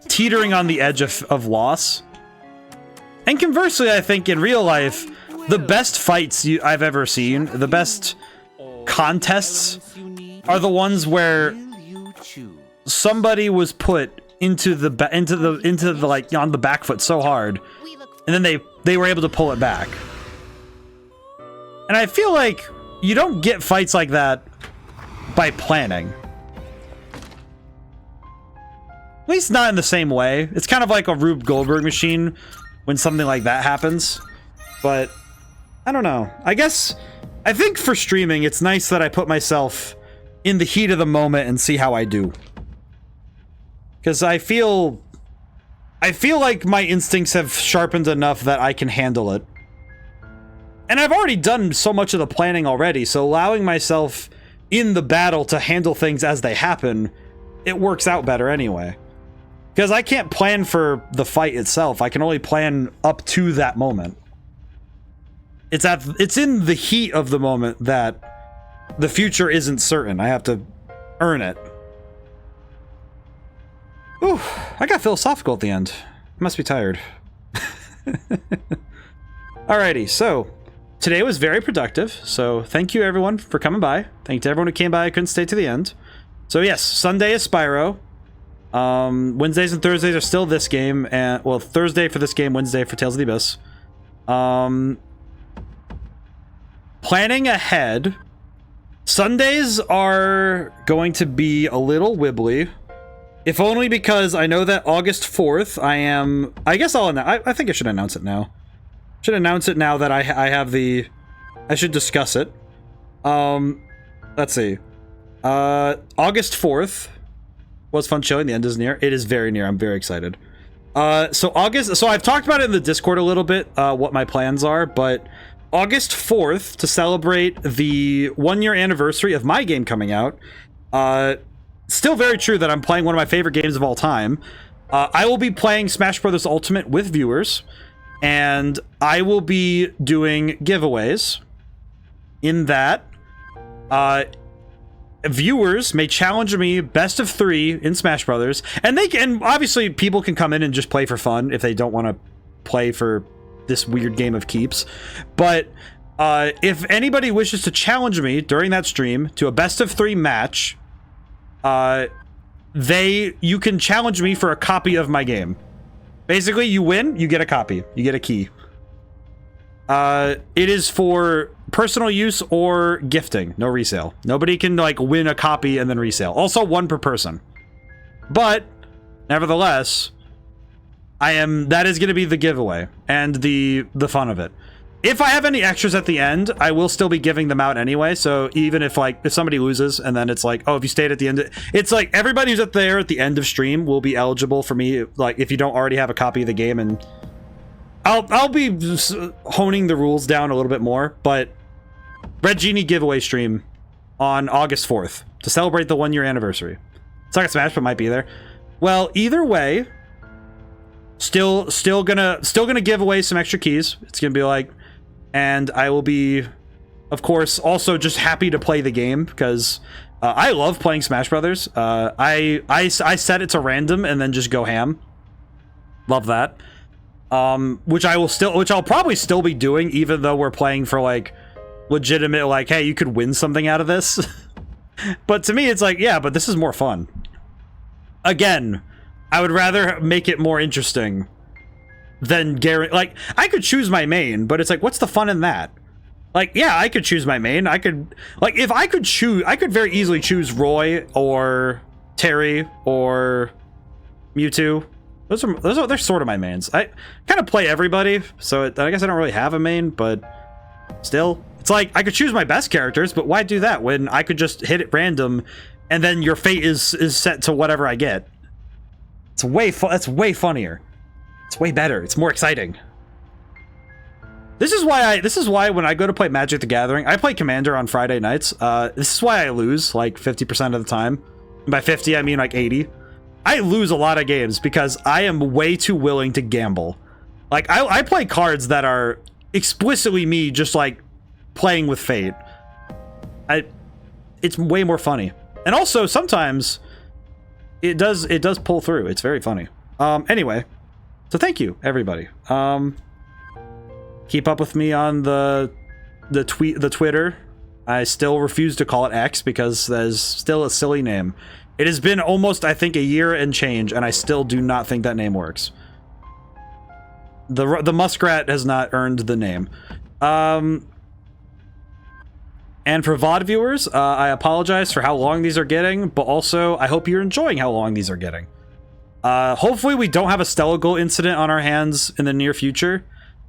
teetering on the edge of loss. And conversely, I think in real life, the best fights I've ever seen, the best contests, are the ones where somebody was put into the like on the back foot so hard, and then they were able to pull it back. And I feel like you don't get fights like that by planning. At least not in the same way. It's kind of like a Rube Goldberg machine when something like that happens. But I don't know. I think for streaming, it's nice that I put myself in the heat of the moment and see how I do. because I feel like my instincts have sharpened enough that I can handle it. And I've already done so much of the planning already, so allowing myself in the battle to handle things as they happen, it works out better anyway. Because I can't plan for the fight itself, I can only plan up to that moment. It's in the heat of the moment that the future isn't certain. I have to earn it. Ooh, I got philosophical at the end. I must be tired. Alrighty, so today was very productive. So thank you everyone for coming by. Thank you to everyone who came by. I couldn't stay to the end. So yes, Sunday is Spyro. Wednesdays and Thursdays are still this game, and well, Thursday for this game, Wednesday for Tales of the Abyss. Planning ahead, Sundays are going to be a little wibbly, if only because I know that August 4th I guess I think I should announce it now. Should announce it now that I have the, I should discuss it. Let's see. August 4th was fun showing. The end is near. It is very near. I'm very excited. So I've talked about it in the Discord a little bit, what my plans are, but August 4th, to celebrate the 1-year anniversary of my game coming out, still very true that I'm playing one of my favorite games of all time. I will be playing Smash Bros. Ultimate with viewers, and I will be doing giveaways. In that, viewers may challenge me best of 3 in Smash Brothers, and obviously people can come in and just play for fun if they don't want to play for this weird game of keeps. But if anybody wishes to challenge me during that stream to a best of 3 match, you can challenge me for a copy of my game. Basically, you win, you get a copy, you get a key. It is for personal use or gifting, no resale. Nobody can like win a copy and then resale. Also 1 per person. But nevertheless, that is going to be the giveaway and the fun of it. If I have any extras at the end, I will still be giving them out anyway. So even if somebody loses and then it's like, oh, if you stayed at the end, it's like everybody who's there at the end of stream will be eligible for me. Like if you don't already have a copy of the game, and I'll be honing the rules down a little bit more. But Red Genie giveaway stream on August 4th to celebrate the 1-year anniversary. It's like a Smash, but might be there. Well, either way, still gonna give away some extra keys. It's gonna be like, and I will be, of course, also just happy to play the game because I love playing Smash Brothers. I set it to random and then just go ham. Love that. Which I'll probably still be doing, even though we're playing for like legitimate, like, hey, you could win something out of this. But to me, it's like, yeah, but this is more fun. Again, I would rather make it more interesting than like, I could choose my main, but it's like, what's the fun in that? Like, yeah, I could choose my main. I could, like, if I could choose, I could very easily choose Roy or Terry or Mewtwo. They're sort of my mains. I kind of play everybody, so I guess I don't really have a main, but still, it's like I could choose my best characters, but why do that when I could just hit it random and then your fate is set to whatever I get? It's that's way funnier. It's way better. It's more exciting. This is why when I go to play Magic the Gathering, I play Commander on Friday nights. This is why I lose like 50% of the time. And by 50, I mean like 80. I lose a lot of games because I am way too willing to gamble. Like, I play cards that are explicitly me just like playing with fate. It's way more funny. And also sometimes it does pull through. It's very funny. Anyway, so thank you everybody. Keep up with me on the Twitter. I still refuse to call it X because that is still a silly name. It has been almost, I think, a year and change, and I still do not think that name works. The muskrat has not earned the name. And for VOD viewers, I apologize for how long these are getting, but also I hope you're enjoying how long these are getting. Hopefully we don't have a Stelagold incident on our hands in the near future.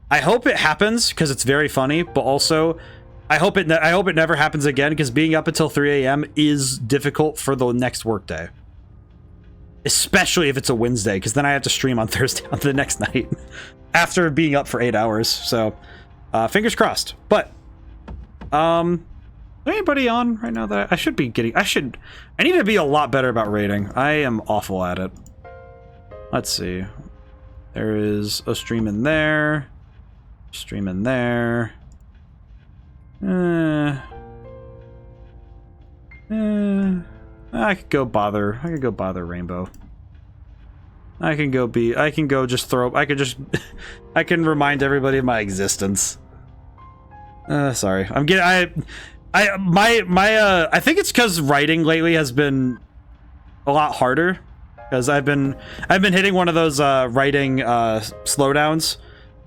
I hope it happens because it's very funny, but also I hope it never happens again because being up until 3 a.m. is difficult for the next workday. especially if it's a Wednesday, because then I have to stream on Thursday on the next night after being up for 8 hours. So fingers crossed. But anybody on right now that I should be getting? I need to be a lot better about rating. I am awful at it. Let's see. There is a stream in there. Stream in there. I could go bother Rainbow. I can go just throw, I can remind everybody of my existence. Sorry. I think it's because writing lately has been a lot harder. Because I've been hitting one of those writing slowdowns.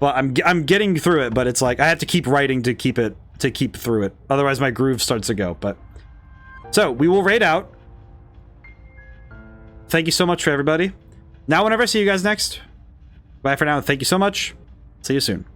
But I'm getting through it, but it's like I have to keep writing to keep through it. Otherwise my groove starts to go. But so we will raid out. Thank you so much for everybody. Now whenever I see you guys next. Bye for now. Thank you so much. See you soon.